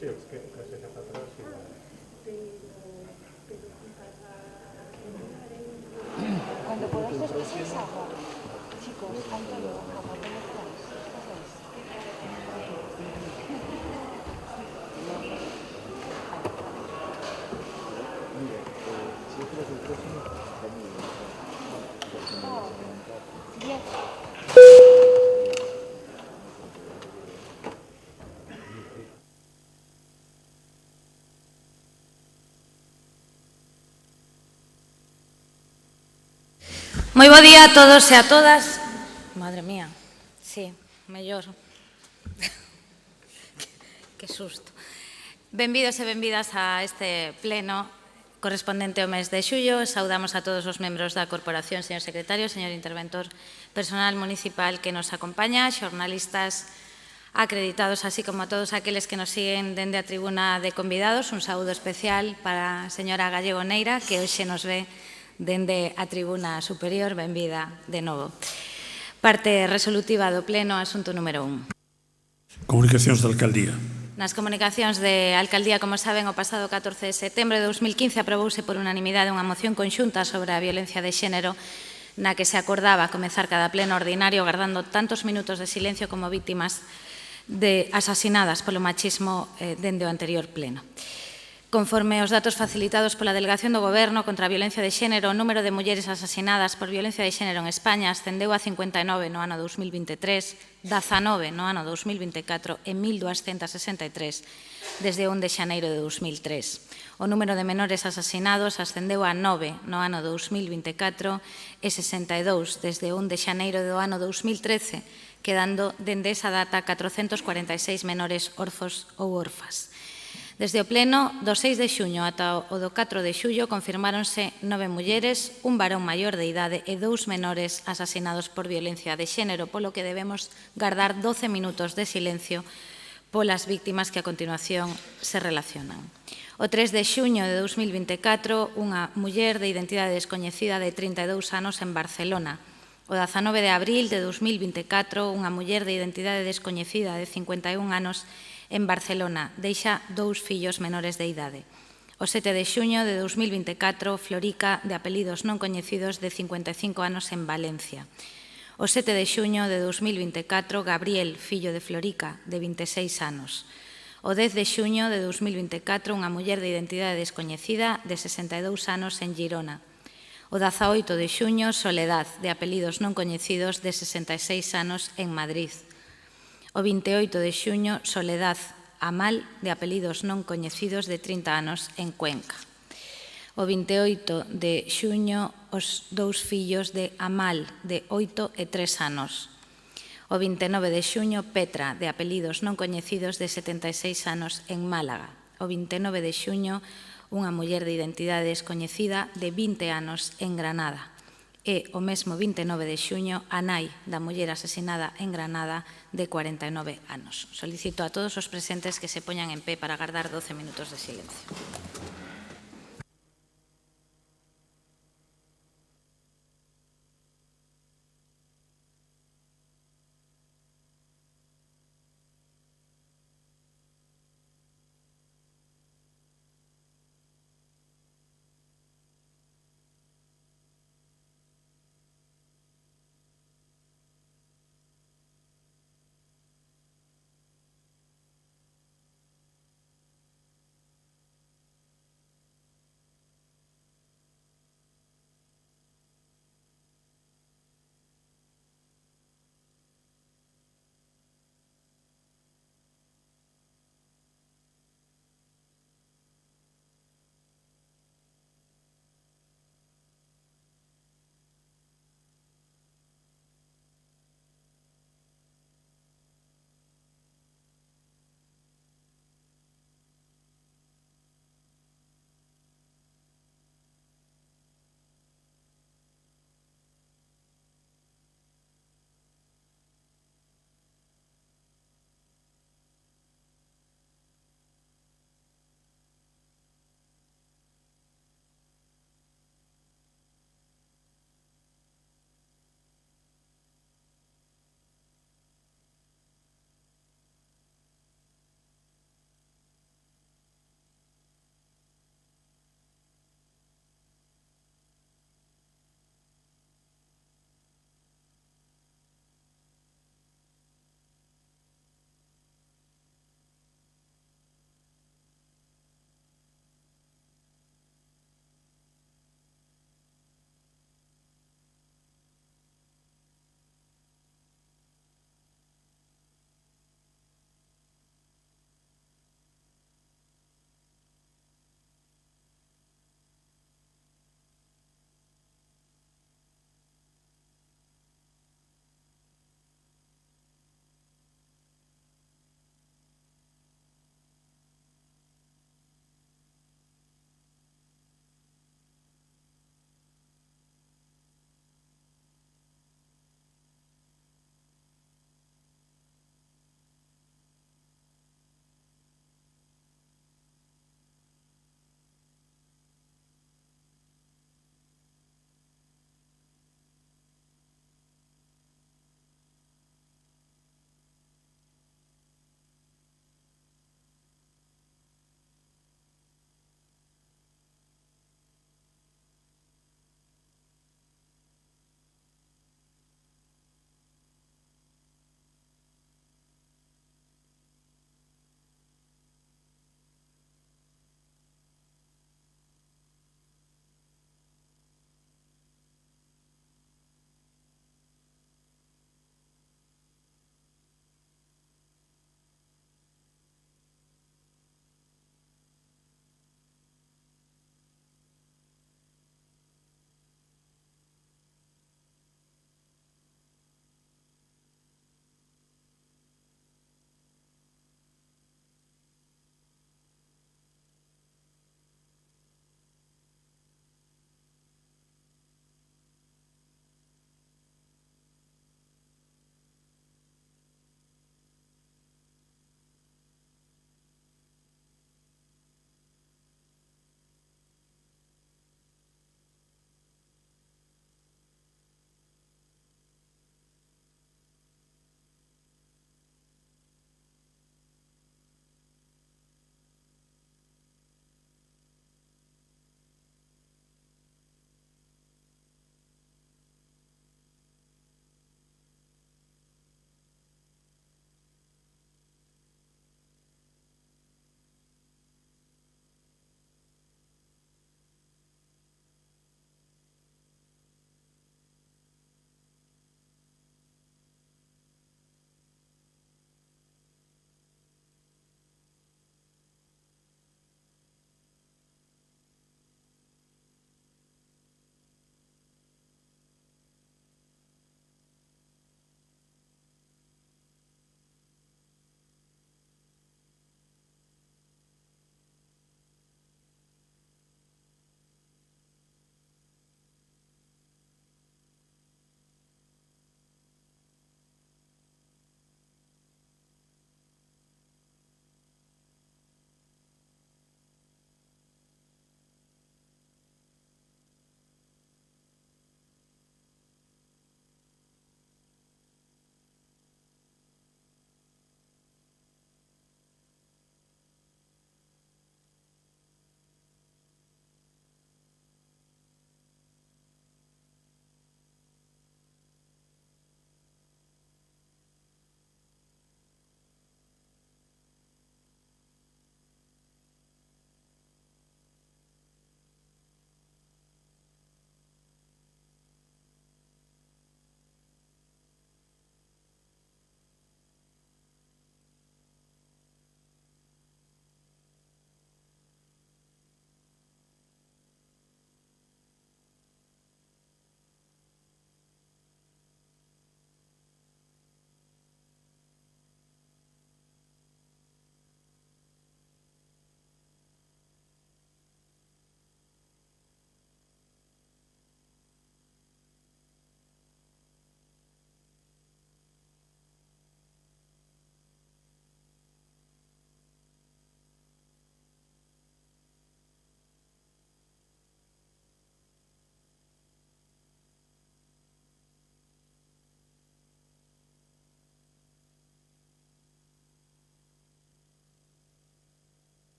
Sí, es que se deja para atrás y Cuando podáis después agua, chicos, Antonio, agua, ¿cómo estáis? Moi bo día a todos e a todas. Madre mía, sí, mellor. Que susto. Benvidos e benvidas a este pleno correspondente ao mes de xullo. Saudamos a todos os membros da corporación, señor secretario, señor interventor, personal municipal que nos acompaña, xornalistas acreditados, así como a todos aqueles que nos siguen dende a tribuna de convidados. Un saúdo especial para a señora Gallego Neira, que hoxe nos ve dende a tribuna superior. Benvida de novo. Parte resolutiva do pleno, asunto número 1. Comunicacións da Alcaldía. Nas comunicacións de Alcaldía, como saben, o pasado 14 de setembro de 2015 aprobouse por unanimidade unha moción conxunta sobre a violencia de xénero na que se acordaba comezar cada pleno ordinario agardando tantos minutos de silencio como vítimas asasinadas polo machismo dende o anterior pleno. Conforme os datos facilitados pola Delegación do Goberno contra a Violencia de Xénero, o número de mulleres asasinadas por violencia de xénero en España ascendeu a 59 no ano 2023, 19 no ano 2024 e 1.263 desde 1 de xaneiro de 2003. O número de menores asasinados ascendeu a 9 no ano 2024 e 62 desde 1 de xaneiro do ano 2013, quedando dende esa data 446 menores orfos ou orfas. Desde o pleno do 6 de xuño ata o do 4 de xullo confirmáronse 9 mulleres, un varón maior de idade e 2 menores asasinados por violencia de xénero, polo que debemos guardar 12 minutos de silencio polas víctimas que a continuación se relacionan. O 3 de xuño de 2024, unha muller de identidade descoñecida de 32 anos en Barcelona. O 19 de abril de 2024, unha muller de identidade descoñecida de 51 anos en Barcelona deixa 2 fillos menores de idade. O 7 de xuño de 2024, Florica, de apelidos non coñecidos, de 55 anos en Valencia. O 7 de xuño de 2024, Gabriel, fillo de Florica, de 26 anos. O 10 de xuño de 2024, unha muller de identidade descoñecida, de 62 anos en Girona. O 18 de xuño, Soledad, de apelidos non coñecidos, de 66 anos en Madrid. O 28 de xuño, Soledad Amal, de apelidos non coñecidos, de 30 anos en Cuenca. O 28 de xuño, os 2 fillos de Amal, de 8 e 3 anos. O 29 de xuño, Petra, de apelidos non coñecidos, de 76 anos en Málaga. O 29 de xuño, unha muller de identidade descoñecida, de 20 anos en Granada. E o mesmo 29 de xuño, a nai da muller asesinada en Granada de 49 anos. Solicito a todos os presentes que se poñan en pé para agardar 12 minutos de silencio.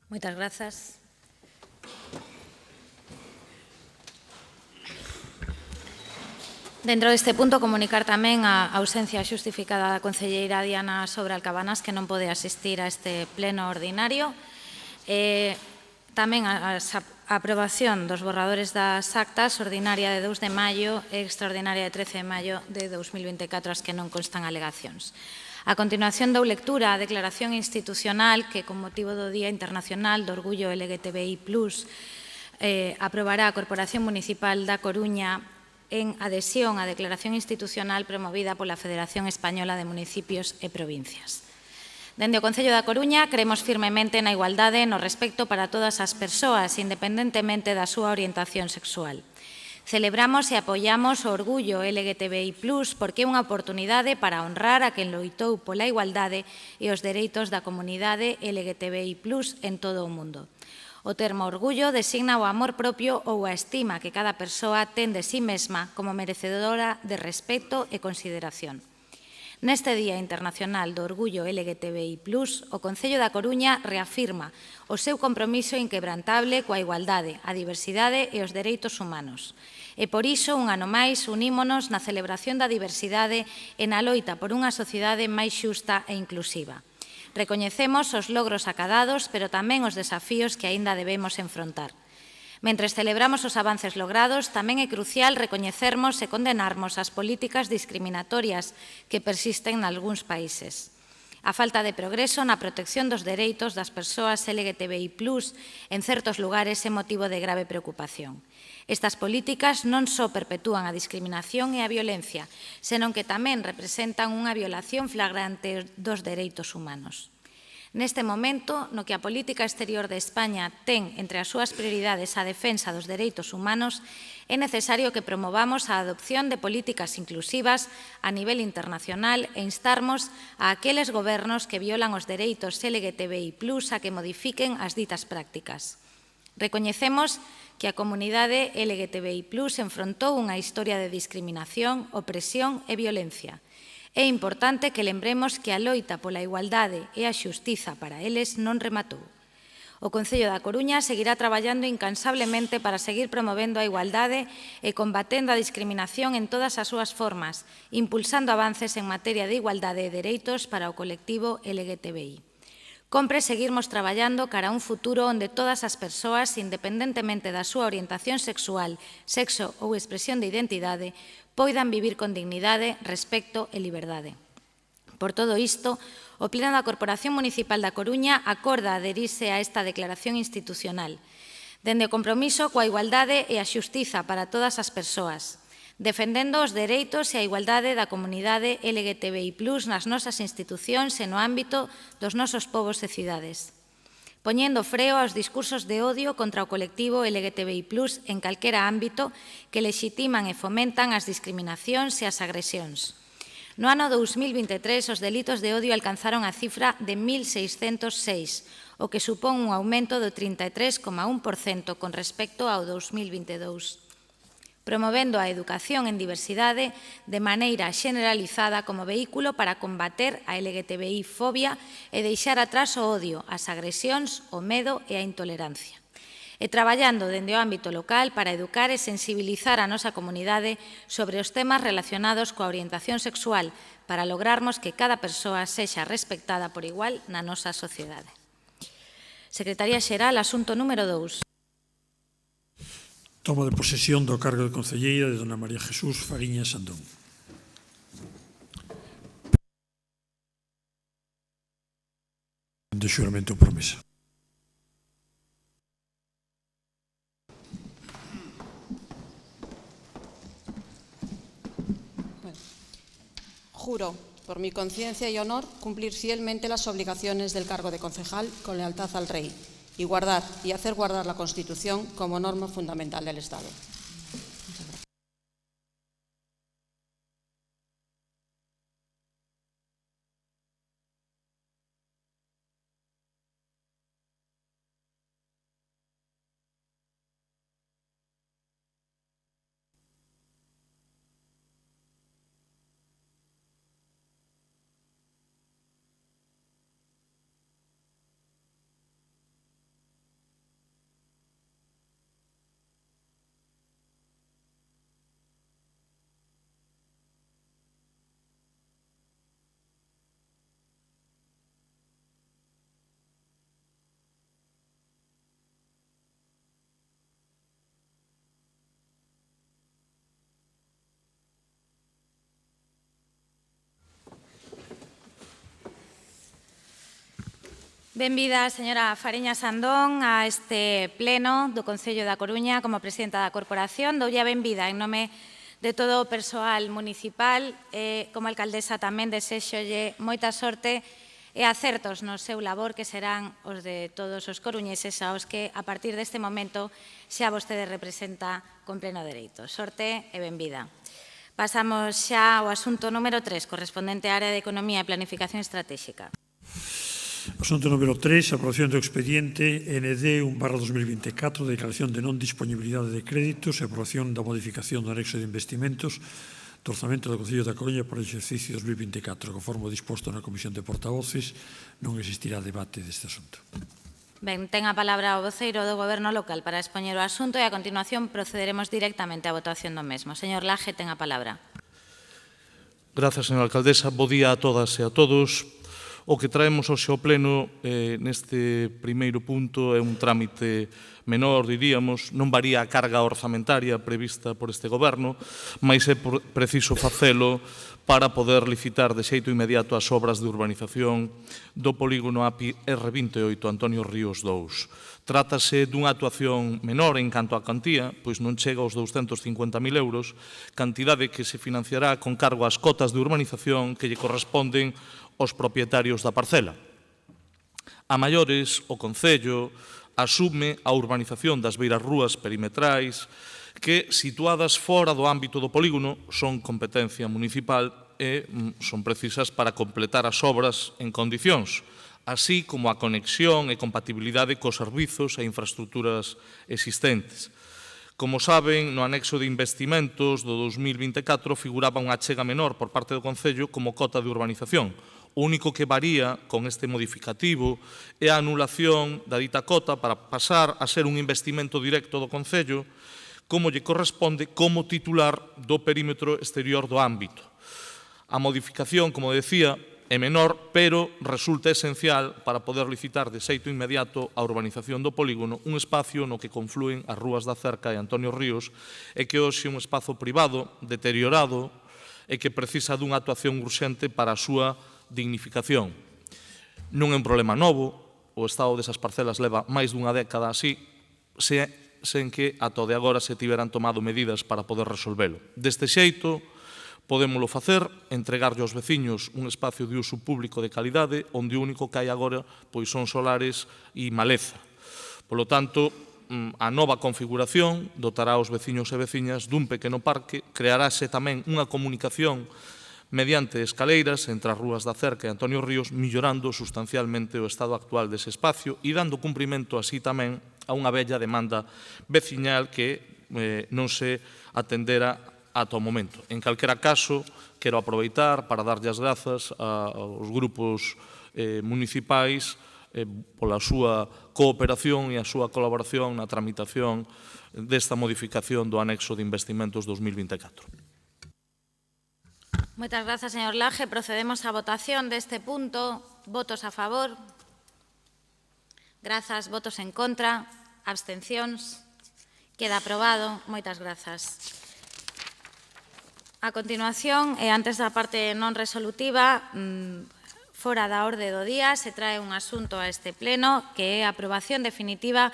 Moitas grazas. Dentro deste punto, comunicar tamén a ausencia xustificada da concelleira Diana Sobral Cabanas, que non pode asistir a este pleno ordinario. Tamén a aprobación dos borradores das actas ordinaria de 2 de maio e extraordinaria de 13 de maio de 2024, as que non constan alegacións. A continuación dou lectura a declaración institucional que, con motivo do Día Internacional do Orgullo LGTBI+, aprobará a Corporación Municipal da Coruña en adhesión á declaración institucional promovida pola Federación Española de Municipios e Provincias. Dende o Concello da Coruña, creemos firmemente na igualdade e no respecto para todas as persoas, independentemente da súa orientación sexual. Celebramos e apoiamos o orgullo LGTBI+, porque é unha oportunidade para honrar a quen loitou pola igualdade e os dereitos da comunidade LGTBI+, en todo o mundo. O termo orgullo designa o amor propio ou a estima que cada persoa ten de si mesma como merecedora de respeto e consideración. Neste Día Internacional do Orgullo LGTBI+, o Concello da Coruña reafirma o seu compromiso inquebrantable coa igualdade, a diversidade e os dereitos humanos. E por iso, un ano máis, unímonos na celebración da diversidade e na loita por unha sociedade máis xusta e inclusiva. Recoñecemos os logros acadados, pero tamén os desafíos que aínda debemos enfrontar. Mentres celebramos os avances logrados, tamén é crucial recoñecermos e condenarmos as políticas discriminatorias que persisten nalgúns países. A falta de progreso na protección dos dereitos das persoas LGTBI+, en certos lugares é motivo de grave preocupación. Estas políticas non só perpetúan a discriminación e a violencia, senón que tamén representan unha violación flagrante dos dereitos humanos. Neste momento, no que a política exterior de España ten entre as súas prioridades a defensa dos dereitos humanos, é necesario que promovamos a adopción de políticas inclusivas a nivel internacional e instarmos a aqueles gobernos que violan os dereitos LGTBI+ a que modifiquen as ditas prácticas. Recoñecemos que a comunidade LGTBI+ enfrontou unha historia de discriminación, opresión e violencia. É importante que lembremos que a loita pola igualdade e a xustiza para eles non rematou. O Concello da Coruña seguirá traballando incansablemente para seguir promovendo a igualdade e combatendo a discriminación en todas as súas formas, impulsando avances en materia de igualdade e dereitos para o colectivo LGTBI. Compre seguirmos traballando cara a un futuro onde todas as persoas, independentemente da súa orientación sexual, sexo ou expresión de identidade, poidan vivir con dignidade, respecto e liberdade. Por todo isto, o Pleno da Corporación Municipal da Coruña acorda adherirse a esta declaración institucional, dende o compromiso coa igualdade e a xustiza para todas as persoas, defendendo os dereitos e a igualdade da comunidade LGTBI+ nas nosas institucións e no ámbito dos nosos povos e cidades, poñendo freo aos discursos de odio contra o colectivo LGTBI+ en calquera ámbito que lexitiman e fomentan as discriminacións e as agresións. No ano 2023, os delitos de odio alcanzaron a cifra de 1.606, o que supón un aumento do 33,1% con respecto ao 2022. Promovendo a educación en diversidade de maneira xeneralizada como vehículo para combater a LGTBI-fobia e deixar atrás o odio, as agresións, o medo e a intolerancia. E traballando dende o ámbito local para educar e sensibilizar a nosa comunidade sobre os temas relacionados coa orientación sexual para lograrmos que cada persoa sexa respectada por igual na nosa sociedade. Secretaría Xeral, asunto número 2. Toma de posesión do cargo de concelleira de dona María Jesús Fariña Sandón. De xuramento ou promesa. Juro, por mi conciencia y honor, cumplir fielmente las obligaciones del cargo de concejal con lealtad al Rey y guardar y hacer guardar la Constitución como norma fundamental del Estado. Benvida, señora Fariñas Andón, a este pleno do Concello da Coruña como presidenta da Corporación. Doulle a benvida en nome de todo o persoal municipal e como alcaldesa tamén desexolle moita sorte e acertos no seu labor, que serán os de todos os coruñeses aos que a partir deste momento xa vostede representa con pleno dereito. Sorte e benvida. Pasamos xa ao asunto número 3, correspondente á área de Economía e Planificación Estratégica. Asunto número 3, aprobación do expediente ND 1/2024, declaración de non disponibilidade de créditos e aprobación da modificación do anexo de investimentos do orzamento do Concello da Coruña para o exercicio 2024. Conforme disposto na Comisión de Portavoces, non existirá debate deste asunto. Ben, ten a palabra o voceiro do Goberno local para expoñer o asunto e a continuación procederemos directamente á votación do mesmo. Señor Laje, ten a palabra. Grazas, señora alcaldesa. Bo día a todas e a todos. O que traemos hoxe ao pleno neste primeiro punto é un trámite menor, diríamos, non varía a carga orzamentaria prevista por este goberno, mas é preciso facelo para poder licitar de xeito inmediato as obras de urbanización do polígono API R28 Antonio Ríos 2. Trátase dunha actuación menor en canto á cantía, pois non chega aos 250.000 euros, cantidade que se financiará con cargo ás cotas de urbanización que lle corresponden aos propietarios da parcela. A maiores, o Concello asume a urbanización das beiras rúas perimetrais que, situadas fora do ámbito do polígono, son competencia municipal e son precisas para completar as obras en condicións, así como a conexión e compatibilidade cos servizos e infraestructuras existentes. Como saben, no anexo de investimentos do 2024 figuraba unha achega menor por parte do Concello como cota de urbanización. O único que varía con este modificativo é a anulación da dita cota para pasar a ser un investimento directo do Concello como lle corresponde como titular do perímetro exterior do ámbito. A modificación, como decía, é menor, pero resulta esencial para poder licitar de xeito inmediato a urbanización do polígono, un espacio no que conflúen as rúas da Cerca e Antonio Ríos e que hoxe é un espazo privado, deteriorado e que precisa dunha actuación urxente para a súa dignificación. Non é un problema novo, o estado desas parcelas leva máis dunha década así, sen que ata o de agora se tiveran tomado medidas para poder resolvelo. Deste xeito, podémolo facer, entregarlle aos veciños un espacio de uso público de calidade, onde o único que hai agora pois son solares e maleza. Polo tanto, a nova configuración dotará aos veciños e veciñas dun pequeno parque, crearase tamén unha comunicación mediante escaleiras entre as rúas da Cerca e Antonio Ríos, millorando sustancialmente o estado actual dese espacio e dando cumprimento así tamén a unha bella demanda veciñal que non se atendera ata o momento. En calquera caso, quero aproveitar para darlle as grazas aos grupos municipais pola súa cooperación e a súa colaboración na tramitación desta modificación do anexo de investimentos 2024. Moitas grazas, señor Laje. Procedemos á votación deste punto. Votos a favor. Grazas. Votos en contra. Abstencións. Queda aprobado. Moitas grazas. A continuación, e antes da parte non resolutiva, fora da orde do día, se trae un asunto a este pleno que é a aprobación definitiva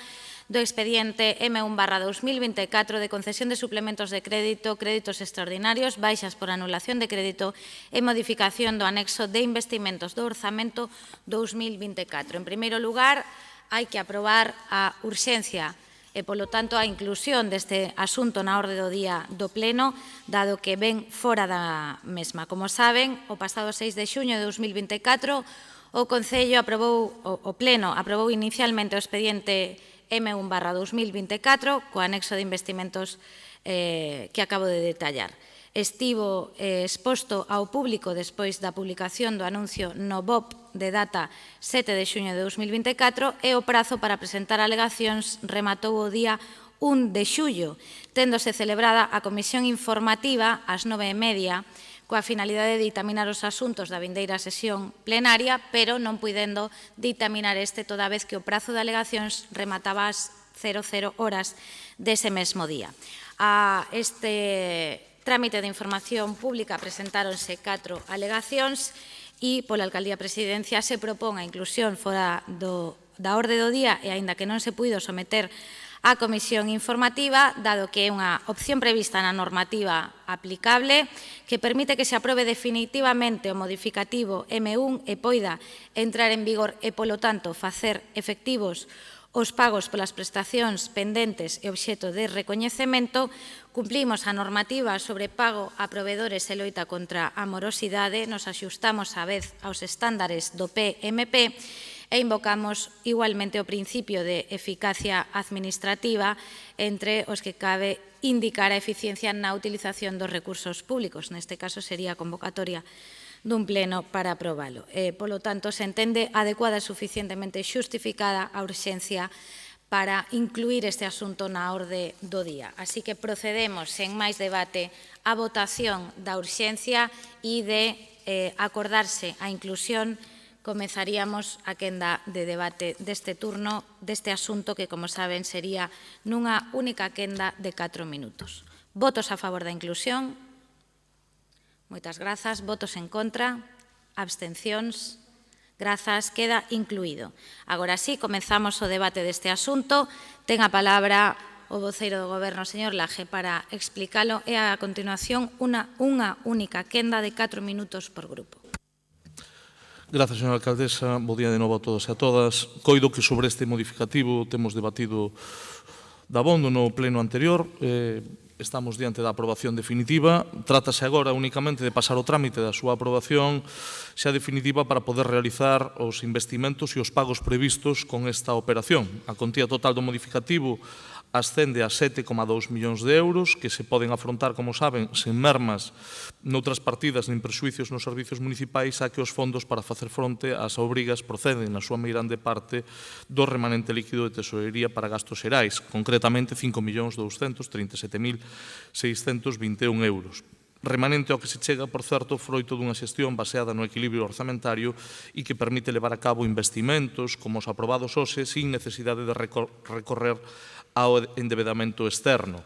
do expediente M1/2024 de concesión de suplementos de crédito, créditos extraordinarios, baixas por anulación de crédito e modificación do anexo de investimentos do orzamento 2024. En primeiro lugar, hai que aprobar a urxencia e, polo tanto, a inclusión deste asunto na orde do día do pleno, dado que ven fora da mesma. Como saben, o pasado 6 de xuño de 2024, o Concello aprobou, o Pleno aprobou inicialmente o expediente M1/2024 co anexo de investimentos que acabo de detallar. Estivo exposto ao público despois da publicación do anuncio no BOP de data 7 de xuño de 2024 e o prazo para presentar alegacións rematou o día 1 de xullo, téndose celebrada a comisión informativa ás 9:30 coa finalidade de ditaminar os asuntos da vindeira sesión plenaria, pero non puidendo ditaminar este toda vez que o prazo de alegacións remataba ás 00 horas dese mesmo día. A este trámite de información pública presentáronse 4 alegacións e pola Alcaldía Presidencia se propón a inclusión fora da orde do día e aínda que non se puido someter á comisión informativa, dado que é unha opción prevista na normativa aplicable que permite que se aprobe definitivamente o modificativo M1 e poida entrar en vigor e, polo tanto, facer efectivos os pagos polas prestacións pendentes e obxecto de recoñecemento, cumplimos a normativa sobre pago a proveedores e loita contra a morosidade, nos axustamos á vez aos estándares do PMP e invocamos igualmente o principio de eficacia administrativa entre os que cabe indicar a eficiencia na utilización dos recursos públicos. Neste caso sería a convocatoria dun pleno para aprobalo. Polo tanto, se entende adecuada e suficientemente xustificada a urxencia para incluir este asunto na orde do día. Así que procedemos, sen máis debate, á votación da urxencia e de acordarse a inclusión. Comezaríamos a quenda de debate deste turno, deste asunto que, como saben, sería nunha única quenda de 4 minutos. Votos a favor da inclusión? Moitas grazas. Votos en contra? Abstencións? Grazas. Queda incluído. Agora sí, comenzamos o debate deste asunto. Ten a palabra o voceiro do Goberno, señor Laje, para explicalo e, a continuación, unha única quenda de 4 minutos por grupo. Grazas, señora alcaldesa. Bo día de novo a todos e a todas. Coido que sobre este modificativo temos debatido dabondo no pleno anterior. Estamos diante da aprobación definitiva. Trátase agora únicamente de pasar o trámite da súa aprobación xa definitiva para poder realizar os investimentos e os pagos previstos con esta operación. A contía total do modificativo ascende a 7,2 millóns de euros que se poden afrontar, como saben, sen mermas noutras partidas nin prexuicios nos servicios municipais, a que os fondos para facer fronte ás obrigas proceden na súa meirande parte do remanente líquido de tesorería para gastos xerais, concretamente 5.237.621 euros. Remanente ao que se chega, por certo, froito dunha xestión baseada no equilibrio orzamentario e que permite levar a cabo investimentos como os aprobados hoxe sin necesidade de recorrer ao endebedamento externo.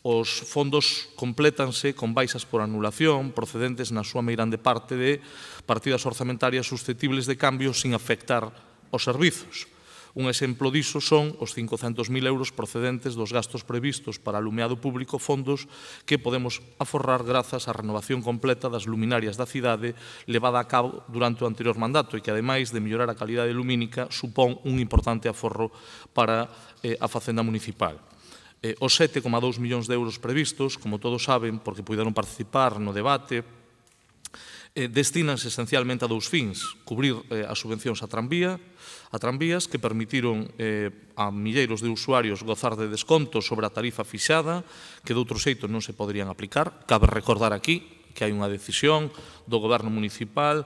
Os fondos complétanse con baixas por anulación procedentes na súa meirande parte de partidas orzamentarias susceptibles de cambio sin afectar os servizos. Un exemplo diso son os 500.000 euros procedentes dos gastos previstos para alumeado público, fondos que podemos aforrar grazas á renovación completa das luminarias da cidade levada a cabo durante o anterior mandato e que, ademais de mellorar a calidade lumínica, supón un importante aforro para a Facenda municipal. Os 7,2 millóns de euros previstos, como todos saben, porque puideron participar no debate, destínanse esencialmente a dous fins: cubrir as subvencións a tranvías que permitiron a milleiros de usuarios gozar de descontos sobre a tarifa fixada que de outro xeito non se poderían aplicar. Cabe recordar aquí que hai unha decisión do Goberno municipal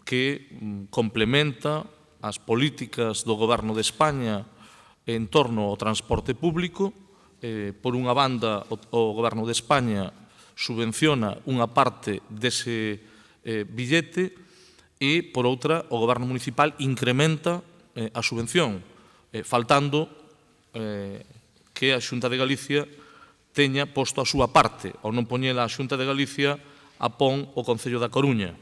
que complementa as políticas do Goberno de España en torno ao transporte público. Por unha banda, o Goberno de España subvenciona unha parte dese billete e, por outra, o Goberno municipal incrementa a subvención, faltando que a Xunta de Galicia teña posto a súa parte. Ao non poñela a Xunta de Galicia, a pon o Concello da Coruña.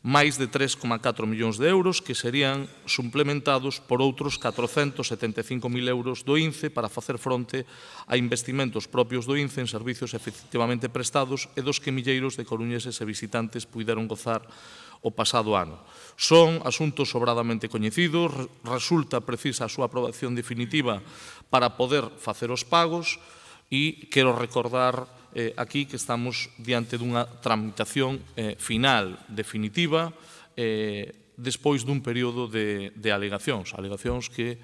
Máis de 3,4 millóns de euros que serían suplementados por outros 475.000 euros do INCE para facer fronte a investimentos propios do INCE en servicios efectivamente prestados e dos que milleiros de coruñeses e visitantes puideron gozar o pasado ano. Son asuntos sobradamente coñecidos, resulta precisa a súa aprobación definitiva para poder facer os pagos e quero recordar aquí que estamos diante dunha tramitación final, definitiva, despois dun período de alegacións que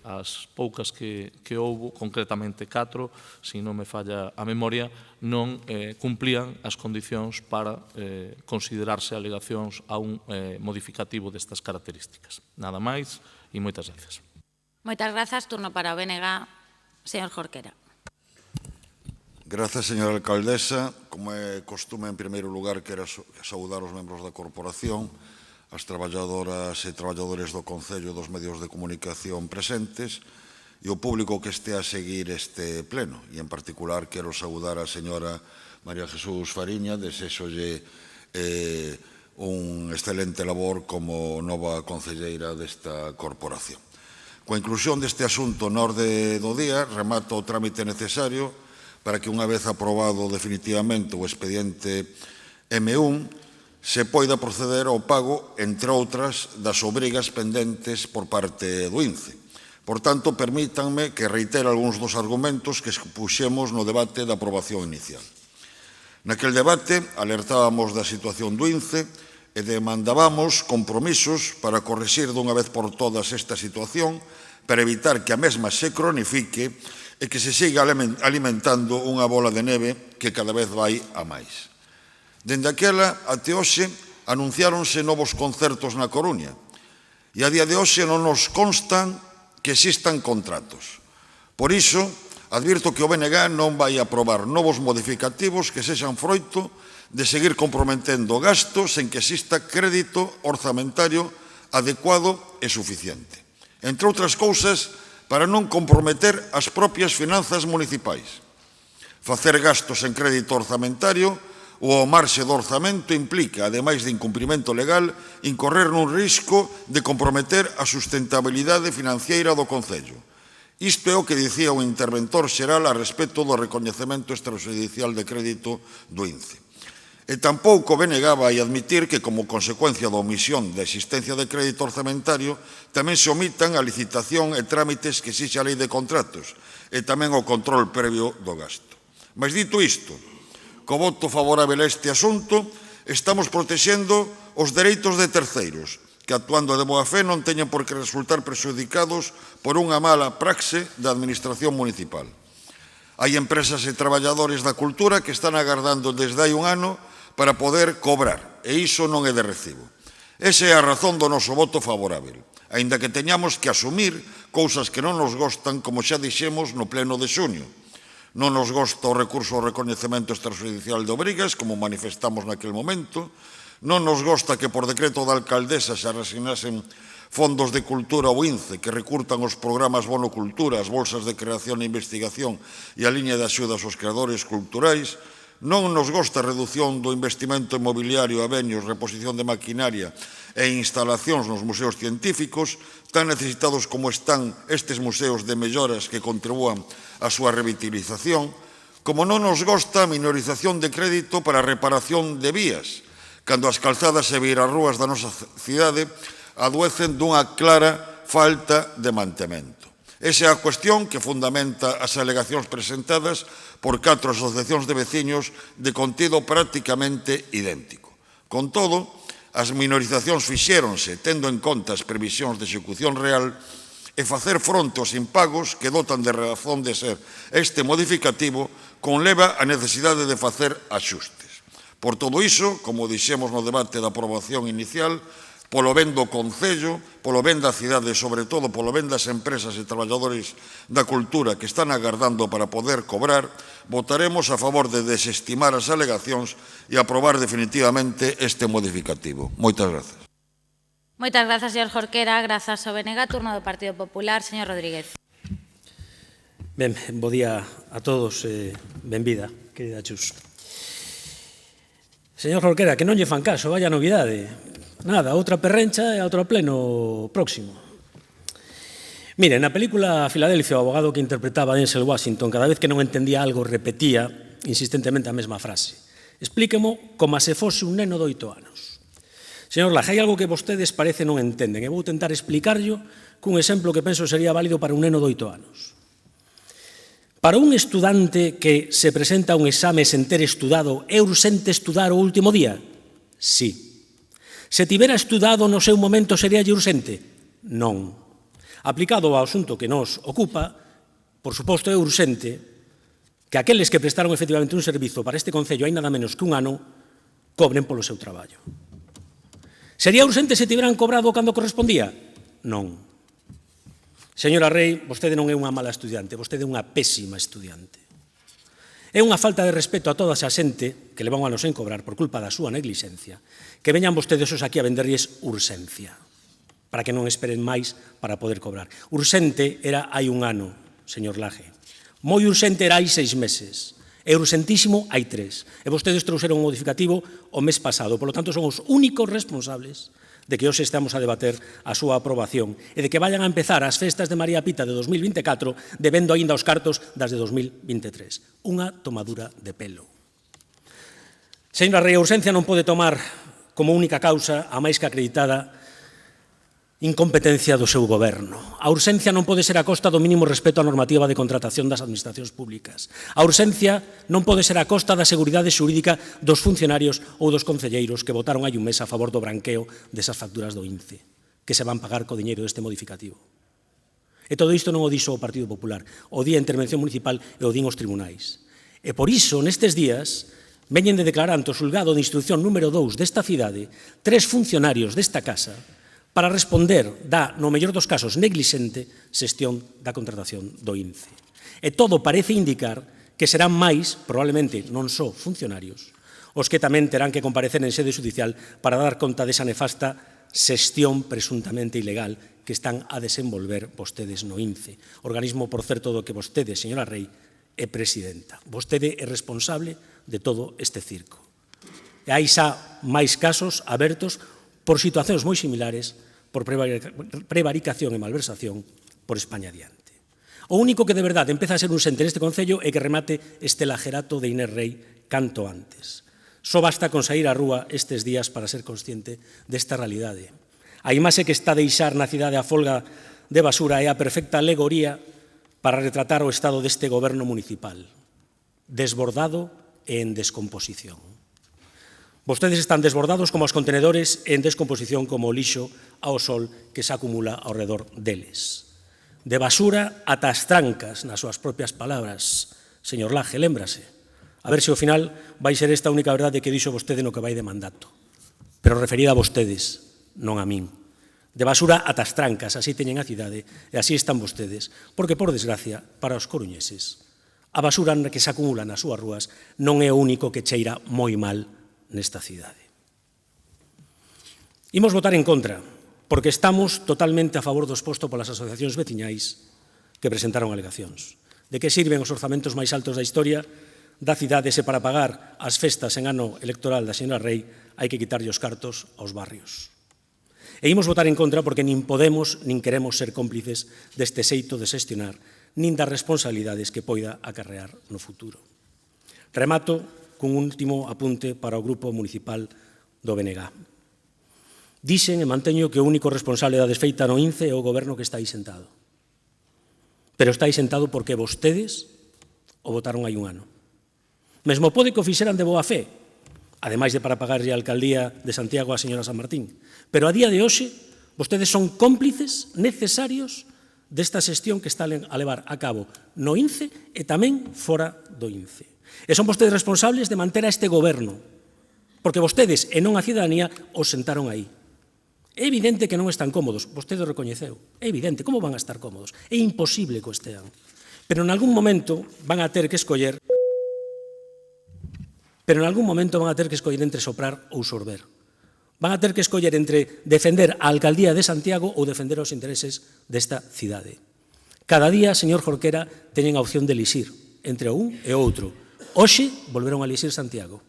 as poucas que houbo, concretamente 4, se non me falla a memoria, non cumplían as condicións para considerarse alegacións a un modificativo destas características. Nada máis e moitas gracias. Moitas grazas. Turno para o BNG, señor Jorquera. Grazas, señora alcaldesa. Como é costume, en primeiro lugar, quero saudar os membros da corporación, as traballadoras e traballadores do Concello, dos medios de comunicación presentes e o público que este a seguir este pleno. E, en particular, quero saudar a señora María Jesús Fariña, desexolle un excelente labor como nova concelleira desta corporación. Coa inclusión deste asunto na orde do día, remata o trámite necesario para que, unha vez aprobado definitivamente o expediente M1, se poida proceder ao pago, entre outras, das obrigas pendentes por parte do INCE. Por tanto, permítanme que reitere algúns dos argumentos que expuxemos no debate da aprobación inicial. Naquel debate, alertábamos da situación do INCE e demandábamos compromisos para corrixir dunha vez por todas esta situación, para evitar que a mesma se cronifique e que se siga alimentando unha bola de neve que cada vez vai a máis. Dende aquela até hoxe anunciáronse novos concertos na Coruña e a día de hoxe non nos constan que existan contratos. Por iso, advirto que o BNG non vai aprobar novos modificativos que sexan froito de seguir comprometendo gastos sen que exista crédito orzamentario adecuado e suficiente. Entre outras cousas, para non comprometer as propias finanzas municipais. Facer gastos en crédito orzamentario ou ao marxe do orzamento implica, ademais de incumprimento legal, incorrer nun risco de comprometer a sustentabilidade financiera do Concello. Isto é o que dicía o interventor xeral a respecto do recoñecemento extrajudicial de crédito do INCE. E tampouco BNG vai admitir que, como consecuencia da omisión da existencia de crédito orzamentario, tamén se omitan a licitación e trámites que exixe a lei de contratos e tamén o control previo do gasto. Mas dito isto, co voto favorable a este asunto, estamos protexendo os dereitos de terceiros, que actuando de boa fe non teñen por que resultar prexudicados por unha mala praxe da administración municipal. Hai empresas e traballadores da cultura que están agardando desde hai un ano para poder cobrar, e iso non é de recibo. Esa é a razón do noso voto favorable, aínda que teñamos que asumir cousas que non nos gostan, como xa dixemos no pleno de xuño. Non nos gosta o recurso ao recoñecemento extrajudicial de obrigas, como manifestamos naquel momento. Non nos gosta que por decreto da alcaldesa se resignasen fondos de cultura ao INCE que recurtan os programas Bono Cultura, as bolsas de creación e investigación e a liña de axudas aos creadores culturais. Non nos gosta a redución do investimento inmobiliario a veños, reposición de maquinaria e instalacións nos museos científicos, tan necesitados como están estes museos de melloras que contribúan á súa revitalización, como non nos gosta a minorización de crédito para a reparación de vías, cando as calzadas e beirarrúas da nosa cidade adoecen dunha clara falta de mantemento. Esa é a cuestión que fundamenta as alegacións presentadas por 4 asociacións de veciños de contido prácticamente idéntico. Con todo, as minorizacións fixéronse tendo en conta as previsións de execución real e facer fronte aos impagos que dotan de razón de ser este modificativo conleva a necesidade de facer axustes. Por todo iso, como dixemos no debate da aprobación inicial, polo ben do Concello, polo ben da cidade e, sobre todo, polo ben das empresas e traballadores da cultura que están agardando para poder cobrar, votaremos a favor de desestimar as alegacións e aprobar definitivamente este modificativo. Moitas grazas. Moitas grazas, señor Jorquera. Grazas ao BNG. Turno do Partido Popular. Señor Rodríguez. Ben, bo día a todos. Benvida, querida Chus. Señor Jorquera, que non lle fan caso, vaya novidade. Nada, outra perrencha e outro pleno próximo. Mire, na película Filadelfia, o abogado que interpretaba Denzel Washington, cada vez que non entendía algo, repetía insistentemente a mesma frase. Explíquemo como se fose un neno de 8 anos. Señor Laje, hai algo que vostedes parece non entenden, e vou tentar explicarlo cun exemplo que penso sería válido para un neno de 8 anos. Para un estudante que se presenta a un exame sen ter estudado, é urxente estudar o último día? Sí. Se tivera estudado no seu momento, sería urxente? Non. Aplicado ao asunto que nos ocupa, por suposto, é urxente que aqueles que prestaron efectivamente un servizo para este Concello hai nada menos que un ano cobren polo seu traballo. Sería urxente se tiveran cobrado cando correspondía? Non. Señora Rei, vostede non é unha mala estudiante, vostede é unha pésima estudiante. É unha falta de respeto a toda esa xente que levan anos en cobrar por culpa da súa neglixencia, que veñan vostedes aquí a venderlles urxencia, para que non esperen máis para poder cobrar. Urxente era hai un ano, señor Laje. Moi urxente era hai 6 meses. E urxentísimo hai 3. E vostedes trouxeron un modificativo o mes pasado. Por lo tanto, son os únicos responsables de que hoxe estamos a debater a súa aprobación e de que vayan a empezar as festas de María Pita de 2024 debendo aínda os cartos das de 2023. Unha tomadura de pelo. Señora Rei, a urxencia non pode tomar como única causa a máis que acreditada incompetencia do seu goberno. A urxencia non pode ser a costa do mínimo respeto á normativa de contratación das administracións públicas. A urxencia non pode ser a costa da seguridade xurídica dos funcionarios ou dos concelleiros que votaron hai un mes a favor do branqueo desas facturas do INCE, que se van pagar co diñeiro deste modificativo. E todo isto non o dixo o Partido Popular, o día a intervención municipal e o din os tribunais. E por iso, nestes días, veñen de declarar ante o xulgado de instrucción número 2 desta cidade 3 funcionarios desta casa para responder da, no mellor dos casos, neglixente xestión da contratación do INCE. E todo parece indicar que serán máis, probablemente non só funcionarios, os que tamén terán que comparecer en sede judicial para dar conta desa nefasta xestión presuntamente ilegal que están a desenvolver vostedes no INCE. Organismo, por certo, do que vostede, señora Rei, é presidenta. Vostede é responsable de todo este circo. E hai xa máis casos abertos por situacións moi similares, por prevaricación e malversación por España adiante. O único que de verdade empeza a ser un xente neste Concello é que remate este lajerato de Inés Rei canto antes. Só basta con saír á rúa estes días para ser consciente desta realidade. A imaxe que está a deixar na cidade a folga de basura é a perfecta alegoría para retratar o estado deste goberno municipal, desbordado e en descomposición. Vostedes están desbordados como os contenedores e en descomposición como o lixo ao sol que se acumula ao redor deles. De basura ata as trancas, nas súas propias palabras. Señor Laje, lémbrase. A ver se ao final vai ser esta a única verdade que dixo vostede no que vai de mandato. Pero referida a vostedes, non a min. De basura ata as trancas, así teñen a cidade e así están vostedes, porque, por desgracia, para os coruñeses, a basura que se acumula nas súas rúas non é o único que cheira moi mal nesta cidade. Imos votar en contra, porque estamos totalmente a favor do exposto polas asociacións veciñais que presentaron alegacións. De que sirven os orzamentos máis altos da historia da cidade se para pagar as festas en ano electoral da señora Rei hai que quitarlle os cartos aos barrios. E imos votar en contra porque nin podemos nin queremos ser cómplices deste xeito de xestionar nin das responsabilidades que poida acarrear no futuro. Remato cun último apunte para o Grupo Municipal do BNG. Dixen e manteño que o único responsable da desfeita no INCE é o goberno que está aí sentado. Pero está aí sentado porque vostedes o votaron hai un ano. Mesmo pode que o fixeran de boa fe, ademais de para pagarlle a alcaldía de Santiago a señora San Martín. Pero a día de hoxe, vostedes son cómplices necesarios desta xestión que está a levar a cabo no INCE e tamén fora do INCE. E son vostedes responsables de manter a este goberno, porque vostedes e non a cidadanía os sentaron aí. É evidente que non están cómodos, vostede o recoñeceu. É evidente, como van a estar cómodos? É imposible que o estean. Pero en algún momento van a ter que escoller entre soprar ou sorber. Van a ter que escoller entre defender a alcaldía de Santiago ou defender os intereses desta cidade. Cada día, señor Jorquera, teñen a opción de elixir entre o un e o outro. Hoxe volveron a elixir Santiago.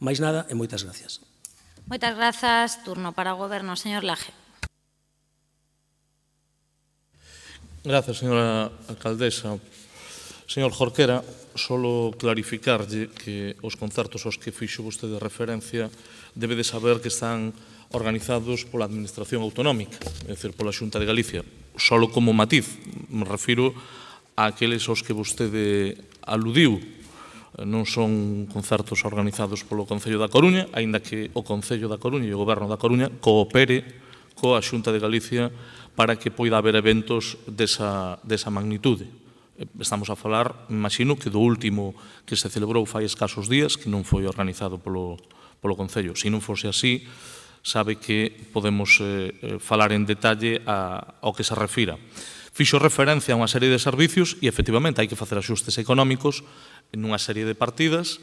Máis nada e moitas gracias. Moitas grazas. Turno para o Goberno, señor Laje. Gracias, señora alcaldesa. Señor Jorquera, solo clarificarlle que os concertos aos que fixo vostede referencia debe de saber que están organizados pola Administración Autonómica, é dicir, pola Xunta de Galicia. Solo como matiz, me refiro a aqueles aos que vostede aludiu. Non son concertos organizados polo Concello da Coruña, aínda que o Concello da Coruña e o Goberno da Coruña coopere coa Xunta de Galicia para que poida haber eventos desa magnitude. Estamos a falar, imagino, que do último que se celebrou fai escasos días, que non foi organizado polo Concello. Se non fose así, sabe que podemos falar en detalle ao que se refira. Fixo referencia a unha serie de servicios e, efectivamente, hai que facer axustes económicos nunha serie de partidas,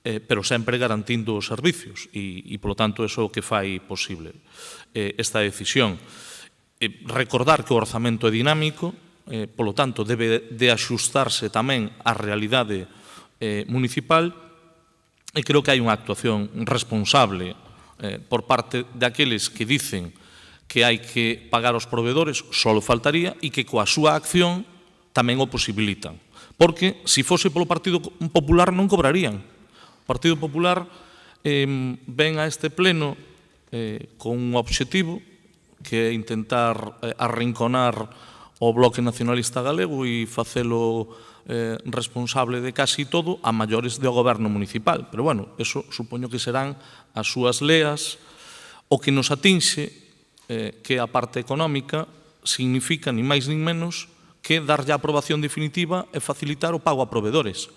pero sempre garantindo os servicios e, polo tanto, eso é o que fai posible esta decisión. Recordar que o orzamento é dinámico, polo tanto, debe de axustarse tamén á realidade municipal, e creo que hai unha actuación responsable por parte daqueles que dicen que hai que pagar os provedores, só faltaría, e que coa súa acción tamén o posibilitan. Porque, se fose polo Partido Popular, non cobrarían. O Partido Popular ven a este pleno con un obxectivo que é intentar arrinconar o Bloque Nacionalista Galego e facelo responsable de casi todo a maiores do goberno municipal. Pero, bueno, eso supoño que serán as súas leas. O que nos atinxe, que a parte económica, significa ni máis nin menos que darlle a aprobación definitiva e facilitar o pago a provedores.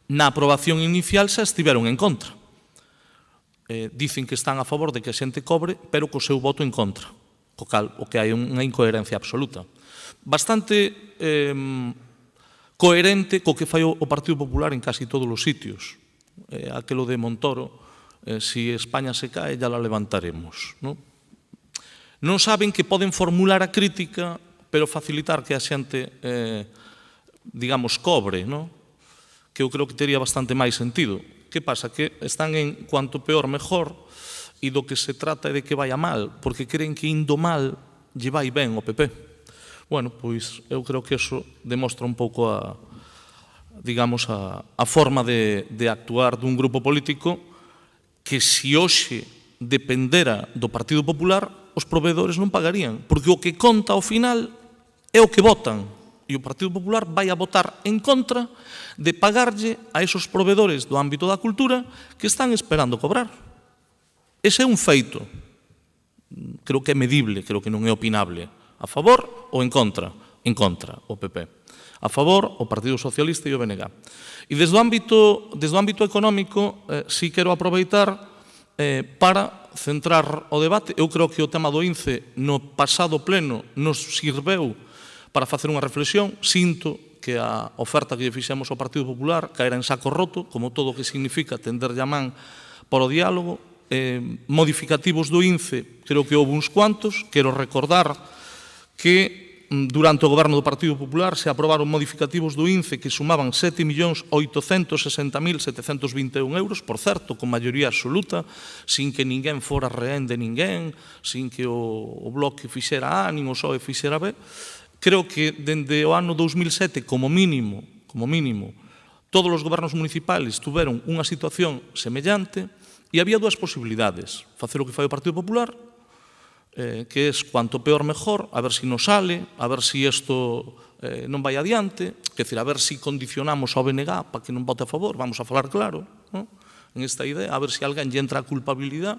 Na aprobación inicial xa estiveron en contra. Dicen que están a favor de que a xente cobre, pero co seu voto en contra. O que hai unha incoherencia absoluta. Bastante coherente co que fai o Partido Popular en casi todos os sitios. Aquelo de Montoro, si España se cae, ya la levantaremos. Non saben que poden formular a crítica, pero facilitar que a xente, digamos, cobre, que eu creo que tería bastante máis sentido. Que pasa? Que están en cuanto peor, mejor, e do que se trata é de que vaya mal, porque creen que indo mal lle vai ben o PP. Bueno, pois eu creo que eso demostra un pouco a forma de actuar dun grupo político que se hoxe dependera do Partido Popular, os provedores non pagarían, porque o que conta ao final é o que votan, e o Partido Popular vai a votar en contra de pagarlle a esos provedores do ámbito da cultura que están esperando cobrar. Ese é un feito. Creo que é medible, creo que non é opinable. A favor ou en contra? En contra, o PP. A favor, o Partido Socialista e o BNG. E desde o ámbito económico, si quero aproveitar para centrar o debate. Eu creo que o tema do INCE no pasado pleno nos sirveu para facer unha reflexión. Sinto que a oferta que lle fixemos ao Partido Popular caera en saco roto, como todo o que significa tenderlle a man para o diálogo. Modificativos do INCE, creo que houve uns cuantos. Quero recordar que durante o goberno do Partido Popular se aprobaron modificativos do INCE que sumaban 7.860.721 euros, por certo, con maioría absoluta, sin que ninguén fora rehén de ninguén, sin que o Bloque fixera A, nin o PSOE fixera B. Creo que dende o ano 2007, como mínimo, todos os gobernos municipales tuveron unha situación semellante e había dúas posibilidades: facer o que fai o Partido Popular, que é cuanto peor mejor, a ver si nos sale, a ver si isto non vai adiante, que decir, a ver si condicionamos ao BNG para que non vote a favor, vamos a falar claro, en esta idea, a ver si alguén lle entra a culpabilidade,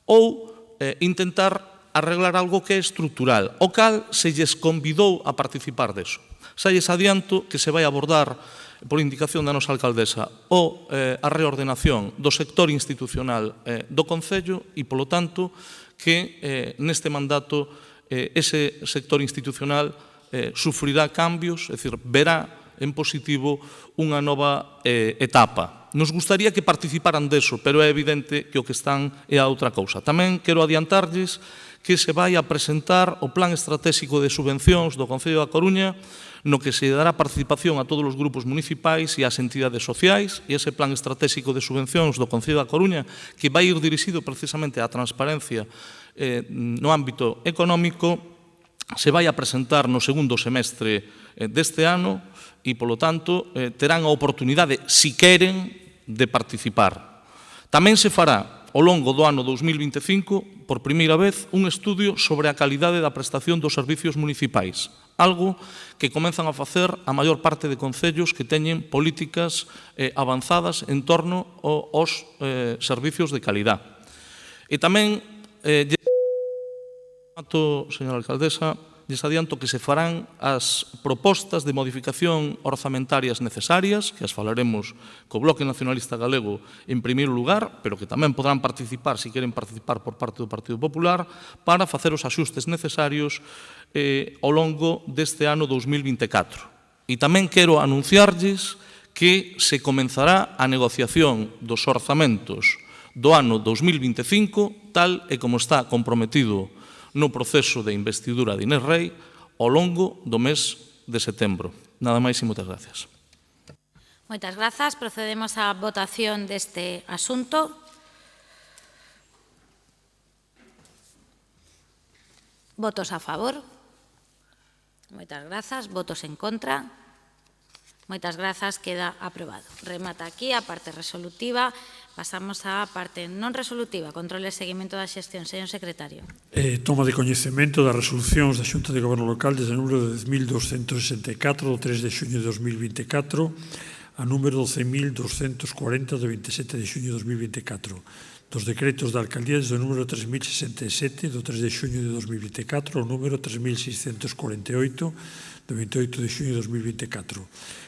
ou intentar arreglar algo que é estrutural, o cal se lles convidou a participar deso. Xa lles adianto que se vai abordar, por indicación da nosa alcaldesa, a reordenación do sector institucional do Concello e, polo tanto, que neste mandato ese sector institucional sufrirá cambios, é dicir, verá en positivo unha nova etapa. Nos gustaría que participaran deso, pero é evidente que o que están é a outra cousa. Tamén quero adiantarlles que se vai a presentar o Plan Estratégico de Subvencións do Concello da Coruña, no que se dará participación a todos os grupos municipais e ás entidades sociais, e ese Plan Estratégico de Subvencións do Concello da Coruña, que vai ir dirixido precisamente á transparencia no ámbito económico, se vai a presentar no segundo semestre deste ano e, polo tanto, terán a oportunidade, si queren, de participar. Tamén se fará, ao longo do ano 2025, por primeira vez, un estudio sobre a calidade da prestación dos servicios municipais, algo que comenzan a facer a maior parte de concellos que teñen políticas avanzadas en torno aos servicios de calidade. E tamén, señora alcaldesa, lles adianto que se farán as propostas de modificación orzamentarias necesarias, que as falaremos co Bloque Nacionalista Galego en primeiro lugar, pero que tamén podrán participar, se queren participar por parte do Partido Popular, para facer os axustes necesarios ao longo deste ano 2024. E tamén quero anunciarlles que se comenzará a negociación dos orzamentos do ano 2025, tal e como está comprometido no proceso de investidura de Inés Rei ao longo do mes de setembro. Nada máis e moitas gracias. Moitas grazas. Procedemos á votación deste asunto. Votos a favor. Moitas grazas. Votos en contra. Moitas grazas. Queda aprobado. Remata aquí a parte resolutiva. Pasamos á parte non resolutiva. Control e seguimento da xestión. Señor secretario. Toma de coñecemento das resolucións da Xunta de Goberno Local desde o número de 10.264 do 3 de xuño de 2024 a número 12.240 do 27 de xuño de 2024, dos decretos da Alcaldía desde o número 3.067 do 3 de xuño de 2024 ao número 3.648 do 28 de xuño de 2024,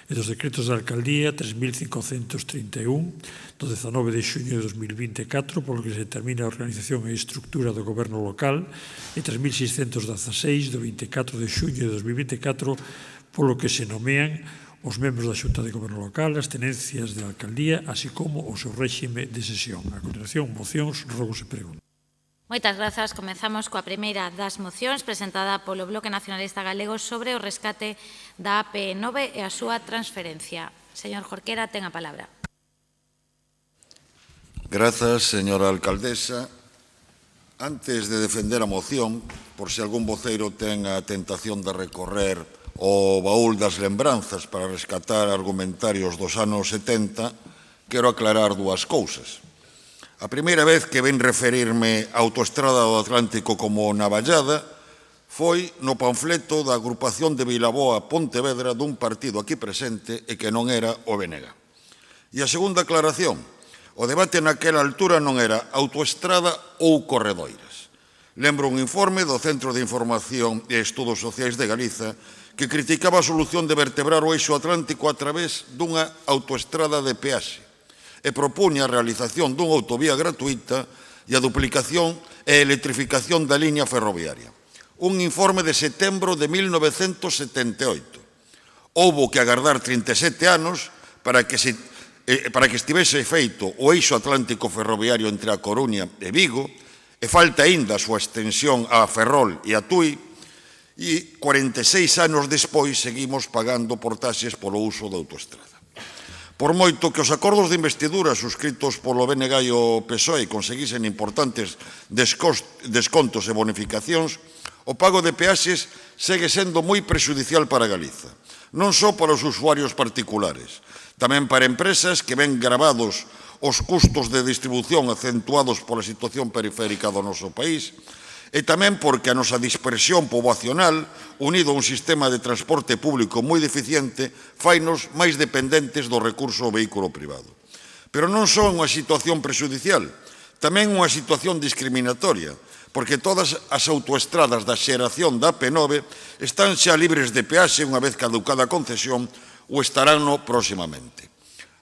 e dos decretos da Alcaldía 3.531 do 19 de xuño de 2024, polo que se determina a organización e estructura do Goberno local, e 3.616 do 24 de xuño de 2024, polo que se nomean os membros da Xunta de Goberno Local, as tenencias da Alcaldía, así como o seu réxime de sesión. A continuación, mocións, rogos e preguntas. Moitas grazas. Comezamos coa primeira das mocións presentada polo Bloque Nacionalista Galego sobre o rescate da AP9 e a súa transferencia. Señor Jorquera, ten a palabra. Grazas, señora alcaldesa. Antes de defender a moción, por se algún voceiro ten a tentación de recorrer o baúl das lembranzas para rescatar argumentarios dos anos 70, quero aclarar dúas cousas. A primeira vez que ven referirme á autoestrada do Atlántico como navallada foi no panfleto da agrupación de Vilaboa Pontevedra dun partido aquí presente e que non era o BNG. E a segunda aclaración, o debate naquela altura non era autoestrada ou corredoiras. Lembro un informe do Centro de Información e Estudos Sociais de Galiza que criticaba a solución de vertebrar o eixo atlántico a través dunha autoestrada de peaxe e propuña a realización dunha autovía gratuita e a duplicación e electrificación da liña ferroviaria. Un informe de setembro de 1978. Houbo que agardar 37 anos para que estivese feito o eixo atlántico ferroviario entre a Coruña e Vigo, e falta aínda a súa extensión a Ferrol e a Tui, e 46 anos despois seguimos pagando portaxes polo uso da autoestrada. Por moito que os acordos de investidura suscritos polo BNG e o PSOE conseguisen importantes descontos e bonificacións, o pago de peaxes segue sendo moi prexudicial para Galiza, non só para os usuarios particulares, tamén para empresas que ven gravados os custos de distribución acentuados pola situación periférica do noso país, e tamén porque a nosa dispersión poboacional, unido a un sistema de transporte público moi deficiente, fainos máis dependentes do recurso ao vehículo privado. Pero non só unha situación prexudicial, tamén unha situación discriminatoria, porque todas as autoestradas da xeración da AP9 están xa libres de peaxe unha vez caducada a concesión ou estaránno próximamente.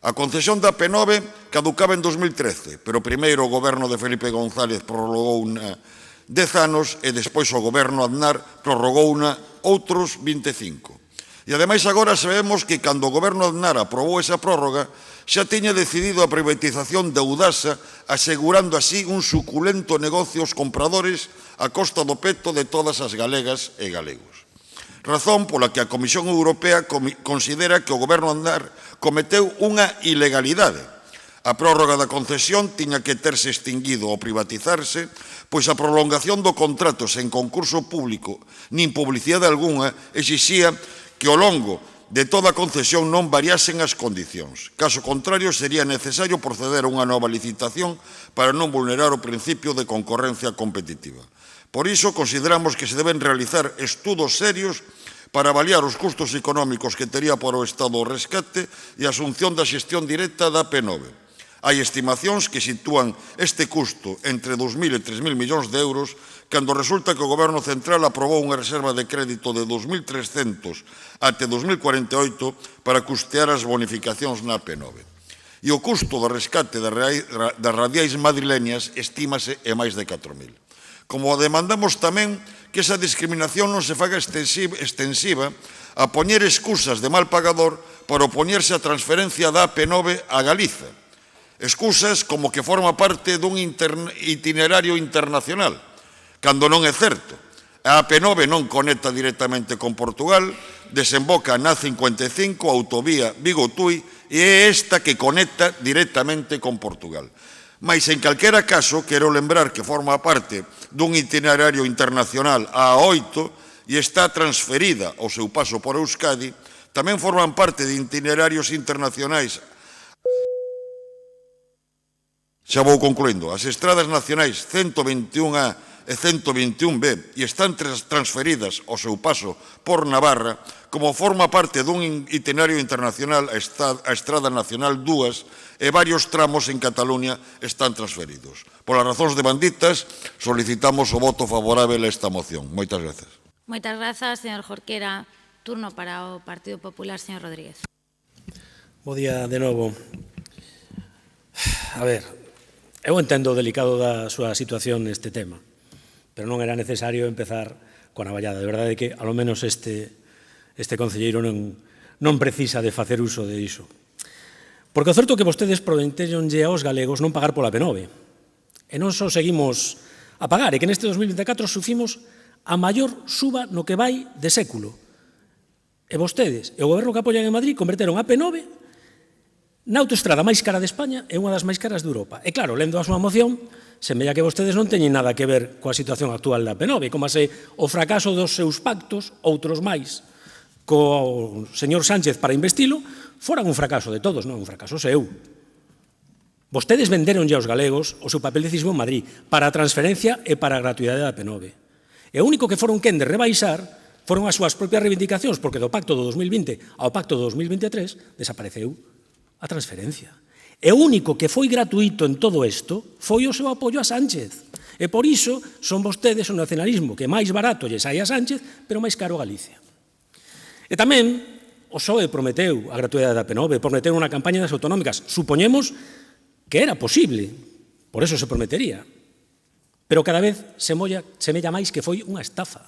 A concesión da AP9 caducaba en 2013, pero primeiro o goberno de Felipe González prorrogou 10 anos e despois o goberno Aznar prorrogouna outros 25. E ademais agora sabemos que cando o goberno Aznar aprobou esa prórroga xa tiña decidido a privatización de Audasa, asegurando así un suculento negocio aos compradores a costa do peto de todas as galegas e galegos. Razón pola que a Comisión Europea considera que o goberno Aznar cometeu unha ilegalidade. A prórroga da concesión tiña que terse extinguido ou privatizarse, pois a prolongación do contrato sen concurso público nin publicidade algunha exixía que ao longo de toda a concesión non variasen as condicións. Caso contrario, sería necesario proceder a unha nova licitación para non vulnerar o principio de concorrencia competitiva. Por iso, consideramos que se deben realizar estudos serios para avaliar os custos económicos que tería para o Estado o rescate e a asunción da xestión directa da AP9. Hai estimacións que sitúan este custo entre 2.000 e 3.000 millóns de euros cando resulta que o Goberno Central aprobou unha reserva de crédito de 2.300 até 2048 para custear as bonificacións na AP9. E o custo do rescate das radiais madrileñas estímase en máis de 4.000. Como demandamos tamén que esa discriminación non se faga extensiva a poñer excusas de mal pagador para opoñerse á transferencia da AP9 a Galiza. Excusas como que forma parte dun itinerario internacional, cando non é certo. A AP9 non conecta directamente con Portugal, desemboca na 55, autovía Vigo-Tui, e é esta que conecta directamente con Portugal. Mais, en calquera caso, quero lembrar que forma parte dun itinerario internacional A8 e está transferida ao seu paso por Euskadi. Tamén forman parte de itinerarios internacionais. Xa vou concluindo. As estradas nacionais 121A e 121B e están transferidas ao seu paso por Navarra, como forma parte dun itinerario internacional, a Estrada Nacional 2 e varios tramos en Cataluña están transferidos. Por as razóns devanditas, solicitamos o voto favorável a esta moción. Moitas grazas. Moitas grazas, señor Jorquera. Turno para o Partido Popular, señor Rodríguez. Bo día de novo. A ver, eu entendo o delicado da súa situación neste tema, pero non era necesario empezar coa navallada. De verdade que, ao menos, este concelleiro non precisa de facer uso de iso. Porque o certo é que vostedes prometéronlle aos galegos non pagar pola P9. E non só seguimos a pagar, é que neste 2024 sufrimos a maior suba no que vai de século. E vostedes e o goberno que apoian en Madrid converteron a P9 na autoestrada máis cara de España e unha das máis caras de Europa. E claro, lendo a súa moción, semella que vostedes non teñen nada que ver coa situación actual da P9, como se o fracaso dos seus pactos, outros máis, co señor Sánchez para investilo, foran un fracaso de todos, non un fracaso seu. Vostedes venderonlle aos galegos o seu papel decisivo en Madrid para a transferencia e para a gratuidade da P9. E o único que foron quen de rebaixar foron as súas propias reivindicacións, porque do pacto do 2020 ao pacto do 2023 desapareceu a transferencia. E o único que foi gratuito en todo isto foi o seu apoio a Sánchez. E por iso son vostedes o nacionalismo que máis barato lle sai a Sánchez, pero máis caro a Galicia. E tamén o PSOE prometeu a gratuidade da P9, prometeu unha campaña das autonómicas. Supoñemos que era posible, por eso se prometería. Pero cada vez semella máis que foi unha estafa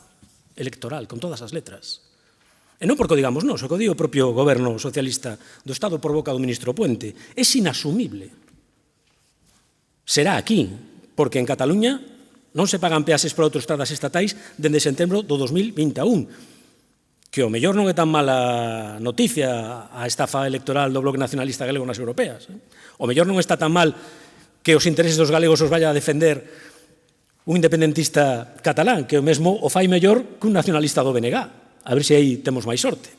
electoral, con todas as letras. E non porque o digamos nós, o que o di o propio goberno socialista do Estado por boca do ministro Puente. É inasumible. Será aquí, porque en Cataluña non se pagan peaxes por autoestradas estatais dende setembro do 2021, que o mellor non é tan mala noticia a estafa electoral do Bloque Nacionalista Galego nas europeas. O mellor non está tan mal que os intereses dos galegos os vaya a defender un independentista catalán, que o mesmo o fai mellor que un nacionalista do BNG. A ver se aí temos máis sorte.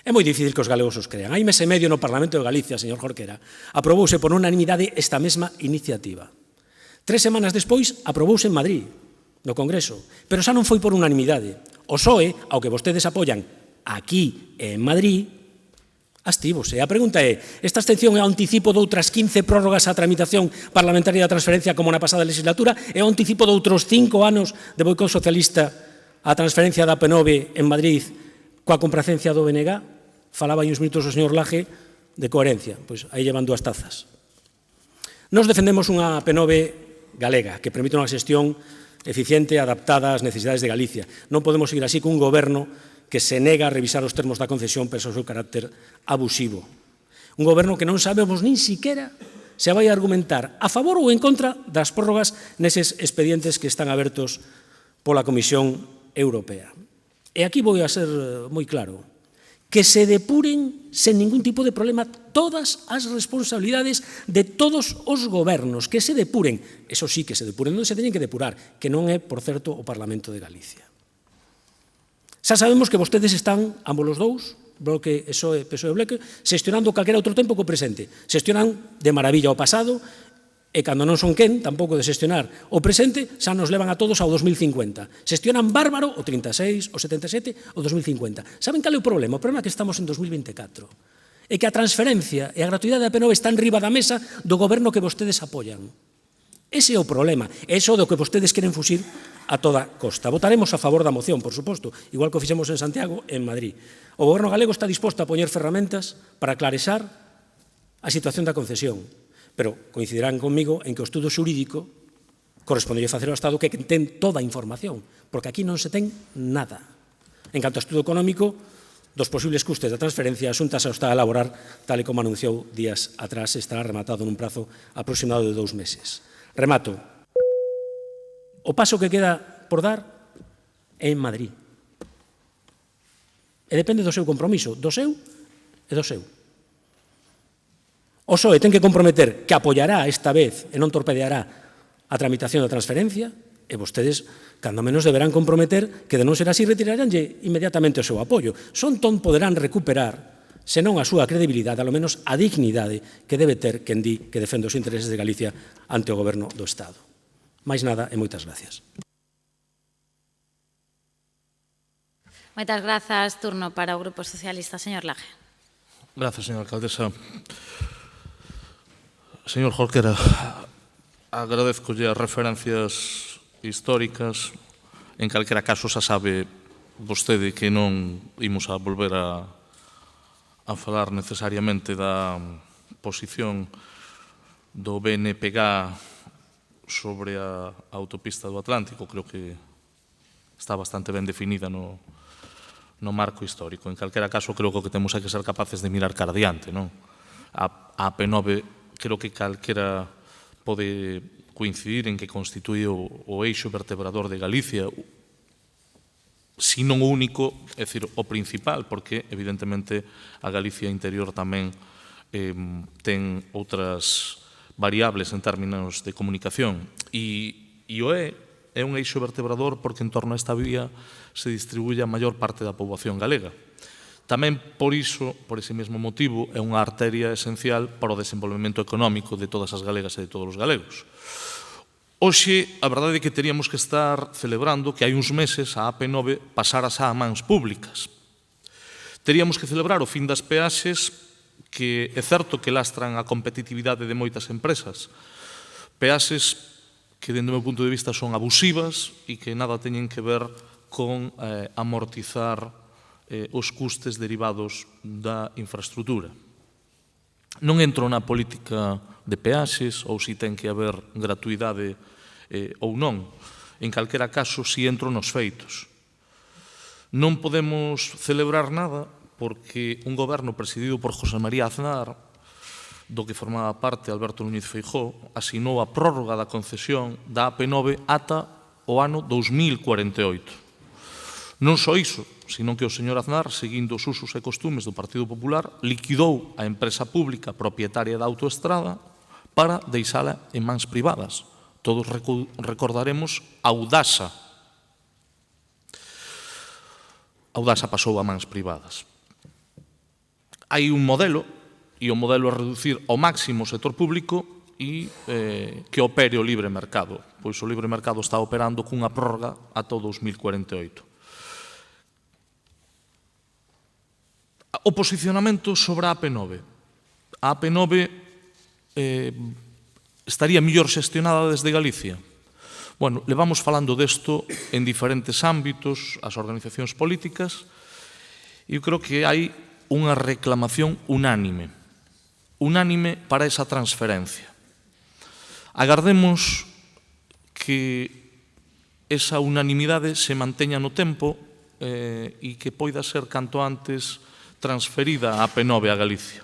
É moi difícil que os galegos os crean. Hai mes e medio no Parlamento de Galicia, señor Jorquera, aprobouse por unanimidade esta mesma iniciativa. 3 semanas despois, aprobouse en Madrid, no Congreso, pero xa non foi por unanimidade. O PSOE, ao que vostedes apoian aquí en Madrid, abstívose. A pregunta é, esta abstención é o anticipo de outras 15 prórrogas á tramitación parlamentaria da transferencia como na pasada legislatura? É o anticipo de outros 5 anos de boicot socialista á transferencia da P9 en Madrid coa compracencia do BNG? Falaba aí uns minutos o señor Laje de coherencia. Pois aí llevan 2 tazas. Nos defendemos unha P9 galega que permite unha xestión eficiente e adaptada ás necesidades de Galicia. Non podemos seguir así cun goberno que se nega a revisar os termos da concesión pese ao seu carácter abusivo. Un goberno que non sabemos nin siquiera se vai argumentar a favor ou en contra das prórrogas neses expedientes que están abertos pola Comisión Europea. E aquí vou a ser moi claro. Que se depuren sen ningún tipo de problema todas as responsabilidades de todos os gobernos, que se depuren. Eso sí, que se depuren onde se teñen que depurar, que non é, por certo, o Parlamento de Galicia. Xa sabemos que vostedes están, ambos os dous, Bloque, PSOE e Bloque, xestionando calquera outro tempo co presente. Xestionan de maravilla o pasado e cando non son quen, tampouco de xestionar o presente, xa nos levan a todos ao 2050. Xestionan bárbaro o 36, o 77, o 2050. Saben cal é o problema? O problema é que estamos en 2024. É que a transferencia e a gratuidade da P9 están riba da mesa do goberno que vostedes apoian. Ese é o problema, é iso do que vostedes queren fuxir a toda costa. Votaremos a favor da moción, por suposto, igual que o fixemos en Santiago e en Madrid. O goberno galego está disposto a poñer ferramentas para clarexar a situación da concesión, pero coincidirán conmigo en que o estudo xurídico corresponde facer ao Estado que ten toda a información, porque aquí non se ten nada. En canto ao estudo económico, dos posibles custes da transferencia, a Xunta xa está a elaborar, tal e como anunciou días atrás, estará rematado nun prazo aproximado de 2 meses. Remato. O paso que queda por dar en Madrid. E depende do seu compromiso, do seu e do seu. O PSOE ten que comprometer que apoiará esta vez e non torpedeará a tramitación da transferencia, e vostedes, cando menos, deberán comprometer que de non ser así retiraranlle inmediatamente o seu apoio. Son ton poderán recuperar, senón a súa credibilidade, alo menos a dignidade que debe ter quen di que defende os intereses de Galicia ante o Goberno do Estado. Máis nada e moitas gracias. Moitas grazas. Turno para o Grupo Socialista. Señor Laje. Gracias, señora alcaldesa. Señor Jorquera, agradezcolle as referencias históricas. En calquera caso, xa sabe vostede que non imos a volver a falar necesariamente da posición do BNPG sobre a autopista do Atlántico. Creo que está bastante ben definida no marco histórico. En calquera caso, creo que o que temos é que ser capaces de mirar cara adiante, non? A AP9, creo que calquera pode coincidir en que constitúe o eixo vertebrador de Galicia, si non o único, é dicir, o principal, porque, evidentemente, a Galicia interior tamén ten outras variables en términos de comunicación. E o é un eixo vertebrador porque en torno a esta vía se distribuye a maior parte da poboación galega. Tamén por iso, por ese mesmo motivo, é unha arteria esencial para o desenvolvemento económico de todas as galegas e de todos os galegos. Hoxe, a verdade é que teríamos que estar celebrando que hai uns meses a AP9 pasara xa a mans públicas. Teríamos que celebrar o fin das peaxes, que é certo que lastran a competitividade de moitas empresas. Peaxes que, dende o meu punto de vista, son abusivas e que nada teñen que ver con amortizar os custes derivados da infraestrutura. Non entro na política de peaxes ou se ten que haber gratuidade ou non. En calquera caso, si entro nos feitos. Non podemos celebrar nada porque un goberno presidido por José María Aznar, do que formaba parte Alberto Núñez Feijóo, asinou a prórroga da concesión da AP9 ata o ano 2048. Non só iso, sino que o señor Aznar, seguindo os usos e costumes do Partido Popular, liquidou a empresa pública propietaria da autoestrada para deixala en mans privadas. Todos recordaremos a Audasa. Audasa pasou a mans privadas. Hai un modelo, e o modelo é reducir ao máximo o sector público e que opere o libre mercado. Pois o libre mercado está operando cunha prórroga ata o 2048. O posicionamento sobre a AP9. A AP9 estaría mellor xestionada desde Galicia? Bueno, levamos falando desto en diferentes ámbitos, as organizacións políticas, e eu creo que hai unha reclamación unánime para esa transferencia. Agardemos que esa unanimidade se manteña no tempo e que poida ser canto antes transferida a AP9 a Galicia.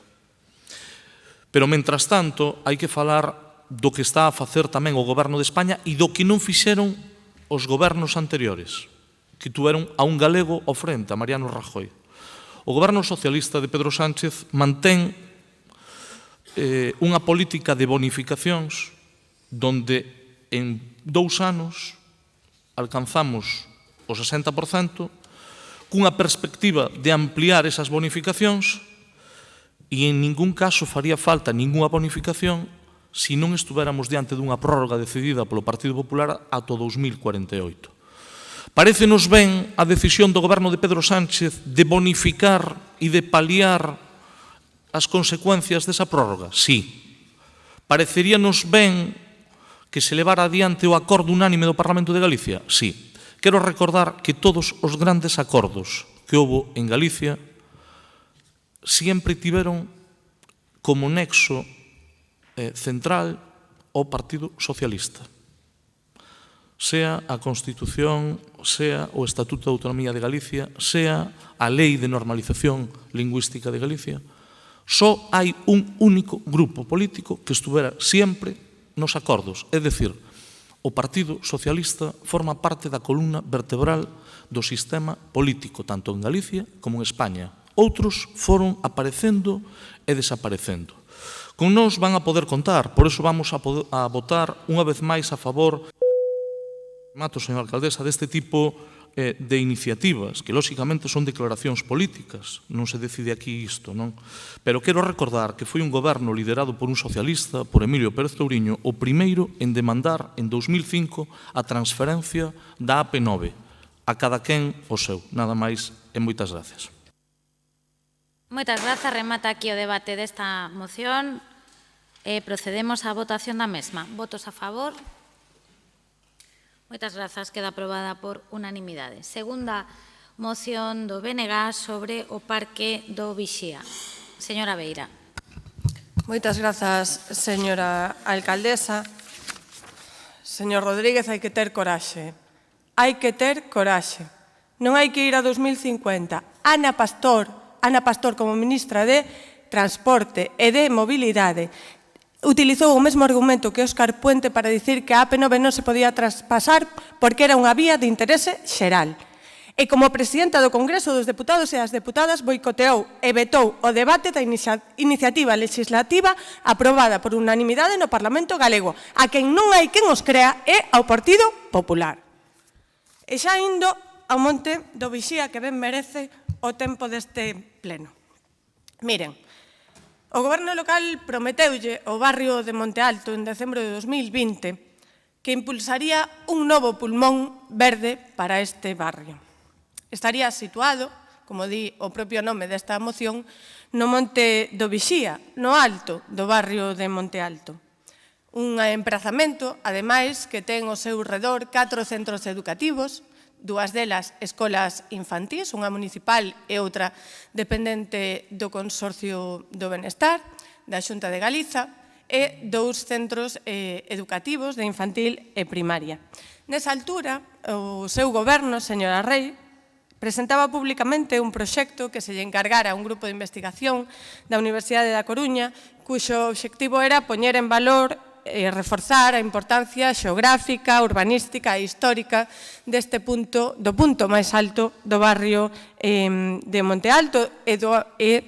Pero, mentras tanto, hai que falar do que está a facer tamén o Goberno de España e do que non fixeron os gobernos anteriores, que tuveron a un galego ao frente, a Mariano Rajoy. O Goberno socialista de Pedro Sánchez mantén unha política de bonificacións donde en 2 anos alcanzamos o 60%, cunha perspectiva de ampliar esas bonificacións e en ningún caso faría falta ninguna bonificación se non estuveramos diante dunha prórroga decidida polo Partido Popular ata o 2048. Parécenos ben a decisión do Goberno de Pedro Sánchez de bonificar e de paliar as consecuencias desa prórroga? Sí. Pareceríanos ben que se levara adiante o acordo unánime do Parlamento de Galicia? Sí. Quero recordar que todos os grandes acordos que houbo en Galicia sempre tiveron como nexo central o Partido Socialista. Sea a Constitución, sea o Estatuto de Autonomía de Galicia, sea a Lei de Normalización Lingüística de Galicia, só hai un único grupo político que estuvera sempre nos acordos, é dicir, o Partido Socialista forma parte da columna vertebral do sistema político, tanto en Galicia como en España. Outros foron aparecendo e desaparecendo. Con nós van a poder contar, por iso vamos a votar unha vez máis a favor, mato, señora alcaldesa, deste tipo de iniciativas, que lóxicamente son declaracións políticas, non se decide aquí isto, non? Pero quero recordar que foi un goberno liderado por un socialista, por Emilio Pérez Touriño, o primeiro en demandar en 2005 a transferencia da AP9. A cada quen o seu. Nada máis e moitas gracias. Moitas grazas. Remata aquí o debate desta moción. Procedemos á votación da mesma. Votos a favor. Moitas grazas. Queda aprobada por unanimidade. Segunda moción do BNG sobre o Parque do Vixía. Señora Beira. Moitas grazas, señora alcaldesa. Señor Rodríguez, hai que ter coraxe. Hai que ter coraxe. Non hai que ir a 2050. Ana Pastor, como ministra de Transporte e de Mobilidade, utilizou o mesmo argumento que Óscar Puente para dicir que a AP9 non se podía traspasar porque era unha vía de interese xeral. E como presidenta do Congreso dos Deputados e as Deputadas boicoteou e vetou o debate da iniciativa legislativa aprobada por unanimidade no Parlamento galego, a quen non hai quen os crea é ao Partido Popular. E xa indo ao Monte do Vixía, que ben merece o tempo deste pleno. Miren, o Goberno local prometeulle ao barrio de Monte Alto en decembro de 2020 que impulsaría un novo pulmón verde para este barrio. Estaría situado, como di o propio nome desta moción, no Monte do Vixía, no alto do barrio de Monte Alto. Un emprazamento, ademais, que ten ao seu redor 4 centros educativos, dúas delas escolas infantís, unha municipal e outra dependente do Consorcio do Benestar, da Xunta de Galiza, e 2 centros educativos de infantil e primaria. Nesa altura, o seu goberno, señora Rei, presentaba públicamente un proxecto que se lle encargara a un grupo de investigación da Universidade da Coruña, cuxo obxectivo era poñer en valor e reforzar a importancia xeográfica, urbanística e histórica deste punto, do punto máis alto do barrio de Monte Alto e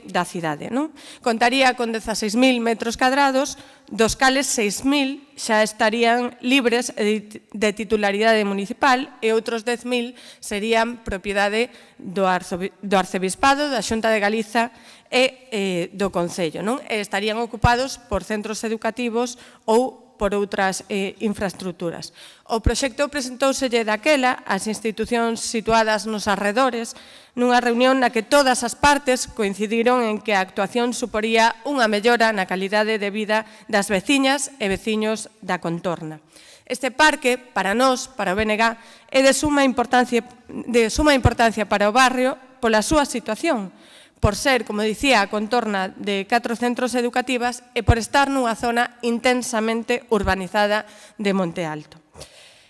da cidade. Contaría con 16.000 metros cadrados, dos cales 6.000 xa estarían libres de titularidade municipal e outros 10.000 serían propiedade do Arcebispado, da Xunta de Galiza e do Concello. E estarían ocupados por centros educativos ou por outras infraestructuras. O proxecto presentouselle daquela ás institucións situadas nos arredores nunha reunión na que todas as partes coincidiron en que a actuación suporía unha mellora na calidade de vida das veciñas e veciños da contorna. Este parque, para nós, para o BNG, é de suma importancia para o barrio pola súa situación, por ser, como dicía, a contorna de 4 centros educativas e por estar nunha zona intensamente urbanizada de Monte Alto.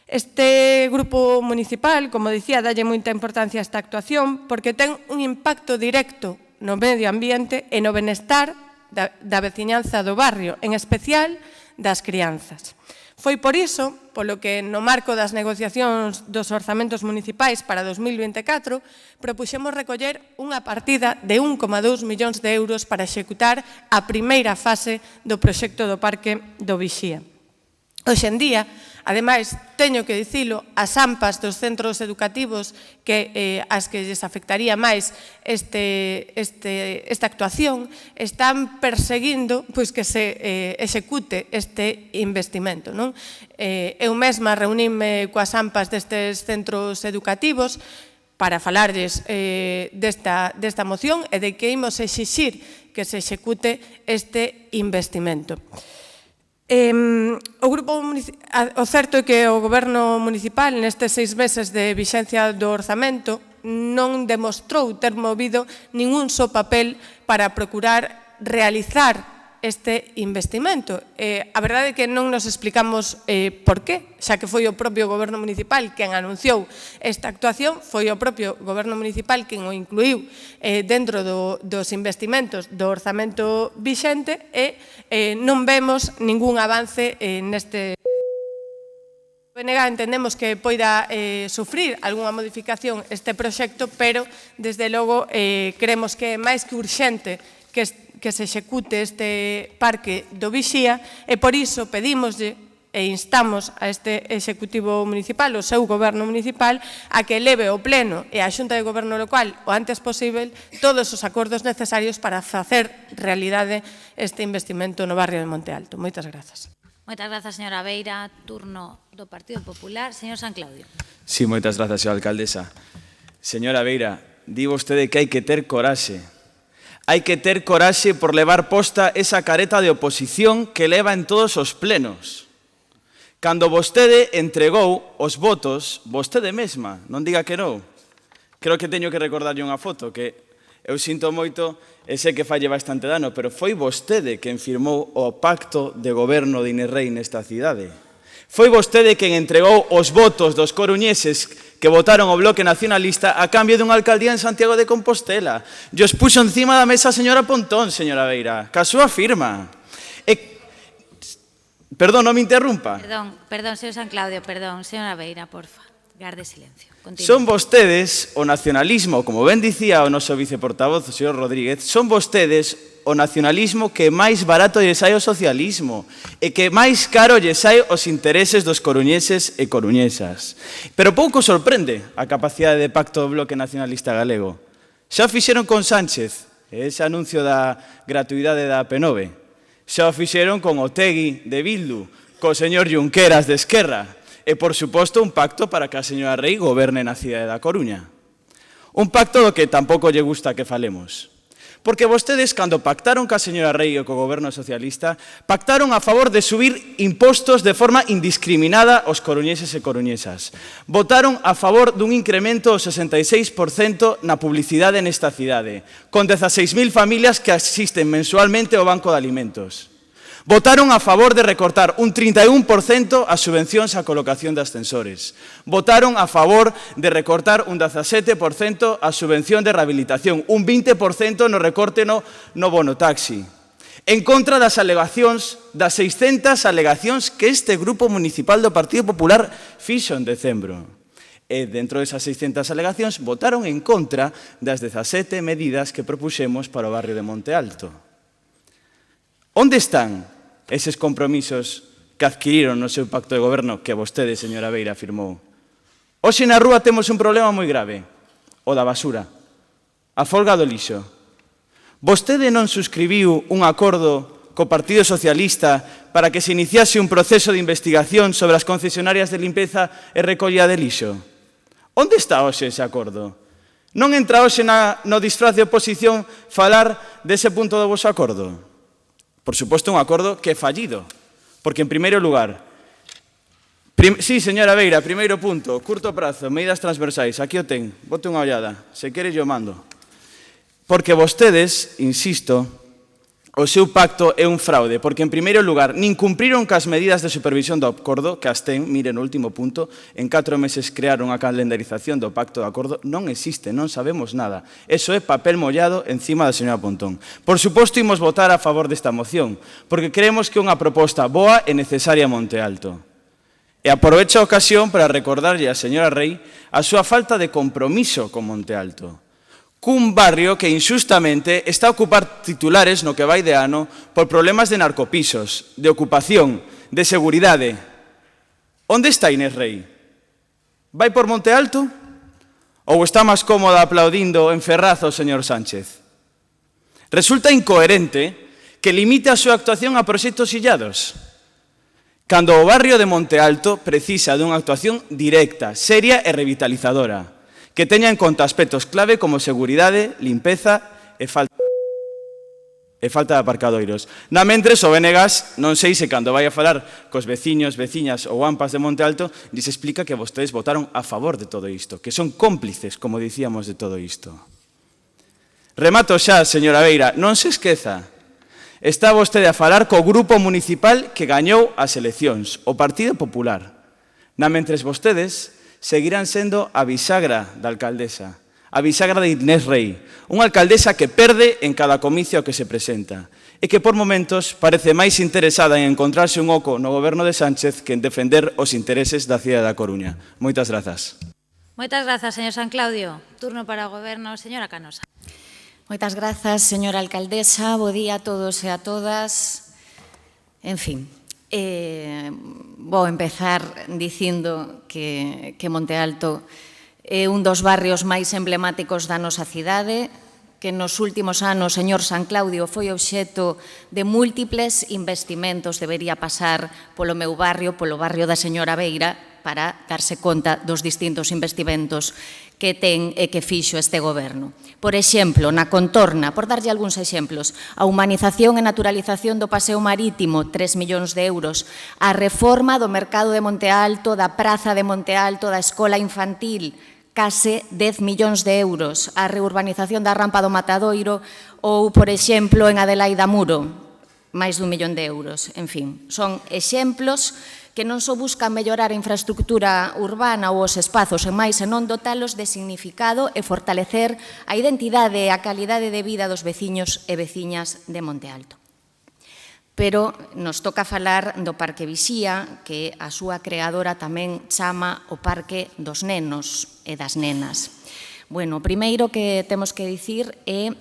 Este grupo municipal, como dicía, dalle moita importancia a esta actuación porque ten un impacto directo no medio ambiente e no benestar da veciñanza do barrio, en especial das crianzas. Foi por iso, polo que no marco das negociacións dos orzamentos municipais para 2024, propuxemos recoller unha partida de 1,2 millóns de euros para executar a primeira fase do proxecto do Parque do Vixía. Hoxe en día, ademais, teño que dicilo, as AMPAs dos centros educativos as que lles afectaría máis esta actuación están perseguindo que se execute este investimento. Eu mesma reuníme coas AMPAs destes centros educativos para falarlles desta moción e de que imos exixir que se execute este investimento. O certo é que o Goberno municipal nestes 6 meses de vixencia do orzamento non demostrou ter movido ningún só papel para procurar realizar este investimento. A verdade é que non nos explicamos por qué, xa que foi o propio Goberno municipal quen anunciou esta actuación, foi o propio Goberno municipal quen o incluiu dentro dos investimentos do orzamento vixente e non vemos ningún avance neste PNG entendemos que poida sufrir algunha modificación este proxecto, pero, desde logo, creemos que é máis que urxente que se execute este parque do Vixía e, por iso, pedímoslle e instamos a este Executivo Municipal, o seu Goberno Municipal, a que eleve ao Pleno e á Xunta de Goberno Local o antes posible todos os acordos necesarios para facer realidade este investimento no barrio de Monte Alto. Moitas grazas. Moitas grazas, señora Beira. Turno do Partido Popular. Señor San Claudio. Sí, moitas grazas, señora alcaldesa. Señora Beira, di vostede que hai que ter coraxe. Hai que ter coraxe por levar posta esa careta de oposición que leva en todos os plenos. Cando vostede entregou os votos, vostede mesma, non diga que non. Creo que teño que recordarlle unha foto, que eu sinto moito e sei que falle bastante dano, pero foi vostede quen firmou o pacto de goberno de Inés Rei nesta cidade. Foi vostede quen entregou os votos dos coruñeses que votaron o Bloque Nacionalista a cambio dunha alcaldía en Santiago de Compostela. E os puxo encima da mesa a señora Pontón, señora Beira, ca súa firma. Perdón, non me interrumpa. Perdón, señor San Claudio, perdón. Señora Beira, porfa, garde silencio. Continúe. Son vostedes o nacionalismo, como ben dicía o noso viceportavoz, o señor Rodríguez, son vostedes o nacionalismo que máis barato lle sai o socialismo e que máis caro lle sai os intereses dos coruñeses e coruñesas. Pero pouco sorprende a capacidade de pacto do Bloque Nacionalista Galego. Xa o fixeron con Sánchez, ese anuncio da gratuidade da P9. Xa o fixeron con Otegui de Bildu, co señor Junqueras de Esquerra e, por suposto, un pacto para que a señora Rei goberne na cidade da Coruña. Un pacto do que tampouco lle gusta que falemos. Porque vostedes, cando pactaron ca señora Rei e co goberno socialista, pactaron a favor de subir impostos de forma indiscriminada aos coruñeses e coruñesas. Votaron a favor dun incremento do 66% na publicidade nesta cidade, con 16.000 familias que asisten mensualmente ao Banco de Alimentos. Votaron a favor de recortar un 31% as subvencións á colocación de ascensores. Votaron a favor de recortar un 17% a subvención de rehabilitación, un 20% no recorte no bono taxi. En contra das alegacións, das 600 alegacións que este Grupo Municipal do Partido Popular fixo en decembro. E dentro desas 600 alegacións votaron en contra das 17 medidas que propuxemos para o barrio de Monte Alto. Onde están eses compromisos que adquiriron no seu pacto de goberno que vostede, señora Beira, firmou? Hoxe na rúa temos un problema moi grave, o da basura, a folga do lixo. Vostede non suscribiu un acordo co Partido Socialista para que se iniciase un proceso de investigación sobre as concesionarias de limpeza e recollida de lixo? Onde está hoxe ese acordo? Non entra hoxe no disfraz de oposición falar dese punto do vosso acordo? Por suposto, un acordo que é fallido, porque, en primeiro lugar, sí, señora Beira, primeiro punto, curto prazo, medidas transversais, aquí o ten, bote unha ollada, se quere yo mando. Porque vostedes, insisto, o seu pacto é un fraude, porque, en primeiro lugar, nin cumpriron cas medidas de supervisión do acordo, que as ten, miren o último punto, en 4 meses crearon a calendarización do pacto de acordo, non existe, non sabemos nada. Eso é papel mollado encima da señora Pontón. Por suposto, imos votar a favor desta moción, porque creemos que é unha proposta boa e necesaria a Monte Alto. E aprovecho a ocasión para recordarlle á señora Rei a súa falta de compromiso con Monte Alto. Cun barrio que inxustamente está a ocupar titulares no que vai de ano por problemas de narcopisos, de ocupación, de seguridade. Onde está Inés Rei? Vai por Monte Alto? Ou está máis cómoda aplaudindo en Ferraz o señor Sánchez? Resulta incoherente que limite a súa actuación a proxectos illados, cando o barrio de Monte Alto precisa dunha actuación directa, seria e revitalizadora, que teña en conta aspectos clave como seguridade, limpeza e falta de aparcadoiros. Na mentres, o Benegas, non sei se cando vai a falar cos veciños, veciñas ou ampas de Monte Alto, lles explica que vostedes votaron a favor de todo isto, que son cómplices, como dicíamos, de todo isto. Remato xa, señora Beira, non se esqueza. Está vostede a falar co grupo municipal que gañou as eleccións, o Partido Popular. Na mentres vostedes seguirán sendo a bisagra da alcaldesa, a bisagra de Inés Rei, unha alcaldesa que perde en cada comicio que se presenta e que por momentos parece máis interesada en encontrarse un oco no goberno de Sánchez que en defender os intereses da cidade da Coruña. Moitas grazas. Moitas grazas, señor San Claudio. Turno para o goberno, señora Canosa. Moitas grazas, señora alcaldesa. Bo día a todos e a todas. En fin, vou empezar dicindo que Monte Alto é un dos barrios máis emblemáticos da nosa cidade, que nos últimos anos, señor San Claudio, foi obxecto de múltiples investimentos. Debería pasar polo meu barrio, polo barrio da señora Beira, para darse conta dos distintos investimentos que ten e que fixo este goberno. Por exemplo, na contorna, por darlle algúns exemplos, a humanización e naturalización do paseo marítimo, 3 millóns de euros, a reforma do mercado de Monte Alto, da praza de Monte Alto, da escola infantil, case 10 millóns de euros, a reurbanización da rampa do Matadoiro ou, por exemplo, en Adelaida Muro, máis dun millón de euros. En fin, son exemplos que non só buscan mellorar a infraestructura urbana ou os espazos, e máis senón dotalos de significado e fortalecer a identidade e a calidade de vida dos veciños e veciñas de Monte Alto. Pero nos toca falar do Parque Vixía, que a súa creadora tamén chama o Parque dos Nenos e das Nenas. Bueno, o primeiro que temos que dicir é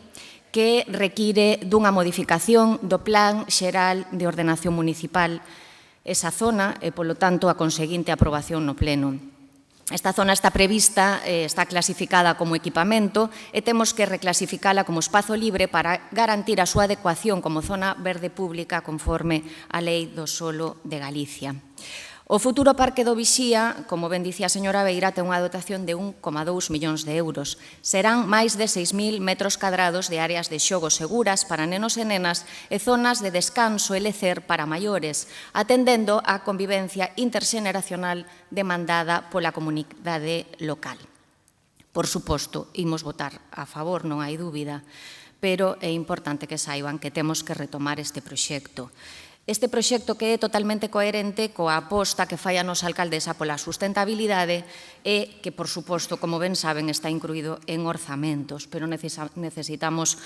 que require dunha modificación do Plan Xeral de Ordenación Municipal esa zona e, polo tanto, a conseguinte aprobación no Pleno. Esta zona está prevista, está clasificada como equipamento e temos que reclasificala como espazo libre para garantir a súa adecuación como zona verde pública conforme a Lei do Solo de Galicia. O futuro Parque do Vixía, como ben dicía a señora Beira, ten unha dotación de 1,2 millóns de euros. Serán máis de 6.000 metros cadrados de áreas de xogo seguras para nenos e nenas e zonas de descanso e lecer para maiores, atendendo á convivencia interxeneracional demandada pola comunidade local. Por suposto, imos votar a favor, non hai dúbida, pero é importante que saiban que temos que retomar este proxecto. Este proxecto que é totalmente coherente coa aposta que fai a nosa alcaldesa pola sustentabilidade e que, por suposto, como ben saben, está incluído en orzamentos, pero necesitamos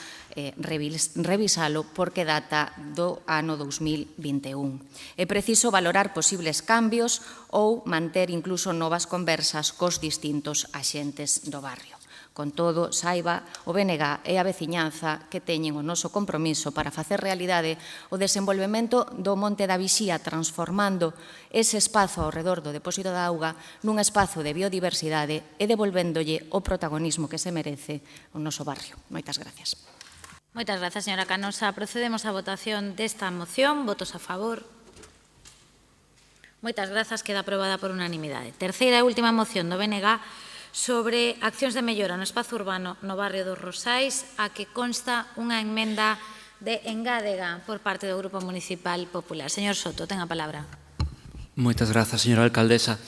revisalo porque data do ano 2021. É preciso valorar posibles cambios ou manter incluso novas conversas cos distintos axentes do barrio. Con todo, saiba o BNG e a veciñanza que teñen o noso compromiso para facer realidade o desenvolvemento do Monte da Vixía, transformando ese espazo ao redor do depósito da auga nun espazo de biodiversidade e devolvéndolle o protagonismo que se merece o noso barrio. Moitas gracias. Moitas grazas, señora Canosa. Procedemos á votación desta moción. Votos a favor. Moitas grazas. Queda aprobada por unanimidade. Terceira e última moción do BNG sobre accións de mellora no espazo urbano no barrio dos Rosais, a que consta unha emenda de engádega por parte do Grupo Municipal Popular. Señor Soto, ten a palabra. Moitas grazas, señora alcaldesa.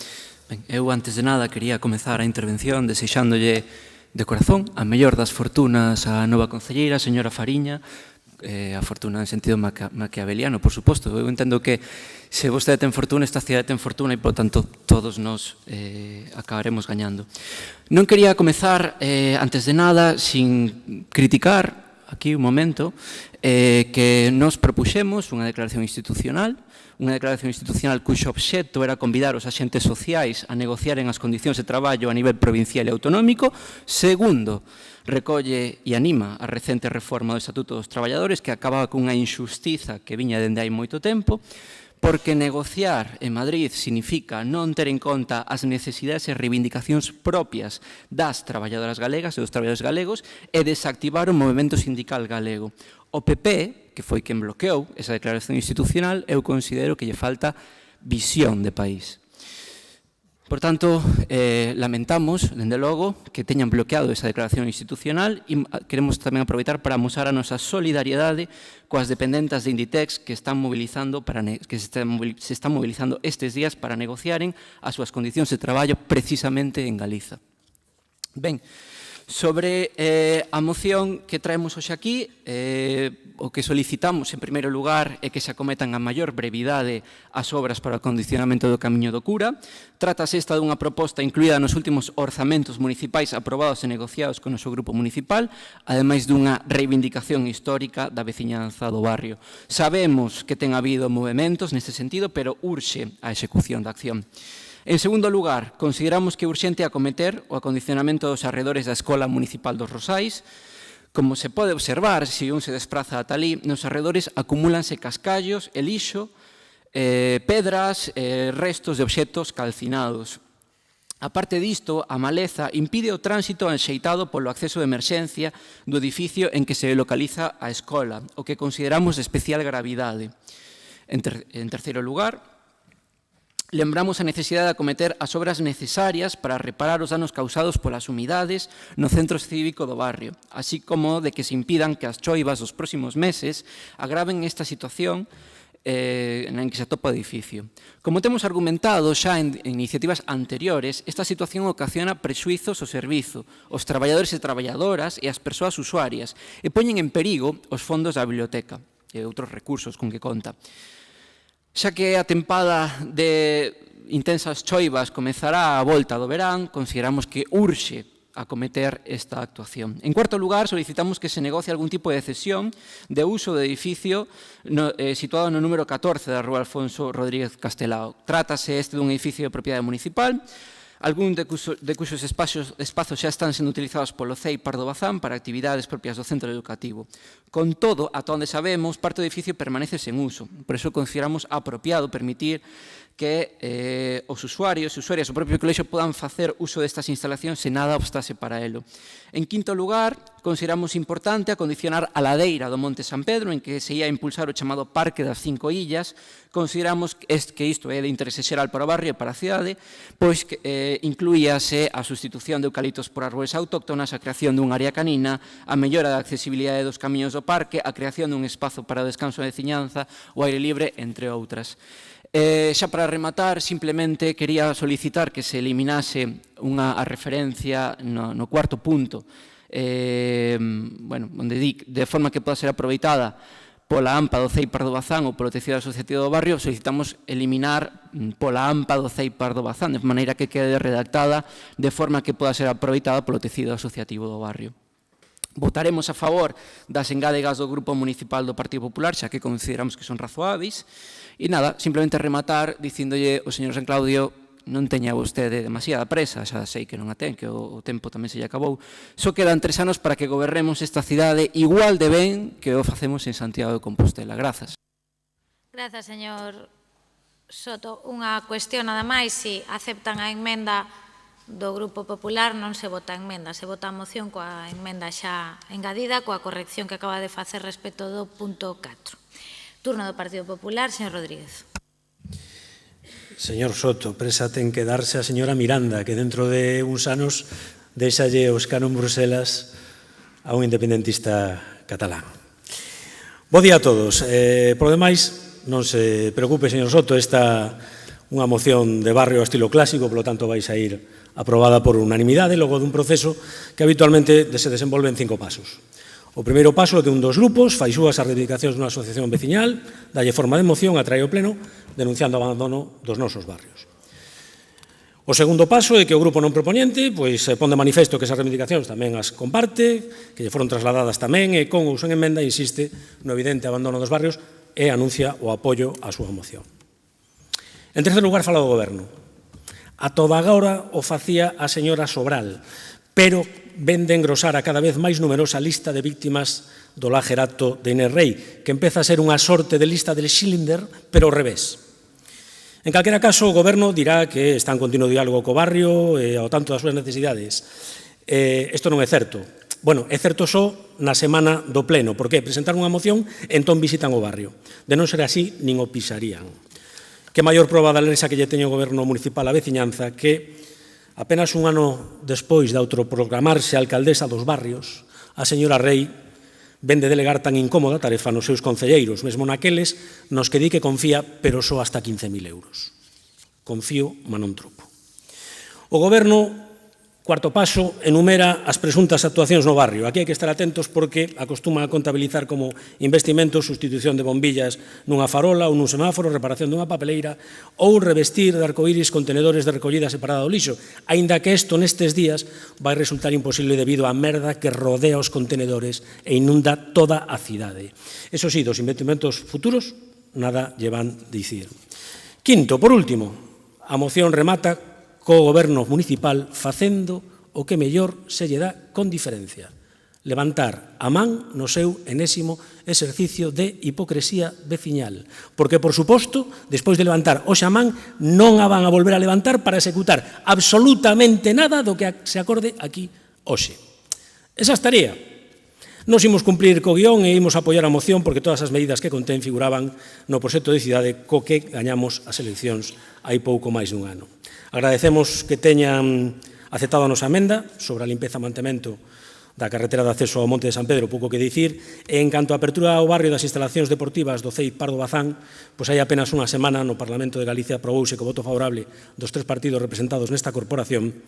Ben, eu, antes de nada, quería comezar a intervención desexándolle de corazón a mellor das fortunas á nova concelleira, señora Fariña, a fortuna en sentido maquiaveliano, por suposto. Eu entendo que se vostede ten fortuna, esta cidade ten fortuna e, por tanto, todos nos acabaremos gañando. Non quería comezar, antes de nada, sin criticar, aquí un momento, que nos propuxemos unha declaración institucional cuxo obxecto era convidar os axentes sociais a negociaren as condicións de traballo a nivel provincial e autonómico. Segundo, recolle e anima a recente reforma do Estatuto dos Traballadores, que acababa cunha injustiza que viña dende hai moito tempo, porque negociar en Madrid significa non ter en conta as necesidades e reivindicacións propias das traballadoras galegas e dos traballadores galegos e desactivar o movimento sindical galego. O PP, que foi quen bloqueou esa declaración institucional, eu considero que lle falta visión de país. Por tanto, lamentamos, dende logo, que teñan bloqueado esa declaración institucional e queremos tamén aproveitar para amosar a nosa solidariedade coas dependentas de Inditex que se están mobilizando estes días para negociaren as súas condicións de traballo precisamente en Galiza. Ben, Sobre a moción que traemos hoxe aquí, o que solicitamos en primeiro lugar é que se acometan a maior brevidade as obras para o acondicionamento do Camiño do Cura. Trátase esta dunha proposta incluída nos últimos orzamentos municipais aprobados e negociados con o noso grupo municipal, ademais dunha reivindicación histórica da veciñanza do barrio. Sabemos que ten habido movementos neste sentido, pero urxe a execución da acción. En segundo lugar, consideramos que é urxente acometer o acondicionamento dos arredores da Escola Municipal dos Rosais. Como se pode observar, se un se despraza ata ali, nos arredores acumúlanse cascallos e lixo, pedras, restos de obxetos calcinados. A parte disto, a maleza impide o tránsito enxeitado polo acceso de emerxencia do edificio en que se localiza a escola, o que consideramos de especial gravidade. En terceiro lugar, lembramos a necesidade de acometer as obras necesarias para reparar os danos causados polas humidades no centro cívico do barrio, así como de que se impidan que as choivas dos próximos meses agraven esta situación en que se atopa o edificio. Como temos argumentado xa en iniciativas anteriores, esta situación ocasiona prexuizos ao servizo, os traballadores e traballadoras e as persoas usuarias e poñen en perigo os fondos da biblioteca e outros recursos con que conta. Xa que a tempada de intensas choivas comezará a volta do verán, consideramos que urxe acometer esta actuación. En cuarto lugar, solicitamos que se negocie algún tipo de cesión de uso do edificio situado no número 14 da Rúa Alfonso Rodríguez Castelao. Trátase este dun edificio de propiedade municipal, algún de cuxos espazos xa están sendo utilizados polo CEI Pardo Bazán para actividades propias do centro educativo. Con todo, ata onde sabemos, parte do edificio permanece sen uso. Por iso consideramos apropiado permitir que os usuarios e usuarias do propio colexio podan facer uso destas instalacións sen nada obstase para elo. En quinto lugar, consideramos importante acondicionar a ladeira do Monte San Pedro, en que se ia impulsar o chamado Parque das Cinco Illas. Consideramos que isto é de interese xeral para o barrio e para a cidade, pois que incluíase a sustitución de eucaliptos por árbores autóctonas, a creación dun área canina, a mellora da accesibilidade dos camiños do parque, a creación dun espazo para o descanso de veciñanza, o aire libre, entre outras. Xa para rematar, simplemente quería solicitar que se eliminase a referencia no cuarto punto, onde di de forma que poda ser aproveitada pola AMPA do CEI Pardo Bazán ou polo tecido asociativo do barrio, solicitamos eliminar pola AMPA do CEI Pardo Bazán, de maneira que quede redactada de forma que poda ser aproveitada polo tecido asociativo do barrio. Votaremos a favor das engádegas do Grupo Municipal do Partido Popular, xa que consideramos que son razoáveis. E nada, simplemente rematar dicíndolle ao señor San Claudio non teña vostede demasiada presa, xa sei que non a ten, que o tempo tamén se lle acabou. Só quedan 3 anos para que gobernemos esta cidade igual de ben que o facemos en Santiago de Compostela. Grazas. Grazas, señor Soto. Unha cuestión nada máis, se aceptan a emenda do Grupo Popular, non se vota a emenda, se vota a moción coa emenda xa engadida, coa corrección que acaba de facer respecto do punto 4. Turno do Partido Popular, señor Rodríguez. Señor Soto, presa ten que darse a señora Miranda, que dentro de uns anos deixalle o escano en Bruselas a un independentista catalán. Bo día a todos. Por demais, non se preocupe, señor Soto, esta unha moción de barrio a estilo clásico, polo tanto vais a ir aprobada por unanimidade logo dun proceso que habitualmente se desenvolve en 5 pasos. O primeiro paso é que un dos grupos fai súas as reivindicacións dunha asociación veciñal, dalle forma de moción, atrae o pleno, denunciando o abandono dos nosos barrios. O segundo paso é que o grupo non propoñente pon de manifesto que esas reivindicacións tamén as comparte, que lle foron trasladadas tamén e con ou sen emenda insiste no evidente abandono dos barrios e anuncia o apoio á súa moción. En terceiro lugar, fala do Goberno. A toda agora o facía a señora Sobral, pero ven de engrosar a cada vez máis numerosa lista de víctimas do lagerato de Inés Rei, que empeza a ser unha sorte de lista del Schindler, pero ao revés. En calquera caso, o Goberno dirá que está en continuo diálogo co barrio e ao tanto das súas necesidades. Isto non é certo. Bueno, é certo só na semana do pleno, porque presentaron unha moción e entón visitan o barrio. De non ser así, nin o pisarían. Que maior proba da alerxa que lle teño o Goberno municipal á veciñanza que apenas un ano despois de autoproclamarse alcaldesa dos barrios, a señora Rei ven de delegar tan incómoda tarefa nos seus concelleiros, mesmo naqueles nos que di que confía, pero só hasta 15.000 euros. Confío, mas non tropo. O Goberno, Cuarto paso, enumera as presuntas actuacións no barrio. Aquí hai que estar atentos porque acostuma a contabilizar como investimentos sustitución de bombillas nunha farola ou nun semáforo, reparación dunha papeleira ou revestir de arcoíris contenedores de recollida separada do lixo, aínda que isto nestes días vai resultar imposible debido á merda que rodea os contenedores e inunda toda a cidade. Eso sí, dos investimentos futuros, nada lle van dicir. Quinto, por último, a moción remata co goberno municipal facendo o que mellor se lle dá con diferencia. Levantar a man no seu enésimo exercicio de hipocresía veciñal. Porque, por suposto, despois de levantar hoxe a man, non a van a volver a levantar para executar absolutamente nada do que se acorde aquí hoxe. Esa estaría. Nos imos cumplir co guión e imos apoiar a moción porque todas as medidas que contén figuraban no proxecto de cidade co que gañamos as eleccións hai pouco máis dun ano. Agradecemos que teñan aceptado a nosa emenda sobre a limpeza e mantemento da carretera de acceso ao Monte de San Pedro, pouco que dicir, e en canto á apertura ao barrio das instalacións deportivas do CEIP Pardo Bazán, pois hai apenas unha semana no Parlamento de Galicia aprobouse co voto favorable dos 3 partidos representados nesta corporación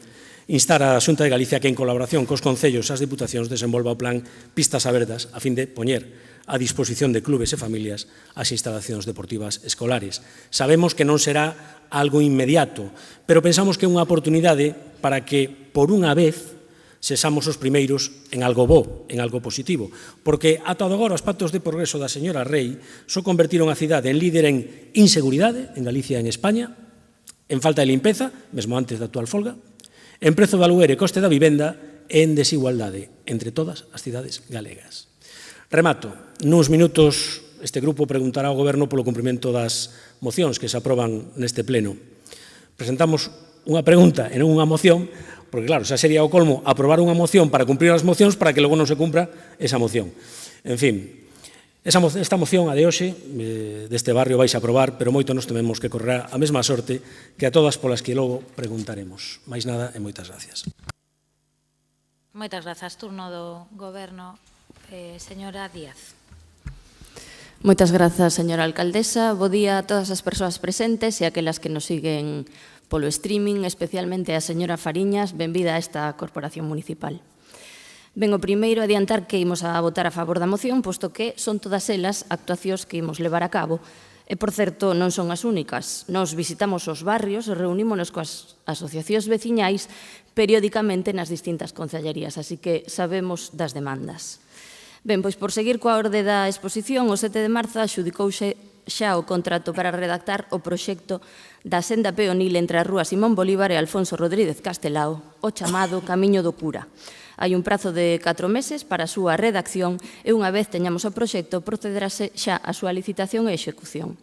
instar a Xunta de Galicia que en colaboración cos concellos e as diputacións desenvolva o plan Pistas Abertas a fin de poñer a disposición de clubes e familias as instalacións deportivas escolares. Sabemos que non será algo inmediato, pero pensamos que é unha oportunidade para que, por unha vez, sexamos os primeiros en algo bo, en algo positivo, porque ata agora os pactos de progreso da señora Rei só convertiron a cidade en líder en inseguridade, en Galicia e en España, en falta de limpeza, mesmo antes da actual folga, en prezo do aluguer e coste da vivenda e en desigualdade entre todas as cidades galegas. Remato, nuns minutos este grupo preguntará ao Goberno polo cumprimento das mocións que se aproban neste pleno. Presentamos unha pregunta e non unha moción, porque claro, xa sería o colmo aprobar unha moción para cumprir as mocións para que logo non se cumpra esa moción. En fin, esta moción, a de hoxe, deste barrio vais a aprobar, pero moito nos tememos que correrá a mesma sorte que a todas polas que logo preguntaremos. Mais nada e moitas gracias. Moitas grazas. Turno do Goberno. Señora Díaz. Moitas grazas, señora alcaldesa. Bo día a todas as persoas presentes e aquelas que nos siguen polo streaming, especialmente a señora Fariñas. Benvida a esta corporación municipal. Vengo primeiro a adiantar que imos a votar a favor da moción, posto que son todas elas actuacións que imos levar a cabo. E, por certo, non son as únicas. Nos visitamos os barrios e reunímonos coas asociacións veciñais periódicamente nas distintas concellerías, así que sabemos das demandas. Ben, pois por seguir coa orde da exposición, o 7 de marzo adxudicouse xa o contrato para redactar o proxecto da senda peonil entre a rúa Simón Bolívar e Alfonso Rodríguez Castelao, o chamado Camiño do Cura. Hai un prazo de 4 meses para a súa redacción e unha vez teñamos o proxecto procederase xa a súa licitación e execución.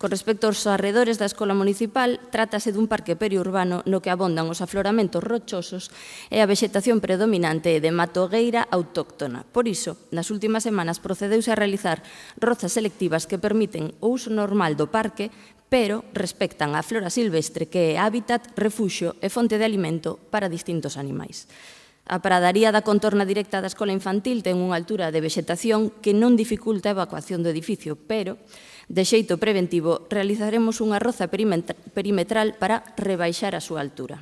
Con respecto aos arredores da Escola Municipal, trátase dun parque periurbano no que abondan os afloramentos rochosos e a vexetación predominante de matogueira autóctona. Por iso, nas últimas semanas procedeuse a realizar rozas selectivas que permiten o uso normal do parque, pero respectan a flora silvestre que é hábitat, refuxio e fonte de alimento para distintos animais. A pradaría da contorna directa da escola infantil ten unha altura de vexetación que non dificulta a evacuación do edificio, pero, de xeito preventivo, realizaremos unha roza perimetral para rebaixar a súa altura.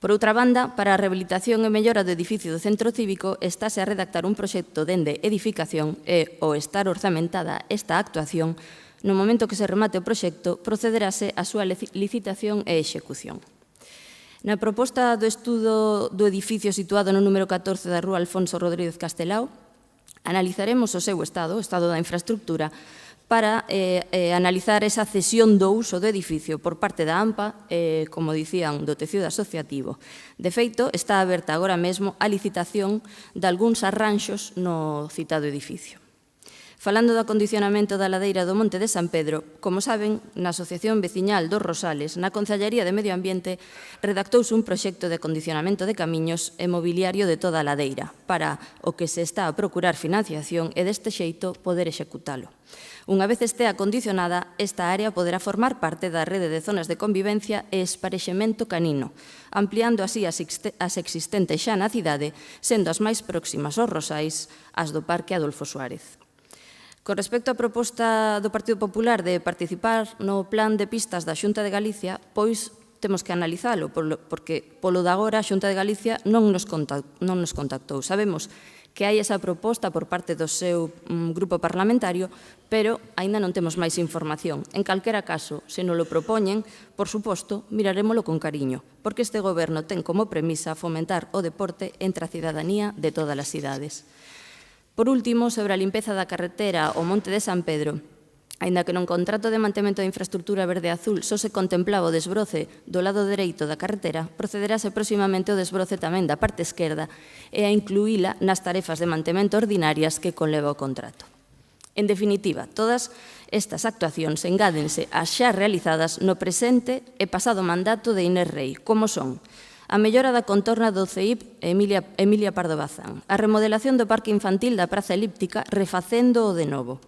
Por outra banda, para a rehabilitación e mellora do edificio do centro cívico, estáse a redactar un proxecto dende edificación e, ao estar orzamentada esta actuación, no momento que se remate o proxecto, procederase a súa licitación e execución. Na proposta do estudo do edificio situado no número 14 da rúa Alfonso Rodríguez Castelao, analizaremos o seu estado, o estado da infraestructura, para analizar esa cesión do uso do edificio por parte da AMPA, como dicían, do tecido asociativo. De feito, está aberta agora mesmo a licitación de algúns arranxos no citado edificio. Falando do acondicionamento da ladeira do Monte de San Pedro, como saben, na Asociación Veciñal dos Rosales, na Concellería de Medio Ambiente, redactouse un proxecto de acondicionamento de camiños e mobiliario de toda a ladeira, para o que se está a procurar financiación e deste xeito poder executalo. Unha vez este acondicionada, esta área poderá formar parte da rede de zonas de convivencia e esparexemento canino, ampliando así as existentes xa na cidade, sendo as máis próximas aos Rosais as do Parque Adolfo Suárez. Con respecto á proposta do Partido Popular de participar no plan de pistas da Xunta de Galicia, pois temos que analizalo, porque polo de agora a Xunta de Galicia non nos contactou. Sabemos que hai esa proposta por parte do seu grupo parlamentario, pero aínda non temos máis información. En calquera caso, se nos lo propoñen, por suposto, mirarémolo con cariño, porque este goberno ten como premisa fomentar o deporte entre a cidadanía de todas as cidades. Por último, sobre a limpeza da carretera ao Monte de San Pedro, aínda que non contrato de mantemento da infraestructura verde-azul só se contemplaba o desbroce do lado dereito da carretera, procederase próximamente o desbroce tamén da parte esquerda e a incluíla nas tarefas de mantemento ordinarias que conleva o contrato. En definitiva, todas estas actuacións engádense ás xa realizadas no presente e pasado mandato de Inés Rei, como son a mellora da contorna do CEIP Emilia Pardo Bazán, a remodelación do parque infantil da Praza Elíptica refacendo o de novo,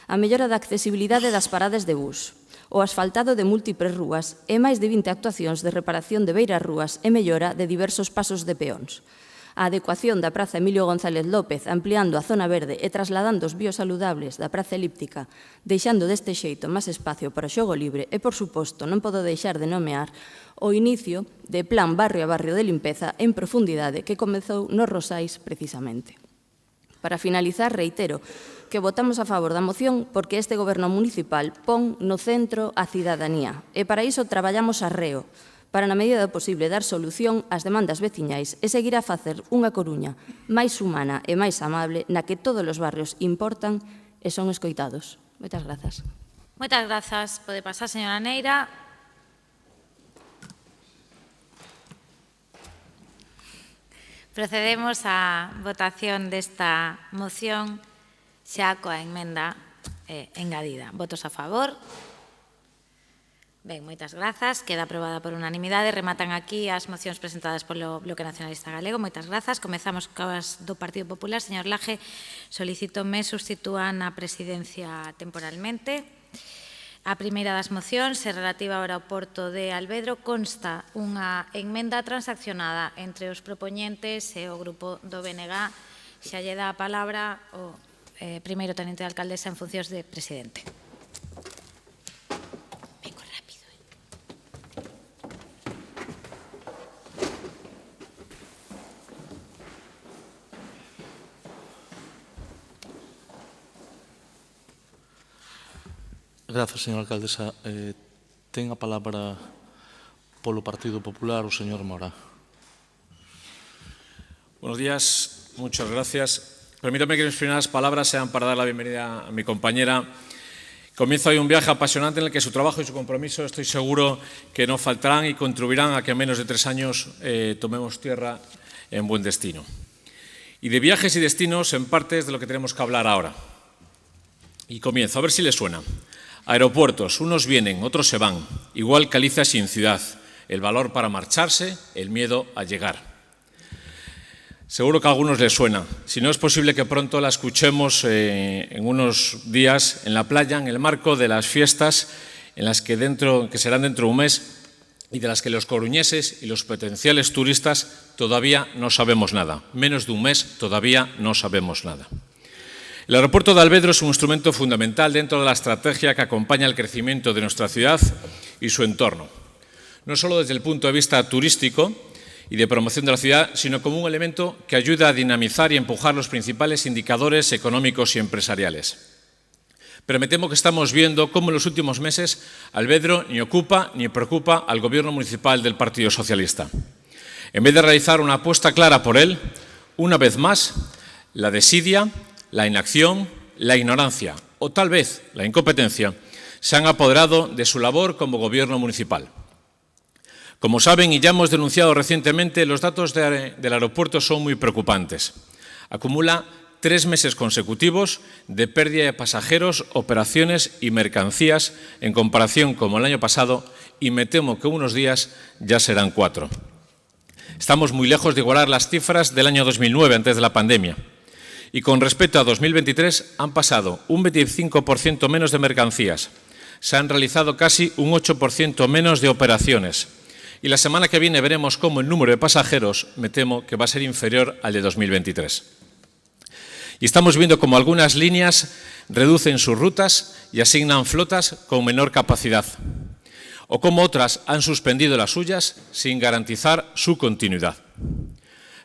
a mellora da accesibilidade das paradas de bus, o asfaltado de múltiples rúas e máis de 20 actuacións de reparación de beiras rúas e mellora de diversos pasos de peóns. A adecuación da Praza Emilio González López ampliando a zona verde e trasladando os biosaludables da Praza Elíptica, deixando deste xeito máis espacio para o xogo libre e, por suposto, non podo deixar de nomear o inicio de plan barrio a barrio de limpeza en profundidade que comezou nos Rosais precisamente. Para finalizar, reitero que votamos a favor da moción porque este goberno municipal pon no centro a cidadanía e para iso traballamos arreo, para na medida do posible dar solución ás demandas veciñais e seguir a facer unha Coruña máis humana e máis amable na que todos os barrios importan e son escoitados. Moitas grazas. Moitas grazas. Pode pasar, señora Neira. Procedemos á votación desta moción xa coa emenda engadida. Votos a favor. Ben, moitas grazas. Queda aprobada por unanimidade. Rematan aquí as mocións presentadas polo Bloque Nacionalista Galego. Moitas grazas. Comezamos coas do Partido Popular. Señor Laje, solicito me substitúan a presidencia temporalmente. A primeira das mocións é relativa ao aeroporto de Alvedro. Consta unha emenda transaccionada entre os propoñentes e o grupo do BNG. Xa lle dá a palabra o primeiro tenente de alcaldesa en funcións de presidente. Vengo rápido. Grazas, señora alcaldesa. Ten a palabra polo Partido Popular o señor Mora. Buenos días, muchas gracias. Permítame que mis primeras palabras sean para dar la bienvenida a mi compañera. Comienza hoy un viaje apasionante en el que su trabajo y su compromiso estoy seguro que no faltarán y contribuirán a que en menos de 3 años tomemos tierra en buen destino. Y de viajes y destinos en parte es de lo que tenemos que hablar ahora. Y comienzo, a ver si les suena. Aeropuertos, unos vienen, otros se van. Igual Galicia sin ciudad. El valor para marcharse, el miedo a llegar. Seguro que a algunos les suena. Si no, es posible que pronto la escuchemos en unos días en la playa, en el marco de las fiestas en las que serán dentro de un mes y de las que los coruñeses y los potenciales turistas todavía no sabemos nada. Menos de un mes todavía no sabemos nada. El aeropuerto de Alvedro es un instrumento fundamental dentro de la estrategia que acompaña el crecimiento de nuestra ciudad y su entorno. No solo desde el punto de vista turístico y de promoción de la ciudad, sino como un elemento que ayuda a dinamizar y empujar los principales indicadores económicos y empresariales. Pero me temo que estamos viendo cómo en los últimos meses Alvedro ni ocupa ni preocupa al Gobierno municipal del Partido Socialista. En vez de realizar una apuesta clara por él, una vez más, la desidia, la inacción, la ignorancia o tal vez la incompetencia se han apoderado de su labor como Gobierno municipal. Como saben y ya hemos denunciado recientemente, los datos del aeropuerto son muy preocupantes. Acumula 3 meses consecutivos de pérdida de pasajeros, operaciones y mercancías en comparación con el año pasado y me temo que unos días ya serán 4. Estamos muy lejos de igualar las cifras del año 2009, antes de la pandemia. Y con respecto a 2023 han pasado un 25% menos de mercancías, se han realizado casi un 8% menos de operaciones. Y la semana que viene veremos cómo el número de pasajeros, me temo, que va a ser inferior al de 2023. Y estamos viendo cómo algunas líneas reducen sus rutas y asignan flotas con menor capacidad. o cómo otras han suspendido las suyas sin garantizar su continuidad.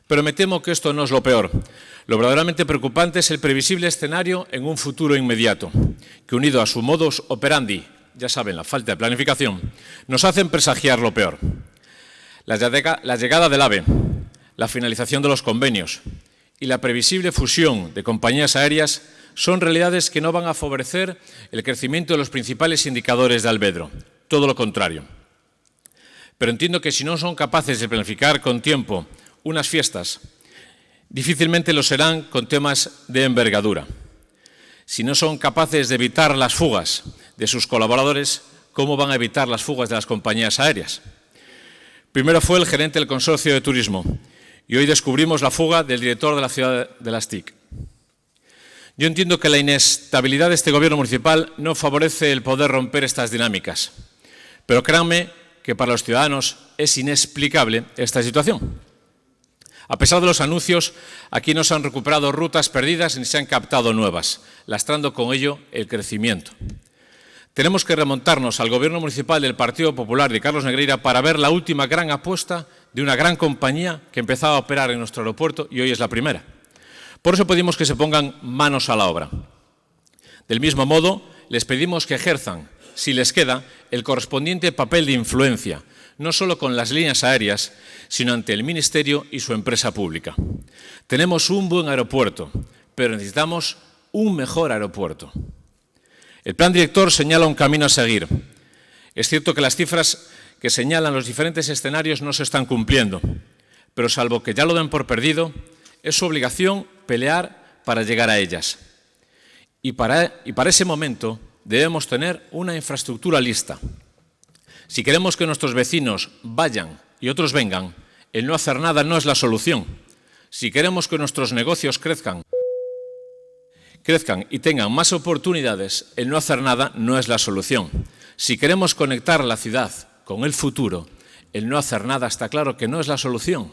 Pero me temo que esto no es lo peor. Lo verdaderamente preocupante es el previsible escenario en un futuro inmediato, que unido a su modus operandi, ya saben, la falta de planificación, nos hacen presagiar lo peor. La llegada del AVE, la finalización de los convenios y la previsible fusión de compañías aéreas son realidades que no van a favorecer el crecimiento de los principales indicadores de Alvedro, todo lo contrario. Pero entiendo que si no son capaces de planificar con tiempo unas fiestas, difícilmente lo serán con temas de envergadura. Si no son capaces de evitar las fugas de sus colaboradores, ¿cómo van a evitar las fugas de las compañías aéreas? Primero fue el gerente del Consorcio de Turismo y hoy descubrimos la fuga del director de la ciudad de las TIC. Yo entiendo que la inestabilidad de este gobierno municipal no favorece el poder romper estas dinámicas, pero créanme que para los ciudadanos es inexplicable esta situación. A pesar de los anuncios, aquí no se han recuperado rutas perdidas ni se han captado nuevas, lastrando con ello el crecimiento. Tenemos que remontarnos al gobierno municipal del Partido Popular de Carlos Negreira para ver la última gran apuesta de una gran compañía que empezaba a operar en nuestro aeropuerto y hoy es la primera. Por eso pedimos que se pongan manos a la obra. Del mismo modo, les pedimos que ejerzan, si les queda, el correspondiente papel de influencia, no solo con las líneas aéreas, sino ante el Ministerio y su empresa pública. Tenemos un buen aeropuerto, pero necesitamos un mejor aeropuerto. El plan director señala un camino a seguir. Es cierto que las cifras que señalan los diferentes escenarios no se están cumpliendo, pero salvo que ya lo den por perdido, es su obligación pelear para llegar a ellas. Y para ese momento debemos tener una infraestructura lista. Si queremos que nuestros vecinos vayan y otros vengan, el no hacer nada no es la solución. Si queremos que nuestros negocios crezcan y tengan más oportunidades, el no hacer nada no es la solución. Si queremos conectar la ciudad con el futuro, el no hacer nada está claro que no es la solución.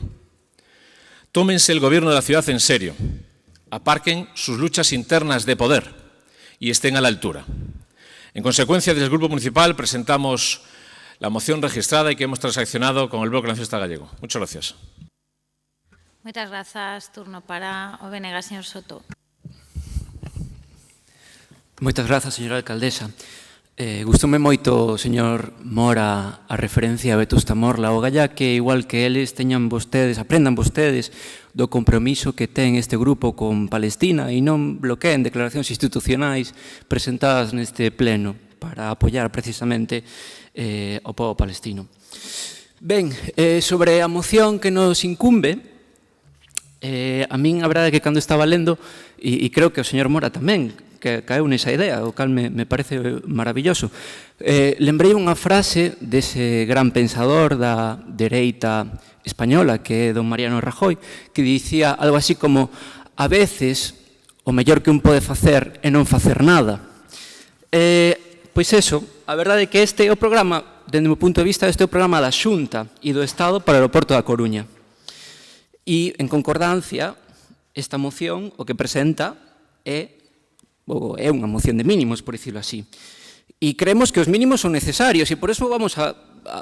Tómense el gobierno de la ciudad en serio, aparquen sus luchas internas de poder y estén a la altura. En consecuencia, desde el Grupo Municipal presentamos la moción registrada y que hemos transaccionado con el Bloque Nacionalista Gallego. Muchas gracias. Muchas gracias. Turno para o BNG, señor Soto. Moitas grazas, señora alcaldesa. Gustoume moito, señor Mora, a referencia a Vetusta Morla, o galla que, igual que eles, aprendan vostedes do compromiso que ten este grupo con Palestina e non bloqueen declaracións institucionais presentadas neste pleno para apoiar precisamente o povo palestino. Ben, sobre a moción que nos incumbe, a min a verdade é que cando estaba lendo, e creo que o señor Mora tamén, que caeu nesa idea, o cal me parece maravilloso. Lembrei unha frase dese gran pensador da dereita española, que é don Mariano Rajoy, que dicía algo así como: a veces o mellor que un pode facer é non facer nada. Pois eso, a verdade é que este é o programa, dende o meu punto de vista, este é o programa da Xunta e do Estado para o aeroporto da Coruña. E, en concordancia, esta moción o que presenta é unha moción de mínimos, por dicirlo así. E creemos que os mínimos son necesarios e por eso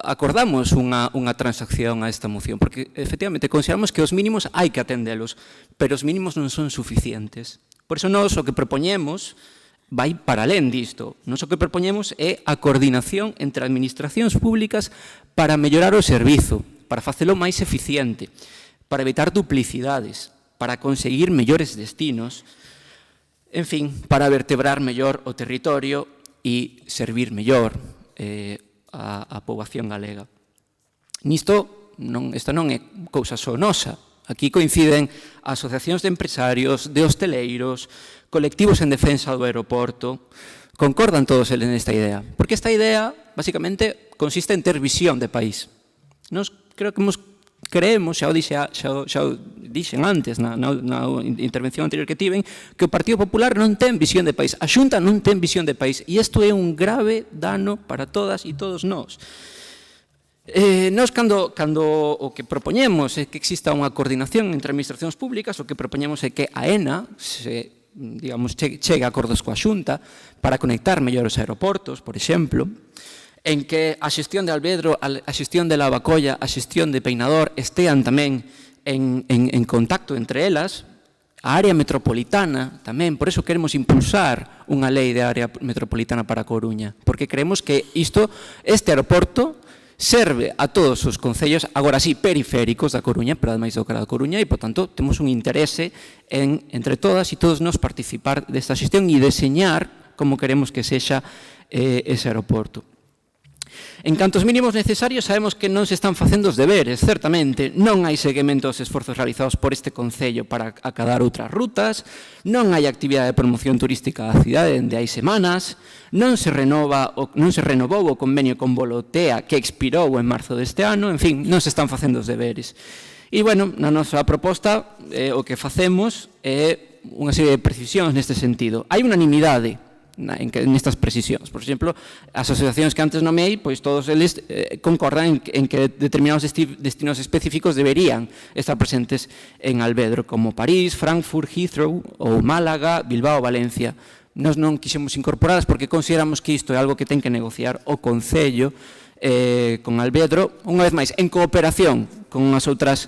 acordamos unha transacción a esta moción, porque efectivamente consideramos que os mínimos hai que atendelos, pero os mínimos non son suficientes. Por eso nós o que propoñemos vai para alén disto. Nós o que propoñemos é a coordinación entre administracións públicas para mellorar o servizo, para facelo máis eficiente, para evitar duplicidades, para conseguir mellores destinos, en fin, para vertebrar mellor o territorio e servir mellor a poboación galega. Nisto, esta non é cousa só nosa. Aquí coinciden asociacións de empresarios, de hosteleiros, colectivos en defensa do aeroporto. Concordan todos eles nesta idea. Porque esta idea, basicamente, consiste en ter visión de país. Nos creo que creemos, xa o dixen antes na intervención anterior que tiven, que o Partido Popular non ten visión de país, a Xunta non ten visión de país, e isto é un grave dano para todas e todos nós. Nós, cando o que propoñemos é que exista unha coordinación entre administracións públicas, o que propoñemos é que a ENA chegue a acordos coa Xunta para conectar mellor os aeroportos, por exemplo. en que a xestión de Alvedro, a xestión de Lavacolla, a xestión de Peinador estean tamén en contacto entre elas, a área metropolitana tamén, por eso queremos impulsar unha lei de área metropolitana para a Coruña, porque creemos que este aeroporto serve a todos os concellos, agora sí, periféricos da Coruña, pero ademais do cara da Coruña, e, por tanto, temos un interese en, entre todas e todos nos, participar desta xestión e deseñar como queremos que sexa ese aeroporto. En cantos mínimos necesarios, sabemos que non se están facendo os deberes, certamente. Non hai seguimento dos esforzos realizados por este Concello para acadar outras rutas, non hai actividade de promoción turística da cidade dende hai semanas, non se renovou o convenio con Volotea que expirou en marzo deste ano, en fin, non se están facendo os deberes. E, bueno, na nosa proposta o que facemos é unha serie de precisións neste sentido. Hai unanimidade nestas precisións. Por exemplo, as asociacións que antes nomeei, pois todos eles concordan en que determinados destinos específicos deberían estar presentes en Alvedro, como París, Frankfurt, Heathrow, ou Málaga, Bilbao, Valencia. Nós non quixemos incorporadas porque consideramos que isto é algo que ten que negociar o Concello con Alvedro, unha vez máis, en cooperación con as outras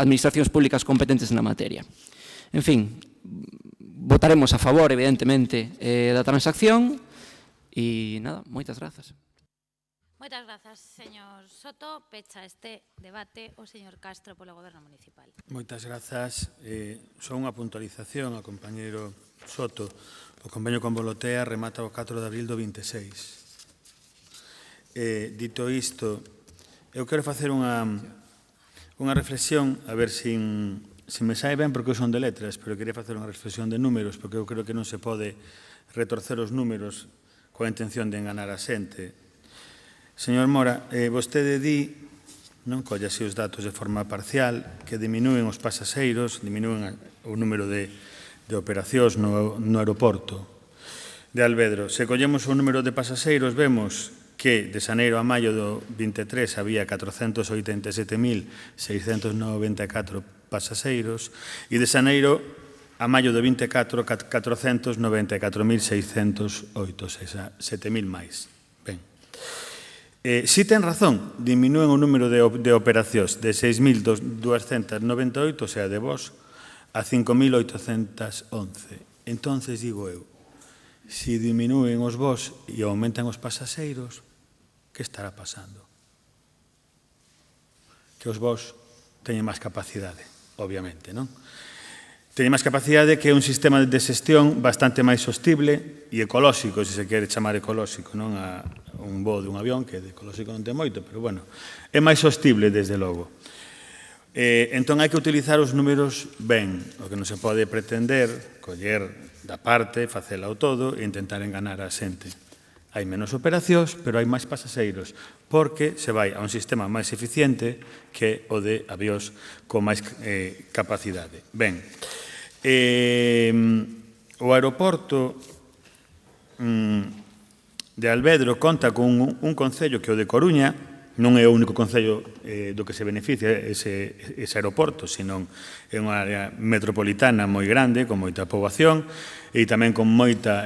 administracións públicas competentes na materia. En fin, votaremos a favor, evidentemente, da transacción e, nada, moitas grazas. Moitas grazas, señor Soto. Pecha este debate o señor Castro polo Goberno Municipal. Moitas grazas. Só unha puntualización ao compañeiro Soto. O convenio con Volotea remata o 4 de abril do 26. Dito isto, eu quero facer unha reflexión, a ver se me sae ben porque son de letras, pero quería facer unha reflexión de números, porque eu creo que non se pode retorcer os números coa intención de enganar a xente. Señor Mora, vostede di, non colle así os datos de forma parcial, que diminúen os pasaxeiros, diminúen o número de operacións no aeroporto de Alvedro. Se collemos o número de pasaxeiros, vemos que de xaneiro a maio do 23 había 487.694 pasaxeiros e de xaneiro a maio do 24 494.608, ou seja, 7.000 máis. Ben. Si ten razón, diminúen o número de operacións de 6.298, ou sea, de voos, a 5.811. Entonces, digo eu, si diminúen os voos e aumentan os pasaxeiros, que estará pasando? Que os voos teñen máis capacidade, obviamente, non? Teñen máis capacidade que un sistema de xestión bastante máis sostible e ecolóxico, se se quere chamar ecolóxico, non a un voo de un avión, que de ecolóxico non ten moito, pero, bueno, é máis sostible, desde logo. Entón, hai que utilizar os números ben, o que non se pode pretender, coller da parte, facela ao todo e intentar enganar a xente. Hai menos operacións, pero hai máis pasaxeiros, porque se vai a un sistema máis eficiente que o de avións con máis capacidade. Ben, o aeroporto de Alvedro conta con un concello que é o de Coruña, non é o único concello do que se beneficia ese aeroporto, senón é unha área metropolitana moi grande, con moita poboación e tamén con moita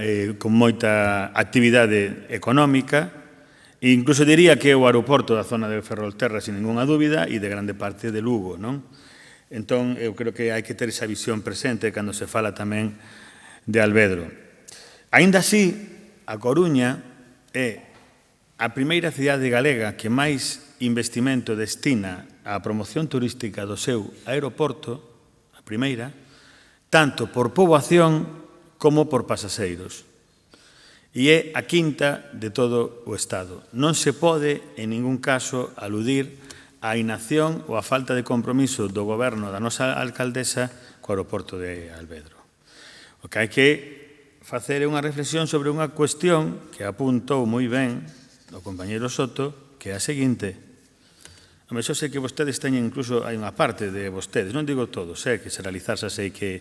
actividade económica, e incluso diría que é o aeroporto da zona de Ferrolterra, sin ninguna dúbida, e de grande parte de Lugo, non? Entón, eu creo que hai que ter esa visión presente cando se fala tamén de Alvedro. Aínda así, a Coruña é a primeira cidade galega que máis investimento destina á promoción turística do seu aeroporto, a primeira, tanto por poboación como por pasaxeiros. E é a quinta de todo o Estado. Non se pode, en ningún caso, aludir á inacción ou á falta de compromiso do goberno da nosa alcaldesa co aeroporto de Alvedro. O que hai que facer é unha reflexión sobre unha cuestión que apuntou moi ben o compañeiro Soto, que é a seguinte. A mexor sei que vostedes teñen, incluso hai unha parte de vostedes, non digo todos, que se realizarse sei que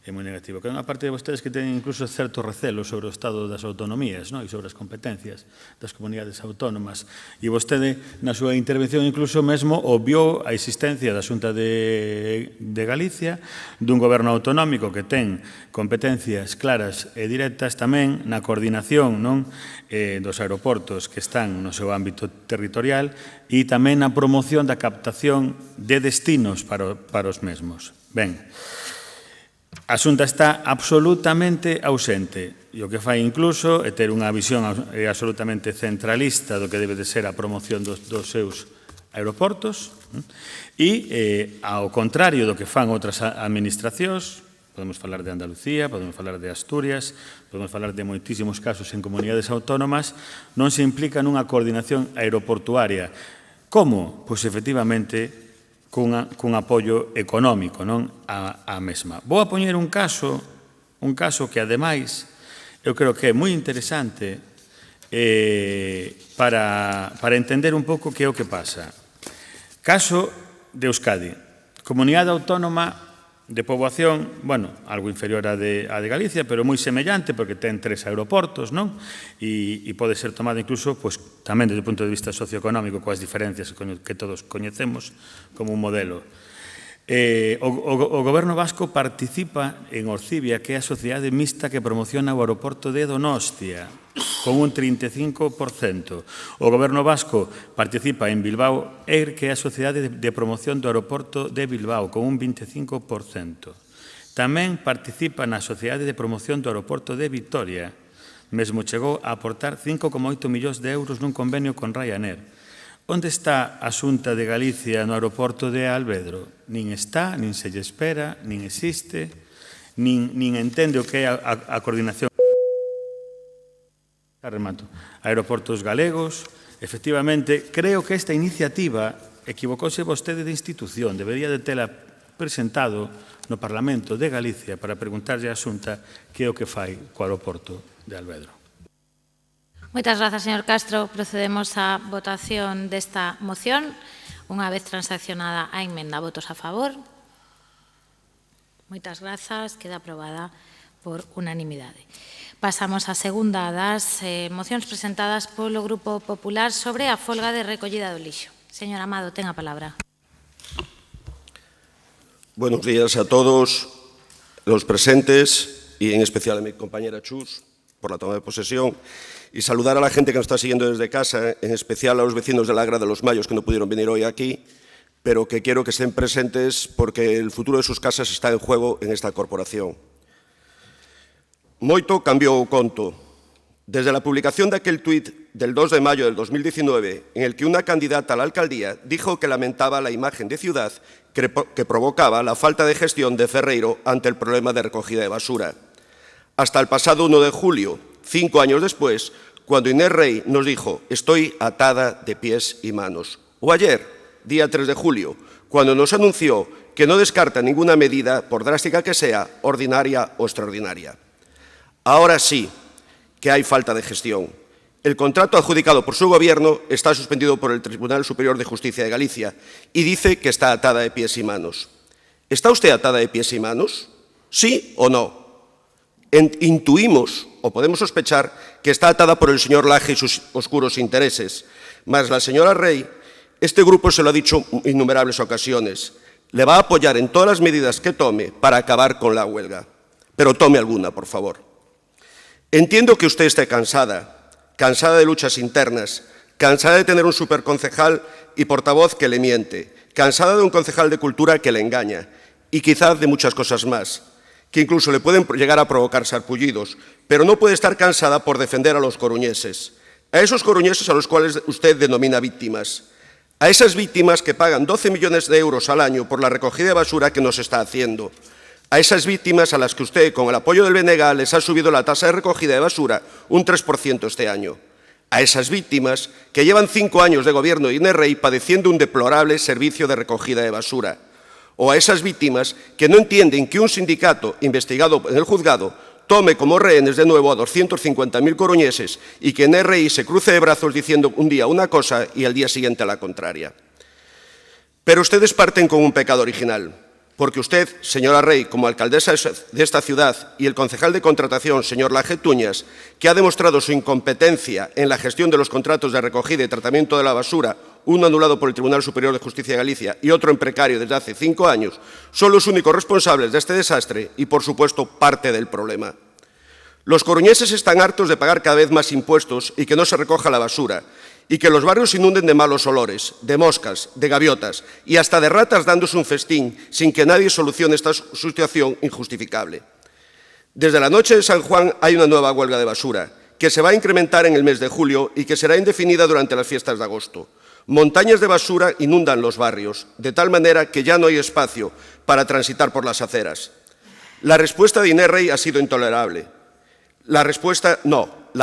é moi negativo. Que hai unha parte de vostedes que teñen incluso certo recelo sobre o estado das autonomías, non? E sobre as competencias das comunidades autónomas. E vostede, na súa intervención, incluso mesmo obviou a existencia da Xunta de Galicia, dun goberno autonómico que ten competencias claras e directas tamén na coordinación, non? Dos aeroportos que están no seu ámbito territorial e tamén na promoción da captación de destinos para os mesmos. Ben, a Xunta está absolutamente ausente e o que fai incluso é ter unha visión absolutamente centralista do que debe de ser a promoción dos seus aeroportos e, ao contrario do que fan outras administracións, podemos falar de Andalucía, podemos falar de Asturias, podemos falar de moitísimos casos en comunidades autónomas, non se implica nunha coordinación aeroportuaria. Como? Pois, efectivamente, cun apoio económico, non? A mesma. Vou a poñer un caso que, ademais, eu creo que é moi interesante para entender un pouco que é o que pasa. Caso de Euskadi, comunidade autónoma de poboación, bueno, algo inferior a de Galicia, pero moi semellante, porque ten 3 aeroportos, non? E pode ser tomada incluso, pois, tamén desde o punto de vista socioeconómico, coas diferencias que todos coñecemos como un modelo. O Goberno vasco participa en Orcibia, que é a sociedade mixta que promociona o aeroporto de Donostia, con un 35%. O Goberno vasco participa en Bilbao Air, que é a sociedade de promoción do aeroporto de Bilbao, con un 25%. Tamén participa na sociedade de promoción do aeroporto de Vitoria. Mesmo chegou a aportar 5,8 millóns de euros nun convenio con Ryanair. Onde está a Xunta de Galicia no aeroporto de Alvedro? Nin está, nin se lle espera, nin existe, nin entende o que é a coordinación. Remato. Aeroportos galegos. Efectivamente, creo que esta iniciativa equivocouse vostede de institución. Debería de tela presentado no Parlamento de Galicia para preguntarlle á Xunta que é o que fai co aeroporto de Alvedro. Moitas grazas, señor Castro. Procedemos á votación desta moción. Unha vez transaccionada a emenda, votos a favor. Moitas grazas. Queda aprobada por unanimidade. Pasamos á segunda das mocións presentadas polo Grupo Popular sobre a folga de recollida do lixo. Señor Amado, ten a palabra. Buenos días a todos los presentes y en especial a mi compañera Chus por la toma de posesión y saludar a la gente que nos está siguiendo desde casa, en especial a los vecinos de la Agra de los Mayos que no pudieron venir hoy aquí, pero que quiero que estén presentes porque el futuro de sus casas está en juego en esta corporación. Moito cambiou o conto. Desde la publicación de aquel tuit del 2 de mayo del 2019, en el que una candidata a la alcaldía dijo que lamentaba la imagen de ciudad que provocaba la falta de gestión de Ferreiro ante el problema de recogida de basura. Hasta el pasado 1 de julio, 5 años después, cuando Inés Rey nos dijo «estoy atada de pies y manos». O ayer, día 3 de julio, cuando nos anunció que no descarta ninguna medida, por drástica que sea, ordinaria o extraordinaria. Ahora sí que hay falta de gestión. El contrato adjudicado por su gobierno está suspendido por el Tribunal Superior de Justicia de Galicia y dice que está atada de pies y manos. ¿Está usted atada de pies y manos? ¿Sí o no? Intuimos o podemos sospechar que está atada por el señor Laje y sus oscuros intereses. Mas la señora Rey, este grupo se lo ha dicho en innumerables ocasiones, le va a apoyar en todas las medidas que tome para acabar con la huelga. Pero tome alguna, por favor. Entiendo que usted esté cansada de luchas internas, cansada de tener un superconcejal y portavoz que le miente, cansada de un concejal de cultura que le engaña y quizás de muchas cosas más, que incluso le pueden llegar a provocar sarpullidos, pero no puede estar cansada por defender a los coruñeses, a esos coruñeses a los cuales usted denomina víctimas, a esas víctimas que pagan 12 millones de euros al año por la recogida de basura que nos está haciendo, a esas víctimas a las que usted, con el apoyo del BNG, les ha subido la tasa de recogida de basura un 3% este año. A esas víctimas que llevan 5 años de gobierno de Inés Rey padeciendo un deplorable servicio de recogida de basura. O a esas víctimas que no entienden que un sindicato investigado en el juzgado tome como rehenes de nuevo a 250.000 coruñeses y que Inés Rey se cruce de brazos diciendo un día una cosa y al día siguiente la contraria. Pero ustedes parten con un pecado original. porque usted, señora Rey, como alcaldesa de esta ciudad, y el concejal de contratación, señor Laje Tuñas, que ha demostrado su incompetencia en la gestión de los contratos de recogida y tratamiento de la basura, uno anulado por el Tribunal Superior de Justicia de Galicia y otro en precario desde hace 5 años, son los únicos responsables de este desastre y, por supuesto, parte del problema. Los coruñeses están hartos de pagar cada vez más impuestos y que no se recoja la basura, y que los barrios se inunden de malos olores, de moscas, de gaviotas y hasta de ratas dándose un festín sin que nadie solucione esta situación injustificable. Desde la noche de San Juan hay una nueva huelga de basura, que se va a incrementar en el mes de julio y que será indefinida durante las fiestas de agosto. Montañas de basura inundan los barrios, de tal manera que ya no hay espacio para transitar por las aceras. La respuesta de Inés Rey ha sido intolerable. La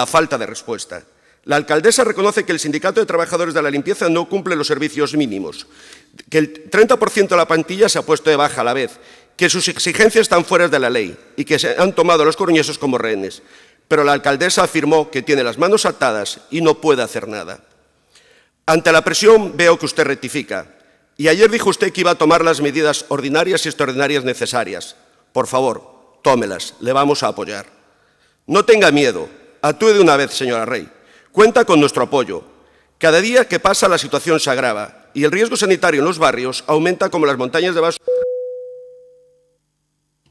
falta de respuesta. La alcaldesa reconoce que el Sindicato de Trabajadores de la Limpieza no cumple los servicios mínimos, que el 30% de la plantilla se ha puesto de baja a la vez, que sus exigencias están fuera de la ley y que se han tomado a los coruñeses como rehenes. Pero la alcaldesa afirmó que tiene las manos atadas y no puede hacer nada. Ante la presión veo que usted rectifica. Y ayer dijo usted que iba a tomar las medidas ordinarias y extraordinarias necesarias. Por favor, tómelas, le vamos a apoyar. No tenga miedo, actúe de una vez, señora Rey. Cuenta con nuestro apoyo. Cada día que pasa la situación se agrava y el riesgo sanitario en los barrios aumenta como las montañas de basura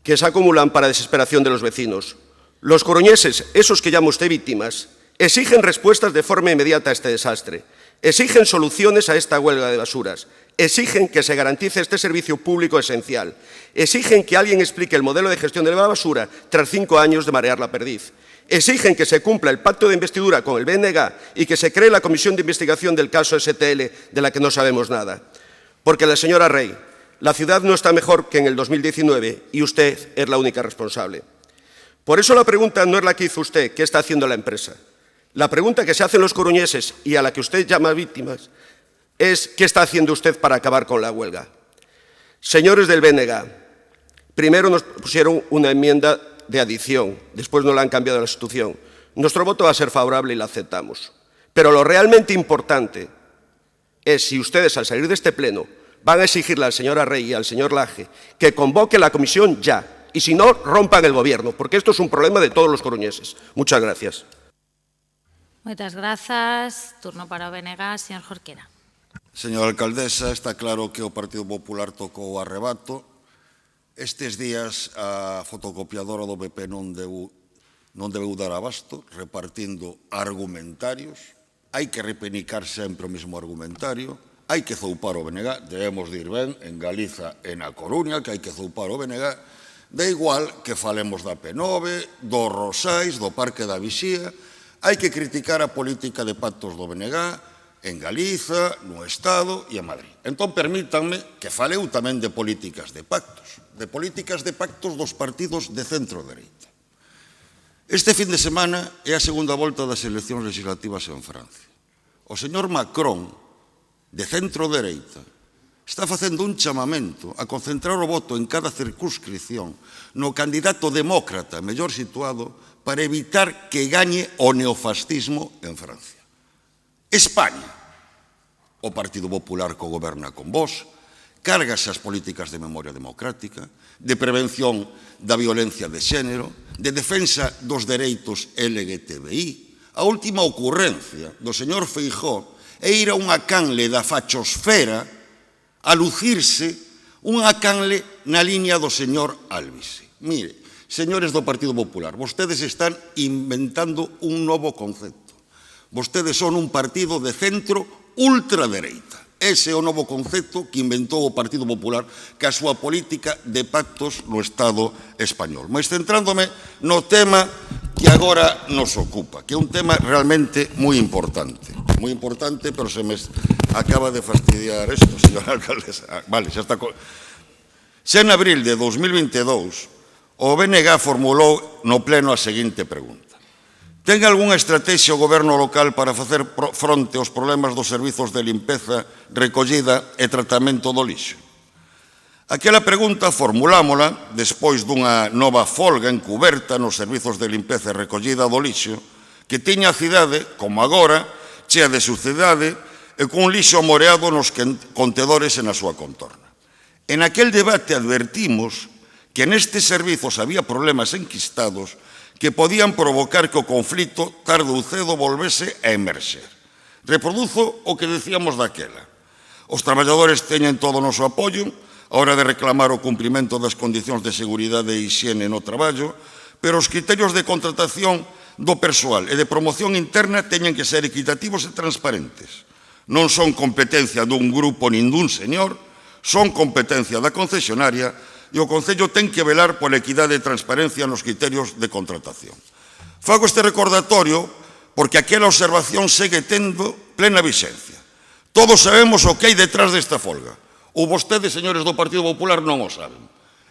que se acumulan para desesperación de los vecinos. Los coruñeses, esos que llama usted víctimas, exigen respuestas de forma inmediata a este desastre. Exigen soluciones a esta huelga de basuras. Exigen que se garantice este servicio público esencial. Exigen que alguien explique el modelo de gestión de la basura tras 5 años de marear la perdiz. Exigen que se cumpla el pacto de investidura con el BNG y que se cree la comisión de investigación del caso STL, de la que no sabemos nada. Porque la señora Rey, la ciudad no está mejor que en el 2019 y usted es la única responsable. Por eso la pregunta no es la que hizo usted, ¿qué está haciendo la empresa? La pregunta que se hacen los coruñeses y a la que usted llama víctimas es ¿qué está haciendo usted para acabar con la huelga? Señores del BNG, primero nos pusieron una enmienda de adición, después no la han cambiado la institución. Nuestro voto va a ser favorable y la aceptamos. Pero lo realmente importante es si ustedes al salir de este pleno van a exigirle al señor Rey y al señor Laje que convoque la comisión ya, y si no, rompan el gobierno, porque esto es un problema de todos los coruñeses. Muchas gracias. Moitas grazas. Turno para o BNG, señor Jorquera. Señora alcaldesa, está claro que o Partido Popular tocou o arrebato. Estes días a fotocopiadora do PP non debeu dar abasto, repartindo argumentarios. Hai que repenicar sempre o mesmo argumentario. Hai que zoupar o BNG, debemos de ir ben en Galiza e na Coruña, que hai que zoupar o BNG. Da igual que falemos da P9, dos Rosais, do Parque da Vixía. Hai que criticar a política de pactos do BNG en Galiza, no Estado e en Madrid. Entón, permítanme que faleu tamén de políticas de pactos dos partidos de centro-dereita. Este fin de semana é a segunda volta das eleccións legislativas en Francia. O señor Macron, de centro-dereita, está facendo un chamamento a concentrar o voto en cada circunscripción no candidato demócrata mellor situado para evitar que gañe o neofascismo en Francia. España, o Partido Popular que goberna con vos, cárgase as políticas de memoria democrática, de prevención da violencia de xénero, de defensa dos dereitos LGTBI. A última ocurrencia do señor Feijóo é ir a unha canle da fachosfera a lucirse unha canle na liña do señor Albise. Mire, señores do Partido Popular, vostedes están inventando un novo concepto. Vostedes son un partido de centro ultradereita. Ese é o novo concepto que inventou o Partido Popular que a súa política de pactos no Estado español. Mas centrándome no tema que agora nos ocupa, que é un tema realmente moi importante, pero se me acaba de fastidiar isto, señora alcaldesa. Vale, xa está. Xa en abril de 2022, o BNG formulou no pleno a seguinte pregunta. Ten algunha estratexia o goberno local para facer fronte aos problemas dos servizos de limpeza, recollida e tratamento do lixo? Aquela pregunta formulámola despois dunha nova folga encuberta nos servizos de limpeza e recollida do lixo que tiña a cidade, como agora, chea de suciedade e cun lixo amoreado nos contedores e na súa contorna. En aquel debate advertimos que nestes servizos había problemas enquistados que podían provocar que o conflito tarde ou cedo volvese a emerxer. Reproduzo o que decíamos daquela. Os traballadores teñen todo o noso apoio a hora de reclamar o cumprimento das condicións de seguridade e higiene no traballo, pero os criterios de contratación do persoal e de promoción interna teñen que ser equitativos e transparentes. Non son competencia dun grupo nin dun señor, son competencia da concesionaria e o Concello ten que velar pola equidade e transparencia nos criterios de contratación. Fago este recordatorio porque aquela observación segue tendo plena vixencia. Todos sabemos o que hai detrás desta folga. Ou vostedes, señores do Partido Popular, non o saben.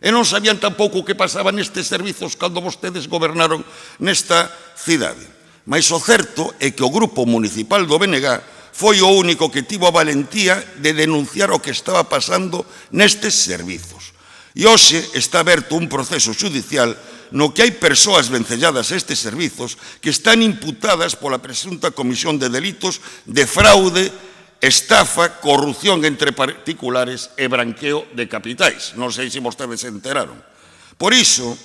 E non sabían tampouco o que pasaba nestes servizos cando vostedes gobernaron nesta cidade. Mais o certo é que o Grupo Municipal do BNG foi o único que tivo a valentía de denunciar o que estaba pasando nestes servizos. E hoxe está aberto un proceso xudicial no que hai persoas vencelladas a estes servizos que están imputadas pola presunta comisión de delitos de fraude, estafa, corrupción entre particulares e branqueo de capitais. Non sei se vostedes se enteraron. Por iso,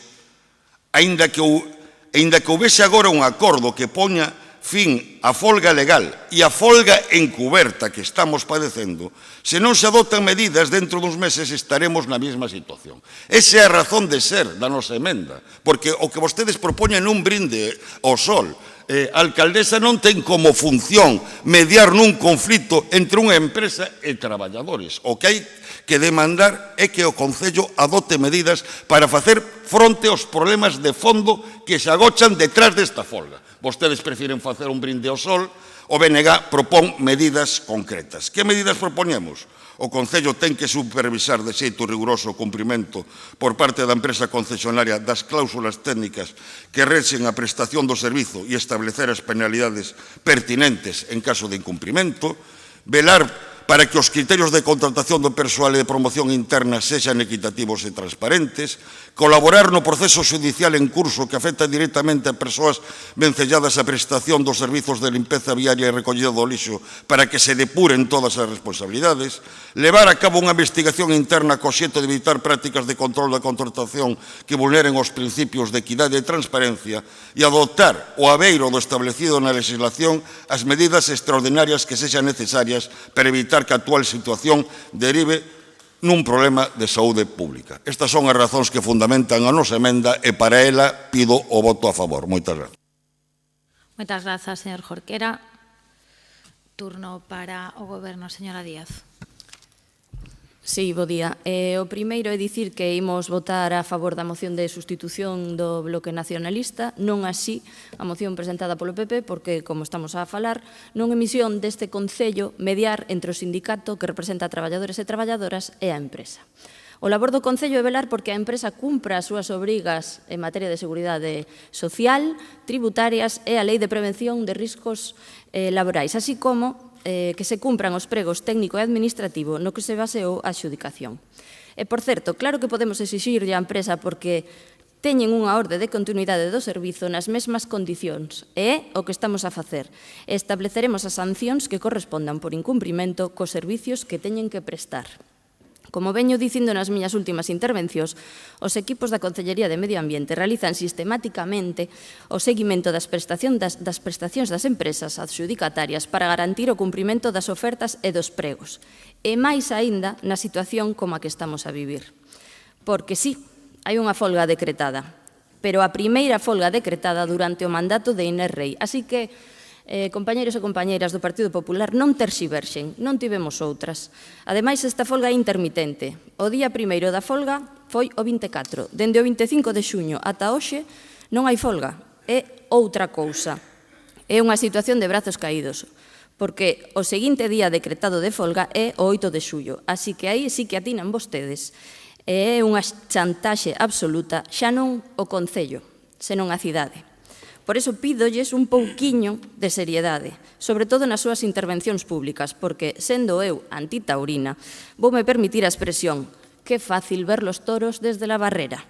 aínda que houvese agora un acordo que poña fin á folga legal e a folga encuberta que estamos padecendo, se non se adoptan medidas, dentro duns meses estaremos na mesma situación. Esa é a razón de ser da nosa emenda, porque o que vostedes propoñen un brinde ao sol. A alcaldesa non ten como función mediar nun conflito entre unha empresa e traballadores. O que hai que demandar é que o Concello adote medidas para facer fronte aos problemas de fondo que se agochan detrás desta folga. Vostedes prefiren facer un brinde ao sol, o BNG propón medidas concretas. Que medidas propoñemos? O Concello ten que supervisar de xeito riguroso o cumprimento por parte da empresa concesionaria das cláusulas técnicas que rexen a prestación do servizo e establecer as penalidades pertinentes en caso de incumprimento, velar para que os criterios de contratación do persoal e de promoción interna sexan equitativos e transparentes, colaborar no proceso judicial en curso que afecta directamente a persoas vencelladas a prestación dos servizos de limpeza viaria e recollida do lixo para que se depuren todas as responsabilidades, levar a cabo unha investigación interna co xeito de evitar prácticas de control da contratación que vulneren os principios de equidade e transparencia e adoptar o abeiro do establecido na legislación as medidas extraordinarias que sexan necesarias para evitar que a actual situación derive nun problema de saúde pública. Estas son as razóns que fundamentan a nosa emenda e para ela pido o voto a favor. Moitas grazas. Moitas grazas, señor Jorquera. Turno para o Goberno, señora Díaz. Sí, bo día. O primeiro é dicir que imos votar a favor da moción de sustitución do Bloque Nacionalista, non así a moción presentada polo PP, porque, como estamos a falar, non é misión deste Concello mediar entre o sindicato que representa a traballadores e traballadoras e a empresa. O labor do Concello é velar porque a empresa cumpra as súas obrigas en materia de seguridade social, tributarias e a Lei de Prevención de Riscos Laborais, así como que se cumpran os pregos técnico e administrativo no que se baseou a adxudicación. E, por certo, claro que podemos exixirlle á empresa porque teñen unha orde de continuidade do servizo nas mesmas condicións, e é o que estamos a facer. Estableceremos as sancións que correspondan por incumprimento cos servicios que teñen que prestar. Como veño dicindo nas miñas últimas intervencións, os equipos da Concellería de Medio Ambiente realizan sistemáticamente o seguimento das prestacións das empresas adxudicatarias para garantir o cumprimento das ofertas e dos pregos, e máis aínda na situación como a que estamos a vivir. Porque sí, hai unha folga decretada, pero a primeira folga decretada durante o mandato de Inés Rei, así que compañeiros e compañeiras do Partido Popular, non terxiverxen, non tivemos outras. Ademais, esta folga é intermitente. O día primeiro da folga foi o 24. Dende o 25 de xuño ata hoxe non hai folga. É outra cousa. É unha situación de brazos caídos, porque o seguinte día decretado de folga é o 8 de xullo. Así que aí sí que atinan vostedes. É unha chantaxe absoluta, xa non o Concello, senón a cidade. Por iso pídolles un pouquiño de seriedade, sobre todo nas súas intervencións públicas, porque, sendo eu antitaurina, voume permitir a expresión que fácil ver los toros desde la barrera.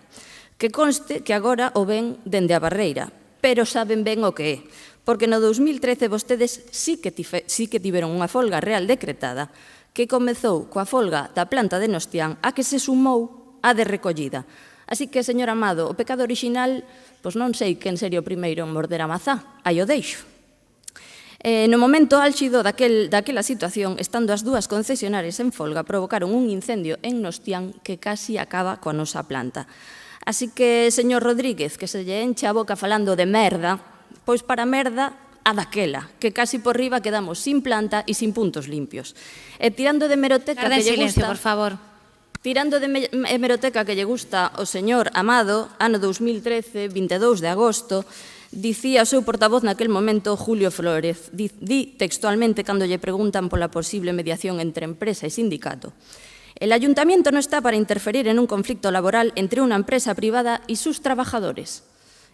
Que conste que agora o ven dende a barreira, pero saben ben o que é, porque no 2013 vostedes sí que tiveron unha folga real decretada que comezou coa folga da planta de Nostián a que se sumou a de recollida. Así que, señor Amado, o pecado orixinal, pois non sei quen sería o primeiro en morder a mazá, aí o deixo. No momento álxido daquela situación, estando as dúas concesionarias en folga, provocaron un incendio en Nostián que casi acaba coa nosa planta. Así que, señor Rodríguez, que se lle enche a boca falando de merda, pois para merda a daquela, que casi por riba quedamos sin planta e sin puntos limpios. E tirando de hemeroteca que lle gusta... por favor. Tirando de hemeroteca que lle gusta o señor Amado, ano 2013, 22 de agosto, dicía o seu portavoz naquel momento, Julio Flórez, di textualmente cando lle preguntan pola posible mediación entre empresa e sindicato. El ayuntamiento no está para interferir en un conflicto laboral entre unha empresa privada e sus trabajadores.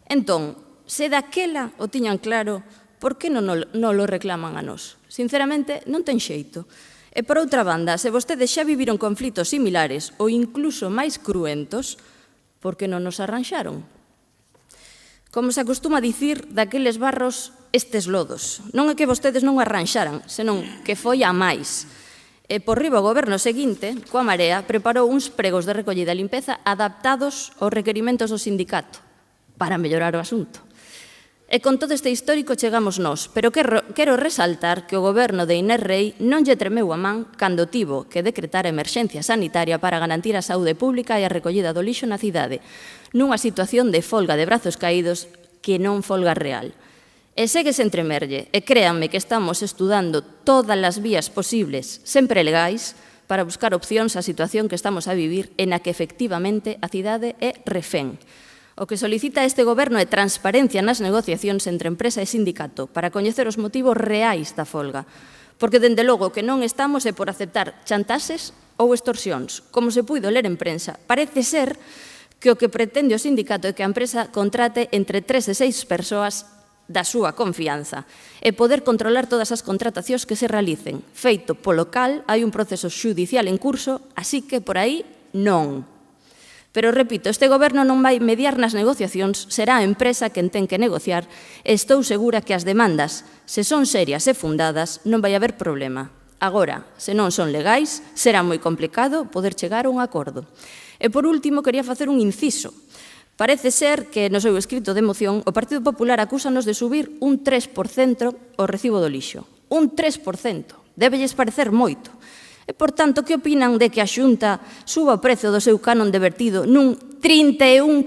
Entón, se daquela o tiñan claro, por que non lo reclaman a nós? Sinceramente, non ten xeito. E, por outra banda, se vostedes xa viviron conflitos similares ou incluso máis cruentos, por que non nos arranxaron? Como se acostuma a dicir, daqueles barros, estes lodos. Non é que vostedes non arranxaran, senón que foi a máis. E por riba o goberno seguinte, coa Marea, preparou uns pregos de recollida e limpeza adaptados aos requerimentos do sindicato para mellorar o asunto. E con todo este histórico chegamos nós, pero quero resaltar que o goberno de Inés Rei non lle tremeu a man cando tivo que decretar a emerxencia sanitaria para garantir a saúde pública e a recollida do lixo na cidade, nunha situación de folga de brazos caídos que non folga real. E segue sen tremerlle, e créanme que estamos estudando todas as vías posibles, sempre legais, para buscar opcións á situación que estamos a vivir e na que efectivamente a cidade é refén. O que solicita este goberno é transparencia nas negociacións entre empresa e sindicato para coñecer os motivos reais da folga. Porque, dende logo, que non estamos é por aceptar chantaxes ou extorsións. Como se puido ler en prensa, parece ser que o que pretende o sindicato é que a empresa contrate entre 3 e 6 persoas da súa confianza e poder controlar todas as contratacións que se realicen. Feito polo cal, hai un proceso xudicial en curso, así que por aí non. Pero, repito, este goberno non vai mediar nas negociacións, será a empresa quen ten que negociar e estou segura que as demandas, se son serias e fundadas, non vai haber problema. Agora, se non son legais, será moi complicado poder chegar a un acordo. E, por último, quería facer un inciso. Parece ser que, no seu escrito de moción, o Partido Popular acúsanos de subir un 3% o recibo do lixo. Un 3%. Débelles parecer moito. E, por tanto, que opinan de que a Xunta suba o prezo do seu canon de vertido nun 31%?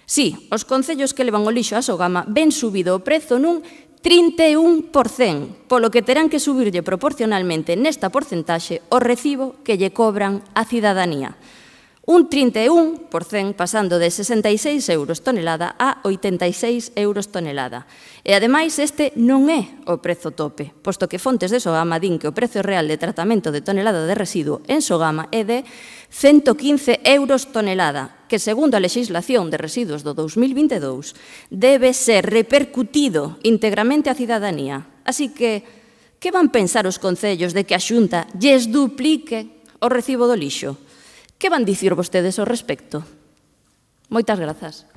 Si, os concellos que levan o lixo a Sogama ven subido o prezo nun 31%, polo que terán que subirlle proporcionalmente nesta porcentaxe o recibo que lle cobran a cidadanía. Un 31%, pasando de 66 euros tonelada a 86 euros tonelada. E, ademais, este non é o prezo tope, posto que fontes de Sogama din que o prezo real de tratamento de tonelada de residuo en Sogama é de 115 euros tonelada, que, segundo a legislación de residuos do 2022, debe ser repercutido íntegramente á cidadanía. Así que van pensar os concellos de que a Xunta lles duplique o recibo do lixo? Que van dicir vostedes ao respecto? Moitas grazas.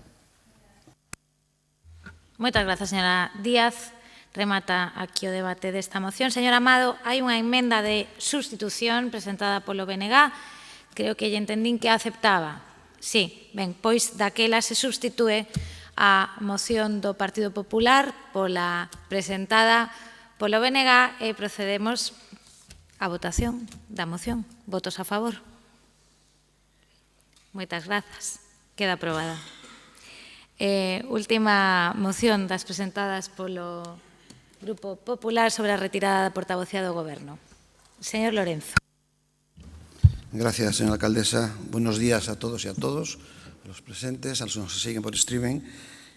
Moitas grazas, señora Díaz. Remata aquí o debate desta moción. Señor Amado, hai unha emenda de sustitución presentada polo BNG. Creo que lle entendín que a aceptaba. Sí, ben, pois daquela se substitúe a moción do Partido Popular pola presentada polo BNG e procedemos á votación da moción. Votos a favor. Moitas grazas. Queda aprobada. Última moción das presentadas polo Grupo Popular sobre a retirada da portavocía do Goberno. Señor Lorenzo. Gracias, señora alcaldesa. Buenos días a todos y a todos, los presentes, a los que nos siguen por streaming,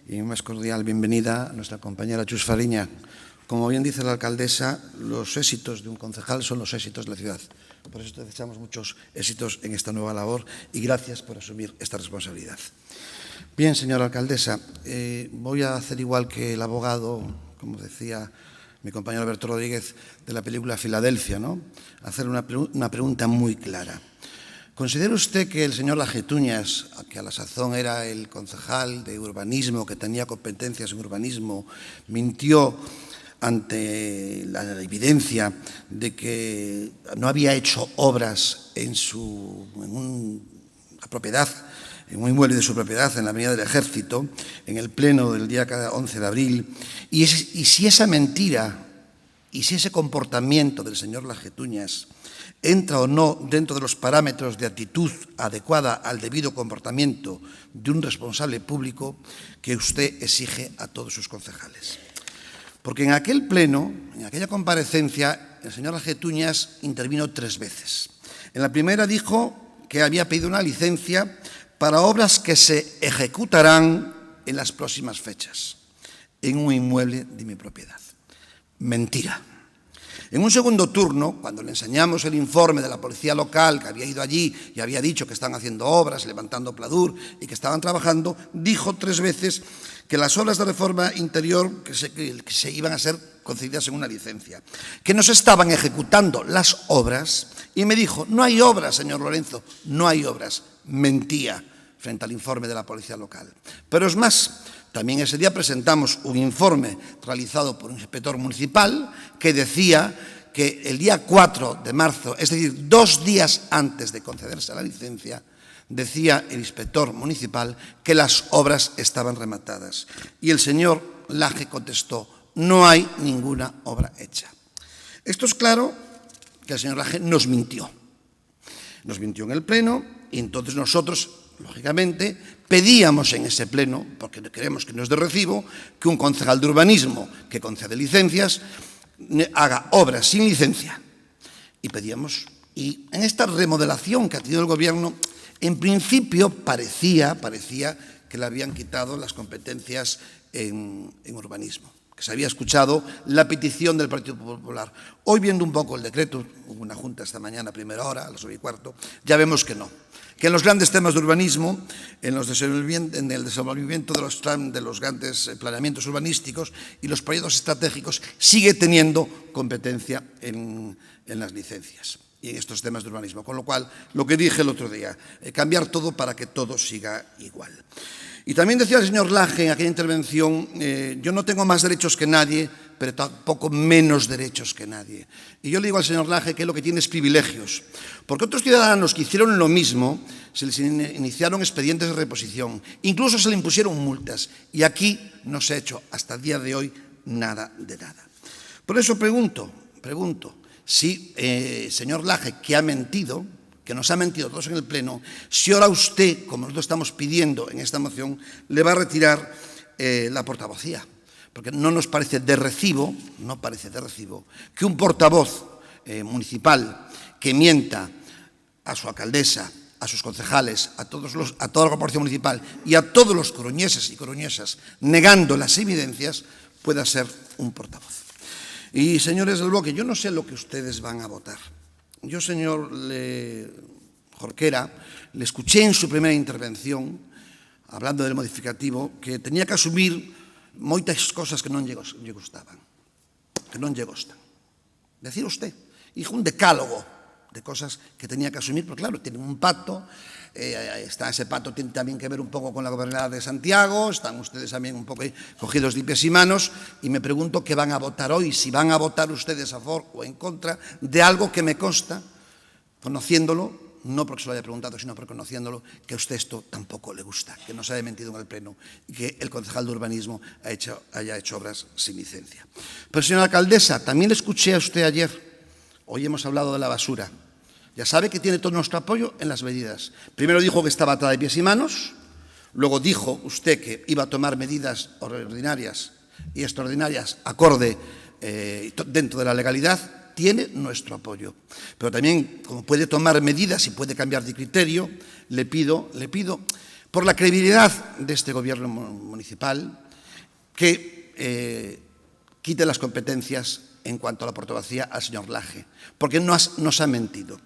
y más cordial bienvenida a nuestra compañera Chus Fariña. Como bien dice la alcaldesa, los éxitos de un concejal son los éxitos de la ciudad. Por eso te deseamos muchos éxitos en esta nueva labor y gracias por asumir esta responsabilidad. Bien, señora alcaldesa, voy a hacer igual que el abogado, como decía mi compañero Alberto Rodríguez, de la película Filadelfia, ¿no? Hacer una pregunta muy clara. ¿Considera usted que el señor Lajetuñas, que a la sazón era el concejal de urbanismo, que tenía competencias en urbanismo, mintió ante la evidencia de que no había hecho obras en una propiedad, en un inmueble de su propiedad en la Avenida del Ejército, en el pleno del día 11 de abril, y si esa mentira y si ese comportamiento del señor Laje-Tuñas entra o no dentro de los parámetros de actitud adecuada al debido comportamiento de un responsable público que usted exige a todos sus concejales. Porque en aquel pleno, en aquella comparecencia, el señor Laje-Tuñas intervino 3 veces. En la primera dijo que había pedido una licencia para obras que se ejecutarán en las próximas fechas, en un inmueble de mi propiedad. Mentira. En un segundo turno, cuando le enseñamos el informe de la policía local que había ido allí y había dicho que estaban haciendo obras, levantando pladur y que estaban trabajando, dijo 3 veces que las obras de reforma interior que se iban a ser concedidas en una licencia, que no se estaban ejecutando las obras, y me dijo, no hay obras, señor Lorenzo, no hay obras. Mentía frente al informe de la policía local. Pero es más, también ese día presentamos un informe realizado por un inspector municipal que decía que el día 4 de marzo, es decir, 2 días antes de concederse la licencia, decía el inspector municipal que las obras estaban rematadas. Y el señor Laje contestó, no hay ninguna obra hecha. Esto es claro que el señor Laje nos mintió. Nos mintió en el pleno y entonces nosotros, lógicamente, pedíamos en ese pleno, porque creemos que no es de recibo, que un concejal de urbanismo que concede licencias haga obras sin licencia. Y pedíamos, y en esta remodelación que ha tenido el gobierno, en principio parecía que le habían quitado las competencias en urbanismo, que se había escuchado la petición del Partido Popular. Hoy, viendo un poco el decreto, hubo una junta esta mañana a primera hora, a las 9:15, ya vemos que no. Que en los grandes temas de urbanismo, en el desenvolvimiento de los grandes planeamientos urbanísticos y los proyectos estratégicos, sigue teniendo competencia en las licencias y en estos temas de urbanismo. Con lo cual, lo que dije el otro día, cambiar todo para que todo siga igual. Y también decía el señor Laje en aquella intervención, yo no tengo más derechos que nadie, pero tampoco menos derechos que nadie. Y yo le digo al señor Laje que lo que tiene es privilegios, porque otros ciudadanos que hicieron lo mismo, se les iniciaron expedientes de reposición, incluso se le impusieron multas, y aquí no se ha hecho hasta el día de hoy nada de nada. Por eso pregunto si, señor Laje, que ha mentido, que nos ha mentido todos en el Pleno, si ahora usted, como nosotros estamos pidiendo en esta moción, le va a retirar la portavocía. Porque no nos parece de recibo, que un portavoz municipal que mienta a su alcaldesa, a sus concejales, a toda la corporación municipal y a todos los coruñeses y coruñesas, negando las evidencias, pueda ser un portavoz. Y, señores del bloque, yo no sé lo que ustedes van a votar. Yo, señor Jorquera, le escuché en su primera intervención, hablando del modificativo, que tenía que asumir moitas cosas que non lle gustaban, que non lle gustan. Decía usted, hizo un decálogo de cosas que tenía que asumir, porque claro, tienen un pacto, ese pacto tiene también que ver un poco con la gobernadora de Santiago, están ustedes también un poco cogidos de pies y manos, y me pregunto qué van a votar hoy, si van a votar ustedes a favor o en contra de algo que me consta, conociéndolo, no porque se lo haya preguntado, sino porque conociéndolo, que a usted esto tampoco le gusta, que no se haya mentido en el Pleno y que el concejal de urbanismo haya hecho obras sin licencia. Pero, señora alcaldesa, también le escuché a usted ayer, hoy hemos hablado de la basura. Ya sabe que tiene todo nuestro apoyo en las medidas. Primero dijo que estaba atada de pies y manos, luego dijo usted que iba a tomar medidas ordinarias y extraordinarias acorde dentro de la legalidad. Tiene nuestro apoyo. Pero también, como puede tomar medidas y puede cambiar de criterio, le pido, por la credibilidad de este gobierno municipal, que quite las competencias en cuanto a la portavocía al señor Laje, porque nos ha mentido.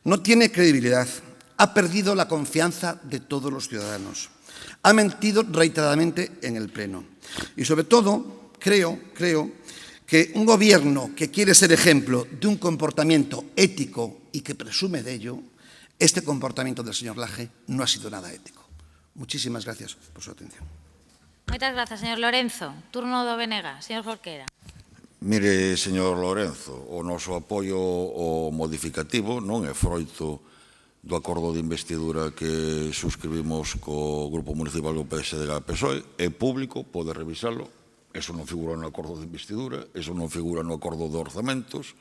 No tiene credibilidad, ha perdido la confianza de todos los ciudadanos, ha mentido reiteradamente en el Pleno. Y sobre todo, creo que un gobierno que quiere ser ejemplo de un comportamiento ético y que presume de ello, este comportamiento del señor Laje no ha sido nada ético. Muchísimas gracias por su atención. Moitas grazas, señor Lorenzo. Turno do Venega. Señor Jorquera. Mire, señor Lorenzo, o noso apoio ao modificativo non é froito do acordo de investidura que suscribimos co Grupo Municipal do PSDG-PSOE, é público, pode revisalo, eso non figura no acordo de investidura, eso non figura no acordo de orzamentos,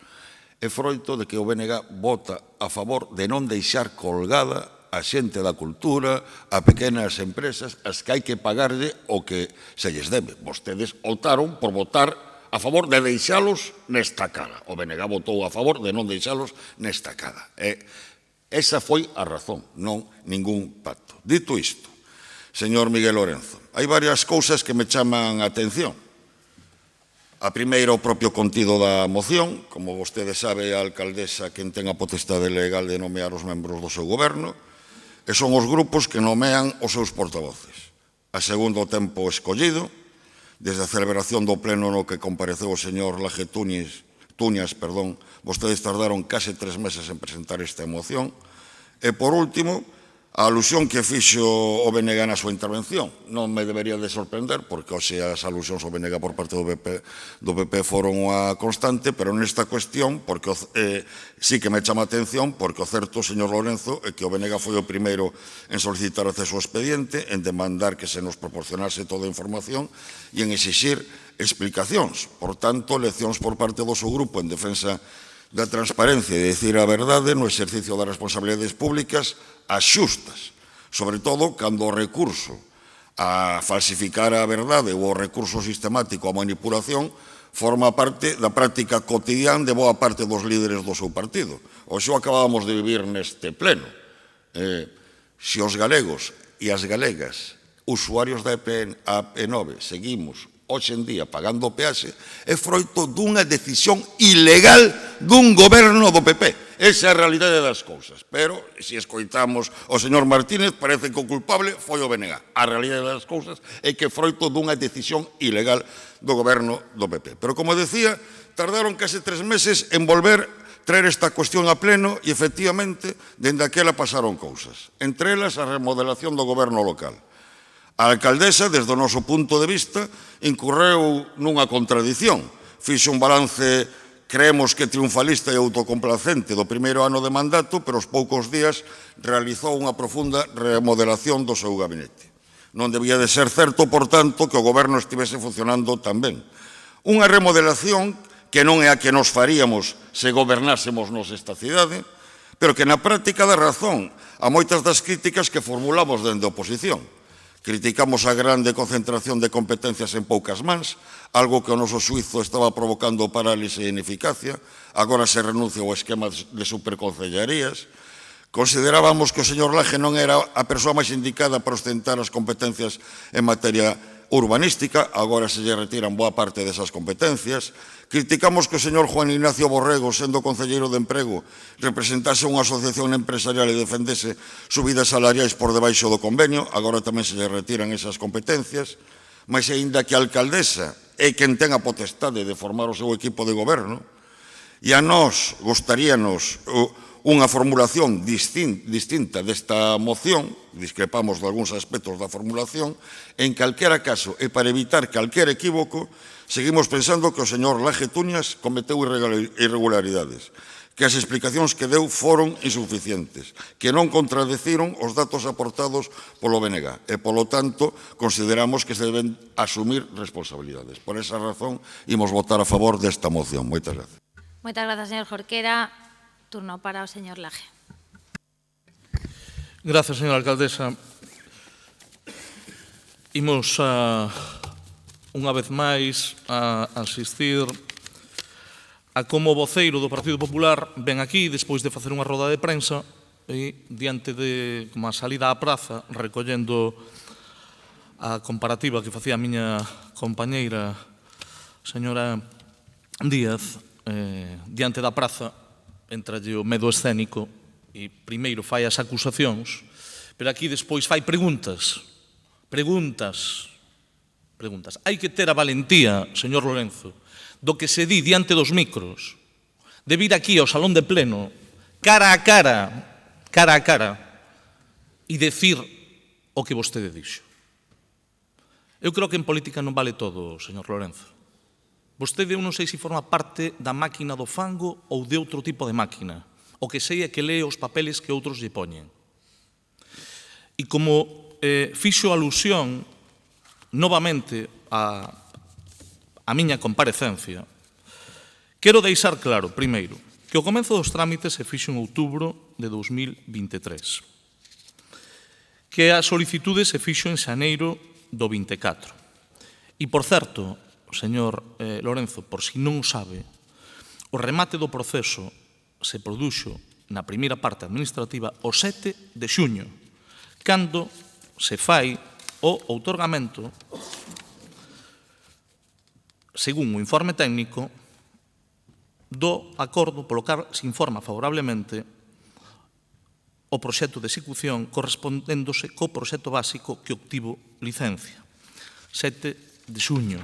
é froito de que o BNG vota a favor de non deixar colgada a xente da cultura, a pequenas empresas, as que hai que pagarlle o que se lles debe. Vostedes optaron por votar a favor de deixalos nestacada. O BNG votou a favor de non deixalos nestacada. Esa foi a razón, non ningún pacto. Dito isto, señor Miguel Lorenzo, hai varias cousas que me chaman a atención. A primeira, o propio contido da moción. Como vostede sabe, a alcaldesa quen ten a potestade legal de nomear os membros do seu goberno, e son os grupos que nomean os seus portavoces. A segundo tempo escollido, desde a celebración do pleno no que compareceu o señor Laje Tuñas, vostedes tardaron case 3 meses en presentar esta moción. E, por último, a alusión que fixo o BNG na súa intervención. Non me debería de sorprender, porque hoxe as alusións ao BNG por parte do PP foron unha constante, pero nesta cuestión, porque sí que me chama a atención, porque o certo, señor Lorenzo, é que o BNG foi o primeiro en solicitar acceso ao expediente, en demandar que se nos proporcionase toda a información e en exixir explicacións. Por tanto, leccións por parte do seu grupo en defensa da transparencia e de dicir a verdade no exercicio das responsabilidades públicas as xustas, sobre todo cando o recurso a falsificar a verdade ou o recurso sistemático a manipulación forma parte da práctica cotidiana de boa parte dos líderes do seu partido. Hoxe o acabamos de vivir neste pleno. Se os galegos e as galegas, usuarios da AP9, seguimos hoxe en día pagando o peaxe, é froito dunha decisión ilegal dun goberno do PP. Esa é a realidade das cousas. Pero, se escoitamos o señor Martínez, parece que o culpable foi o BNG. A realidade das cousas é que é froito dunha decisión ilegal do goberno do PP. Pero, como decía, tardaron case 3 meses en volver traer esta cuestión a pleno e, efectivamente, dende aquela pasaron cousas. Entre elas, a remodelación do goberno local. A alcaldesa, desde o noso punto de vista, incurreu nunha contradición. Fixe un balance, creemos que triunfalista e autocomplacente do primeiro ano de mandato, pero aos poucos días realizou unha profunda remodelación do seu gabinete. Non debía de ser certo, por tanto, que o goberno estivese funcionando tan ben. Unha remodelación que non é a que nos faríamos se gobernásemos nos esta cidade, pero que na práctica dá razón a moitas das críticas que formulamos dende a oposición. Criticamos a grande concentración de competencias en poucas mans, algo que o noso xuizo estaba provocando parálise e ineficacia. Agora se renuncia ao esquema de superconcellarías. Considerábamos que o señor Laje non era a persoa máis indicada para ostentar as competencias en materia urbanística, agora se lle retiran boa parte desas competencias. Criticamos que o señor Juan Ignacio Borrego, sendo concelleiro de Emprego, representase unha asociación empresarial e defendese subidas salariais por debaixo do convenio, agora tamén se lle retiran esas competencias, mas aínda que a alcaldesa é quen ten a potestade de formar o seu equipo de goberno, e a nós gustaríanos unha formulación distinta desta moción, discrepamos de algúns aspectos da formulación, en calquera caso, e para evitar calquer equívoco, seguimos pensando que o señor Laje Tuñas cometeu irregularidades, que as explicacións que deu foron insuficientes, que non contradeciron os datos aportados polo BNG, e, polo tanto, consideramos que se deben asumir responsabilidades. Por esa razón, imos votar a favor desta moción. Moitas gracias. Moitas grazas, señor Jorquera. Turno para o señor Laje. Grazas, señora alcaldesa. Imos unha vez máis a asistir a como o voceiro do Partido Popular ven aquí despois de facer unha roda de prensa e diante de como a salida á praza recollendo a comparativa que facía a miña compañeira señora Díaz diante da praza entralle o medo escénico e primeiro fai as acusacións, pero aquí despois fai preguntas. Hai que ter a valentía, señor Lorenzo, do que se di diante dos micros, de vir aquí ao salón de pleno, cara a cara, e decir o que vostede dixo. Eu creo que en política non vale todo, señor Lorenzo. Vostede, eu non sei se forma parte da máquina do fango ou de outro tipo de máquina. O que sei é que lee os papeles que outros lle poñen. E como fixo alusión novamente a miña comparecencia, quero deixar claro, primeiro, que o comenzo dos trámites se fixo en outubro de 2023, que a solicitude se fixo en xaneiro do 24. E, por certo, señor Lorenzo, por si non o sabe, o remate do proceso se produxo na primeira parte administrativa o 7 de xuño, cando se fai o outorgamento, según o informe técnico, do acordo polo cal se informa favorablemente o proxecto de execución correspondéndose co proxecto básico que obtivo licencia. 7 de xuño.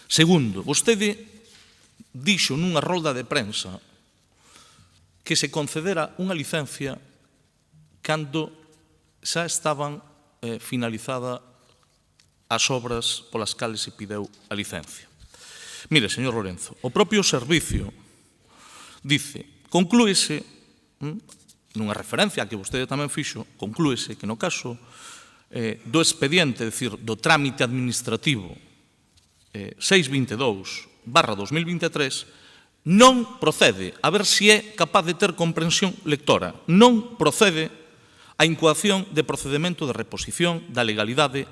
Segundo, vostede dixo nunha rolda de prensa que se concedera unha licencia cando xa estaban finalizadas as obras polas cales se pideu a licencia. Mire, señor Lorenzo, o propio servicio dice, conclúese, nunha referencia que vostede tamén fixo, conclúese que no caso do expediente, é dicir, do trámite administrativo 622/2023, non procede, a ver se é capaz de ter comprensión lectora, non procede a incoación de procedimento de reposición da legalidade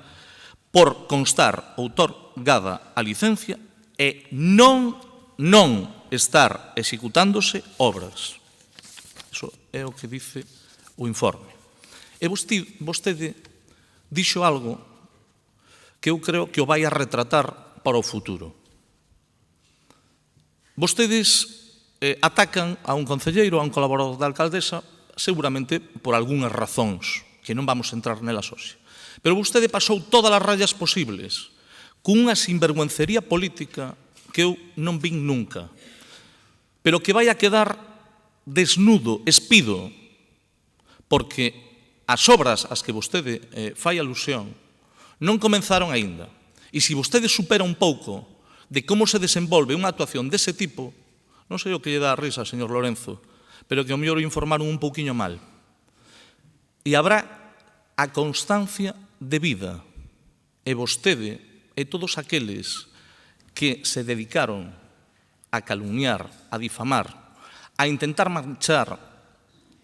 por constar outorgada a licencia e non estar executándose obras. Iso é o que dice o informe. E vostede dixo algo que eu creo que o vai a retratar para o futuro. Vostedes atacan a un concelleiro, a un colaborador da alcaldesa, seguramente por algunhas razóns, que non vamos a entrar nelas hoxe. Pero vostede pasou todas as rayas posibles, cunha sinvergüencería política que eu non vin nunca, pero que vai a quedar desnudo, espido, porque as obras ás que vostede fai alusión non comenzaron aínda. E se vostede supera un pouco de como se desenvolve unha actuación dese tipo, non sei o que lle dá a risa, señor Lorenzo, pero que o mellor informaron un pouquiño mal. E habrá a constancia de vida. E vostede e todos aqueles que se dedicaron a calumniar, a difamar, a intentar manchar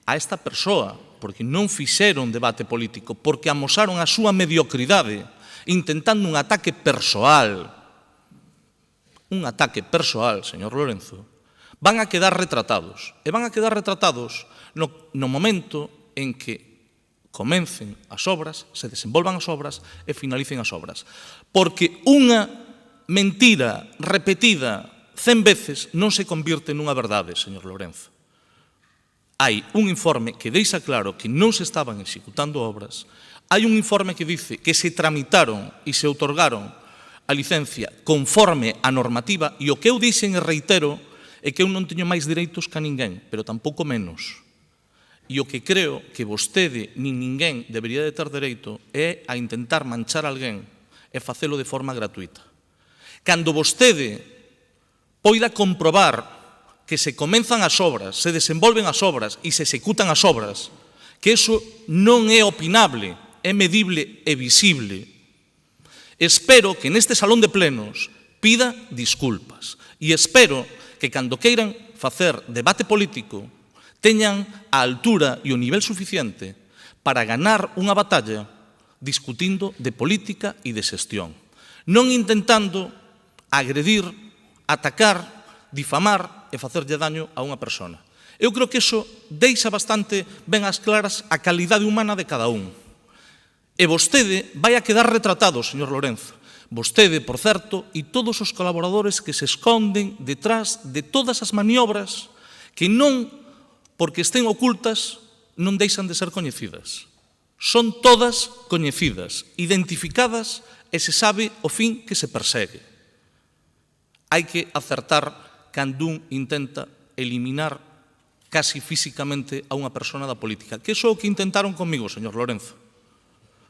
a esta persoa, porque non fixeron debate político, porque amosaron a súa mediocridade, intentando un ataque persoal, señor Lorenzo, van a quedar retratados. E van a quedar retratados no momento en que comencen as obras, se desenvolvan as obras e finalicen as obras. Porque unha mentira repetida 100 veces non se convirte nunha verdade, señor Lorenzo. Hai un informe que deixa claro que non se estaban executando obras, hai un informe que dice que se tramitaron e se outorgaron a licencia conforme a normativa, e o que eu dixen e reitero é que eu non teño máis dereitos que a ninguén, pero tampouco menos. E o que creo que vostede nin ninguén debería de ter dereito é a intentar manchar a alguén e facelo de forma gratuita. Cando vostede poida comprobar que se comenzan as obras, se desenvolven as obras e se executan as obras, que eso non é opinable, é medible e visible. Espero que neste salón de plenos pida disculpas e espero que cando queiran facer debate político teñan a altura e o nivel suficiente para ganar unha batalla discutindo de política e de xestión, non intentando agredir, atacar, difamar e facerlle daño a unha persona. Eu creo que iso deixa bastante ben as claras a calidade humana de cada un. E vostede vai a quedar retratado, señor Lorenzo. Vostede, por certo, e todos os colaboradores que se esconden detrás de todas as maniobras que non, porque estén ocultas, non deixan de ser coñecidas. Son todas coñecidas, identificadas e se sabe o fin que se persegue. Hai que acertar cando un intenta eliminar casi físicamente a unha persona da política, que iso é o que intentaron comigo, señor Lorenzo.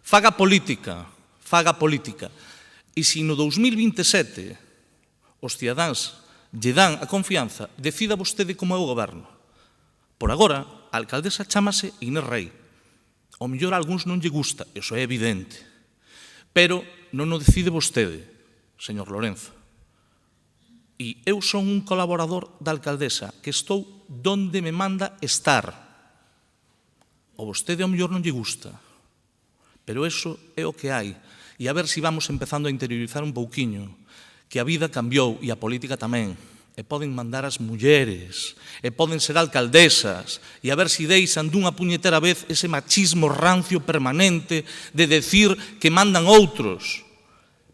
Faga política. E se no 2027 os cidadáns lle dan a confianza, decida vostede como é o goberno. Por agora, a alcaldesa chámase Inés Rei. Ao mellor a algúns non lle gusta, iso é evidente. Pero non o decide vostede, señor Lorenzo. E eu son un colaborador da alcaldesa que estou donde me manda estar. O vostede ao mellor non lle gusta. Pero eso é o que hai. E a ver se vamos empezando a interiorizar un pouquiño que a vida cambiou e a política tamén. E poden mandar as mulleres, e poden ser alcaldesas, e a ver se deixan dunha puñetera vez ese machismo rancio permanente de decir que mandan outros.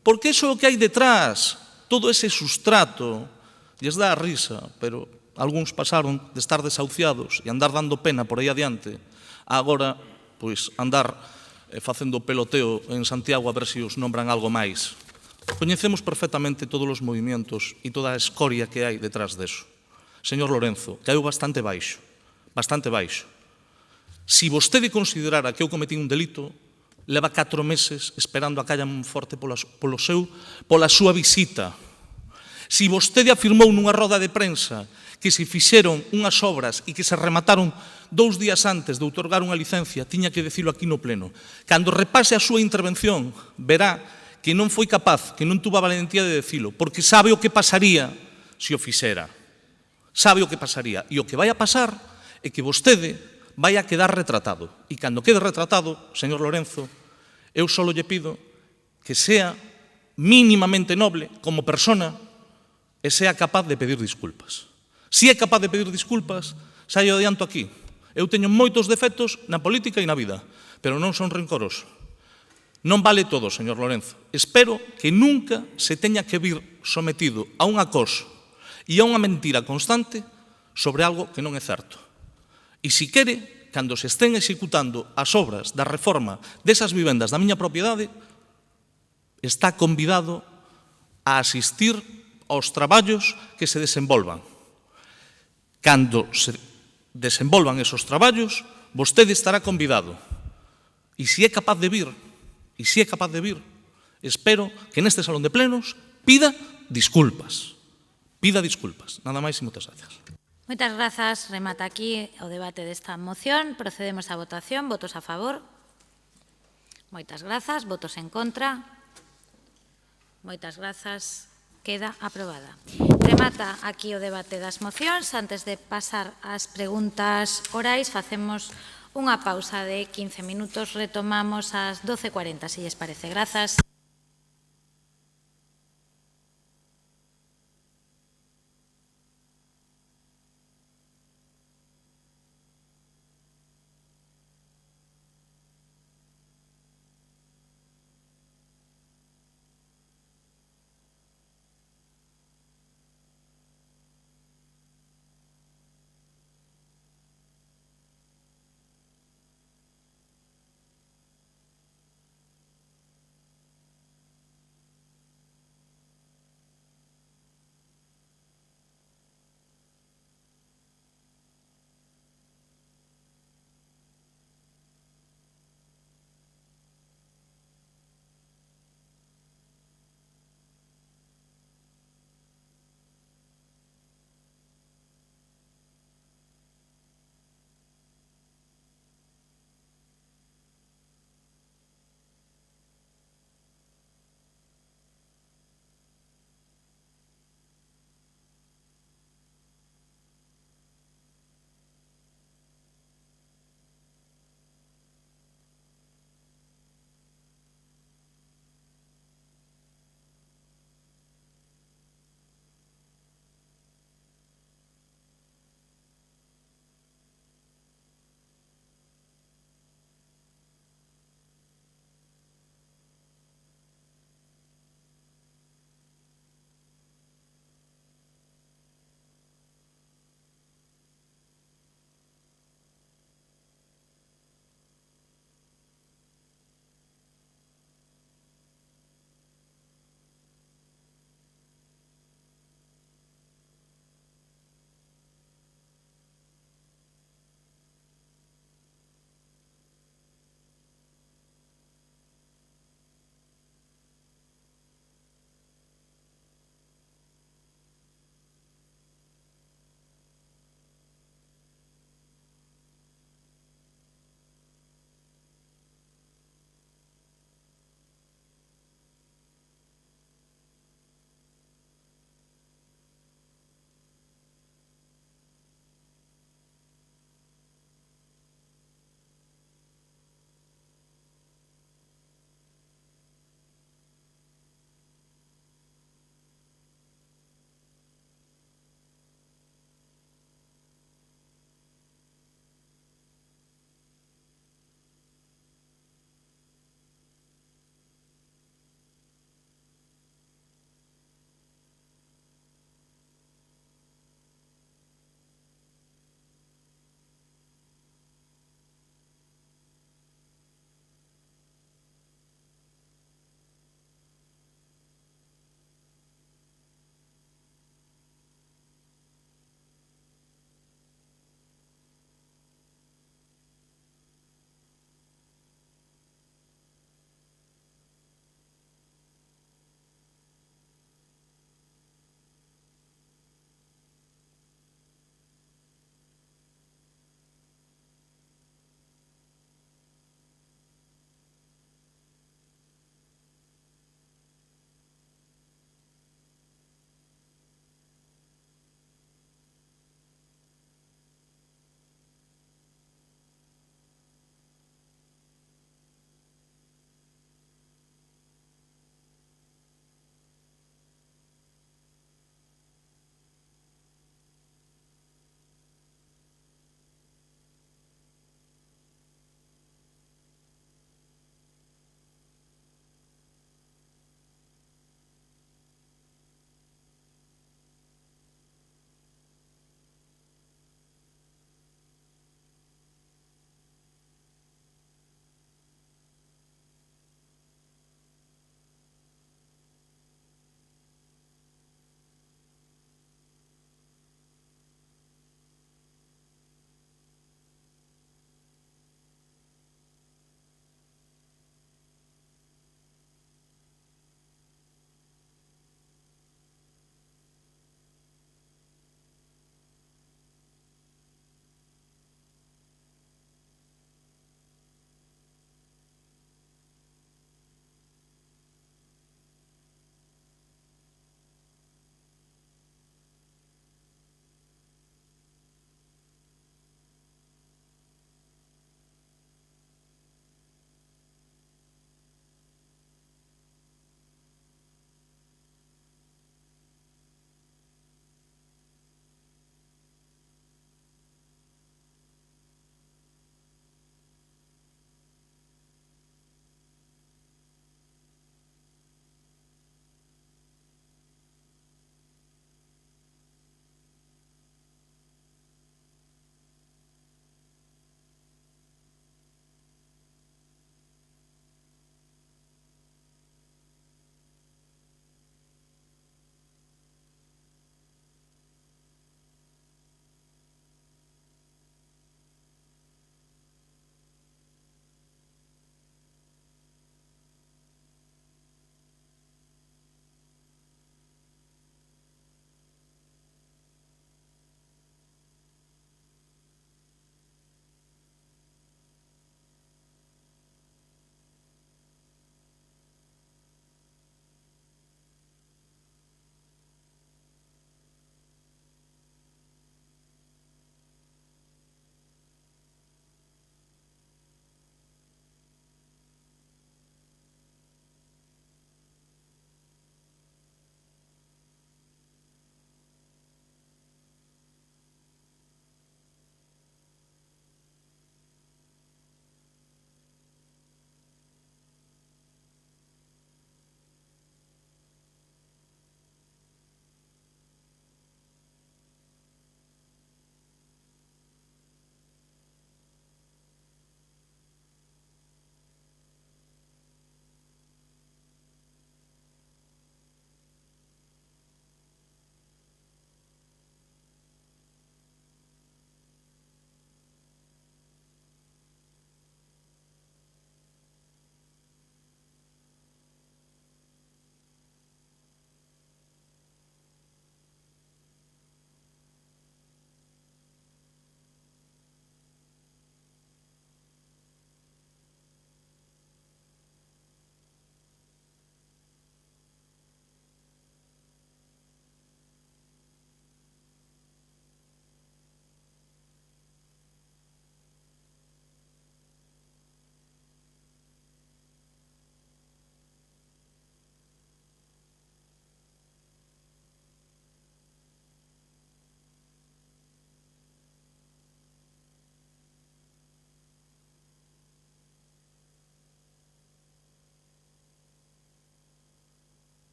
Porque iso é o que hai detrás, todo ese sustrato, lles dá a risa, pero algúns pasaron de estar desahuciados e andar dando pena por aí adiante, a agora, pois, andar facendo peloteo en Santiago a ver se os nombran algo máis. Coñecemos perfectamente todos os movimientos e toda a escoria que hai detrás deso. Señor Lorenzo, caeu bastante baixo, bastante baixo. Si vostede considerara que eu cometí un delito, leva 4 meses esperando a calla forte pola súa visita. Si vostede afirmou nunha roda de prensa que se fixeron unhas obras e que se remataron 2 días antes de outorgar unha licencia, tiña que dicilo aquí no pleno. Cando repase a súa intervención, verá que non foi capaz, que non tuvo a valentía de decilo, porque sabe o que pasaría se o fixera. Sabe o que pasaría. E o que vai a pasar é que vostede vai a quedar retratado. E cando quede retratado, señor Lorenzo, eu só lle pido que sea mínimamente noble como persona e sea capaz de pedir disculpas. Se é capaz de pedir disculpas, xa lle adianto aquí. Eu teño moitos defectos na política e na vida, pero non son rencoroso. Non vale todo, señor Lorenzo. Espero que nunca se teña que vir sometido a un acoso e a unha mentira constante sobre algo que non é certo. E se quere, cando se estén executando as obras da reforma desas vivendas da miña propiedade, está convidado a asistir aos traballos que se desenvolvan. Cando se desenvolvan esos traballos, vostede estará convidado. E se é capaz de vir, espero que neste salón de plenos pida disculpas. Pida disculpas. Nada máis e moitas gracias. Moitas grazas. Remata aquí o debate desta moción. Procedemos á votación. Votos a favor. Moitas grazas. Votos en contra. Moitas grazas. Queda aprobada. Remata aquí o debate das mocións. Antes de pasar ás preguntas orais, facemos unha pausa de 15 minutos, retomamos ás 12:40, se lles parece. Grazas.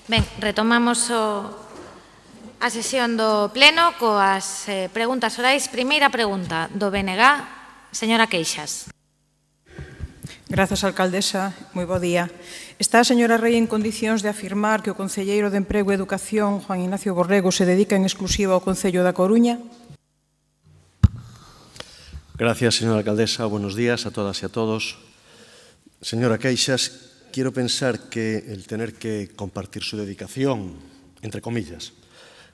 Ben, retomamos a sesión do Pleno coas preguntas orais. Primeira pregunta do BNG, señora Queixas. Grazas, alcaldesa. Moi bo día. Está a señora Rei en condicións de afirmar que o concelleiro de Emprego e Educación, Juan Ignacio Borrego, se dedica en exclusiva ao Concello da Coruña? Gracias, señora alcaldesa. Buenos días a todas y a todos. Señora Queixas, quiero pensar que el tener que compartir su dedicación, entre comillas,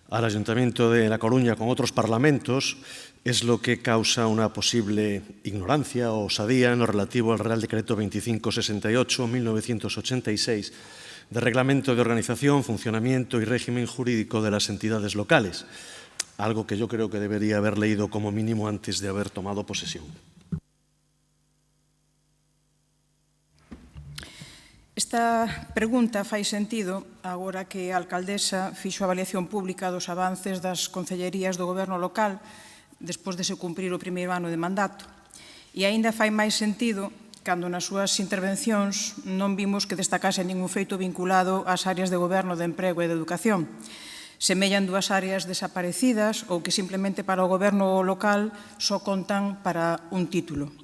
al Ayuntamiento de La Coruña con otros parlamentos es lo que causa una posible ignorancia o osadía en lo relativo al Real Decreto 2568-1986 de Reglamento de Organización, Funcionamiento y Régimen Jurídico de las Entidades Locales, algo que yo creo que debería haber leído como mínimo antes de haber tomado posesión. Esta pregunta fai sentido agora que a alcaldesa fixo a avaliación pública dos avances das concellerías do goberno local despois de se cumprir o primeiro ano de mandato. E aínda fai máis sentido cando nas súas intervencións non vimos que destacase ningún feito vinculado ás áreas de goberno de emprego e de educación. Semellan dúas áreas desaparecidas ou que simplemente para o goberno local só contan para un título.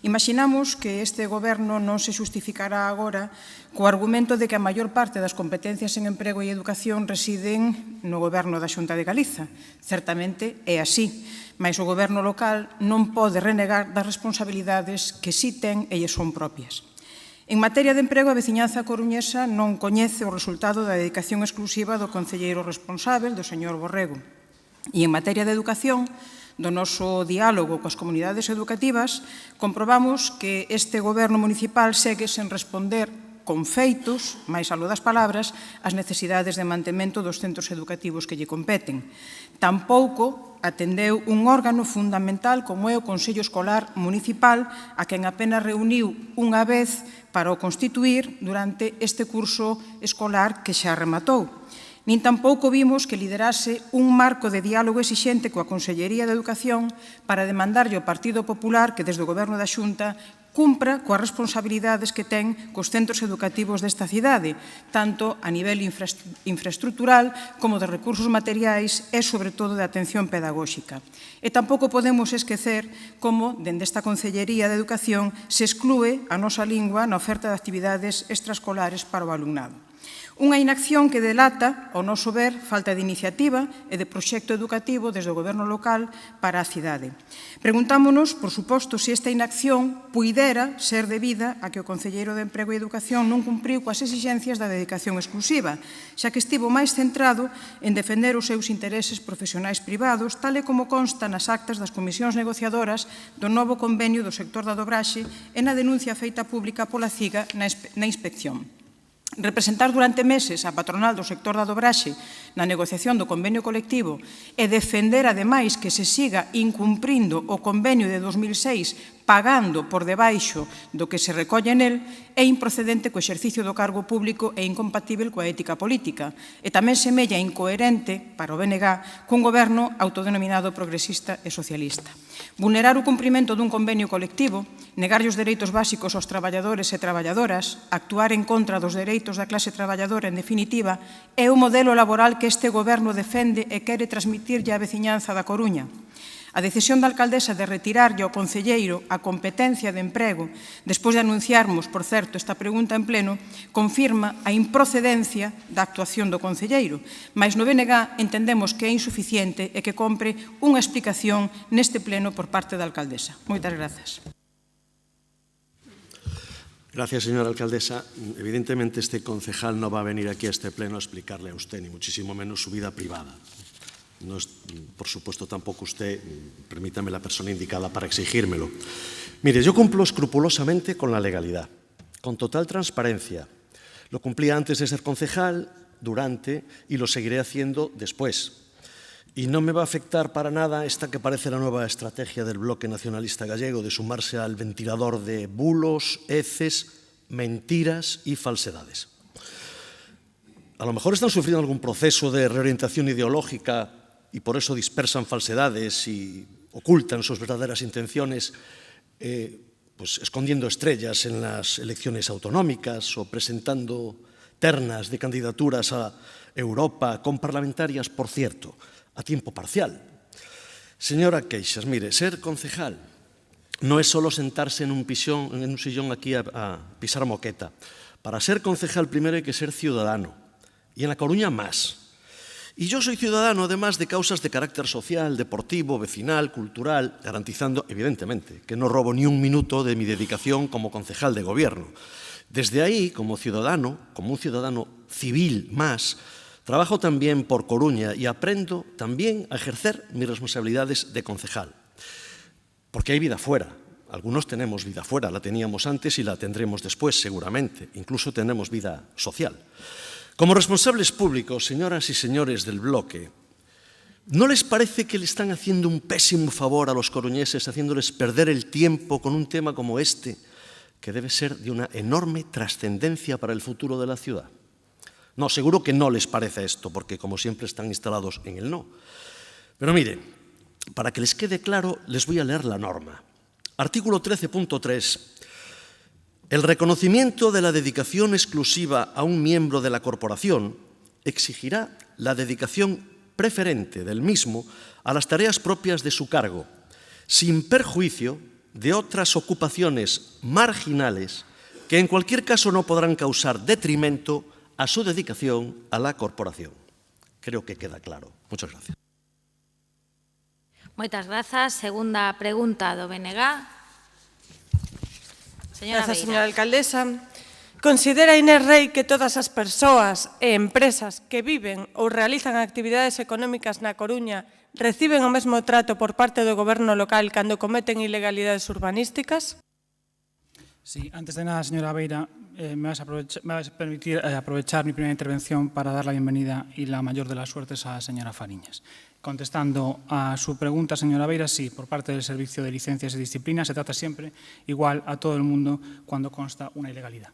Imaginamos que este goberno non se justificará agora co argumento de que a maior parte das competencias en emprego e educación residen no goberno da Xunta de Galiza. Certamente é así, mas o goberno local non pode renegar das responsabilidades que si ten e lle son propias. En materia de emprego, a veciñanza coruñesa non coñece o resultado da dedicación exclusiva do concelleiro responsável, do señor Borrego. E en materia de educación, do noso diálogo coas comunidades educativas, comprobamos que este goberno municipal segue sen responder con feitos, máis aló das palabras, as necesidades de mantemento dos centros educativos que lle competen. Tampouco atendeu un órgano fundamental como é o Consello Escolar Municipal, a quen apenas reuniu unha vez para o constituir durante este curso escolar que xa rematou. Nin tampouco vimos que liderase un marco de diálogo exixente coa Consellería de Educación para demandarlle ao Partido Popular que desde o Goberno da Xunta cumpra coas responsabilidades que ten cos centros educativos desta cidade, tanto a nivel infraestructural como de recursos materiais e, sobre todo, de atención pedagóxica. E tampouco podemos esquecer como, dende esta Consellería de Educación, se exclúe a nosa lingua na oferta de actividades extraescolares para o alumnado. Unha inacción que delata, ao noso ver, falta de iniciativa e de proxecto educativo desde o goberno local para a cidade. Preguntámonos, por suposto, se esta inacción puidera ser debida a que o concelleiro de Emprego e Educación non cumpriu coas exixencias da dedicación exclusiva, xa que estivo máis centrado en defender os seus intereses profesionais privados, tal e como consta nas actas das comisións negociadoras do novo convenio do sector da dobraxe e na denuncia feita pública pola CIGA na inspección. Representar durante meses a patronal do sector da dobraxe na negociación do convenio colectivo e defender, ademais, que se siga incumprindo o convenio de 2006 pagando por debaixo do que se recolle nel é improcedente co exercicio do cargo público e incompatible coa ética política. E tamén semella incoherente, para o BNG, cun goberno autodenominado progresista e socialista. Vulnerar o cumprimento dun convenio colectivo, negar os dereitos básicos aos traballadores e traballadoras, actuar en contra dos dereitos da clase traballadora, en definitiva, é o modelo laboral que este goberno defende e quere transmitirlle á veciñanza da Coruña. A decisión da alcaldesa de retirarlle ao concelleiro a competencia de emprego, despois de anunciarmos, por certo, esta pregunta en pleno, confirma a improcedencia da actuación do concelleiro, mas no BNG entendemos que é insuficiente e que compre unha explicación neste pleno por parte da alcaldesa. Moitas grazas. Gracias, señora alcaldesa. Evidentemente, este concejal no va a venir aquí a este pleno a explicarle a usted, ni muchísimo menos su vida privada. No es, por supuesto, tampoco usted, permítame, la persona indicada para exigírmelo. Mire, yo cumplo escrupulosamente con la legalidad, con total transparencia. Lo cumplía antes de ser concejal, durante, y lo seguiré haciendo después. Y no me va a afectar para nada esta que parece la nueva estrategia del bloque nacionalista gallego de sumarse al ventilador de bulos, heces, mentiras y falsedades. A lo mejor están sufriendo algún proceso de reorientación ideológica y por eso dispersan falsedades y ocultan sus verdaderas intenciones, pues escondiendo estrellas en las elecciones autonómicas o presentando ternas de candidaturas a Europa con parlamentarias, por cierto, a tiempo parcial. Señora Queixas, mire, ser concejal no es solo sentarse en un sillón aquí a pisar moqueta. Para ser concejal primero hay que ser ciudadano, y en La Coruña más. Y yo soy ciudadano además de causas de carácter social, deportivo, vecinal, cultural, garantizando, evidentemente, que no robo ni un minuto de mi dedicación como concejal de gobierno. Desde ahí, como un ciudadano civil más, trabajo también por Coruña y aprendo también a ejercer mis responsabilidades de concejal. Porque hay vida fuera. Algunos tenemos vida fuera, la teníamos antes y la tendremos después, seguramente. Incluso tenemos vida social. Como responsables públicos, señoras y señores del bloque, ¿no les parece que le están haciendo un pésimo favor a los coruñeses, haciéndoles perder el tiempo con un tema como este, que debe ser de una enorme trascendencia para el futuro de la ciudad? No, seguro que no les parece esto, porque como siempre están instalados en el no. Pero miren, para que les quede claro, les voy a leer la norma. Artículo 13.3. El reconocimiento de la dedicación exclusiva a un miembro de la corporación exigirá la dedicación preferente del mismo a las tareas propias de su cargo, sin perjuicio de otras ocupaciones marginales que en cualquier caso no podrán causar detrimento a su dedicación a la corporación. Creo que queda claro. Muchas gracias. Moitas grazas. Segunda pregunta do BNG. Grazas, señora alcaldesa. Considera Inés Rei que todas as persoas e empresas que viven ou realizan actividades económicas na Coruña reciben o mesmo trato por parte do goberno local cando cometen ilegalidades urbanísticas? Sí, antes de nada, señora Beira, me vas a permitir aprovechar mi primera intervención para dar la bienvenida y la mayor de las suertes a la señora Fariñas. Contestando a su pregunta, señora Beira, sí, por parte del Servicio de Licencias y Disciplinas se trata siempre igual a todo el mundo cuando consta una ilegalidad.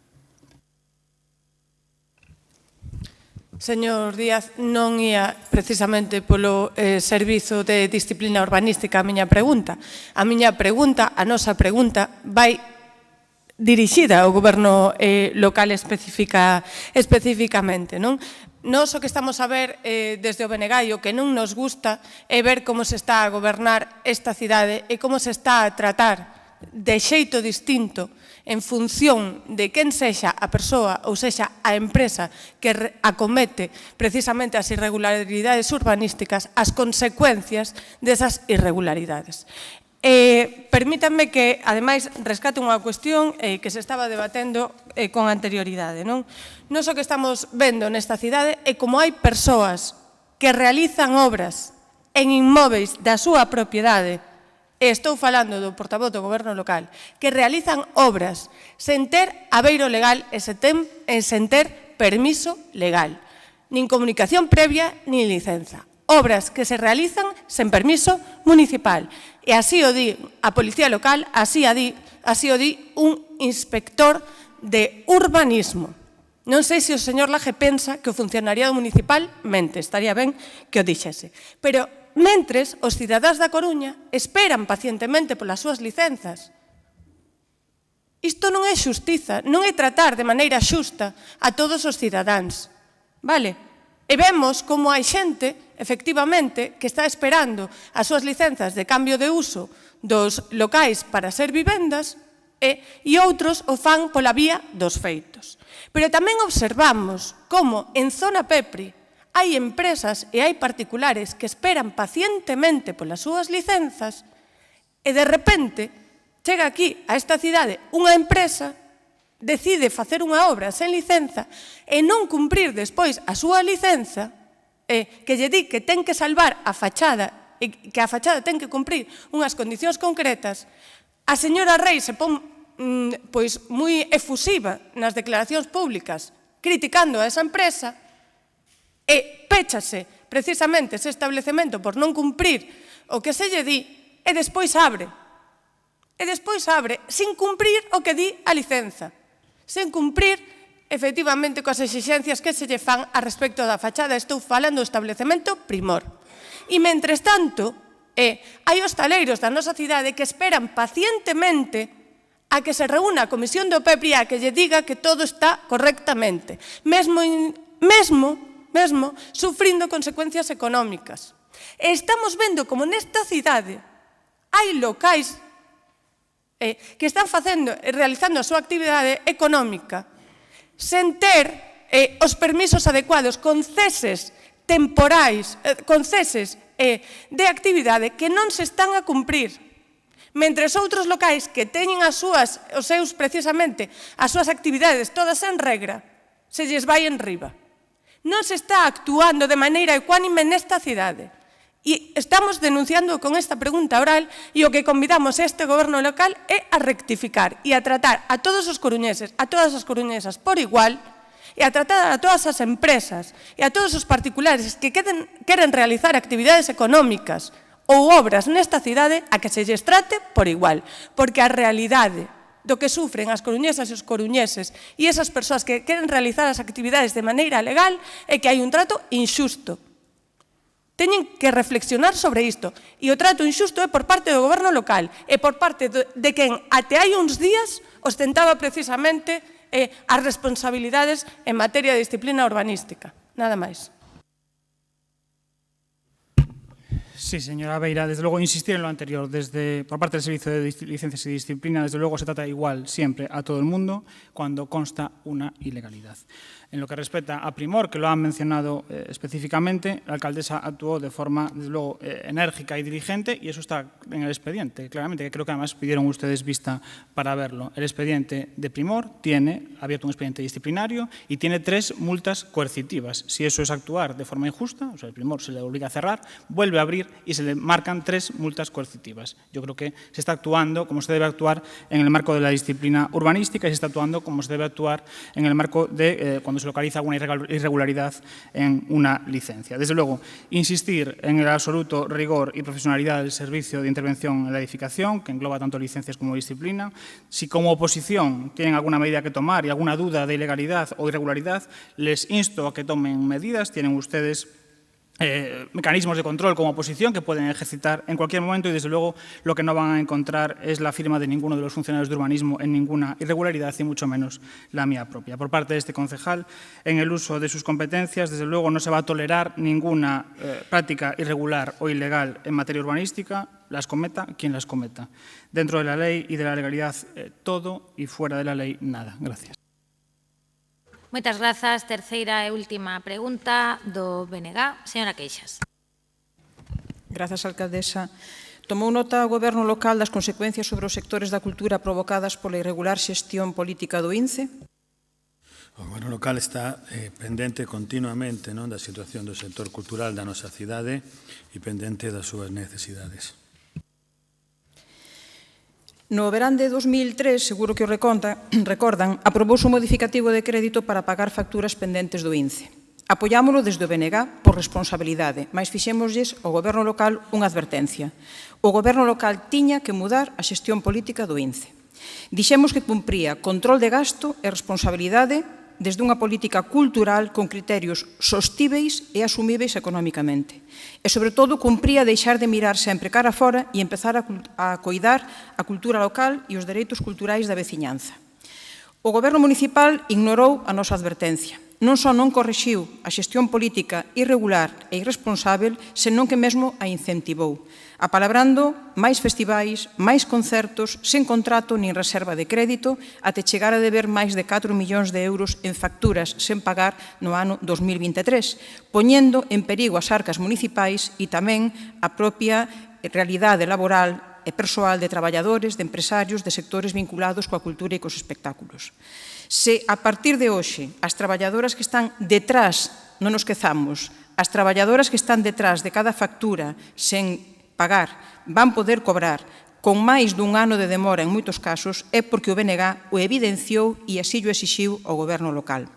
Señor Díaz, non ia precisamente polo Servizo de Disciplina Urbanística a miña pregunta. A nosa pregunta, vai dirixida ao goberno local especificamente, non? Nós o que estamos a ver desde o BNG o que non nos gusta é ver como se está a gobernar esta cidade e como se está a tratar de xeito distinto en función de quen sexa a persoa ou sexa a empresa que acomete precisamente as irregularidades urbanísticas, as consecuencias desas irregularidades. Permítanme que, ademais, rescate unha cuestión que se estaba debatendo con anterioridade. Nós o que estamos vendo nesta cidade é como hai persoas que realizan obras en inmóveis da súa propiedade, e estou falando do portavoz do goberno local, que realizan obras sen ter abeiro legal e sen ter permiso legal, nin comunicación previa, nin licenza. Obras que se realizan sen permiso municipal. E así o di a Policía Local, así o di un inspector de urbanismo. Non sei se o señor Laje pensa que o funcionariado municipal mente, estaría ben que o dixese. Pero, mentres, os cidadáns da Coruña esperan pacientemente polas súas licenzas. Isto non é xustiza, non é tratar de maneira xusta a todos os cidadáns. Vale? E vemos como hai xente, efectivamente, que está esperando as súas licenzas de cambio de uso dos locais para ser vivendas e outros o fan pola vía dos feitos. Pero tamén observamos como en zona Pepri hai empresas e hai particulares que esperan pacientemente polas súas licenzas e de repente chega aquí a esta cidade unha empresa, decide facer unha obra sen licenza e non cumprir despois a súa licenza, que lle di que ten que salvar a fachada e que a fachada ten que cumprir unhas condicións concretas, a señora Rei se pon moi efusiva nas declaracións públicas criticando a esa empresa e péchase precisamente ese establecemento por non cumprir o que se lle di e despois abre. E despois abre sin cumprir o que di a licenza, sen cumprir efectivamente coas exixencias que se lle fan a respecto da fachada. Estou falando do establecemento Primor. E, mentres tanto, hai hostaleiros da nosa cidade que esperan pacientemente a que se reúna a Comisión do PEP e a que lle diga que todo está correctamente, mesmo sufrindo consecuencias económicas. E estamos vendo como nesta cidade hai locais que están realizando a súa actividade económica sen ter os permisos adecuados, con ceses temporais, con ceses de actividade que non se están a cumprir. Mentre outros locais que teñen as súas actividades todas en regra, se lles vai en riba. Non se está actuando de maneira ecuánime nesta cidade. E estamos denunciando con esta pregunta oral e o que convidamos a este goberno local é a rectificar e a tratar a todos os coruñeses, a todas as coruñesas por igual e a tratar a todas as empresas e a todos os particulares que queren realizar actividades económicas ou obras nesta cidade a que se lles trate por igual, porque a realidade do que sufren as coruñesas e os coruñeses e esas persoas que queren realizar as actividades de maneira legal é que hai un trato injusto. Teñen que reflexionar sobre isto e o trato injusto é por parte do goberno local e por parte de quen até hai uns días ostentaba precisamente as responsabilidades en materia de disciplina urbanística. Nada máis. Sí, señora Beira, desde luego insistir en lo anterior, por parte del Servicio de Licencias y Disciplina, desde luego se trata igual siempre a todo el mundo cuando consta una ilegalidad. En lo que respecta a Primor, que lo han mencionado específicamente, la alcaldesa actuó de forma, desde luego, enérgica y diligente, y eso está en el expediente, claramente, que creo que además pidieron ustedes vista para verlo. El expediente de Primor tiene abierto un expediente disciplinario y tiene 3 multas coercitivas. Si eso es actuar de forma injusta, o sea, el Primor se le obliga a cerrar, vuelve a abrir y se le marcan 3 multas coercitivas. Yo creo que se está actuando como se debe actuar en el marco de la disciplina urbanística y se está actuando como se debe actuar en el marco de cuando se localiza alguna irregularidad en una licencia. Desde luego, insistir en el absoluto rigor y profesionalidad del servicio de intervención en la edificación, que engloba tanto licencias como disciplina. Si como oposición tienen alguna medida que tomar y alguna duda de ilegalidad o irregularidad, les insto a que tomen medidas. Tienen ustedes mecanismos de control como oposición que pueden ejercitar en cualquier momento y, desde luego, lo que no van a encontrar es la firma de ninguno de los funcionarios de urbanismo en ninguna irregularidad y mucho menos la mía propia. Por parte de este concejal, en el uso de sus competencias, desde luego, no se va a tolerar ninguna práctica irregular o ilegal en materia urbanística, las cometa quien las cometa. Dentro de la ley y de la legalidad todo y fuera de la ley nada. Gracias. Moitas grazas. Terceira e última pregunta do BNG. Señora Queixas. Grazas, alcaldesa. Tomou nota o goberno local das consecuencias sobre os sectores da cultura provocadas pola irregular xestión política do INCE? O goberno local está pendente continuamente da situación do sector cultural da nosa cidade e pendente das súas necesidades. No verán de 2003, seguro que o recordan, aprobouse un modificativo de crédito para pagar facturas pendentes do INCE. Apoiámolo desde o BNG por responsabilidade, mas fixémoslles ao goberno local unha advertencia. O goberno local tiña que mudar a xestión política do INCE. Dixemos que cumpría control de gasto e responsabilidade desde unha política cultural con criterios sostíveis e asumíveis económicamente. E, sobre todo, cumpría deixar de mirar sempre cara fora e empezar a coidar a cultura local e os dereitos culturais da veciñanza. O goberno municipal ignorou a nosa advertencia. Non só non corrixiu a xestión política irregular e irresponsável, senón que mesmo a incentivou, apalabrando máis festivais, máis concertos, sen contrato nin reserva de crédito, até chegar a deber máis de 4 millóns de euros en facturas sen pagar no ano 2023, poñendo en perigo as arcas municipais e tamén a propia realidade laboral e persoal de traballadores, de empresarios, de sectores vinculados coa cultura e cos espectáculos. Se a partir de hoxe as traballadoras que están detrás, non nos quezamos, as traballadoras que están detrás de cada factura sen pagar van poder cobrar con máis dun ano de demora en moitos casos, é porque o BNG o evidenciou e así o exixiu ao goberno local.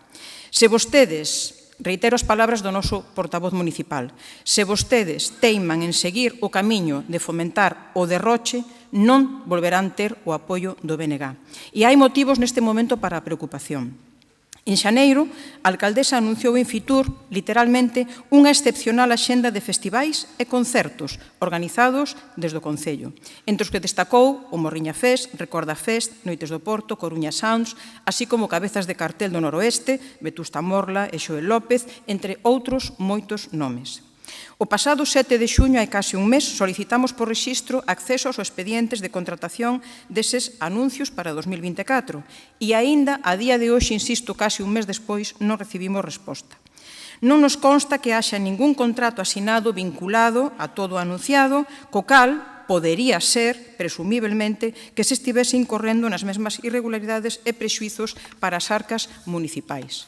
Se vostedes, reitero as palabras do noso portavoz municipal, se vostedes teiman en seguir o camiño de fomentar o derroche, non volverán ter o apoio do BNG. E hai motivos neste momento para a preocupación. En xaneiro, a alcaldesa anunciou en Fitur, literalmente, unha excepcional axenda de festivais e concertos organizados desde o Concello, entre os que destacou o Morriña Fest, Recorda Fest, Noites do Porto, Coruña Sounds, así como cabezas de cartel do Noroeste, Vetusta Morla e Xoel López, entre outros moitos nomes. O pasado 7 de xuño, hai case un mes, solicitamos por rexistro acceso aos expedientes de contratación deses anuncios para 2024 e aínda a día de hoxe, insisto, case un mes despois, non recibimos resposta. Non nos consta que haxa ningún contrato asinado vinculado a todo o anunciado, co cal podería ser, presumiblemente, que se estivese incorrendo nas mesmas irregularidades e prexuizos para as arcas municipais.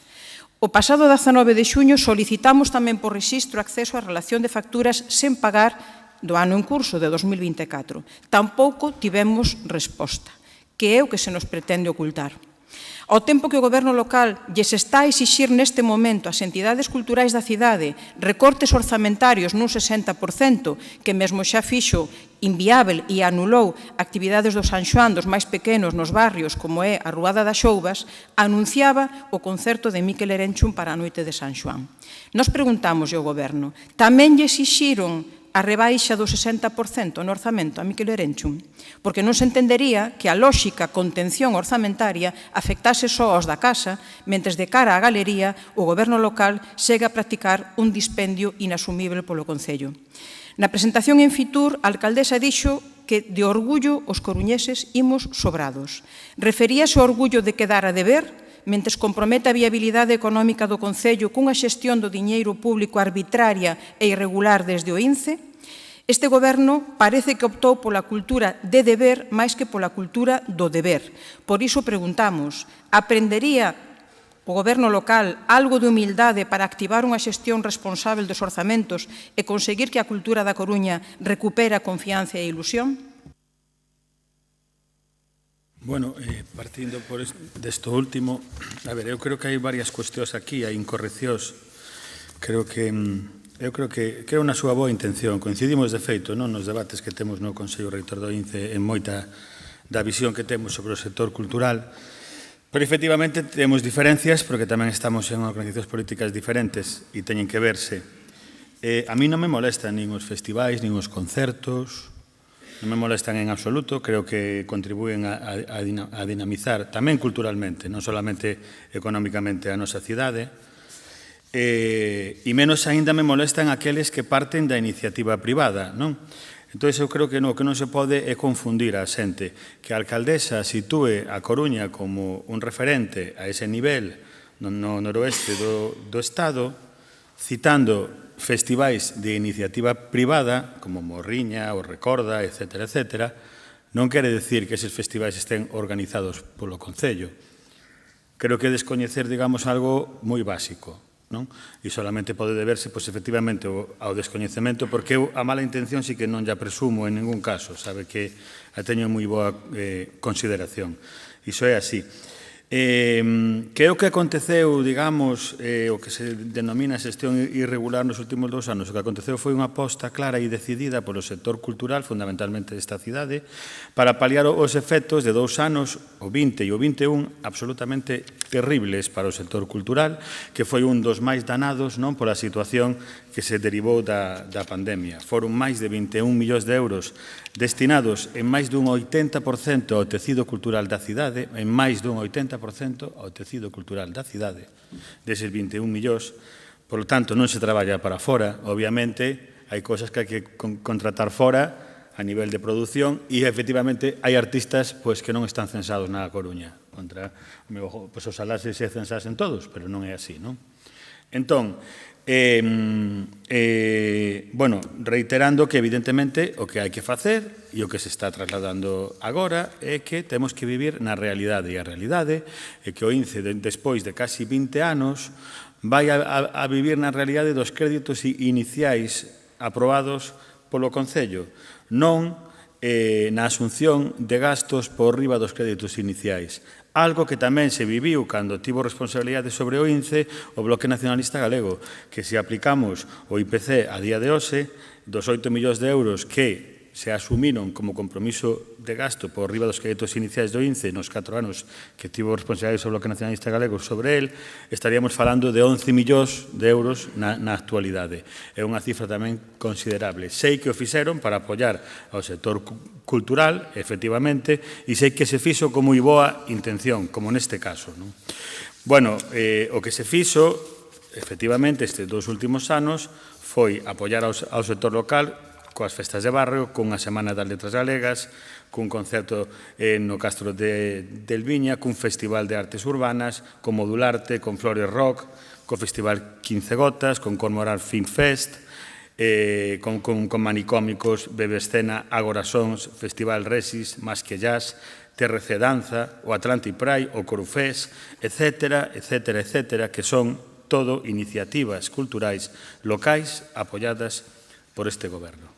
O pasado 19 de xuño solicitamos tamén por rexistro acceso á relación de facturas sen pagar do ano en curso de 2024. Tampouco tivemos resposta, que é o que se nos pretende ocultar. Ao tempo que o Goberno local lles está a exixir neste momento ás entidades culturais da cidade recortes orzamentarios nun 60%, que mesmo xa fixo inviável e anulou actividades do San Xoán dos máis pequenos nos barrios, como é a Ruada das Xouvas, anunciaba o concerto de Mikel Erenchun para a noite de San Xoán. Nos preguntamos ao Goberno, tamén lle exixiron a rebaixa do 60% no orzamento a Mikel Erenchun? Porque non se entendería que a lóxica contención orzamentaria afectase só aos da casa, mentres de cara á galería o Goberno local segue a practicar un dispendio inasumible polo Concello. Na presentación en Fitur, a alcaldesa dixo que de orgullo os coruñeses imos sobrados. Referíase ao orgullo de quedar a deber, mentres compromete a viabilidade económica do Concello cunha xestión do diñeiro público arbitraria e irregular desde o INCE. Este goberno parece que optou pola cultura de deber máis que pola cultura do deber. Por iso preguntamos, aprendería o goberno local algo de humildade para activar unha xestión responsável dos orzamentos e conseguir que a cultura da Coruña recupere a confianza e a ilusión? Bueno, partindo desto último, a ver, eu creo que hai varias cuestións aquí, hai incorreccións. Creo que na súa boa intención. Coincidimos de feito nos debates que temos no Consello Reitor do INCE en moita da visión que temos sobre o sector cultural, pero efectivamente temos diferencias porque tamén estamos en organizacións políticas diferentes e teñen que verse. A mí non me molestan nin os festivais, nin os concertos, non me molestan en absoluto, creo que contribúen a dinamizar tamén culturalmente, non solamente económicamente a nosa cidade, e menos aínda me molestan aqueles que parten da iniciativa privada, non? Entón, eu creo que o que non se pode é confundir a xente, que a alcaldesa sitúe a Coruña como un referente a ese nivel no noroeste do Estado, citando festivais de iniciativa privada, como Morriña, o Recorda, etcétera, etcétera, non quere decir que eses festivais estén organizados polo Concello. Creo que descoñecer, digamos, algo moi básico, non? E solamente pode deberse, pois, efectivamente, ao descoñecemento, porque eu a mala intención sí que non ya presumo en ningún caso, sabe que a teño moi boa consideración. Iso é así. Que é o que aconteceu, digamos, o que se denomina xestión irregular nos últimos 2 anos. O que aconteceu foi unha aposta clara e decidida polo sector cultural, fundamentalmente desta cidade, para paliar os efectos de 2 anos, o 20 e o 21, absolutamente terribles para o sector cultural, que foi un dos máis danados non pola situación que se derivou da pandemia. Foron máis de 21 millóns de euros destinados en máis dun 80% ao tecido cultural da cidade, en máis dun 80% ao tecido cultural da cidade, deses 21 millóns. Por lo tanto, non se traballa para fora. Obviamente, hai cosas que hai que contratar fora a nivel de produción e, efectivamente, hai artistas que non están censados na Coruña. Oxalá se censasen todos, pero non é así, non? Entón, reiterando que evidentemente o que hai que facer e o que se está trasladando agora é que temos que vivir na realidade, e a realidade é que o INCE despois de casi 20 anos vai a vivir na realidade dos créditos iniciais aprobados polo Concello, non na asunción de gastos por riba dos créditos iniciais. Algo que tamén se viviu cando tivo responsabilidade sobre o INCE o Bloque Nacionalista Galego, que se aplicamos o IPC a día de hoxe, dos 8 millóns de euros que se asumiron como compromiso de gasto por riba dos créditos iniciais do INCE nos 4 anos que tivo responsabilidade sobre o Bloque Nacionalista Galego sobre el, estaríamos falando de 11 millóns de euros na actualidade. É unha cifra tamén considerable. Sei que o fixeron para apoiar ao sector cultural, efectivamente, e sei que se fixo con moi boa intención, como neste caso. Bueno, o que se fixo, efectivamente, estes 2 últimos anos, foi apoiar ao sector local coas festas de barrio, cunha Semana das Letras Galegas, cun concerto no Castro de Elviña, cun festival de artes urbanas, con Modularte, con Flores Rock, co Festival 15 Gotas, con Cormoral Film Fest, con manicómicos, Bebe Escena, Agora Sons, Festival Resis, Más que Jazz, TRC Danza, o Atlantic Pride, o Corufés, etcétera, etcétera, etcétera, que son todo iniciativas culturais locais apoiadas por este goberno.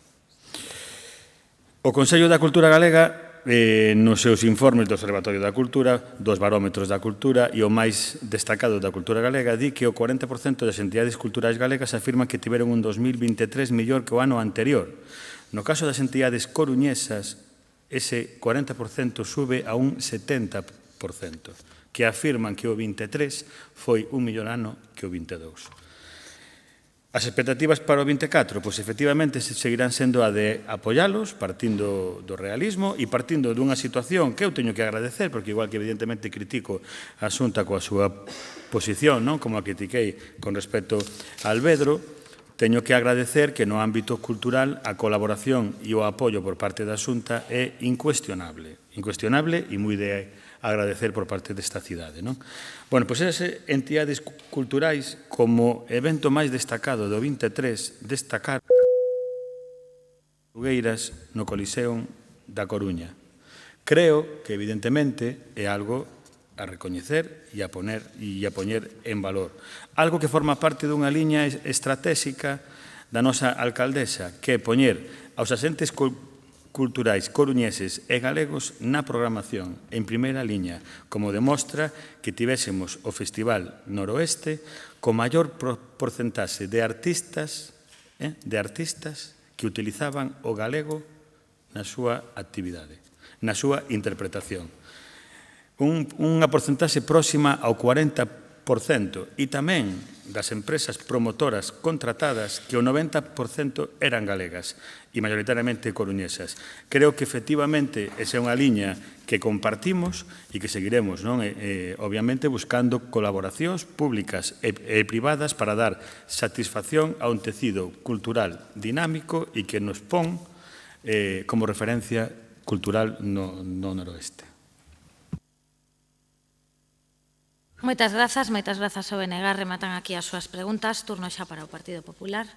O Consello da Cultura Galega, nos seus informes do Observatorio da Cultura, dos barómetros da cultura e o máis destacado da cultura galega, di que o 40% das entidades culturais galegas afirman que tiveron un 2023 mellor que o ano anterior. No caso das entidades coruñesas, ese 40% sube a un 70%, que afirman que o 23 foi un mellor ano que o 22. As expectativas para o 24, pois efectivamente seguirán sendo a de apoialos, partindo do realismo e partindo dunha situación que eu teño que agradecer, porque igual que evidentemente critico a Xunta coa súa posición, como a critiquei con respecto a Alvedro, teño que agradecer que no ámbito cultural a colaboración e o apoio por parte da Xunta é incuestionable e moi de agradecer por parte desta cidade. Bueno, pois esas entidades culturais, como evento máis destacado do 23, destacar Fogueiras no Coliseo da Coruña. Creo que, evidentemente, é algo a recoñecer e a poñer en valor. Algo que forma parte dunha liña estratégica da nosa alcaldesa, que é poñer aos asentes culturais coruñeses e galegos na programación en primeira liña, como demostra que tivésemos o Festival Noroeste co maior porcentaxe de artistas que utilizaban o galego na súa actividade, na súa interpretación. Unha porcentaxe próxima ao 40%, e tamén das empresas promotoras contratadas que o 90% eran galegas e maioritariamente coruñesas. Creo que efectivamente esa é unha liña que compartimos e que seguiremos, obviamente buscando colaboracións públicas e privadas para dar satisfacción a un tecido cultural dinámico e que nos pon como referencia cultural no noroeste. Moitas grazas ao BNG. Rematan aquí as súas preguntas. Turno xa para o Partido Popular,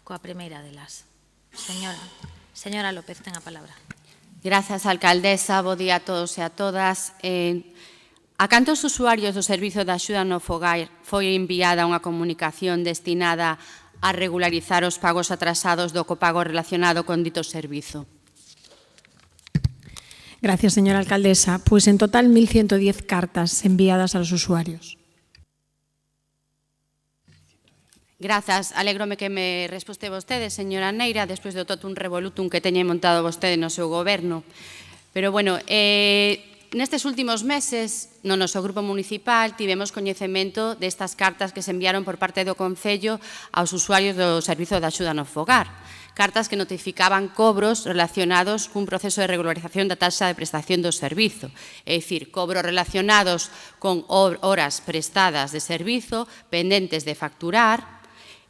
coa primeira delas. Señora López, ten a palabra. Grazas, alcaldesa. Bo día a todos e a todas. A cantos usuarios do Servizo de Axuda no Fogar foi enviada unha comunicación destinada a regularizar os pagos atrasados do copago relacionado con dito servizo? Gracias, señora alcaldesa. Pues en total 1.110 cartas enviadas a los usuarios. Grazas. Alégrome que me resposte vostede, señora Neira, despois do totum revolutum que teña montado vostede no seu goberno. Pero, bueno, nestes últimos meses, no noso grupo municipal, tivemos coñecemento destas cartas que se enviaron por parte do Concello aos usuarios do Servizo de Axuda no Fogar. Cartas que notificaban cobros relacionados cun proceso de regularización da taxa de prestación do servizo. É dicir, cobros relacionados con horas prestadas de servizo pendentes de facturar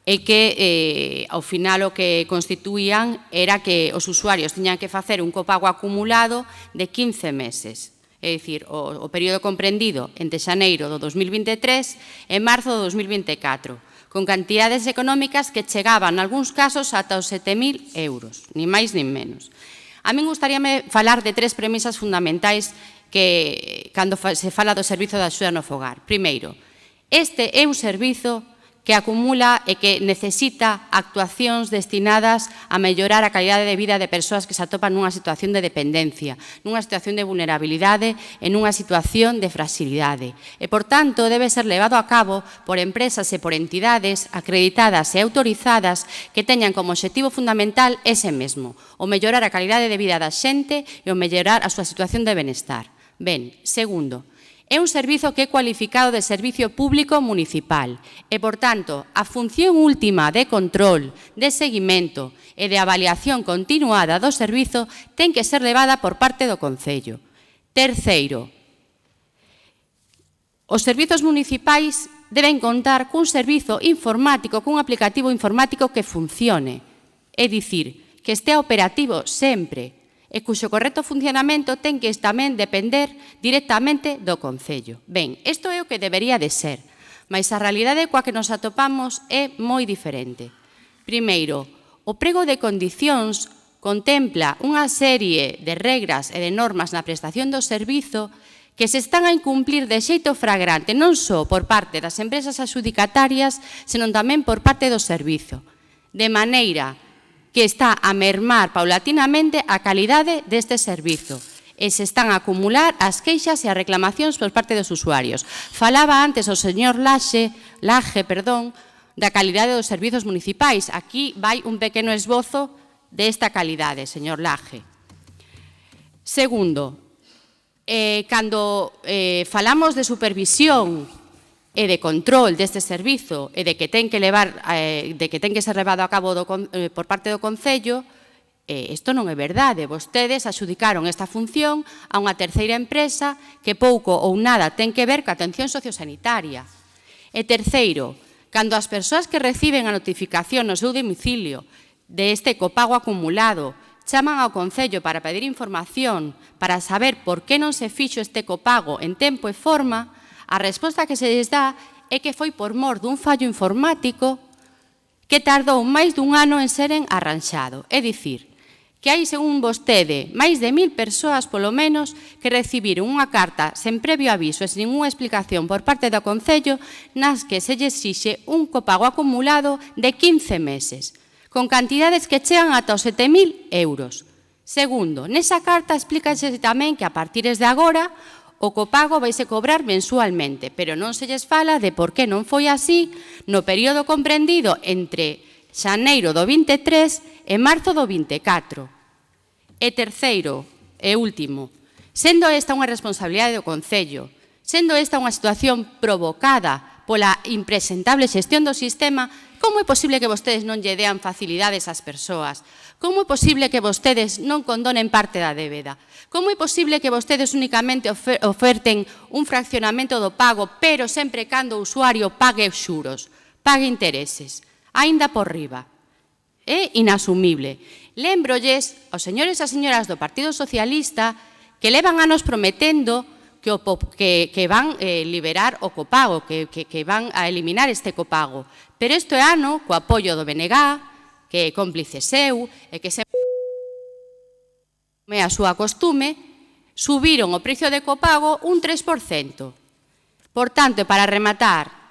e que, ao final, o que constituían era que os usuarios tiñan que facer un copago acumulado de 15 meses. É dicir, o período comprendido entre xaneiro do 2023 e marzo do 2024. Con cantidades económicas que chegaban, en algúns casos, ata os 7.000 euros, ni máis nin menos. A min gustaríame falar de 3 premisas fundamentais que, cando se fala do Servizo de Axuda no Fogar. Primeiro, este é un servizo que acumula e que necesita actuacións destinadas a mellorar a calidade de vida de persoas que se atopan nunha situación de dependencia, nunha situación de vulnerabilidade e nunha situación de fragilidade. E, por tanto, debe ser levado a cabo por empresas e por entidades acreditadas e autorizadas que teñan como obxectivo fundamental ese mesmo, o mellorar a calidade de vida da xente e o mellorar a súa situación de benestar. Ben, segundo, é un servizo que é cualificado de servicio público municipal e, por tanto, a función última de control, de seguimento e de avaliación continuada do servizo ten que ser levada por parte do Concello. Terceiro, os servizos municipais deben contar cun servizo informático, cun aplicativo informático que funcione, é dicir, que estea operativo sempre, e cuxo correcto funcionamento ten que tamén depender directamente do Concello. Ben, isto é o que debería de ser, mas a realidade coa que nos atopamos é moi diferente. Primeiro, o prego de condicións contempla unha serie de regras e de normas na prestación do servizo que se están a incumplir de xeito fragrante non só por parte das empresas adxudicatarias, senón tamén por parte do servizo, de maneira que está a mermar paulatinamente a calidade deste servizo e se están a acumular as queixas e as reclamacións por parte dos usuarios. Falaba antes o señor Laje, da calidade dos servizos municipais. Aquí vai un pequeno esbozo desta calidade, señor Laje. Segundo, cando falamos de supervisión e de control deste servizo e de que ten que ser levado a cabo por parte do Concello, isto non é verdade. Vostedes adxudicaron esta función a unha terceira empresa que pouco ou nada ten que ver coa atención sociosanitaria. E terceiro, cando as persoas que reciben a notificación no seu domicilio deste copago acumulado chaman ao Concello para pedir información, para saber por que non se fixo este copago en tempo e forma, a resposta que se lles dá é que foi por mor dun fallo informático que tardou máis dun ano en seren arranxado. É dicir, que hai, según vostede, máis de 1000 persoas, polo menos, que recibiron unha carta sen previo aviso e sen ninguna explicación por parte do Concello nas que se lles exixe un copago acumulado de 15 meses, con cantidades que chegan ata os 7.000 euros. Segundo, nesa carta explícase tamén que a partir de agora o copago vaise cobrar mensualmente, pero non se lles fala de por que non foi así no período comprendido entre xaneiro do 23 e marzo do 24. E terceiro, e último, sendo esta unha responsabilidade do Concello, sendo esta unha situación provocada pola impresentable xestión do sistema, como é posible que vostedes non lle dean facilidades ás persoas? Como é posible que vostedes non condonen parte da débeda? Como é posible que vostedes únicamente oferten un fraccionamento do pago, pero sempre cando o usuario pague xuros, pague intereses, aínda por riba? É inasumible. Lembrolles aos señores e señoras do Partido Socialista que levan anos prometendo que van liberar o copago, que van a eliminar este copago. Pero este ano, co apoio do BNG, que é cómplice seu, e que sempre é a súa costume, subiron o precio de copago un 3%. Por tanto, para rematar,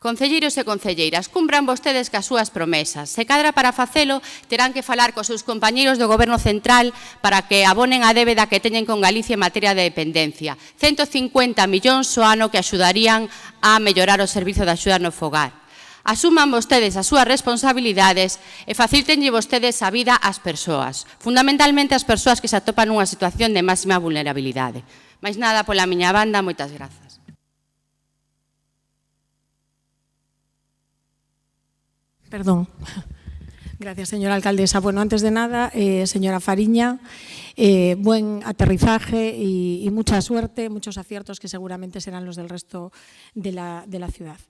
concelleiros e concelleiras, cumpran vostedes cas súas promesas. Se cadra para facelo, terán que falar cos seus compañeiros do Goberno Central para que abonen a débeda que teñen con Galicia en materia de dependencia. 150 millóns o ano que axudarían a mellorar o servizo de axuda no fogar. Asuman vostedes as súas responsabilidades e facilitenlle vostedes a vida ás persoas, fundamentalmente as persoas que se atopan nunha situación de máxima vulnerabilidade. Mais nada pola miña banda, moitas grazas. Perdón. Gracias, señora alcaldesa. Bueno, antes de nada, señora Fariña, buen aterrizaje y mucha suerte, muchos aciertos que seguramente serán los del resto de la ciudad.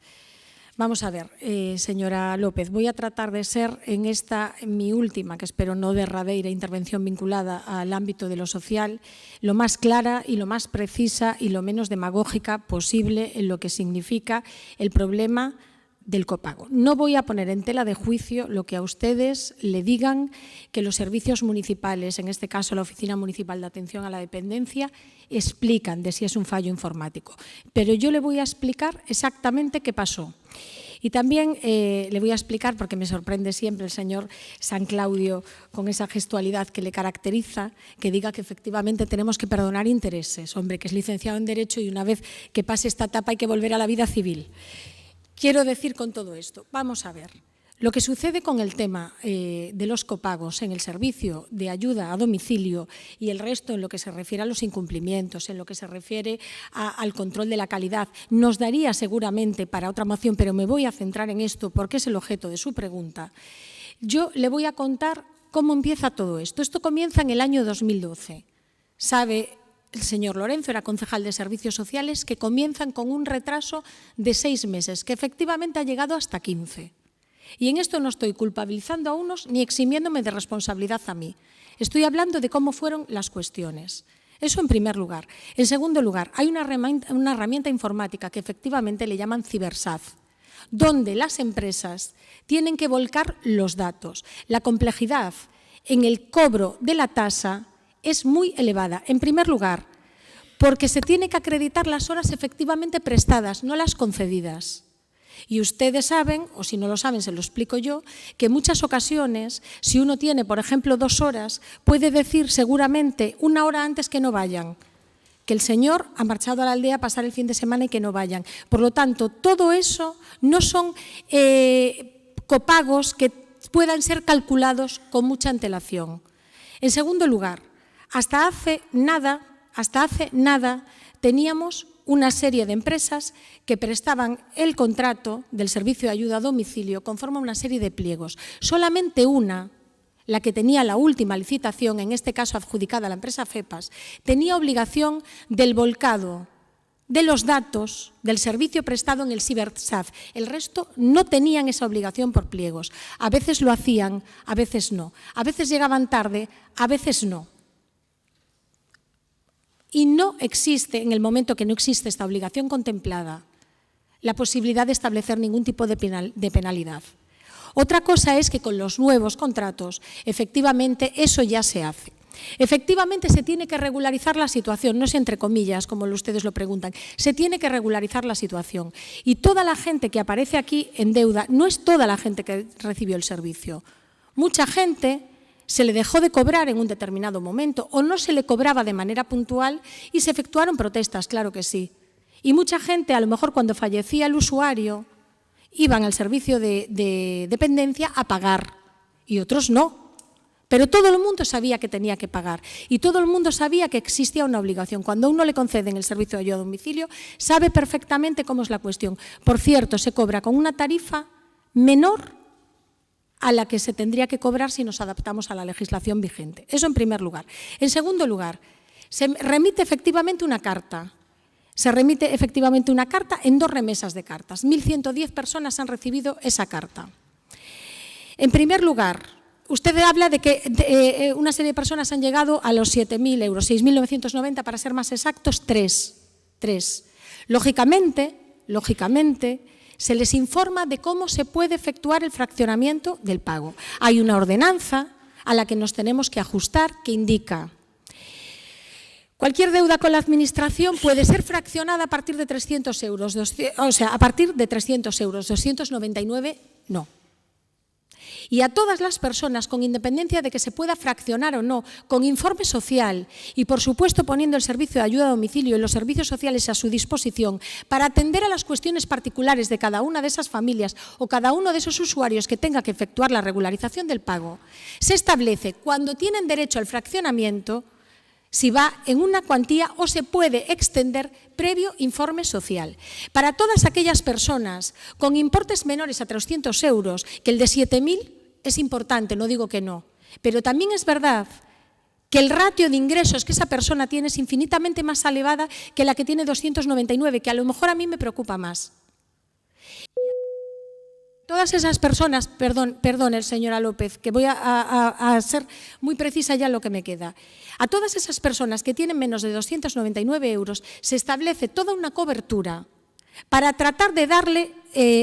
Vamos a ver, señora López, voy a tratar de ser en esta mi última, que espero no derradeira, intervención vinculada al ámbito de lo social, lo más clara y lo más precisa y lo menos demagógica posible en lo que significa el problema del copago. No voy a poner en tela de juicio lo que a ustedes le digan que los servicios municipales, en este caso la Oficina Municipal de Atención a la Dependencia, explican de si es un fallo informático. Pero yo le voy a explicar exactamente qué pasó. Y también le voy a explicar, porque me sorprende siempre el señor San Claudio con esa gestualidad que le caracteriza, que diga que efectivamente tenemos que perdonar intereses. Hombre, que es licenciado en Derecho y una vez que pase esta etapa hay que volver a la vida civil. Quiero decir con todo esto, vamos a ver. Lo que sucede con el tema de los copagos en el servicio de ayuda a domicilio y el resto en lo que se refiere a los incumplimientos, en lo que se refiere al control de la calidad, nos daría seguramente para otra moción, pero me voy a centrar en esto porque es el objeto de su pregunta. Yo le voy a contar cómo empieza todo esto. Esto comienza en el año 2012. Sabe el señor Lorenzo, era concejal de Servicios Sociales, que comienzan con un retraso de 6 meses, que efectivamente ha llegado hasta 15. Y en esto no estoy culpabilizando a unos ni eximiéndome de responsabilidad a mí. Estoy hablando de cómo fueron las cuestiones. Eso en primer lugar. En segundo lugar, hay una herramienta informática que efectivamente le llaman Cibersaf, donde las empresas tienen que volcar los datos. La complejidad en el cobro de la tasa es muy elevada. En primer lugar, porque se tiene que acreditar las horas efectivamente prestadas, no las concedidas. Y ustedes saben, o si no lo saben se lo explico yo, que en muchas ocasiones, si uno tiene, por ejemplo, 2 horas, puede decir seguramente 1 hora antes que no vayan, que el señor ha marchado a la aldea a pasar el fin de semana y que no vayan. Por lo tanto, todo eso no son copagos que puedan ser calculados con mucha antelación. En segundo lugar, hasta hace nada teníamos una serie de empresas que prestaban el contrato del servicio de ayuda a domicilio conforme a una serie de pliegos. Solamente una, la que tenía la última licitación, en este caso adjudicada a la empresa FEPAS, tenía obligación del volcado de los datos del servicio prestado en el Cibersaf. El resto no tenían esa obligación por pliegos. A veces lo hacían, a veces no. A veces llegaban tarde, a veces no. Y no existe, en el momento que no existe esta obligación contemplada, la posibilidad de establecer ningún tipo de penalidad. Otra cosa es que con los nuevos contratos, efectivamente, eso ya se hace. Efectivamente, se tiene que regularizar la situación, no es entre comillas, como ustedes lo preguntan, se tiene que regularizar la situación. Y toda la gente que aparece aquí en deuda, no es toda la gente que recibió el servicio. Mucha gente se le dejó de cobrar en un determinado momento o no se le cobraba de manera puntual y se efectuaron protestas, claro que sí. Y mucha gente, a lo mejor cuando fallecía el usuario, iban al servicio de dependencia a pagar y otros no. Pero todo el mundo sabía que tenía que pagar y todo el mundo sabía que existía una obligación. Cuando a uno le conceden el servicio de ayuda a domicilio, sabe perfectamente cómo es la cuestión. Por cierto, se cobra con una tarifa menor a la que se tendría que cobrar si nos adaptamos a la legislación vigente. Eso en primer lugar. En segundo lugar, se remite efectivamente una carta. Se remite efectivamente una carta en 2 remesas de cartas. 1.110 personas han recibido esa carta. En primer lugar, usted habla de que una serie de personas han llegado a los 7.000 euros, 6.990 para ser más exactos, 3. Lógicamente, se les informa de cómo se puede efectuar el fraccionamiento del pago. Hay una ordenanza a la que nos tenemos que ajustar que indica: cualquier deuda con la Administración puede ser fraccionada a partir de 300 euros, a partir de 300 euros, 299 no. Y a todas las personas, con independencia de que se pueda fraccionar o no, con informe social y, por supuesto, poniendo el servicio de ayuda a domicilio y los servicios sociales a su disposición para atender a las cuestiones particulares de cada una de esas familias o cada uno de esos usuarios que tenga que efectuar la regularización del pago, se establece cuando tienen derecho al fraccionamiento, si va en una cuantía o se puede extender previo informe social. Para todas aquellas personas con importes menores a 300 euros, que el de 7.000 es importante, no digo que no, pero también es verdad que el ratio de ingresos que esa persona tiene es infinitamente más elevada que la que tiene 299, que a lo mejor a mí me preocupa más. Todas esas personas, perdón, señora López, que voy a ser muy precisa ya en lo que me queda. A todas esas personas que tienen menos de 299 euros se establece toda una cobertura para tratar de darle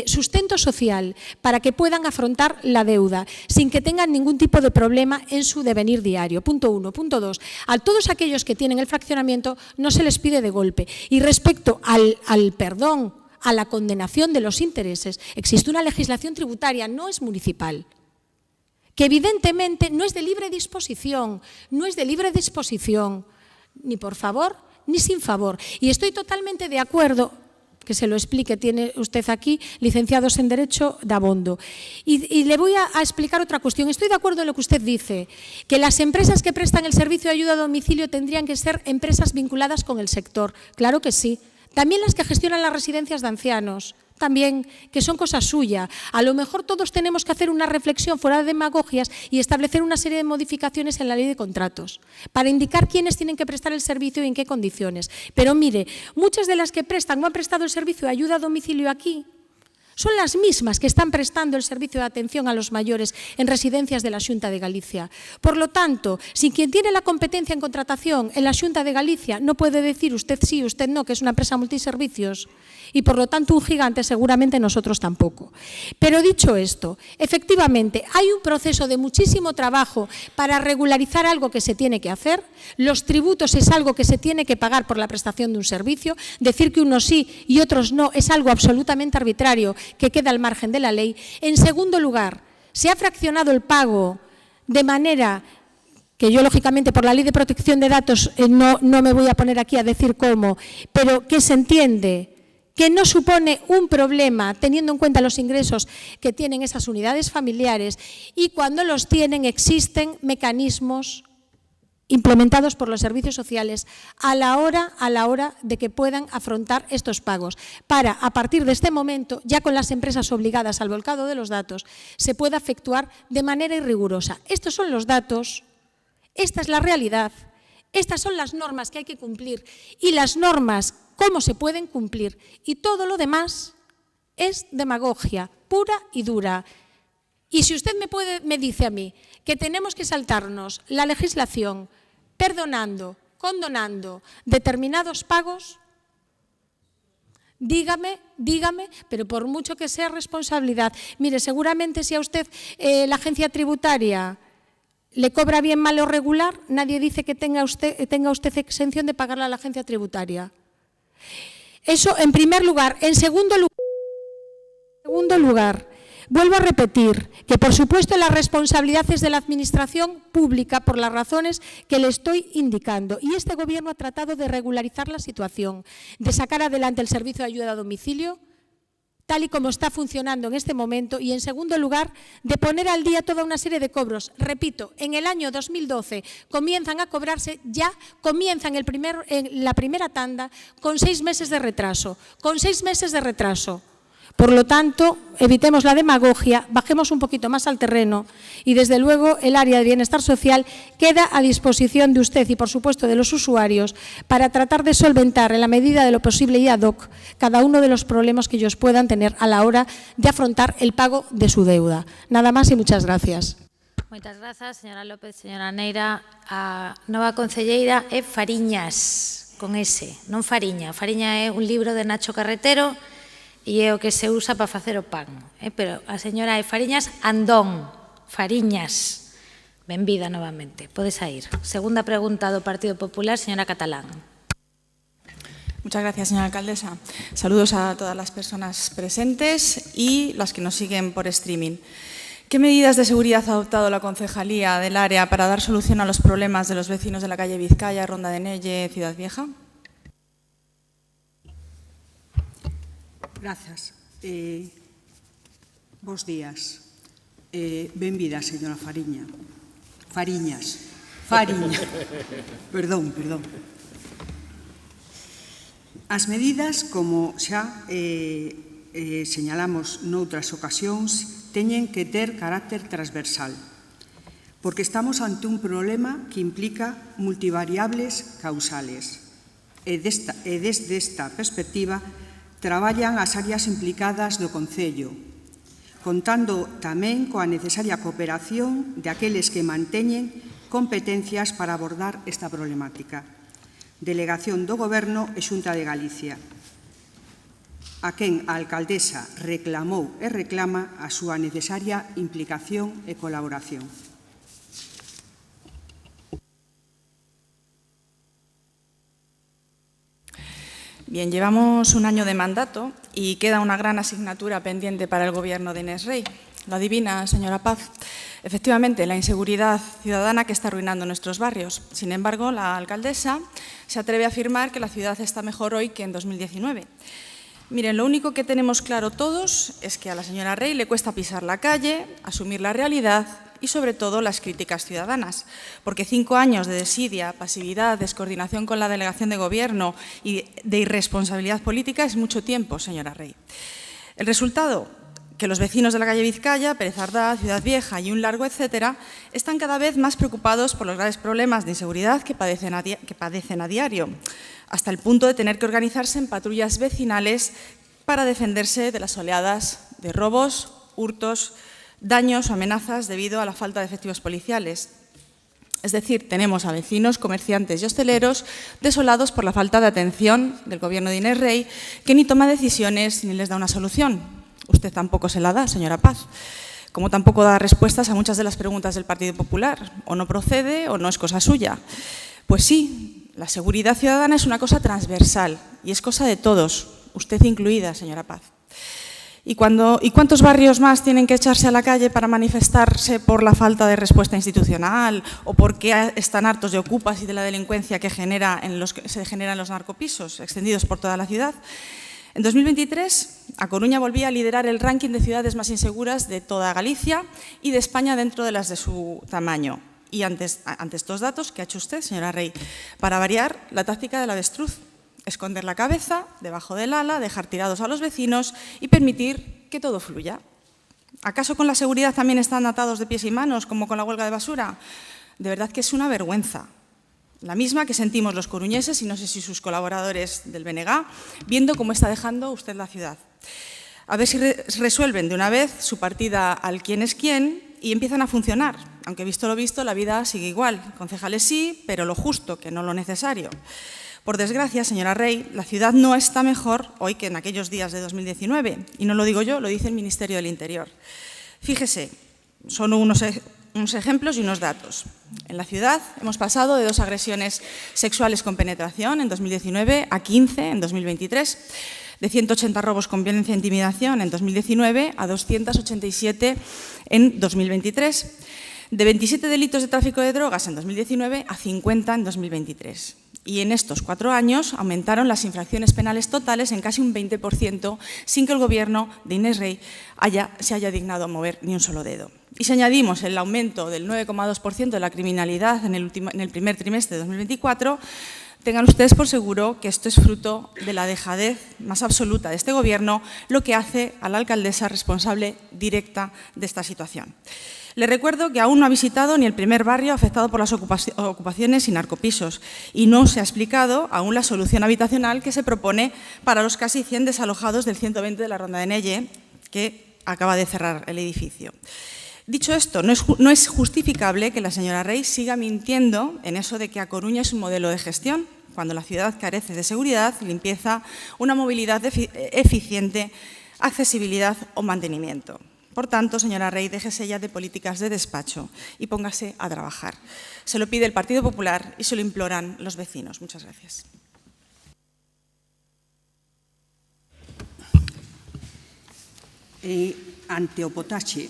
sustento social, para que puedan afrontar la deuda, sin que tengan ningún tipo de problema en su devenir diario. Punto 1. Punto 2. A todos aquellos que tienen el fraccionamiento no se les pide de golpe. Y respecto al perdón a la condenación de los intereses, existe una legislación tributaria, no es municipal, que evidentemente no es de libre disposición, ni por favor ni sin favor. Y estoy totalmente de acuerdo, que se lo explique, tiene usted aquí licenciados en Derecho de abondo. Y le voy a explicar otra cuestión. Estoy de acuerdo en lo que usted dice, que las empresas que prestan el servicio de ayuda a domicilio tendrían que ser empresas vinculadas con el sector. Claro que sí. También las que gestionan las residencias de ancianos, también, que son cosa suya. A lo mejor todos tenemos que hacer una reflexión fuera de demagogias y establecer una serie de modificaciones en la ley de contratos para indicar quiénes tienen que prestar el servicio y en qué condiciones. Pero mire, muchas de las que prestan o han prestado el servicio de ayuda a domicilio aquí son las mismas que están prestando el servicio de atención a los mayores en residencias de la Xunta de Galicia. Por lo tanto, si quien tiene la competencia en contratación en la Xunta de Galicia no puede decir usted sí, usted no, que es una empresa multiservicios, y por lo tanto un gigante, seguramente nosotros tampoco. Pero dicho esto, efectivamente hay un proceso de muchísimo trabajo para regularizar algo que se tiene que hacer. Los tributos es algo que se tiene que pagar por la prestación de un servicio. Decir que unos sí y otros no es algo absolutamente arbitrario que queda al margen de la ley. En segundo lugar, se ha fraccionado el pago de manera que yo, lógicamente, por la Ley de Protección de Datos no me voy a poner aquí a decir cómo, pero que se entiende que no supone un problema teniendo en cuenta los ingresos que tienen esas unidades familiares, y cuando los tienen existen mecanismos implementados por los servicios sociales a la hora de que puedan afrontar estos pagos, para, a partir de este momento, ya con las empresas obligadas al volcado de los datos, se pueda efectuar de manera rigurosa. Estos son los datos, esta es la realidad, estas son las normas que hay que cumplir, y las normas, cómo se pueden cumplir, y todo lo demás es demagogia pura y dura. Y si usted me dice a mí que tenemos que saltarnos la legislación perdonando, condonando determinados pagos, dígame, pero por mucho que sea responsabilidad. Mire, seguramente si a usted la agencia tributaria le cobra bien, mal o regular, nadie dice que tenga usted exención de pagarle a la agencia tributaria. Eso en primer lugar. En segundo lugar, vuelvo a repetir que, por supuesto, la responsabilidad es de la Administración pública por las razones que le estoy indicando. Y este Gobierno ha tratado de regularizar la situación, de sacar adelante el servicio de ayuda a domicilio, tal y como está funcionando en este momento, y en segundo lugar, de poner al día toda una serie de cobros. Repito, en el año 2012 comienzan a cobrarse, ya comienzan la primera tanda con 6 meses de retraso, Por lo tanto, evitemos la demagogia, bajemos un poquito más al terreno, y desde luego el área de bienestar social queda a disposición de usted y, por supuesto, de los usuarios para tratar de solventar en la medida de lo posible y ad hoc cada uno de los problemas que ellos puedan tener a la hora de afrontar el pago de su deuda. Nada más y muchas gracias. Moitas grazas, señora López, señora Neira. A nova concelleira é Fariñas, con S, non Fariña. Fariña é un libro de Nacho Carretero e é o que se usa para facer o pan. Pero a señora é Fariñas Andón. Fariñas. Benvida novamente. Pode sair. Segunda pregunta do Partido Popular, señora Catalán. Muchas gracias, señora alcaldesa. Saludos a todas las personas presentes y las que nos siguen por streaming. ¿Qué medidas de seguridad ha adoptado la concejalía del área para dar solución a los problemas de los vecinos de la calle Vizcaya, Ronda de Nelle, Ciudad Vieja? Grazas. Bos días. Benvida, señora Fariñas. Perdón. As medidas, como xa señalamos noutras ocasións, teñen que ter carácter transversal, porque estamos ante un problema que implica multivariables causales. E desde esta perspectiva, traballan as áreas implicadas do Concello, contando tamén coa necesaria cooperación de aqueles que manteñen competencias para abordar esta problemática. Delegación do Goberno e Xunta de Galicia, a quen a alcaldesa reclamou e reclama a súa necesaria implicación e colaboración. Bien, llevamos un año de mandato y queda una gran asignatura pendiente para el gobierno de Inés Rey. ¿Lo adivina, señora Paz? Efectivamente, la inseguridad ciudadana que está arruinando nuestros barrios. Sin embargo, la alcaldesa se atreve a afirmar que la ciudad está mejor hoy que en 2019. Miren, lo único que tenemos claro todos es que a la señora Rey le cuesta pisar la calle, asumir la realidad y, sobre todo, las críticas ciudadanas. Porque 5 años de desidia, pasividad, descoordinación con la delegación de gobierno y de irresponsabilidad política es mucho tiempo, señora Rey. El resultado, que los vecinos de la calle Vizcaya, Pérez Ardá, Ciudad Vieja y un largo etcétera, están cada vez más preocupados por los graves problemas de inseguridad que padecen a diario, hasta el punto de tener que organizarse en patrullas vecinales para defenderse de las oleadas de robos, hurtos, daños o amenazas debido a la falta de efectivos policiales. Es decir, tenemos a vecinos, comerciantes y hosteleros desolados por la falta de atención del gobierno de Inés Rey, que ni toma decisiones ni les da una solución. Usted tampoco se la da, señora Paz, como tampoco da respuestas a muchas de las preguntas del Partido Popular. O no procede o no es cosa suya. Pues sí, la seguridad ciudadana es una cosa transversal y es cosa de todos, usted incluida, señora Paz. ¿Y cuántos barrios más tienen que echarse a la calle para manifestarse por la falta de respuesta institucional o porque están hartos de ocupas y de la delincuencia que se genera en los narcopisos extendidos por toda la ciudad? En 2023, A Coruña volvía a liderar el ranking de ciudades más inseguras de toda Galicia y de España dentro de las de su tamaño. Y ante estos datos, ¿qué ha hecho usted, señora Rey? Para variar, la táctica del avestruz. Esconder la cabeza debajo del ala, dejar tirados a los vecinos y permitir que todo fluya. ¿Acaso con la seguridad también están atados de pies y manos, como con la huelga de basura? De verdad que es una vergüenza. La misma que sentimos los coruñeses y no sé si sus colaboradores del BNG, viendo cómo está dejando usted la ciudad. A ver si resuelven de una vez su partida al quién es quién y empiezan a funcionar. Aunque visto lo visto, la vida sigue igual. Concejales sí, pero lo justo, que no lo necesario. Por desgracia, señora Rey, la ciudad no está mejor hoy que en aquellos días de 2019. Y no lo digo yo, lo dice el Ministerio del Interior. Fíjese, son unos ejemplos y unos datos. En la ciudad hemos pasado de 2 agresiones sexuales con penetración en 2019 a 15 en 2023, de 180 robos con violencia e intimidación en 2019 a 287 en 2023, de 27 delitos de tráfico de drogas en 2019 a 50 en 2023. Y en estos 4 años aumentaron las infracciones penales totales en casi un 20%, sin que el gobierno de Inés Rey se haya dignado a mover ni un solo dedo. Y si añadimos el aumento del 9,2% de la criminalidad en el primer trimestre de 2024, tengan ustedes por seguro que esto es fruto de la dejadez más absoluta de este gobierno, lo que hace a la alcaldesa responsable directa de esta situación. Le recuerdo que aún no ha visitado ni el primer barrio afectado por las ocupaciones y narcopisos y no se ha explicado aún la solución habitacional que se propone para los casi 100 desalojados del 120 de la Ronda de Nelle, que acaba de cerrar el edificio. Dicho esto, no es justificable que la señora Rey siga mintiendo en eso de que A Coruña es un modelo de gestión, cuando la ciudad carece de seguridad, limpieza, una movilidad eficiente, accesibilidad o mantenimiento. Por tanto, señora Rey, déjese ya de políticas de despacho y póngase a trabajar. Se lo pide el Partido Popular y se lo imploran los vecinos. Muchas gracias. Ante o potaxe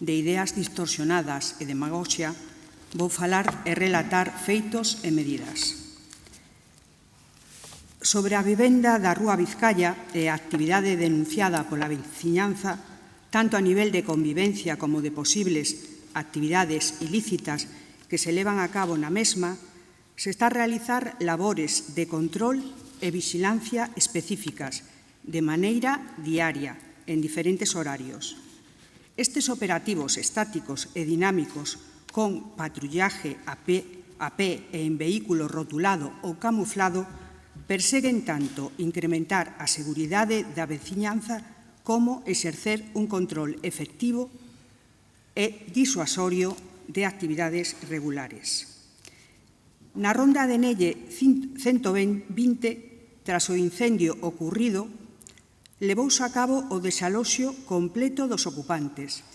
de ideas distorsionadas e demagoxia, vou falar e relatar feitos e medidas. Sobre a vivenda da Rúa Vizcaya e a actividade denunciada pola veciñanza, tanto a nivel de convivencia como de posibles actividades ilícitas que se levan a cabo na mesma, se está a realizar labores de control e vixilancia específicas de maneira diaria, en diferentes horarios. Estes operativos estáticos e dinámicos con patrullaje a pé e en vehículo rotulado ou camuflado perseguen tanto incrementar a seguridade da veciñanza como exercer un control efectivo e disuasorio de actividades regulares. Na Ronda de Nelle 120, tras o incendio ocurrido, levouse a cabo o desaloxo completo dos ocupantes,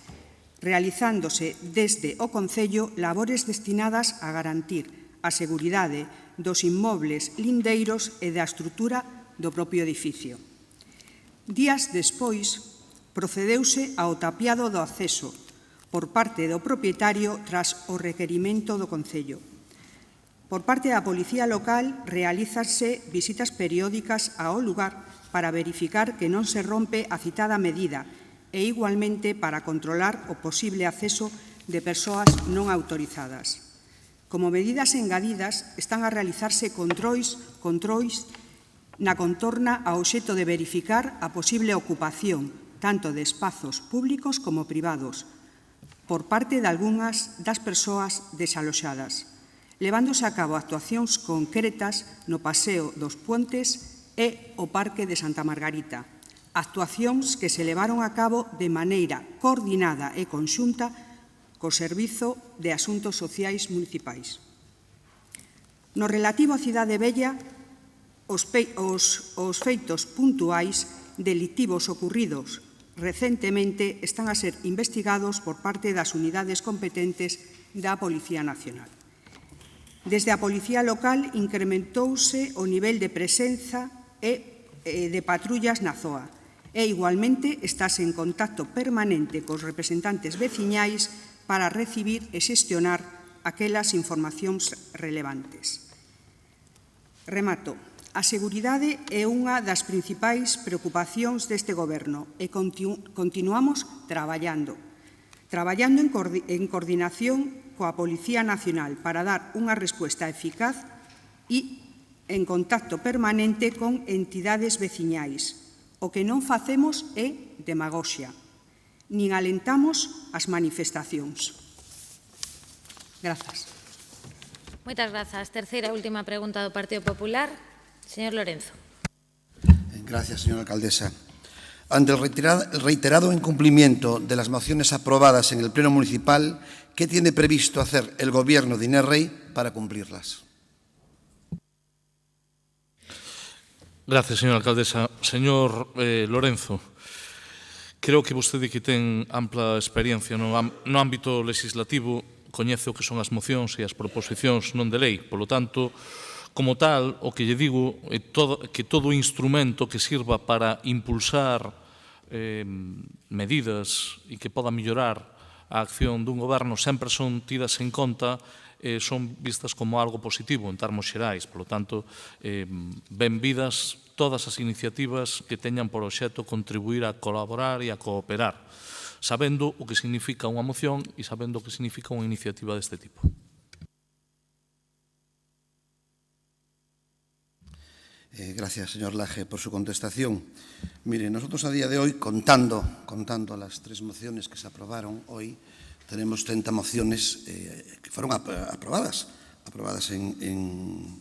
realizándose desde o Concello labores destinadas a garantir a seguridade dos inmobles lindeiros e da estrutura do propio edificio. Días despois, procedeuse ao tapiado do acceso por parte do propietario tras o requerimento do Concello. Por parte da Policía Local, realízanse visitas periódicas ao lugar para verificar que non se rompe a citada medida e, igualmente, para controlar o posible acceso de persoas non autorizadas. Como medidas engadidas, están a realizarse controis na contorna ao obxecto de verificar a posible ocupación tanto de espazos públicos como privados por parte de algunhas das persoas desaloxadas, levándose a cabo actuacións concretas no Paseo dos Puentes e o Parque de Santa Margarita, actuacións que se levaron a cabo de maneira coordinada e conxunta co Servizo de Asuntos Sociais Municipais. No relativo á Cidade Vella, os feitos puntuais delictivos ocurridos recentemente están a ser investigados por parte das unidades competentes da Policía Nacional. Desde a Policía Local incrementouse o nivel de presenza e de patrullas na zoa e, igualmente, estase en contacto permanente cos representantes veciñais para recibir e xestionar aquelas informacións relevantes. Remato. A seguridade é unha das principais preocupacións deste Goberno e continuamos traballando en coordinación coa Policía Nacional para dar unha resposta eficaz e en contacto permanente con entidades veciñais. O que non facemos é demagoxia, nin alentamos as manifestacións. Grazas. Moitas grazas. Terceira e última pregunta do Partido Popular. Señor Lorenzo. Gracias, señora alcaldesa. Ante el reiterado incumplimiento de las mociones aprobadas en el Pleno Municipal, ¿qué tiene previsto hacer el Gobierno de Inés Rey para cumplirlas? Gracias, señora alcaldesa. Señor Lorenzo, creo que vostede que ten ampla experiencia no ámbito legislativo coñece o que son as mocións e as proposicións non de lei. Polo tanto, como tal, o que lle digo é que todo instrumento que sirva para impulsar medidas e que poda mellorar a acción dun goberno sempre son tidas en conta son vistas como algo positivo en termos xerais. Por lo tanto, benvidas todas as iniciativas que teñan por obxecto contribuir a colaborar e a cooperar, sabendo o que significa unha moción e sabendo o que significa unha iniciativa deste tipo. Gracias, señor Laje, por su contestación. Mire, nosotros a día de hoy, contando las 3 mociones que se aprobaron hoy, tenemos 30 mociones que fueron aprobadas en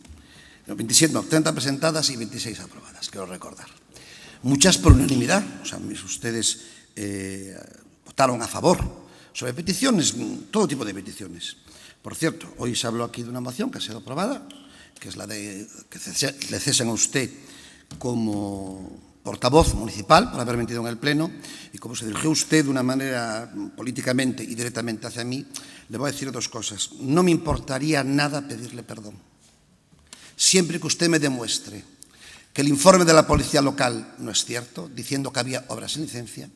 27, 30 presentadas y 26 aprobadas, quiero recordar. Muchas por unanimidad, o sea, ustedes votaron a favor sobre peticiones, todo tipo de peticiones. Por cierto, hoy se habló aquí de una moción que ha sido aprobada, que es la de que le cesen a usted como portavoz municipal por haber mentido en el Pleno, y como se dirigió usted de una manera políticamente y directamente hacia mí, le voy a decir 2 cosas. No me importaría nada pedirle perdón, siempre que usted me demuestre que el informe de la Policía Local no es cierto, diciendo que había obras sin licencia,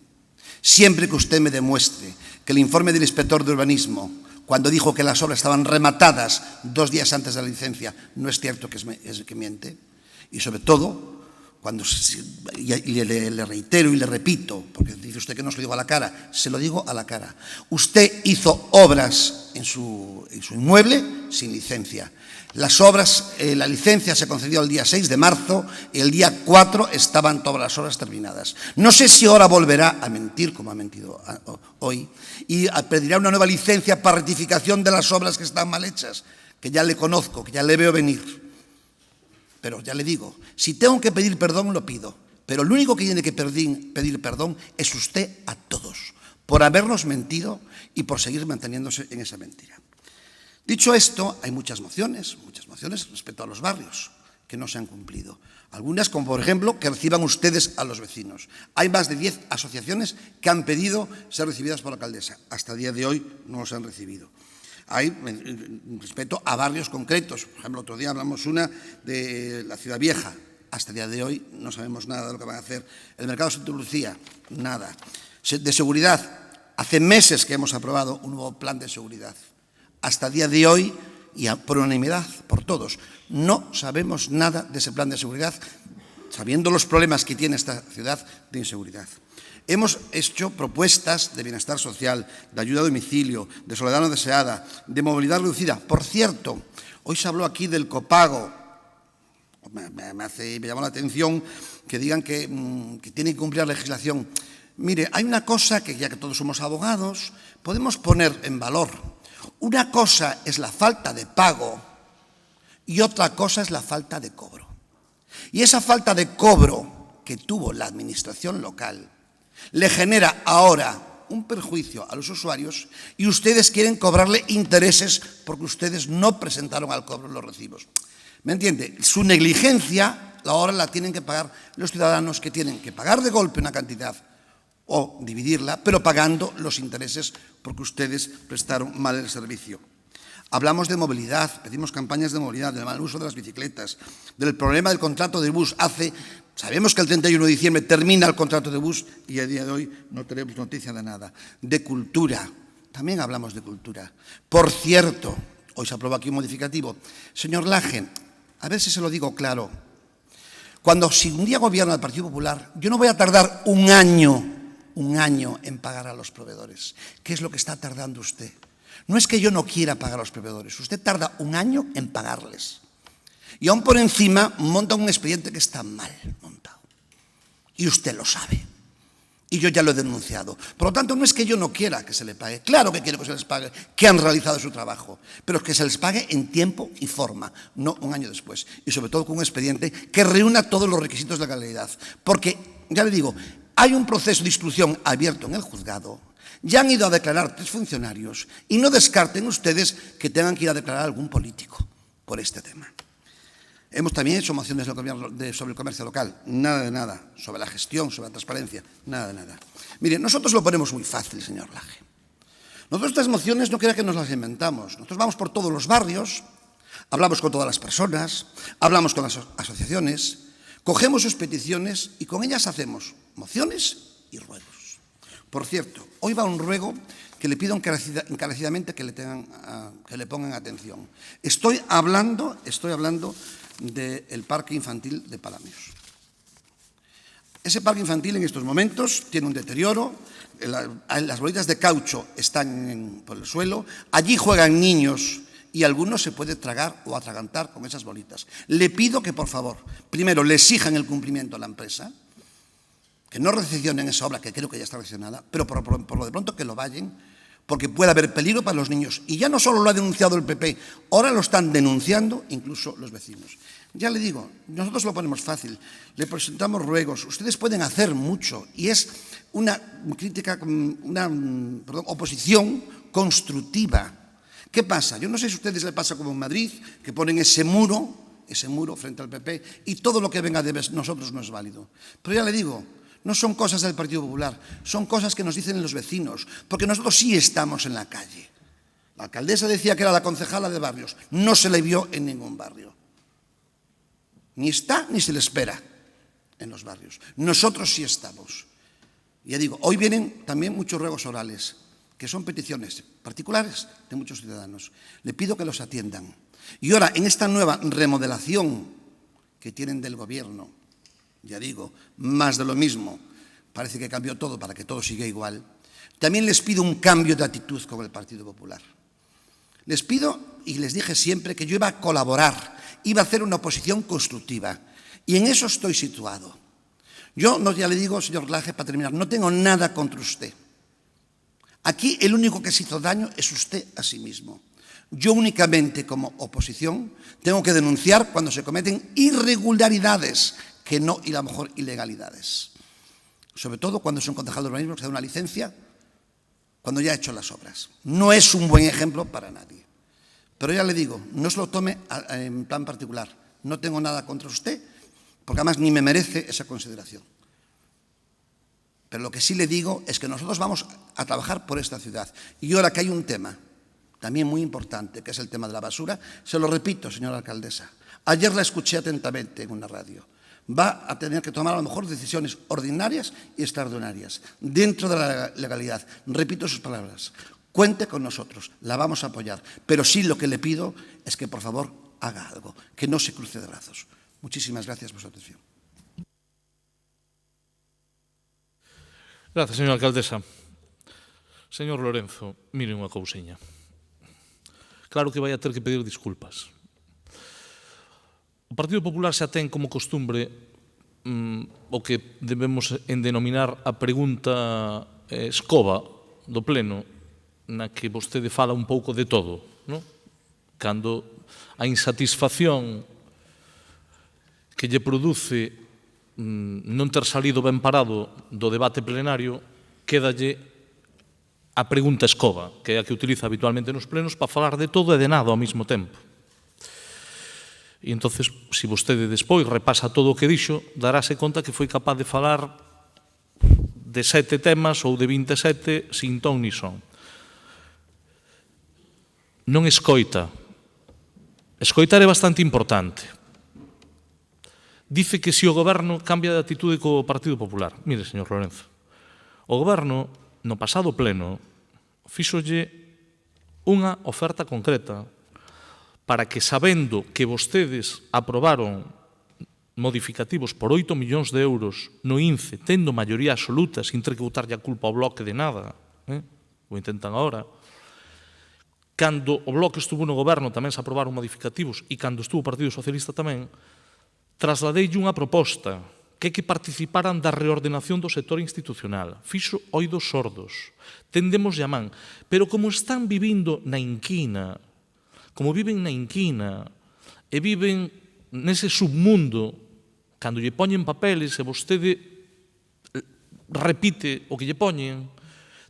siempre que usted me demuestre que el informe del inspector de urbanismo, cuando dijo que las obras estaban rematadas 2 días antes de la licencia, no es cierto, que miente, y sobre todo, cuando le reitero y le repito, porque dice usted que no se lo digo a la cara, se lo digo a la cara. Usted hizo obras en su inmueble sin licencia. Las obras, la licencia se concedió el día 6 de marzo y el día 4 estaban todas las obras terminadas. No sé si ahora volverá a mentir, como ha mentido hoy, y pedirá una nueva licencia para rectificación de las obras que están mal hechas, que ya le conozco, que ya le veo venir. Pero ya le digo, si tengo que pedir perdón, lo pido. Pero el único que tiene que pedir perdón es usted a todos, por habernos mentido y por seguir manteniéndose en esa mentira. Dicho esto, hay muchas mociones respecto a los barrios que no se han cumplido. Algunas, como por ejemplo, que reciban ustedes a los vecinos. Hay más de 10 asociaciones que han pedido ser recibidas por la alcaldesa. Hasta el día de hoy no los han recibido. Hay respecto a barrios concretos. Por ejemplo, otro día hablamos una de la Ciudad Vieja, hasta el día de hoy no sabemos nada de lo que van a hacer. El mercado de Santa Lucía, nada. De seguridad, hace meses que hemos aprobado un nuevo plan de seguridad. Hasta el día de hoy, y por unanimidad, por todos, no sabemos nada de ese plan de seguridad, sabiendo los problemas que tiene esta ciudad de inseguridad. Hemos hecho propuestas de bienestar social, de ayuda a domicilio, de soledad no deseada, de movilidad reducida. Por cierto, hoy se habló aquí del copago. Me llamó la atención que digan que tienen que cumplir la legislación. Mire, hay una cosa que, ya que todos somos abogados, podemos poner en valor. Una cosa es la falta de pago y otra cosa es la falta de cobro. Y esa falta de cobro que tuvo la administración local le genera ahora un perjuicio a los usuarios y ustedes quieren cobrarle intereses porque ustedes no presentaron al cobro los recibos. ¿Me entiende? Su negligencia ahora la tienen que pagar los ciudadanos, que tienen que pagar de golpe una cantidad o dividirla, pero pagando los intereses porque ustedes prestaron mal el servicio. Hablamos de movilidad, pedimos campañas de movilidad, del mal uso de las bicicletas, del problema del contrato de bus. Sabemos que el 31 de diciembre termina el contrato de bus y a día de hoy no tenemos noticia de nada. De cultura, también hablamos de cultura. Por cierto, hoy se aprobó aquí un modificativo. Señor Laje, a ver si se lo digo claro. Si un día gobierna el Partido Popular, yo no voy a tardar un año en pagar a los proveedores. ¿Qué es lo que está tardando usted? No es que yo no quiera pagar a los proveedores, usted tarda un año en pagarles. Y aún por encima monta un expediente que está mal montado. Y usted lo sabe. Y yo ya lo he denunciado. Por lo tanto, no es que yo no quiera que se le pague. Claro que quiero que se les pague, que han realizado su trabajo. Pero que se les pague en tiempo y forma, no un año después. Y sobre todo con un expediente que reúna todos los requisitos de legalidad. Porque, ya le digo, hay un proceso de instrucción abierto en el juzgado. Ya han ido a declarar 3 funcionarios y no descarten ustedes que tengan que ir a declarar a algún político por este tema. Hemos también hecho mociones sobre el comercio local. Nada de nada. Sobre la gestión, sobre la transparencia. Nada de nada. Mire, nosotros lo ponemos muy fácil, señor Laje. Nosotros estas mociones no crea que nos las inventamos. Nosotros vamos por todos los barrios, hablamos con todas las personas, hablamos con las asociaciones, cogemos sus peticiones y con ellas hacemos mociones y ruegos. Por cierto, hoy va un ruego que le pido encarecidamente que le pongan atención. Estoy hablando del parque infantil de Palamios. Ese parque infantil en estos momentos tiene un deterioro, las bolitas de caucho están por el suelo, allí juegan niños y algunos se puede tragar o atragantar con esas bolitas. Le pido que, por favor, primero le exijan el cumplimiento a la empresa, que no recepcionen esa obra, que creo que ya está recepcionada, pero por lo de pronto que lo vayan, porque puede haber peligro para los niños. Y ya no solo lo ha denunciado el PP, ahora lo están denunciando incluso los vecinos. Ya le digo, nosotros lo ponemos fácil, le presentamos ruegos, ustedes pueden hacer mucho, y es una oposición constructiva. ¿Qué pasa? Yo no sé si a ustedes les pasa como en Madrid, que ponen ese muro frente al PP, y todo lo que venga de nosotros no es válido. Pero ya le digo, no son cosas del Partido Popular, son cosas que nos dicen los vecinos, porque nosotros sí estamos en la calle. La alcaldesa decía que era la concejala de barrios, no se le vio en ningún barrio. Ni está ni se le espera en los barrios. Nosotros sí estamos. Ya digo, hoy vienen también muchos ruegos orales, que son peticiones particulares de muchos ciudadanos. Le pido que los atiendan. Y ahora, en esta nueva remodelación que tienen del gobierno, ya digo, más de lo mismo, parece que cambió todo para que todo siga igual, también les pido un cambio de actitud con el Partido Popular. Les pido, y les dije siempre, que yo iba a colaborar, iba a hacer una oposición constructiva, y en eso estoy situado. Yo, ya le digo, señor Laje, para terminar, no tengo nada contra usted. Aquí el único que se hizo daño es usted a sí mismo. Yo únicamente, como oposición, tengo que denunciar cuando se cometen irregularidades, que no, y a lo mejor ilegalidades. Sobre todo cuando es un concejal de urbanismo que se da una licencia cuando ya ha hecho las obras. No es un buen ejemplo para nadie. Pero ya le digo, no se lo tome en plan particular. No tengo nada contra usted, porque además ni me merece esa consideración. Pero lo que sí le digo es que nosotros vamos a trabajar por esta ciudad. Y ahora que hay un tema también muy importante, que es el tema de la basura, se lo repito, señora alcaldesa. Ayer la escuché atentamente en una radio. Va a tener que tomar a lo mejor decisiones ordinarias y extraordinarias, dentro de la legalidad. Repito sus palabras. Cuente con nosotros, la vamos a apoyar. Pero sí lo que le pido es que, por favor, haga algo, que no se cruce de brazos. Muchísimas gracias por su atención. Gracias, señora alcaldesa. Señor Lorenzo, mire unha cousiña. Claro que vai a ter que pedir disculpas. O Partido Popular xa ten como costumbre o que debemos denominar a pregunta escoba do pleno, na que vostede fala un pouco de todo, non? Cando a insatisfacción que lle produce non ter salido ben parado do debate plenario, quédalle a pregunta escoba, que é a que utiliza habitualmente nos plenos para falar de todo e de nada ao mesmo tempo. E entonces, se vostede despois repasa todo o que dixo, darase conta que foi capaz de falar de 7 temas ou de 27 sin ton ni son. Non escoita. Escoitar é bastante importante. Dice que se o goberno cambia de atitude co Partido Popular. Mire, señor Lorenzo, o goberno no pasado pleno fíxolle unha oferta concreta para que, sabendo que vostedes aprobaron modificativos por 8 millóns de euros no INCE, tendo maioría absoluta, sin ter que botarlle a culpa ao Bloque de nada, o intentan agora, cando o Bloque estuvo no goberno tamén se aprobaron modificativos e cando estuvo o Partido Socialista tamén, trasladeille unha proposta que é que participaran da reordenación do sector institucional. Fixo oídos sordos. Tendemos llamán. Pero como están vivindo na inquina, como viven na inquina, e viven nese submundo, cando lle poñen papeles e vostede repite o que lle poñen,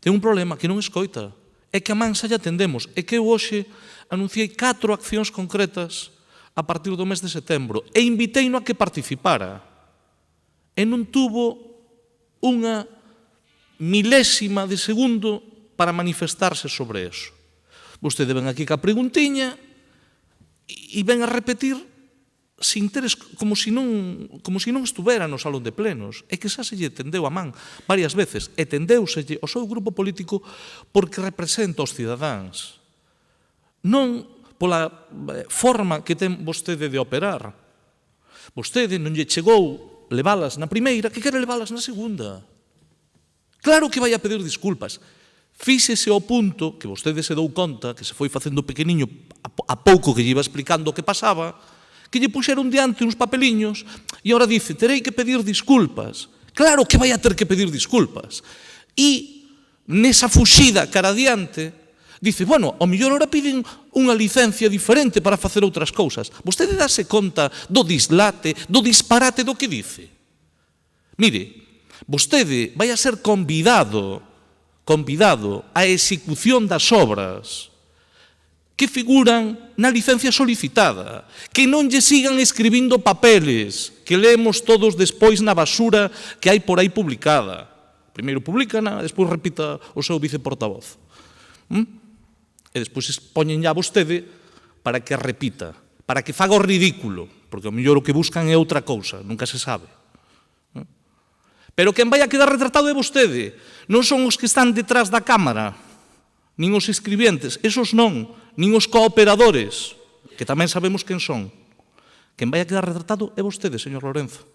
ten un problema que non escoita. É que a man xa lle atendemos. É que eu hoxe anunciei 4 accións concretas a partir do mes de setembro e inviteino a que participara. E non tuvo unha milésima de segundo para manifestarse sobre eso. Vostede ven aquí ca preguntiña e ven a repetir sin teres, como si non estuvera no salón de plenos. É que xa se lle tendeu a man varias veces e tendeuselle ao seu grupo político porque representa os cidadáns. Non pola forma que ten vostede de operar. Vostede non lle chegou leválas na primeira, que quere leválas na segunda. Claro que vai a pedir disculpas. Fíxese ao punto que vostede se dou conta, que se foi facendo pequeniño a pouco que lle iba explicando o que pasaba, que lle puxeron diante uns papeliños e agora dice, terei que pedir disculpas. Claro que vai a ter que pedir disculpas. E nesa fuxida cara adiante, dice, bueno, ao mellor ahora piden unha licencia diferente para facer outras cousas. Vostede dáse conta do dislate, do disparate do que dice. Mire, vostede vai a ser convidado á execución das obras que figuran na licencia solicitada, que non lle sigan escribindo papeles que leemos todos despois na basura que hai por aí publicada. Primeiro publicana, despois repita o seu viceportavoz. E despois poñen ya vostede para que repita, para que faga o ridículo, porque ao mellor o que buscan é outra cousa, nunca se sabe. Pero quen vai a quedar retratado é vostede, non son os que están detrás da cámara, nin os escribientes, esos non, nin os cooperadores, que tamén sabemos quen son. Quen vai a quedar retratado é vostede, señor Lorenzo.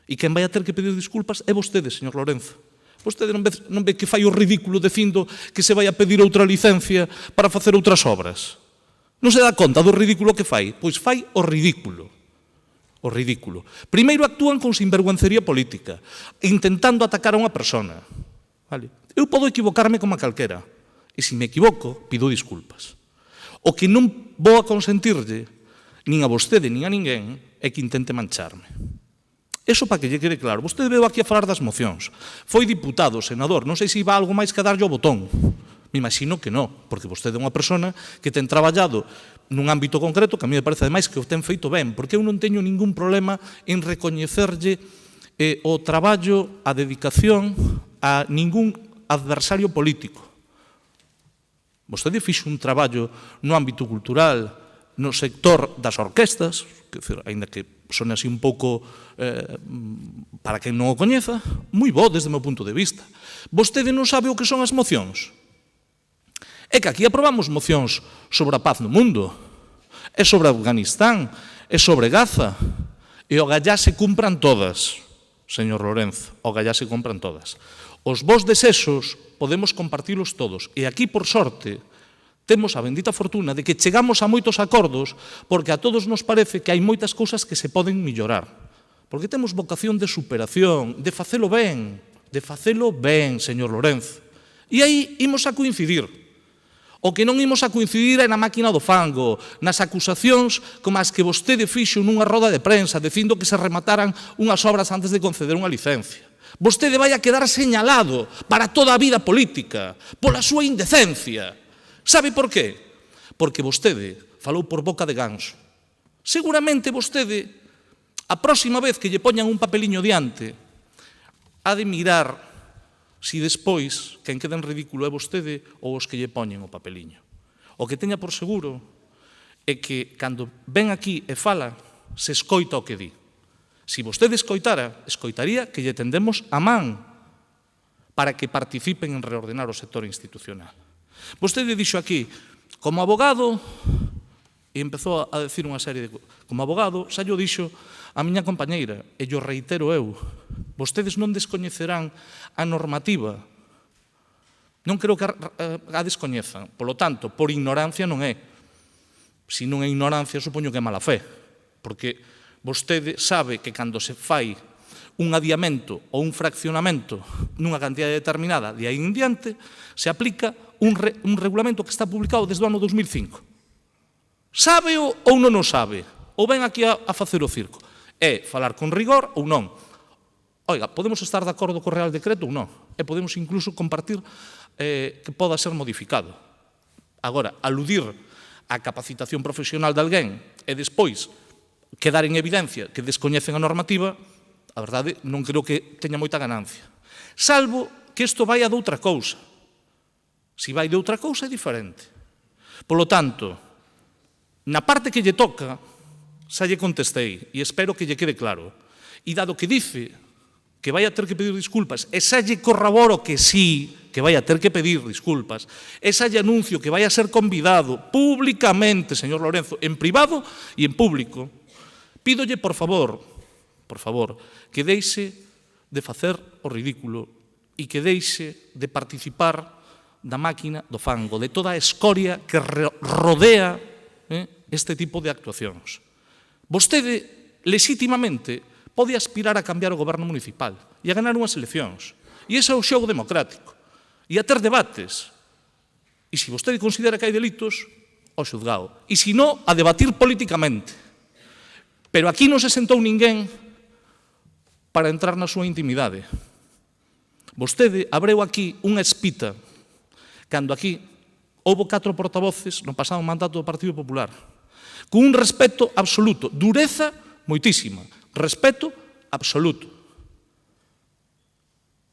E quen vai a ter que pedir disculpas é vostede, señor Lorenzo. Vostede non ve que fai o ridículo dicindo que se vai a pedir outra licencia para facer outras obras. Non se dá conta do ridículo que fai? Pois fai o ridículo. O ridículo. Primeiro actúan con sinvergüencería política, intentando atacar a unha persona. Eu podo equivocarme como a calquera, e se me equivoco, pido disculpas. O que non vou a consentirlle, nin a vostede, nin a ninguén, é que intente mancharme. Eso para que lle quede claro. Vostede veu aquí a falar das mocións. Foi diputado, senador, non sei se iba algo máis que darlle o botón. Me imagino que non, porque vostede é unha persona que ten traballado nun ámbito concreto que a mí me parece ademais que o ten feito ben, porque eu non teño ningún problema en recoñecerlle o traballo, a dedicación a ningún adversario político. Vostede fixo un traballo no ámbito cultural, no sector das orquestas, que, aínda que sone así un pouco, para quen non o coñeza, moi bo desde o meu punto de vista. Vostede non sabe o que son as mocións? É que aquí aprobamos mocións sobre a paz no mundo, é sobre Afganistán, é sobre Gaza, e o gallá se cumpran todas, señor Lorenzo, o gallá se cumpran todas. Os vos desexos podemos compartilos todos, e aquí, por sorte, temos a bendita fortuna de que chegamos a moitos acordos porque a todos nos parece que hai moitas cousas que se poden mellorar. Porque temos vocación de superación, de facelo ben, señor Lorenzo. E aí imos a coincidir. O que non imos a coincidir é na máquina do fango, nas acusacións como as que vostede fixo nunha roda de prensa dicindo que se remataran unhas obras antes de conceder unha licencia. Vostede vai a quedar señalado para toda a vida política pola súa indecencia. Sabe por qué? Porque vostede falou por boca de ganso. Seguramente vostede, a próxima vez que lle poñan un papeliño diante, ha de mirar si despois quen queda en ridículo é vostede ou os que lle poñen o papeliño. O que teña por seguro é que cando ven aquí e fala, se escoita o que di. Si vostede escoitara, escoitaría que lle tendemos a man para que participen en reordenar o sector institucional. Vostede dixo aquí, como abogado, e empezou a decir unha serie de cousas, como abogado, xa llo dixo a miña compañeira, e llo reitero eu, vostedes non descoñecerán a normativa, non creo que a descoñezan, polo tanto, por ignorancia non é. Se non é ignorancia, supoño que é mala fe, porque vostede sabe que cando se fai un adiamento ou un fraccionamento nunha cantidade determinada de aí en diante, se aplica un regulamento que está publicado desde o ano 2005. Sábeo ou non o sabe? Ou ven aquí a facer o circo? É falar con rigor ou non? Oiga, podemos estar de acordo co Real Decreto ou non? E podemos incluso compartir que poda ser modificado. Agora, aludir á capacitación profesional de alguén e despois quedar en evidencia que descoñecen a normativa, a verdade, non creo que teña moita ganancia. Salvo que isto vai a de outra cousa. Se vai de outra cousa é diferente. Polo tanto, na parte que lle toca, xa lle contestei e espero que lle quede claro. E dado que dice que vai a ter que pedir disculpas, e xa lle corroboro que sí, que vai a ter que pedir disculpas, e xa lle anuncio que vai a ser convidado públicamente, señor Lorenzo, en privado e en público, pídolle, por favor, que deixe de facer o ridículo e que deixe de participar da máquina do fango, de toda a escoria que rodea este tipo de actuacións. Vostede, legítimamente, pode aspirar a cambiar o goberno municipal e a ganar unhas eleccións. E ese é o xogo democrático. E a ter debates. E se vostede considera que hai delitos, ao xuzgado. E se non, a debatir políticamente. Pero aquí non se sentou ninguén para entrar na súa intimidade. Vostede abreu aquí unha espita cando aquí houbo 4 portavoces no pasado mandato do Partido Popular, con un respeto absoluto, dureza moitísima, respeto absoluto.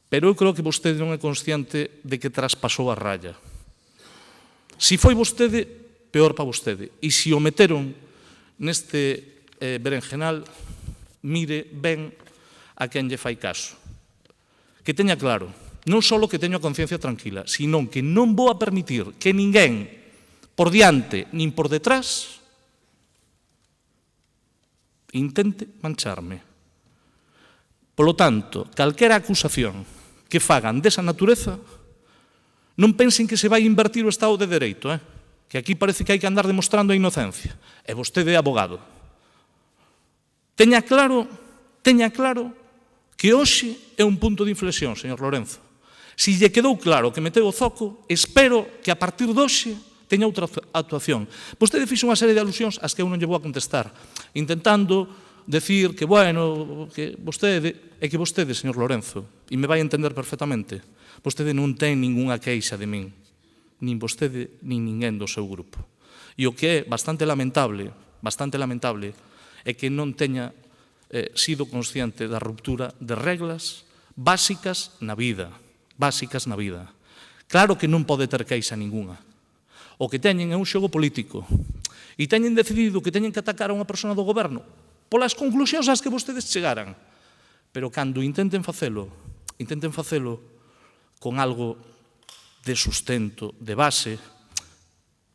Pero eu creo que vostede non é consciente de que traspasou a raya. Se foi vostede, peor para vostede. E se o meteron neste berenjenal, mire ben a quen lle fai caso. Que teña claro, non só que teño a conciencia tranquila, sino que non vou a permitir que ninguén, por diante nin por detrás, intente mancharme. Polo tanto, calquera acusación que fagan desa natureza, non pensen que se vai invertir o Estado de Dereito, que aquí parece que hai que andar demostrando a inocencia. E vostede é abogado. Teña claro que hoxe é un punto de inflexión, señor Lorenzo. Se lle quedou claro que meteu o zoco, espero que a partir de hoxe teña outra actuación. Vostede fixo unha serie de alusións ás que eu non lle vou a contestar, intentando decir que, bueno, que vostede, señor Lorenzo, e me vai entender perfectamente, vostede non ten ningunha queixa de min, nin vostede, nin ninguén do seu grupo. E o que é bastante lamentable, é que non teña sido consciente da ruptura de reglas básicas na vida. Claro que non pode ter queixa ningunha. O que teñen é un xogo político. E teñen decidido que teñen que atacar a unha persona do goberno. polas conclusións ás que vostedes chegaran. Pero cando intenten facelo con algo de sustento, de base,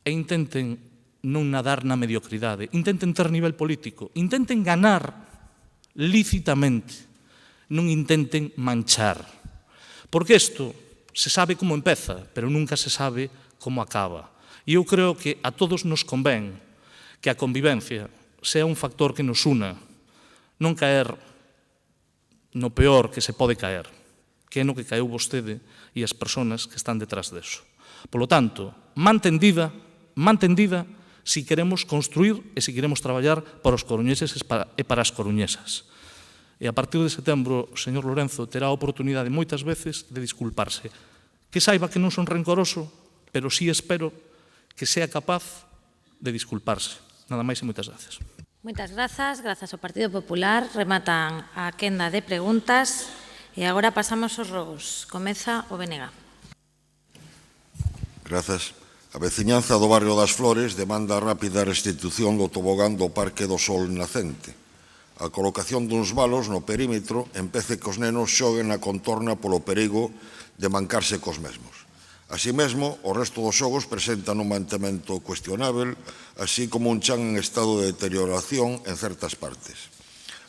e intenten non nadar na mediocridade, intenten ter nivel político, intenten ganar lícitamente, non intenten manchar. Porque isto se sabe como empeza, pero nunca se sabe como acaba. E eu creo que a todos nos convén que a convivencia sea un factor que nos una, non caer no peor que se pode caer, que é no que caeu vostede e as persoas que están detrás deso. Polo tanto, mantendida, si queremos construir e si queremos traballar para os coruñeses e para as coruñesas. E a partir de setembro, o señor Lorenzo terá a oportunidade moitas veces de disculparse. Que saiba que non son rencoroso, pero sí espero que sea capaz de disculparse. Nada máis e moitas gracias. Moitas grazas. Grazas ao Partido Popular. Rematan a quenda de preguntas. E agora pasamos aos rogos. Comeza o BNG. Grazas. A veciñanza do barrio das Flores demanda a rápida restitución do tobogán do Parque do Sol Nacente. A colocación duns balos no perímetro empece que os nenos xoguen na contorna polo perigo de mancarse cos mesmos. Así mesmo, o resto dos xogos presentan un mantemento cuestionável, así como un chan en estado de deterioración en certas partes.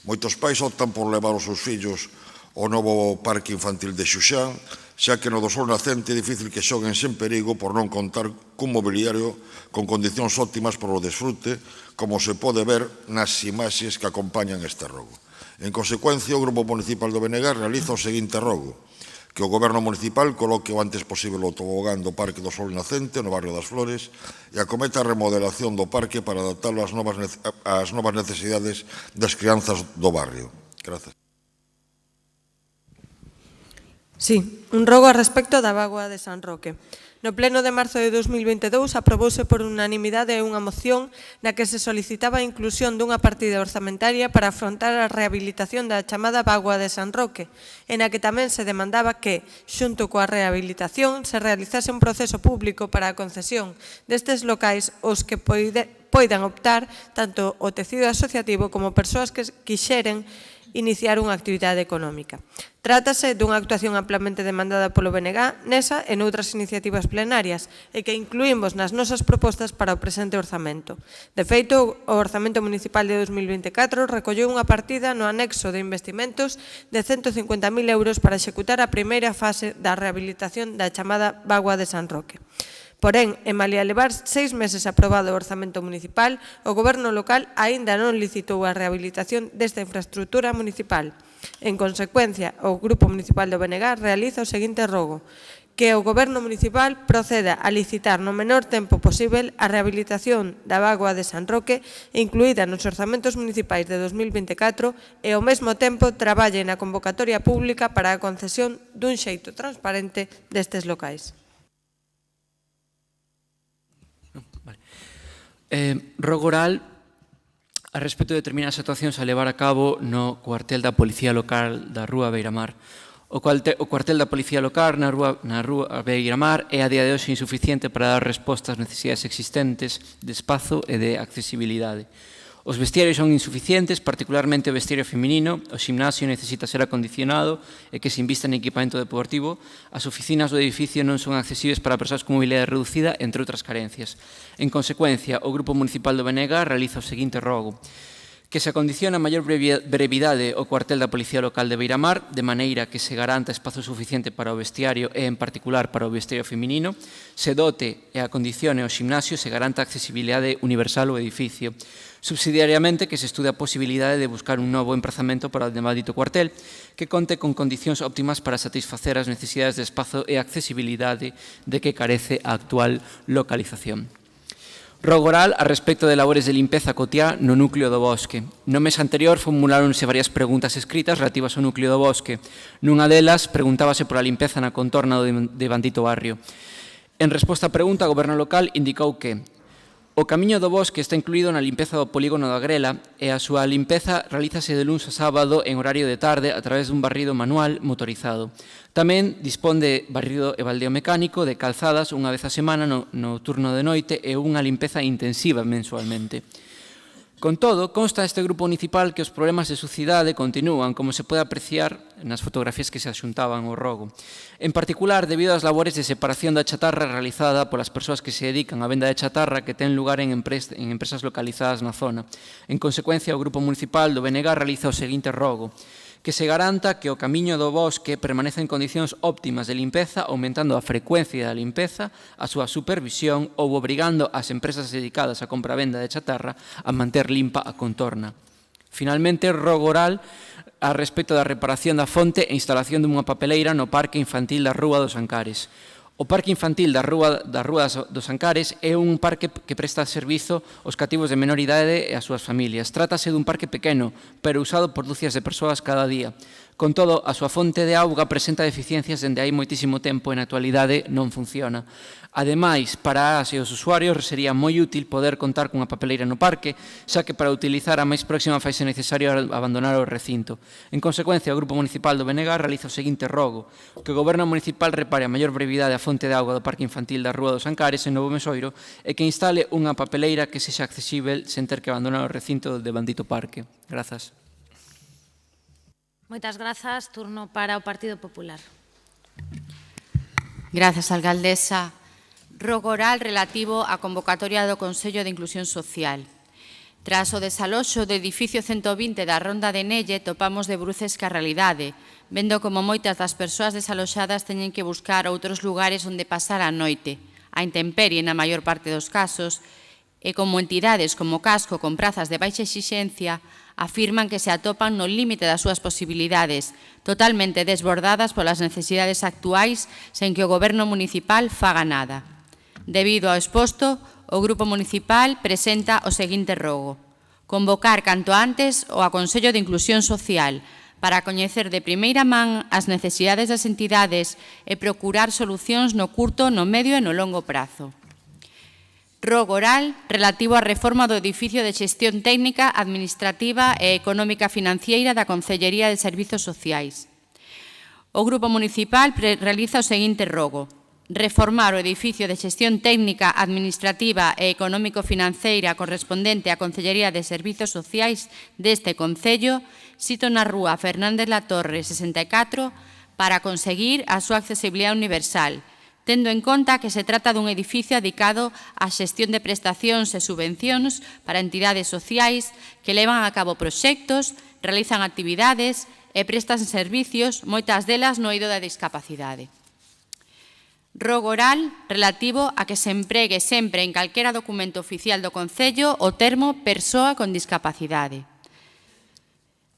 Moitos pais optan por levar os seus fillos ao novo parque infantil de Xuxán, xa que no do Sol Nacente é difícil que xoguen sen perigo por non contar cun mobiliario con condicións óptimas para o desfrute, como se pode ver nas imaxes que acompañan este rogo. En consecuencia, o Grupo Municipal do BNG realiza o seguinte rogo: que o Goberno Municipal coloque o antes posible o tobogán do Parque do Sol Nacente no barrio das Flores e acometa a remodelación do parque para adaptalo ás novas necesidades das crianzas do barrio. Grazas. Sí, un rogo a respecto da Bagua de San Roque. No pleno de marzo de 2022 aprobouse por unanimidade unha moción na que se solicitaba a inclusión dunha partida orzamentaria para afrontar a rehabilitación da chamada Bagua de San Roque, e na que tamén se demandaba que, xunto coa rehabilitación, se realizase un proceso público para a concesión destes locais os que poidan optar tanto o tecido asociativo como persoas que quixeren iniciar unha actividade económica. Trátase dunha actuación amplamente demandada polo BNG nesa e noutras iniciativas plenarias e que incluímos nas nosas propostas para o presente orzamento. De feito, o Orzamento Municipal de 2024 recolleu unha partida no anexo de investimentos de 150.000 euros para executar a primeira fase da rehabilitación da chamada Bagua de San Roque. Porén, en malia levar 6 meses aprobado o orzamento municipal, o Goberno local aínda non licitou a rehabilitación desta infraestructura municipal. En consecuencia, o Grupo Municipal do BNG realiza o seguinte rogo: que o Goberno Municipal proceda a licitar no menor tempo posible a rehabilitación da Bagua de San Roque, incluída nos orzamentos municipais de 2024, e ao mesmo tempo traballe na convocatoria pública para a concesión dun xeito transparente destes locais. Rogo oral a respecto de determinadas actuacións a levar a cabo no cuartel da Policía Local da Rúa Beiramar. O cuartel da Policía Local na Rúa Beiramar é a día de hoxe insuficiente para dar resposta ás necesidades existentes de espazo e de accesibilidade. Os vestiarios son insuficientes, particularmente o vestiario feminino, o ximnasio necesita ser acondicionado e que se invista en equipamento deportivo, as oficinas do edificio non son accesibles para persoas con mobilidade reducida, entre outras carencias. En consecuencia, o Grupo Municipal do BNG realiza o seguinte rogo: que se acondicione a maior brevidade o cuartel da Policía Local de Beiramar, de maneira que se garanta espazo suficiente para o vestiario e, en particular, para o vestiario feminino, se dote e acondicione o ximnasio, se garanta a accesibilidade universal ao edificio. Subsidiariamente, que se estude a posibilidade de buscar un novo emprazamento para o demaldito cuartel que conte con condicións óptimas para satisfacer as necesidades de espazo e accesibilidade de que carece a actual localización. Rogo oral a respecto de labores de limpeza cotiá no núcleo do bosque. No mes anterior formuláronse varias preguntas escritas relativas ao núcleo do bosque. Nunha delas preguntábase por a limpeza na contorna do devandito barrio. En resposta á pregunta, o Goberno local indicou que o camiño do bosque está incluído na limpeza do polígono da Grela e a súa limpeza realízase de luns a sábado en horario de tarde a través dun barrido manual motorizado. Tamén dispón de barrido e baldeo mecánico de calzadas unha vez a semana no turno de noite e unha limpeza intensiva mensualmente. Con todo, consta este grupo municipal que os problemas de sucidade continúan, como se pode apreciar nas fotografías que se axuntaban ao rogo. En particular, debido ás labores de separación da chatarra realizada polas persoas que se dedican á venda de chatarra que ten lugar en empresas localizadas na zona. En consecuencia, o grupo municipal do BNG realiza o seguinte rogo: que se garanta que o camiño do bosque permanece en condicións óptimas de limpeza, aumentando a frecuencia da limpeza, a súa supervisión ou obrigando as empresas dedicadas á compra-venda de chatarra a manter limpa a contorna. Finalmente, rogo oral a respecto da reparación da fonte e instalación dunha papeleira no Parque Infantil da Rúa dos Ancares. O Parque Infantil da Rúa dos Ancares é un parque que presta servizo aos cativos de menor idade e ás súas familias. Trátase dun parque pequeno, pero usado por dúcias de persoas cada día. Con todo, a súa fonte de auga presenta deficiencias dende hai moitísimo tempo e na actualidade non funciona. Ademais, para as e os usuarios sería moi útil poder contar cunha papeleira no parque, xa que para utilizar a máis próxima faise necesario abandonar o recinto. En consecuencia, o Grupo Municipal do BNG realiza o seguinte rogo: que o Goberno Municipal repare a maior brevidade a fonte de auga do Parque Infantil da Rúa dos Ancares en Novo Mesoiro e que instale unha papeleira que sexa accesível sen ter que abandonar o recinto de bandito parque. Grazas. Moitas grazas. Turno para o Partido Popular. Grazas, alcaldesa. Rogo oral relativo á convocatoria do Consello de Inclusión Social. Tras o desaloxo do edificio 120 da Ronda de Nelle, topamos de bruces ca realidade, vendo como moitas das persoas desaloxadas teñen que buscar outros lugares onde pasar a noite, a intemperie na maior parte dos casos, e como entidades como Casco con prazas de baixa exixencia afirman que se atopan no límite das súas posibilidades, totalmente desbordadas polas necesidades actuais sen que o Goberno municipal faga nada. Debido ao exposto, o Grupo Municipal presenta o seguinte rogo: convocar canto antes o Consello de Inclusión Social para coñecer de primeira man as necesidades das entidades e procurar solucións no curto, no medio e no longo prazo. Rogo oral relativo á reforma do edificio de xestión técnica, administrativa e económica financiera da Consellería de Servizos Sociais. O Grupo Municipal realiza o seguinte rogo: reformar o edificio de xestión técnica, administrativa e económico-financeira correspondente á Consellería de Servizos Sociais deste Concello, sito na rúa Fernández Latorre 64, para conseguir a súa accesibilidade universal, tendo en conta que se trata dun edificio dedicado á xestión de prestacións e subvencións para entidades sociais que levan a cabo proxectos, realizan actividades e prestan servicios, moitas delas no eido da discapacidade. Rogo oral relativo a que se empregue sempre en calquera documento oficial do Concello o termo persoa con discapacidade.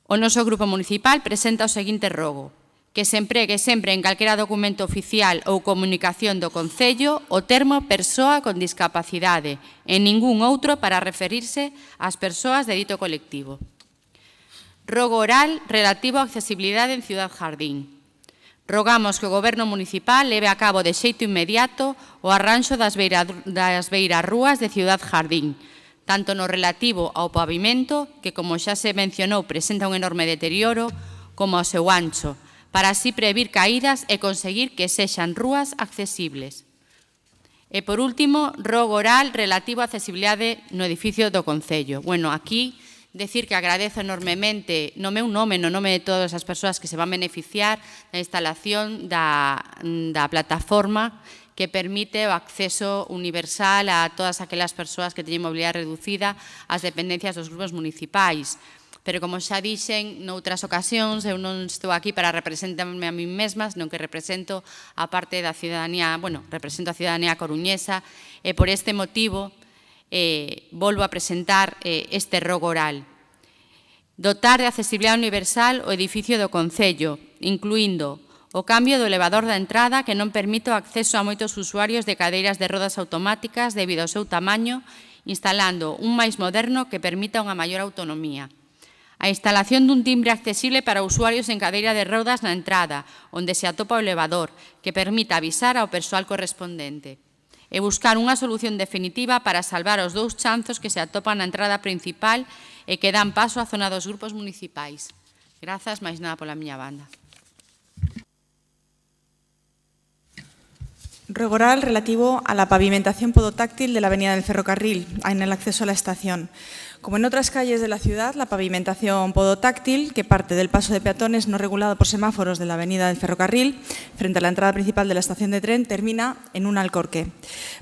O noso Grupo Municipal presenta o seguinte rogo: que se empregue sempre en calquera documento oficial ou comunicación do Concello o termo persoa con discapacidade e ningún outro para referirse ás persoas de dito colectivo. Rogo oral relativo á accesibilidade en Ciudad Jardín. Rogamos que o Goberno Municipal leve a cabo de xeito inmediato o arranxo das beirarrúas de Ciudad Jardín, tanto no relativo ao pavimento, que, como xa se mencionou, presenta un enorme deterioro, como ao seu ancho, para así previr caídas e conseguir que sexan rúas accesibles. E, por último, rogo oral relativo á accesibilidade no edificio do Concello. Bueno, aquí, decir que agradezo enormemente, no meu nome, no nome de todas as persoas que se van beneficiar da instalación da plataforma que permite o acceso universal a todas aquelas persoas que teñen mobilidade reducida ás dependencias dos grupos municipais. Pero, como xa dixen noutras ocasións, eu non estou aquí para representarme a mí mesma, senón que represento a parte da ciudadanía, represento a ciudadanía coruñesa, e por este motivo volvo a presentar este rogo oral. Dotar de accesibilidade universal o edificio do Concello, incluindo o cambio do elevador da entrada que non permite o acceso a moitos usuarios de cadeiras de rodas automáticas debido ao seu tamaño, instalando un máis moderno que permita unha maior autonomía. A instalación dun timbre accesible para usuarios en cadeira de rodas na entrada, onde se atopa o elevador, que permita avisar ao persoal correspondente. E buscar unha solución definitiva para salvar os dous chanzos que se atopan na entrada principal e que dan paso á zona dos grupos municipais. Grazas, máis nada pola miña banda. Ruego oral relativo a la pavimentación podotáctil de la avenida del Ferrocarril en el acceso a la estación. Como en otras calles de la ciudad, la pavimentación podotáctil, que parte del paso de peatones no regulado por semáforos de la avenida del Ferrocarril, frente a la entrada principal de la estación de tren, termina en un alcorque.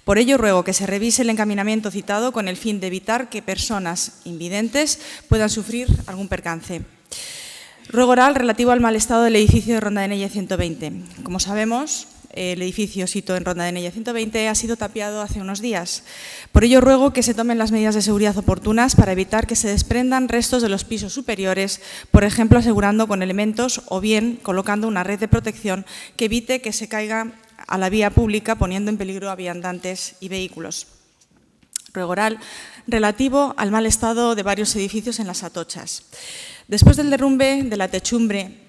Por ello, ruego que se revise el encaminamiento citado con el fin de evitar que personas invidentes puedan sufrir algún percance. Ruego oral relativo al mal estado del edificio de Ronda de Nella 120. Como sabemos, el edificio sito en Ronda de Nella 120 ha sido tapiado hace unos días. Por ello, ruego que se tomen las medidas de seguridad oportunas para evitar que se desprendan restos de los pisos superiores, por ejemplo, asegurando con elementos o bien colocando una red de protección que evite que se caiga a la vía pública, poniendo en peligro a viandantes y vehículos. Ruego oral relativo al mal estado de varios edificios en Las Atochas. Después del derrumbe de la techumbre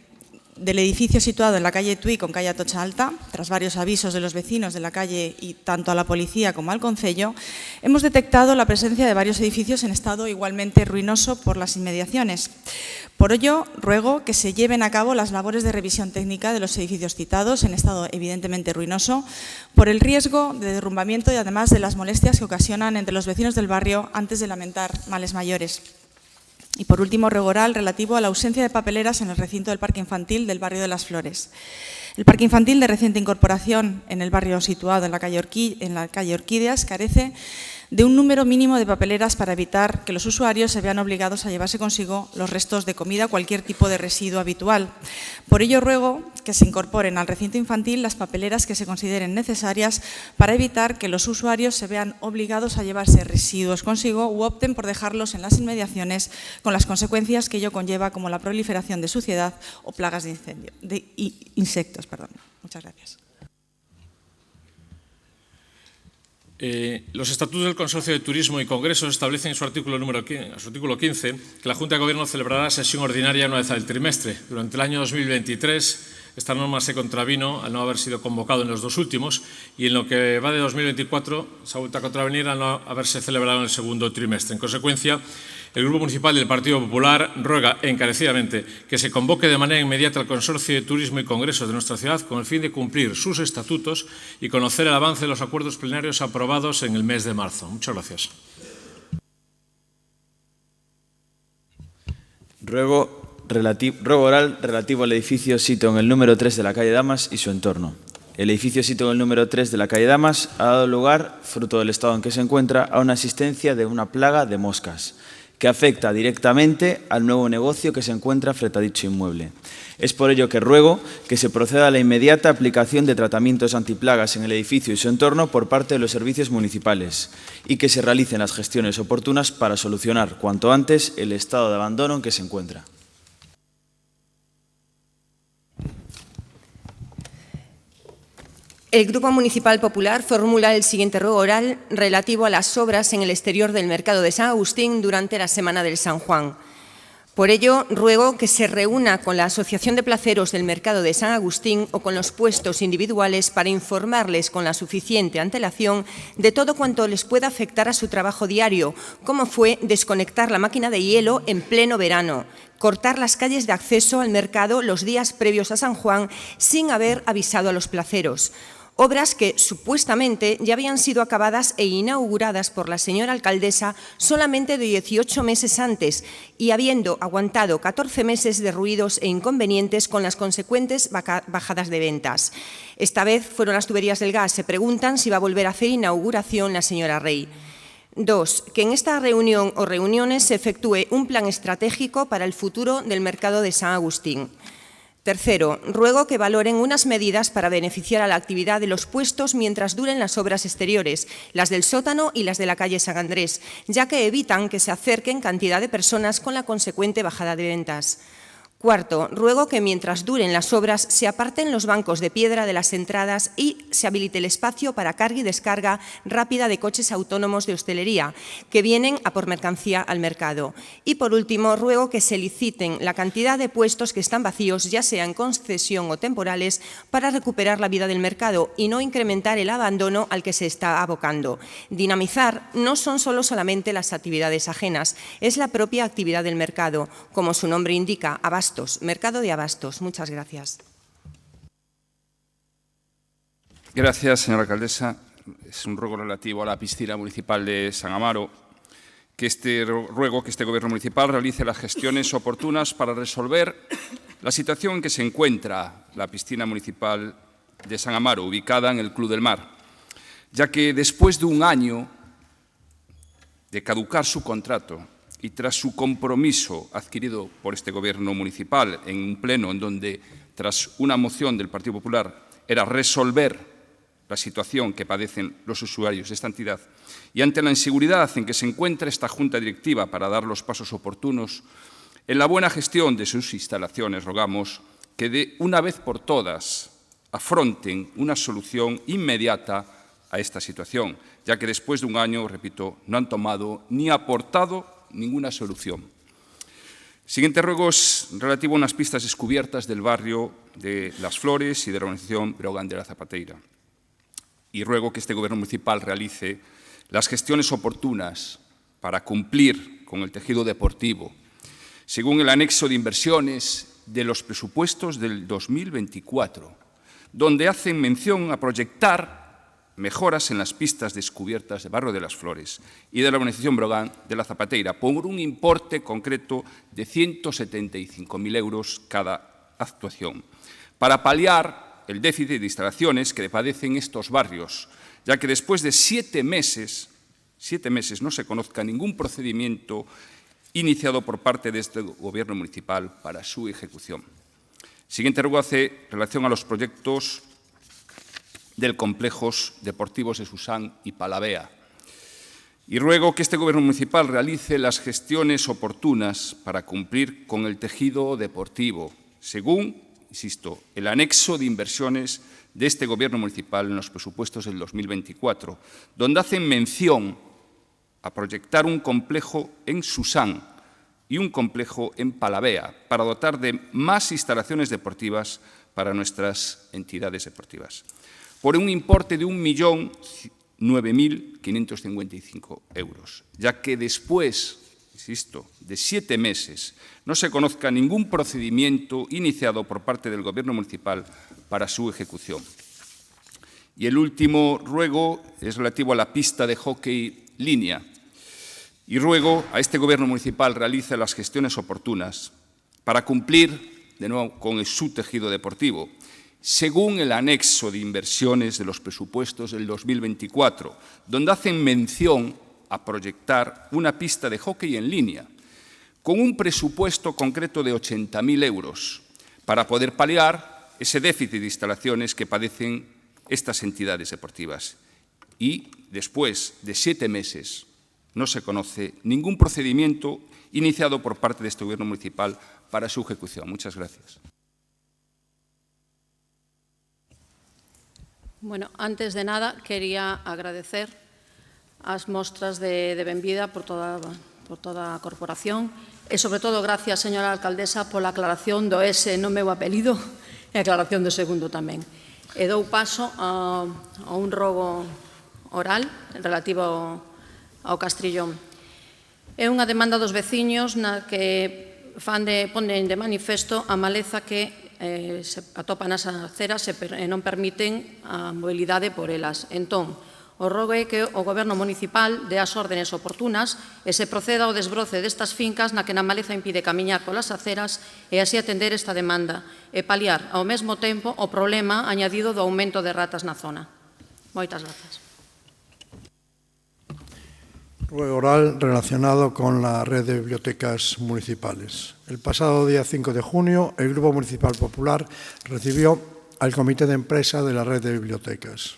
del edificio situado en la calle Tui con calle Atocha Alta, tras varios avisos de los vecinos de la calle y tanto a la policía como al concello, hemos detectado la presencia de varios edificios en estado igualmente ruinoso por las inmediaciones. Por ello, ruego que se lleven a cabo las labores de revisión técnica de los edificios citados en estado evidentemente ruinoso por el riesgo de derrumbamiento y además de las molestias que ocasionan entre los vecinos del barrio antes de lamentar males mayores. Y por último, ruego oral relativo a la ausencia de papeleras en el recinto del Parque Infantil del barrio de Las Flores. El Parque Infantil de reciente incorporación en el barrio situado en la calle Orquídeas carece de un número mínimo de papeleras para evitar que los usuarios se vean obligados a llevarse consigo los restos de comida o cualquier tipo de residuo habitual. Por ello, ruego que se incorporen al recinto infantil las papeleras que se consideren necesarias para evitar que los usuarios se vean obligados a llevarse residuos consigo u opten por dejarlos en las inmediaciones con las consecuencias que ello conlleva, como la proliferación de suciedad o plagas de insectos. Muchas gracias. Los estatutos del Consorcio de Turismo y Congresos establecen en su artículo 15 que la Junta de Gobierno celebrará sesión ordinaria una vez al trimestre. Durante el año 2023, esta norma se contravino al no haber sido convocado en los dos últimos y en lo que va de 2024 se ha vuelto a contravenir al no haberse celebrado en el segundo trimestre. En consecuencia, el Grupo Municipal del Partido Popular ruega encarecidamente que se convoque de manera inmediata al Consorcio de Turismo y Congresos de nuestra ciudad con el fin de cumplir sus estatutos y conocer el avance de los acuerdos plenarios aprobados en el mes de marzo. Muchas gracias. Ruego oral relativo al edificio sito en el número 3 de la calle Damas y su entorno. El edificio sito en el número 3 de la calle Damas ha dado lugar, fruto del estado en que se encuentra, a una existencia de una plaga de moscas que afecta directamente al nuevo negocio que se encuentra frente a dicho inmueble. Es por ello que ruego que se proceda a la inmediata aplicación de tratamientos antiplagas en el edificio y su entorno por parte de los servicios municipales y que se realicen las gestiones oportunas para solucionar cuanto antes el estado de abandono en que se encuentra. El Grupo Municipal Popular formula el siguiente ruego oral relativo a las obras en el exterior del mercado de San Agustín durante la Semana del San Juan. Por ello, ruego que se reúna con la Asociación de Placeros del Mercado de San Agustín o con los puestos individuales para informarles con la suficiente antelación de todo cuanto les pueda afectar a su trabajo diario, como fue desconectar la máquina de hielo en pleno verano, cortar las calles de acceso al mercado los días previos a San Juan sin haber avisado a los placeros. Obras que supuestamente ya habían sido acabadas e inauguradas por la señora alcaldesa solamente de 18 meses antes y habiendo aguantado 14 meses de ruidos e inconvenientes con las consecuentes bajadas de ventas. Esta vez fueron las tuberías del gas. Se preguntan si va a volver a hacer inauguración la señora Rey. 2. Que en esta reunión o reuniones se efectúe un plan estratégico para el futuro del mercado de San Agustín. Tercero, ruego que valoren unas medidas para beneficiar a la actividad de los puestos mientras duren las obras exteriores, las del sótano y las de la calle San Andrés, ya que evitan que se acerquen cantidad de personas con la consecuente bajada de ventas. Cuarto, ruego que mientras duren las obras se aparten los bancos de piedra de las entradas y se habilite el espacio para carga y descarga rápida de coches autónomos de hostelería que vienen a por mercancía al mercado. Y por último, ruego que se liciten la cantidad de puestos que están vacíos, ya sea en concesión o temporales, para recuperar la vida del mercado y no incrementar el abandono al que se está abocando. Dinamizar no son solamente las actividades ajenas, es la propia actividad del mercado, como su nombre indica, mercado de abastos. Muchas gracias. Gracias, señora alcaldesa. Es un ruego relativo a la piscina municipal de San Amaro. Ruego que este Gobierno municipal realice las gestiones oportunas para resolver la situación en que se encuentra la piscina municipal de San Amaro, ubicada en el Club del Mar, ya que después de un año de caducar su contrato y tras su compromiso adquirido por este Gobierno municipal en un pleno en donde, tras una moción del Partido Popular, era resolver la situación que padecen los usuarios de esta entidad, y ante la inseguridad en que se encuentra esta Junta Directiva para dar los pasos oportunos en la buena gestión de sus instalaciones, rogamos que de una vez por todas afronten una solución inmediata a esta situación, ya que después de un año, repito, no han tomado ni aportado ninguna solución. Siguiente ruego es relativo a unas pistas descubiertas del barrio de Las Flores y de la organización Brogan de la Zapateira. Y ruego que este Gobierno municipal realice las gestiones oportunas para cumplir con el tejido deportivo, según el anexo de inversiones de los presupuestos del 2024, donde hacen mención a proyectar mejoras en las pistas descubiertas del barrio de Las Flores y de la organización Brogan de la Zapateira, por un importe concreto de 175.000 euros cada actuación, para paliar el déficit de instalaciones que padecen estos barrios, ya que después de 7 meses no se conozca ningún procedimiento iniciado por parte de este Gobierno municipal para su ejecución. Siguiente ruego hace relación a los proyectos del complejos deportivos de Susán y Palavea. Y ruego que este Gobierno municipal realice las gestiones oportunas para cumplir con el tejido deportivo, según, insisto, el anexo de inversiones de este Gobierno municipal en los presupuestos del 2024, donde hacen mención a proyectar un complejo en Susán y un complejo en Palavea para dotar de más instalaciones deportivas para nuestras entidades deportivas, por un importe de 1.009.555 euros, ya que después, insisto, de 7 meses no se conozca ningún procedimiento iniciado por parte del Gobierno municipal para su ejecución. Y el último ruego es relativo a la pista de hockey línea. Y ruego a este Gobierno municipal realice las gestiones oportunas para cumplir de nuevo con su tejido deportivo, según el anexo de inversiones de los presupuestos del 2024, donde hacen mención a proyectar una pista de hockey en línea, con un presupuesto concreto de 80.000 euros, para poder paliar ese déficit de instalaciones que padecen estas entidades deportivas. Y después de 7 meses no se conoce ningún procedimiento iniciado por parte de este Gobierno municipal para su ejecución. Muchas gracias. Bueno, antes de nada, quería agradecer as mostras de benvida por toda a corporación e, sobre todo, gracias, señora alcaldesa, pola aclaración do S no meu apelido e a aclaración do segundo tamén. E dou paso a un rogo oral relativo ao Castrillón. É unha demanda dos veciños na que ponen de manifesto a maleza que se atopa nas aceras e non permiten a mobilidade por elas. Entón, o rogo é que o Goberno municipal dé as órdenes oportunas e se proceda ao desbroce destas fincas na que na maleza impide camiñar polas aceras e así atender esta demanda e paliar ao mesmo tempo o problema añadido do aumento de ratas na zona. Moitas grazas. Ruego oral relacionado con la red de bibliotecas municipales. El pasado día 5 de junio, el Grupo Municipal Popular recibió al Comité de Empresa de la red de bibliotecas,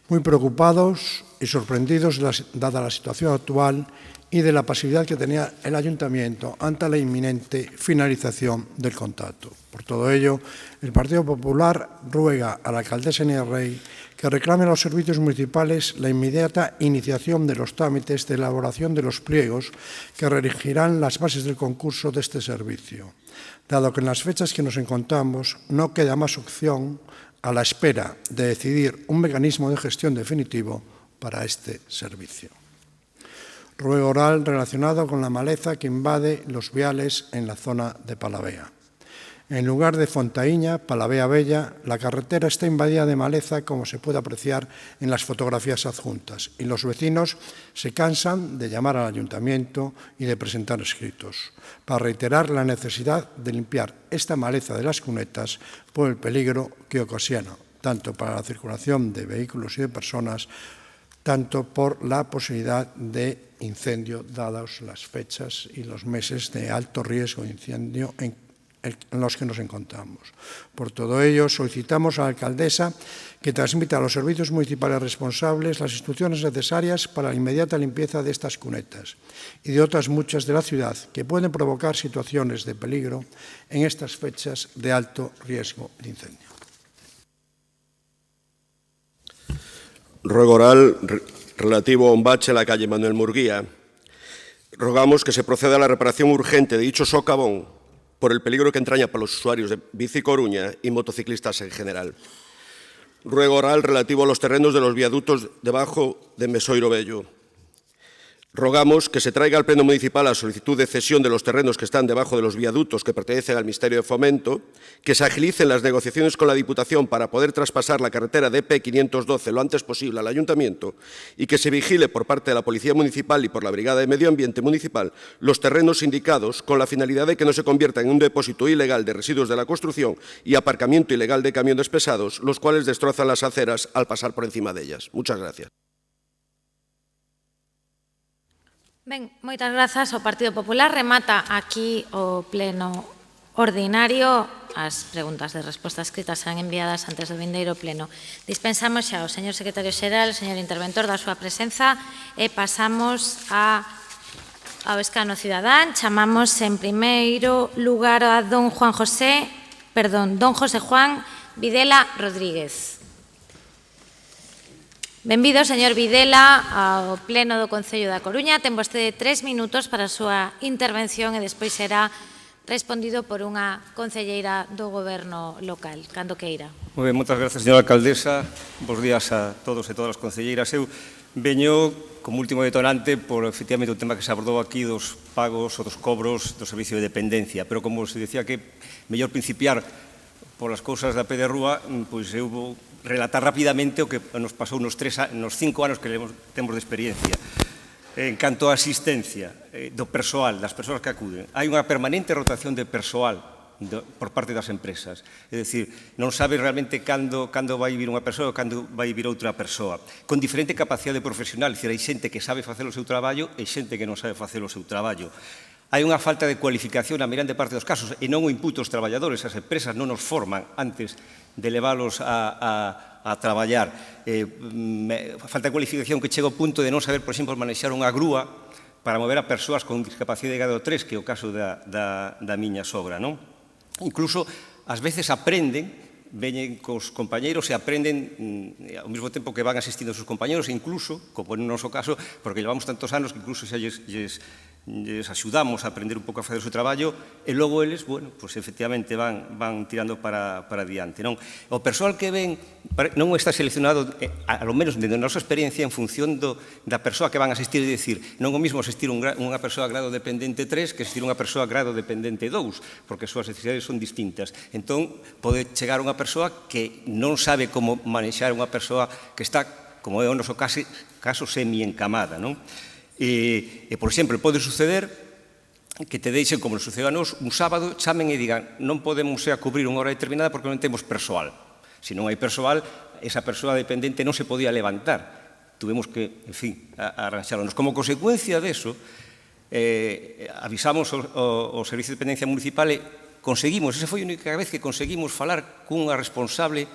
muy preocupados y sorprendidos dada la situación actual y de la pasividad que tenía el Ayuntamiento ante la inminente finalización del contrato. Por todo ello, el Partido Popular ruega a la alcaldesa Nia Rey que reclame a los servicios municipales la inmediata iniciación de los trámites de elaboración de los pliegos que regirán las bases del concurso de este servicio, dado que en las fechas que nos encontramos no queda más opción a la espera de decidir un mecanismo de gestión definitivo para este servicio. Ruego oral relacionado con la maleza que invade los viales en la zona de Palavea. En lugar de Fontaíña, Palavea Bella, la carretera está invadida de maleza, como se puede apreciar en las fotografías adjuntas, y los vecinos se cansan de llamar al ayuntamiento y de presentar escritos, para reiterar la necesidad de limpiar esta maleza de las cunetas por el peligro que ocasiona, tanto para la circulación de vehículos y de personas, tanto por la posibilidad de incendio, dadas las fechas y los meses de alto riesgo de incendio en los que nos encontramos. Por todo ello, solicitamos a la alcaldesa que transmita a los servicios municipales responsables las instrucciones necesarias para la inmediata limpieza de estas cunetas y de otras muchas de la ciudad que pueden provocar situaciones de peligro en estas fechas de alto riesgo de incendio. Ruego oral relativo a un bache en la calle Manuel Murguía. Rogamos que se proceda a la reparación urgente de dicho socavón por el peligro que entraña para los usuarios de Bici Coruña y motociclistas en general. Ruego oral relativo a los terrenos de los viaductos debajo de Mesoiro Bello. Rogamos que se traiga al Pleno Municipal la solicitud de cesión de los terrenos que están debajo de los viaductos que pertenecen al Ministerio de Fomento, que se agilicen las negociaciones con la Diputación para poder traspasar la carretera DP 512 lo antes posible al Ayuntamiento y que se vigile por parte de la Policía Municipal y por la Brigada de Medio Ambiente Municipal los terrenos indicados con la finalidad de que no se conviertan en un depósito ilegal de residuos de la construcción y aparcamiento ilegal de camiones pesados, los cuales destrozan las aceras al pasar por encima de ellas. Muchas gracias. Ben, moitas grazas. O Partido Popular remata aquí o pleno ordinario. As preguntas de resposta escritas serán enviadas antes do vindeiro pleno. Dispensamos xa ao señor secretario xeral, señor interventor, da súa presenza e pasamos ao escano cidadán. Chamamos en primeiro lugar a don José Juan Videla Rodríguez. Benvido, señor Videla, ao Pleno do Concello da Coruña. Ten vostede 3 minutos para a súa intervención e despois será respondido por unha concelleira do Goberno local, cando queira. Moi ben, moitas grazas, señora alcaldesa. Bos días a todos e todas as concelleiras. Eu veño como último detonante por, efectivamente, o tema que se abordou aquí dos pagos ou dos cobros do servicio de dependencia. Pero, como se decía que mellor principiar polas cousas da pé de rúa, pois eu vou relatar rapidamente o que nos pasou nos 5 anos que temos de experiencia. En canto á asistencia do persoal, das persoas que acuden, hai unha permanente rotación de persoal por parte das empresas. É dicir, non sabe realmente cando vai vir unha persoa ou cando vai vir outra persoa. Con diferente capacidade profesional, é dicir, hai xente que sabe facer o seu traballo e xente que non sabe facer o seu traballo. Hai unha falta de cualificación na mirante parte dos casos e non o imputo os traballadores. As empresas non nos forman antes de leválos a traballar. Falta de cualificación que chega ao punto de non saber, por exemplo, manexar unha grúa para mover a persoas con discapacidade de grado 3, que é o caso da miña sogra, non? Incluso, ás veces aprenden, veñen cos compañeiros e aprenden ao mesmo tempo que van asistindo os seus compañeiros, e incluso, como no noso caso, porque levamos tantos anos que incluso xa lles axudamos a aprender un pouco a facer o seu traballo e logo eles, bueno, pues efectivamente van tirando para diante, non? O persoal que ven non está seleccionado, a lo menos dentro da nosa experiencia, en función da persoa que van a asistir, é dicir, non o mismo asistir unha persoa a grado dependente 3 que asistir unha persoa a grado dependente 2, porque as súas necesidades son distintas. Entón, pode chegar unha persoa que non sabe como manexar unha persoa que está, como é o noso caso, semi-encamada, non? E, por exemplo, pode suceder que te deixen, como nos sucedeu a nos, un sábado chamen e digan non podemos a cubrir unha hora determinada porque non temos persoal. Se non hai persoal, esa persoa dependente non se podía levantar. Tuvemos que, en fin, arranxarnos. Como consecuencia deso, avisamos ao Servicio de Dependencia Municipal e conseguimos, esa foi a única vez que conseguimos falar cunha responsable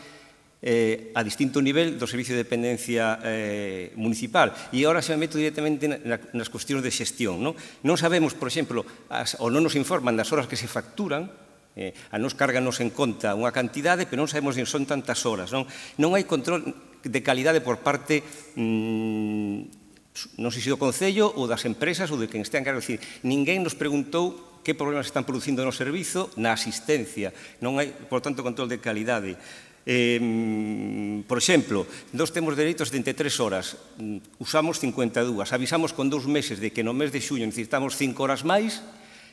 a distinto nivel do Servicio de Dependencia Municipal. E agora se me meto directamente nas cuestións de xestión. Non sabemos, por exemplo, ou non nos informan das horas que se facturan, a nos cárganos en conta unha cantidade, pero non sabemos se son tantas horas. Non hai control de calidade por parte, non sei se do Concello ou das empresas ou de quen este encargo. Ninguén nos preguntou que problemas están producindo no servizo na asistencia. Non hai, por tanto, control de calidade. Por exemplo, nós temos dereito a 73 horas, usamos 52, avisamos con 2 meses de que no mes de xuño necesitamos 5 horas máis,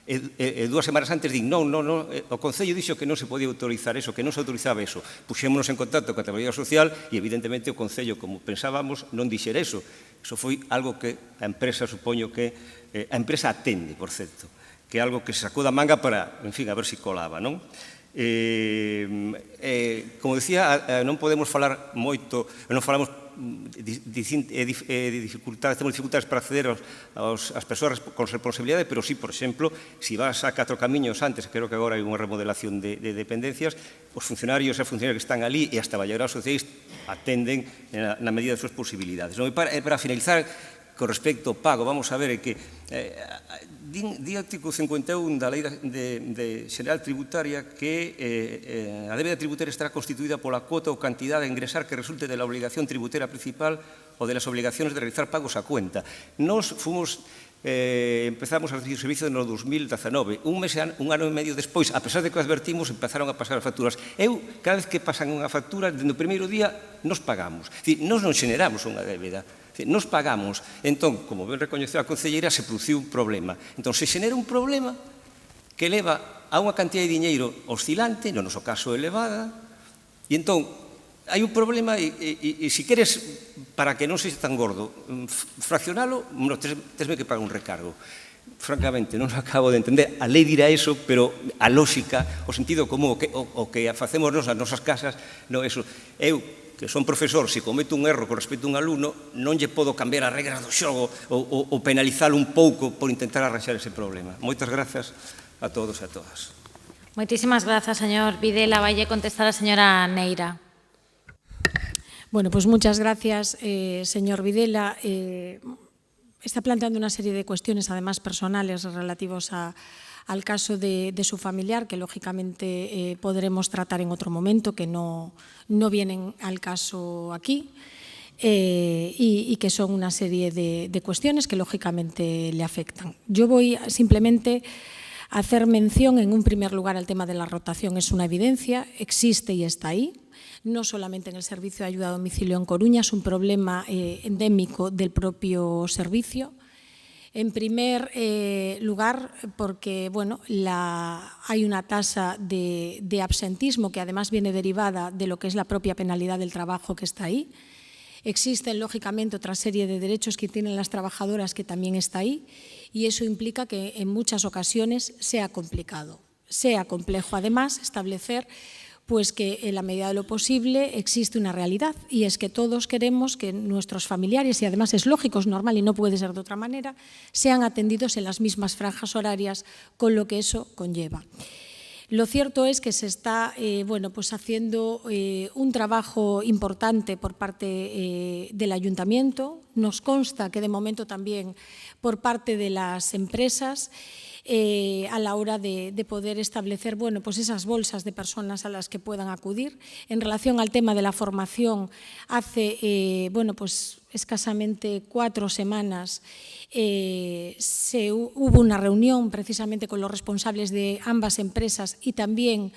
E 2 semanas antes din, non, o Concello dixo que non se podía autorizar eso, que non se autorizaba eso. Puxémonos en contacto con a Traballadora Social e, evidentemente, o Concello, como pensábamos, non dixera eso. Eso foi algo que a empresa, supoño que a empresa atende, por certo, que é algo que se sacou da manga para, en fin, a ver se colaba, non? Como decía, non podemos falar moito, non falamos dificultades, temos dificultades para acceder ás persoas con responsabilidade, pero sí, por exemplo, se vas a 4 camiños antes, creo que agora hai unha remodelación de dependencias, os funcionarios e funcionarios que están ali e as traballadoras sociais atenden na medida das súas posibilidades. Para finalizar, con respecto ao pago, vamos a ver que di artigo 51 da Lei Xeral Tributaria que a débeda tributaria estará constituída pola cuota ou cantidade a ingresar que resulte de la obligación tributaria principal ou de las obligaciones de realizar pagos a cuenta. Nos empezamos a recibir servicio no 2019. Un ano e medio despois, a pesar de que o advertimos, empezaron a pasar as facturas. Cada vez que pasan unha factura, no primeiro día, nos pagamos. Nos non xeneramos unha débeda. Nos pagamos. Entón, como ben recoñeceu a concelleira, se produciu un problema. Entón, se xenera un problema que leva a unha cantidad de diñeiro oscilante, no noso caso elevada, e entón, hai un problema e se queres, para que non sexa tan gordo, fraccionalo, tesme que pagar un recargo. Francamente, non acabo de entender. A lei dirá eso, pero a lógica, o sentido común, o que facemos nas nosas casas, non eso. Eu, que son profesor, se cometo un erro con respecto a un alumno, non lle podo cambiar as regras do xogo ou penalizalo un pouco por intentar arranxar ese problema. Moitas grazas a todos e a todas. Moitísimas grazas, señor Videla. Vaille contestar a señora Neira. Bueno, pues muchas gracias, señor Videla. Está planteando una serie de cuestiones, además personales, relativos al caso de su familiar, que lógicamente podremos tratar en otro momento, que no vienen al caso aquí, y que son una serie de cuestiones que lógicamente le afectan. Yo voy simplemente a hacer mención, en un primer lugar, al tema de la rotación. Es una evidencia, existe y está ahí. No solamente en el servicio de ayuda a domicilio en Coruña, es un problema endémico del propio servicio. En primer lugar, porque hay una tasa de absentismo que además viene derivada de lo que es la propia penalidad del trabajo que está ahí. Existen, lógicamente, otra serie de derechos que tienen las trabajadoras que también está ahí, y eso implica que en muchas ocasiones sea complicado, sea complejo además establecer pues que en la medida de lo posible existe una realidad, y es que todos queremos que nuestros familiares, y además es lógico, es normal y no puede ser de otra manera, sean atendidos en las mismas franjas horarias, con lo que eso conlleva. Lo cierto es que se está haciendo un trabajo importante por parte del Ayuntamiento. Nos consta que de momento también por parte de las empresas, a la hora de poder establecer esas bolsas de personas a las que puedan acudir. En relación al tema de la formación, hace escasamente 4 semanas hubo una reunión precisamente con los responsables de ambas empresas y también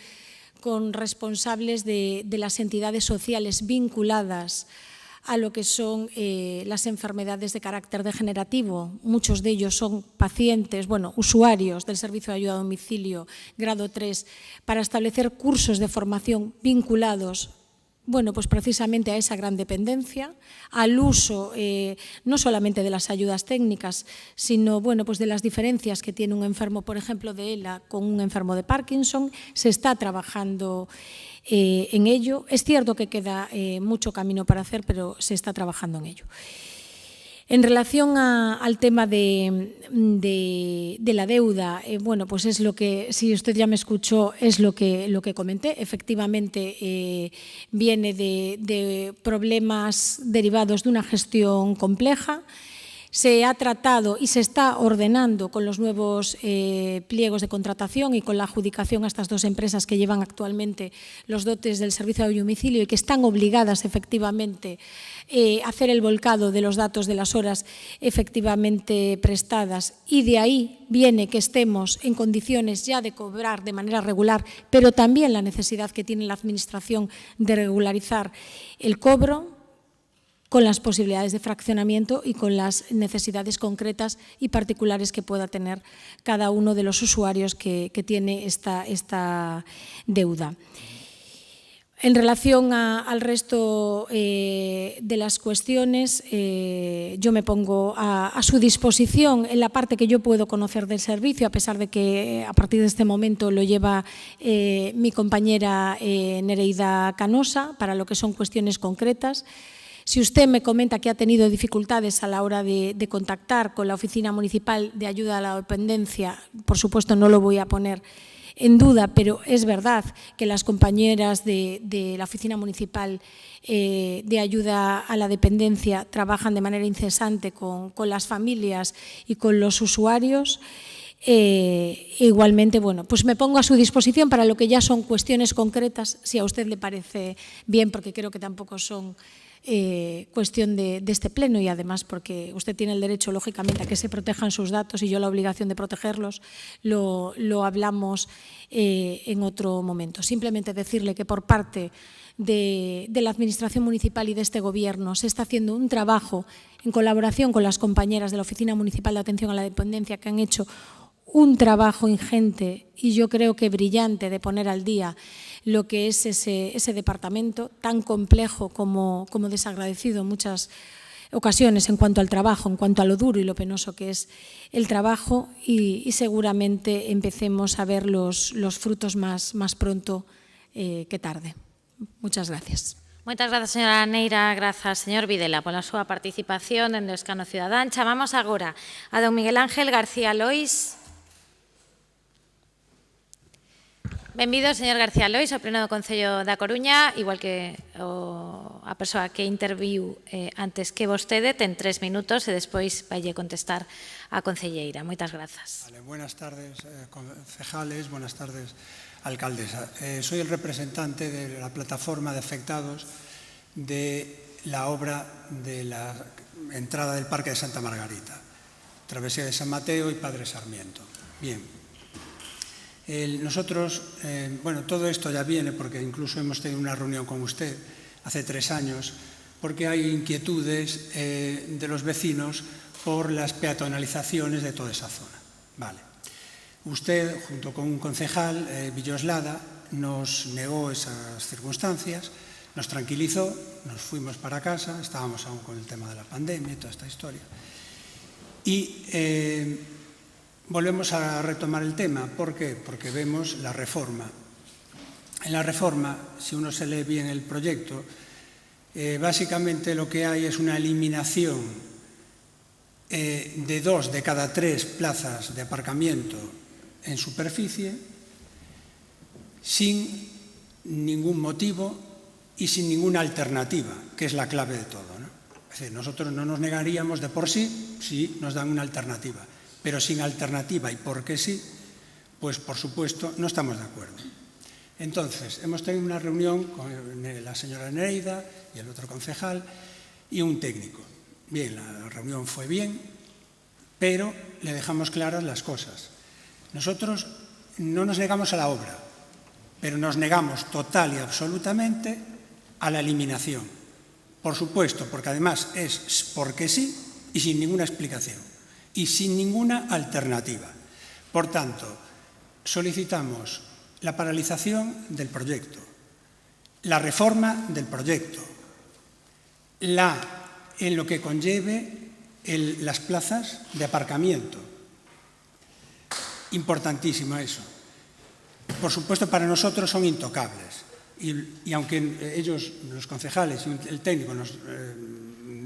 con responsables de las entidades sociales vinculadas a lo que son las enfermedades de carácter degenerativo. Muchos de ellos son pacientes, usuarios del servicio de ayuda a domicilio grado 3, para establecer cursos de formación vinculados precisamente a esa gran dependencia, al uso no solamente de las ayudas técnicas, sino de las diferencias que tiene un enfermo, por ejemplo, de ELA con un enfermo de Parkinson. Se está trabajando en ello. Es cierto que queda mucho camino para hacer, pero se está trabajando en ello. En relación al tema de la deuda, es lo que, si usted ya me escuchó, es lo que comenté. Efectivamente, viene de problemas derivados de una gestión compleja. Se ha tratado y se está ordenando con los nuevos pliegos de contratación y con la adjudicación a estas 2 empresas que llevan actualmente los dotes del servicio de domicilio y que están obligadas efectivamente a hacer el volcado de los datos de las horas efectivamente prestadas, y de ahí viene que estemos en condiciones ya de cobrar de manera regular, pero también la necesidad que tiene la Administración de regularizar el cobro. con las posibilidades de fraccionamiento y con las necesidades concretas y particulares que pueda tener cada uno de los usuarios que tiene esta deuda. En relación al resto de las cuestiones, yo me pongo a su disposición en la parte que yo puedo conocer del servicio, a pesar de que a partir de este momento lo lleva mi compañera Nereida Canosa, para lo que son cuestiones concretas. Si usted me comenta que ha tenido dificultades a la hora de contactar con la Oficina Municipal de Ayuda a la Dependencia, por supuesto no lo voy a poner en duda, pero es verdad que las compañeras de la Oficina Municipal de Ayuda a la Dependencia trabajan de manera incesante con las familias y con los usuarios. Igualmente, bueno, pues me pongo a su disposición para lo que ya son cuestiones concretas, si a usted le parece bien, porque creo que tampoco son cuestión de este pleno, y además porque usted tiene el derecho, lógicamente, a que se protejan sus datos y yo la obligación de protegerlos, lo hablamos en otro momento. Simplemente decirle que por parte de la Administración Municipal y de este Gobierno se está haciendo un trabajo en colaboración con las compañeras de la Oficina Municipal de Atención a la Dependencia, que han hecho un trabajo ingente y yo creo que brillante de poner al día lo que es ese departamento tan complejo como desagradecido en muchas ocasiones en cuanto al trabajo, en cuanto a lo duro y lo penoso que es el trabajo, y seguramente empecemos a ver los frutos más pronto que tarde. Muchas gracias. Moitas grazas, señora Neira, grazas, señor Videla, pola súa participación en o Escano Ciudadán. Chamamos agora a don Miguel Ángel García Lois. Benvido, señor García Lois, ao Pleno do Concello da Coruña, igual que a persoa que interviu antes que vostede, ten 3 minutos e despois vaille contestar a concelleira. Moitas grazas. Vale, buenas tardes, concejales, buenas tardes, alcaldesa. Soy el representante de la plataforma de afectados de la obra de la entrada del Parque de Santa Margarita, Travesía de San Mateo y Padre Sarmiento. Bien. Nosotros, bueno, todo esto ya viene porque incluso hemos tenido una reunión con usted hace 3 años, porque hay inquietudes de los vecinos por las peatonalizaciones de toda esa zona. Vale. Usted, junto con un concejal, Villoslada, nos negó esas circunstancias, nos tranquilizó, nos fuimos para casa, estábamos aún con el tema de la pandemia y toda esta historia. Y volvemos a retomar el tema. ¿Por qué? Porque vemos la reforma. En la reforma, si uno se lee bien el proyecto, básicamente lo que hay es una eliminación de 2 de cada 3 plazas de aparcamiento en superficie, sin ningún motivo y sin ninguna alternativa, que es la clave de todo, ¿no? Es decir, nosotros no nos negaríamos de por sí si nos dan una alternativa, pero sin alternativa y porque sí, pues por supuesto no estamos de acuerdo. Entonces, hemos tenido una reunión con la señora Nereida y el otro concejal y un técnico. Bien, la reunión fue bien, pero le dejamos claras las cosas. Nosotros no nos negamos a la obra, pero nos negamos total y absolutamente a la eliminación. Por supuesto, porque además es porque sí y sin ninguna explicación y sin ninguna alternativa. Por tanto, solicitamos la paralización del proyecto, la reforma del proyecto, en lo que conlleve las plazas de aparcamiento. Importantísimo eso. Por supuesto, para nosotros son intocables. Y aunque ellos, los concejales y el técnico, nos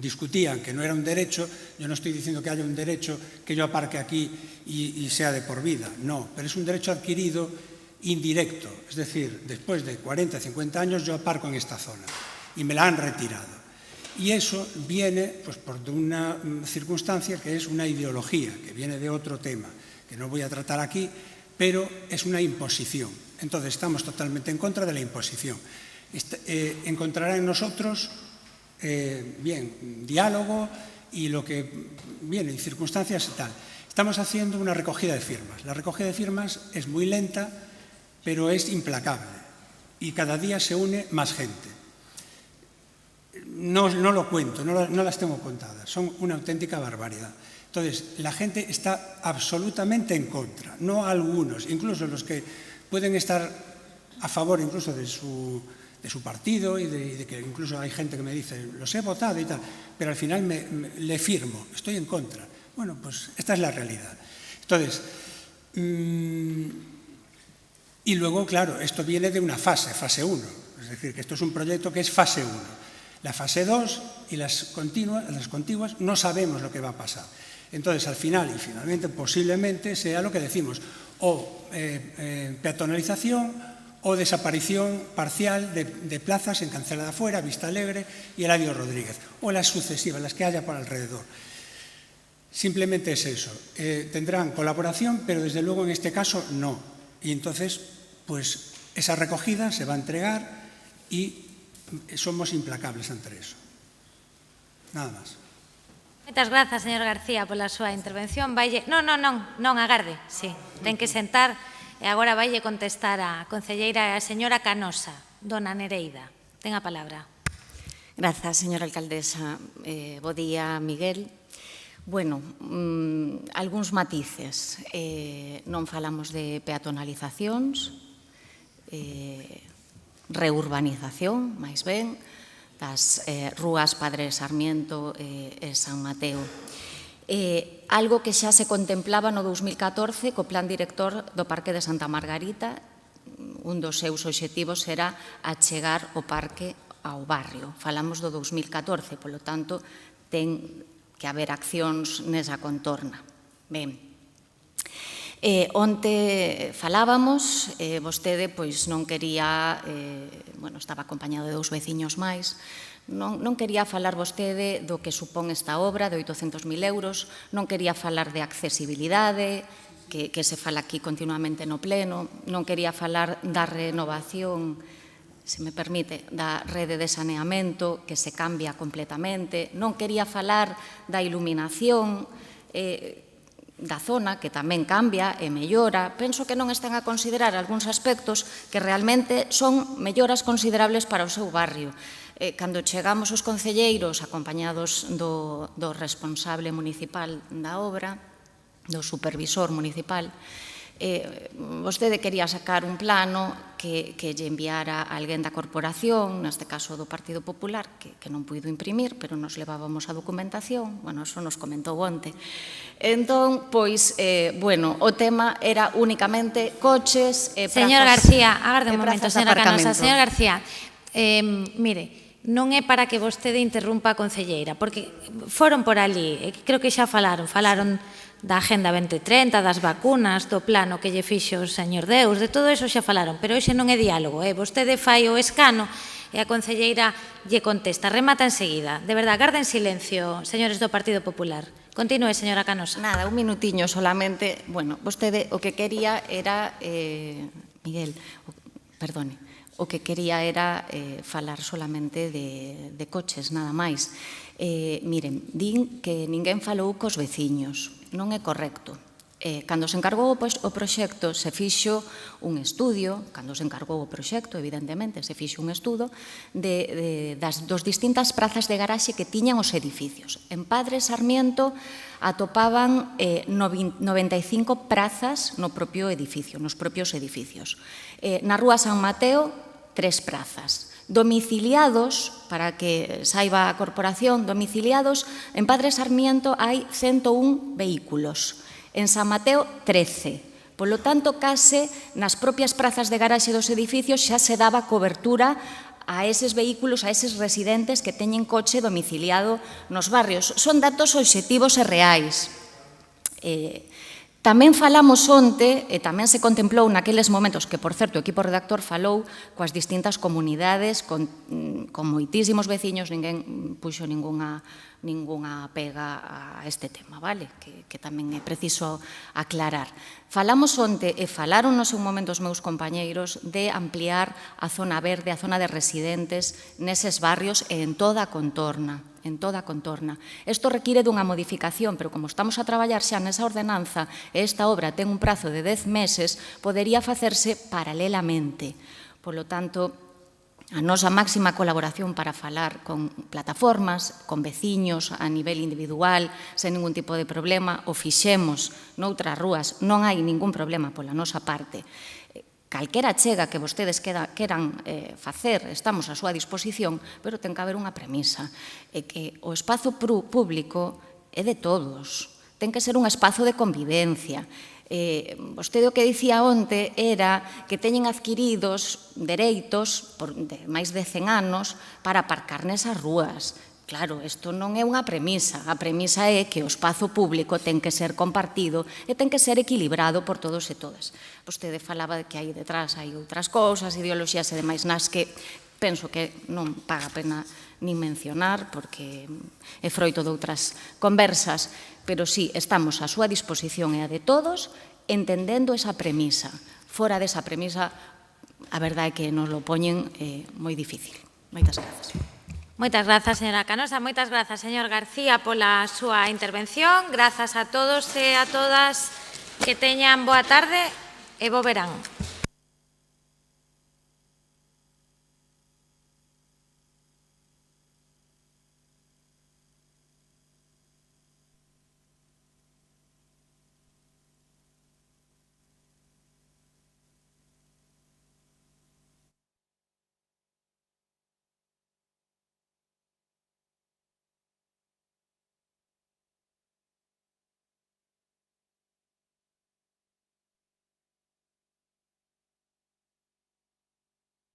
discutían que no era un derecho, yo no estoy diciendo que haya un derecho que yo aparque aquí y sea de por vida. No, pero es un derecho adquirido indirecto. Es decir, después de 40, 50 años yo aparco en esta zona y me la han retirado. Y eso viene pues, por una circunstancia que es una ideología, que viene de otro tema, que no voy a tratar aquí, pero es una imposición. Entonces, estamos totalmente en contra de la imposición. Encontrará en nosotros, bien, diálogo y lo que viene, y circunstancias y tal. Estamos haciendo una recogida de firmas. La recogida de firmas es muy lenta, pero es implacable. Y cada día se une más gente. no lo cuento, no las tengo contadas, son una auténtica barbaridad. Entonces, la gente está absolutamente en contra, no algunos, incluso los que pueden estar a favor incluso de su partido y de que incluso hay gente que me dice, los he votado y tal, pero al final le firmo, estoy en contra. Bueno, pues esta es la realidad. Entonces, y luego, claro, esto viene de una fase 1, es decir, que esto es un proyecto que es fase 1. La fase 2 y las contiguas no sabemos lo que va a pasar. Entonces, al final, y finalmente, posiblemente, sea lo que decimos, o peatonalización o desaparición parcial de plazas en Cancela de Afuera, Vista Alegre y Eladio Rodríguez, o las sucesivas, las que haya por alrededor. Simplemente es eso. Tendrán colaboración, pero desde luego en este caso no. Y entonces, pues esa recogida se va a entregar y somos implacables ante eso. Nada más. Moitas grazas, señor García, pola súa intervención. Non, agarde, sí. Ten que sentar e agora vaille contestar a concelleira a señora Canosa, dona Nereida. Ten a palabra. Grazas, señora alcaldesa. Bo día, Miguel. Bueno, algúns matices. Non falamos de peatonalizacións, reurbanización, máis ben, das rúas Padre Sarmiento e San Mateo. Algo que xa se contemplaba no 2014 co plan director do Parque de Santa Margarita, un dos seus obxectivos era achegar o parque ao barrio. Falamos do 2014, polo tanto, ten que haber accións nesa contorna. Ben, onte falábamos, vostede pois non quería, estaba acompañado de 2 veciños máis, non quería falar vostede do que supón esta obra de 800.000 euros, non quería falar de accesibilidade, que se fala aquí continuamente no pleno, non quería falar da renovación, se me permite, da rede de saneamento, que se cambia completamente, non quería falar da iluminación, da zona, que tamén cambia e mellora. Penso que non están a considerar algúns aspectos que realmente son melloras considerables para o seu barrio. Cando chegamos os concelleiros acompañados do responsable municipal da obra, do supervisor municipal, vostede quería sacar un plano que lle enviara a alguén da corporación, neste caso do Partido Popular, que non puido imprimir, pero nos levábamos a documentación, eso nos comentou onte. Entón, pois, o tema era únicamente coches e prazas. Señor García, agarde un momento, señora Canosa. Señor García, mire, non é para que vostede interrumpa a concelleira, porque foron por ali, creo que xa falaron da Agenda 2030, das vacunas, do plano que lle fixo o señor Deus, de todo eso xa falaron, pero hoxe non é diálogo, vostede fai o escano e a concelleira lle contesta. Remata enseguida. De verdad, garden silencio, señores do Partido Popular. Continúe, señora Canosa. Nada, un minutiño solamente. Vostede o que quería era, Miguel, perdone, o que quería era falar solamente de coches, nada máis. Miren, din que ninguén falou cos veciños. Non é correcto. Cando se encargou o proxecto, se fixo un estudio, cando se encargou o proxecto, evidentemente, se fixo un estudo das distintas prazas de garaxe que tiñan os edificios. En Padre Sarmiento atopaban 95 prazas no propio edificio, nos propios edificios. Na Rúa San Mateo, 3 prazas. Domiciliados, para que saiba a corporación, domiciliados, en Padre Sarmiento hai 101 vehículos, en San Mateo 13. Polo tanto, case nas propias prazas de garaxe dos edificios xa se daba cobertura a eses vehículos, a eses residentes que teñen coche domiciliado nos barrios. Son datos obxectivos e reais. Tamén falamos onte, e tamén se contemplou naqueles momentos, que, por certo, o equipo redactor falou coas distintas comunidades, con moitísimos veciños, ninguén puxo ningunha pega a este tema, vale? Que tamén é preciso aclarar. Falamos onte, e falaron nos un momento os meus compañeiros, de ampliar a zona verde, a zona de residentes neses barrios e en toda a contorna. Isto require dunha modificación, pero como estamos a traballar xa nesa ordenanza e esta obra ten un prazo de 10 meses, podería facerse paralelamente. Polo tanto, a nosa máxima colaboración para falar con plataformas, con veciños a nivel individual, sen ningún tipo de problema, o fixemos noutras rúas, non hai ningún problema pola nosa parte. Calquera chega que vostedes queran facer, estamos á súa disposición, pero ten que haber unha premisa, é que o espazo público é de todos, ten que ser un espazo de convivencia. Vostede o que dicía onte era que teñen adquiridos dereitos de máis de 100 anos para aparcar nesas rúas. Claro, isto non é unha premisa. A premisa é que o espazo público ten que ser compartido e ten que ser equilibrado por todos e todas. Vostede falaba de que hai detrás hai outras cousas, ideoloxías e demais nas que penso que non paga a pena nin mencionar porque é froito de outras conversas, pero sí, estamos á súa disposición e a de todos entendendo esa premisa. Fora desa premisa, a verdade é que nos lo poñen moi difícil. Moitas grazas. Moitas grazas, señora Canosa. Moitas grazas, señor García, pola súa intervención. Grazas a todos e a todas. Que teñan boa tarde e bo verán.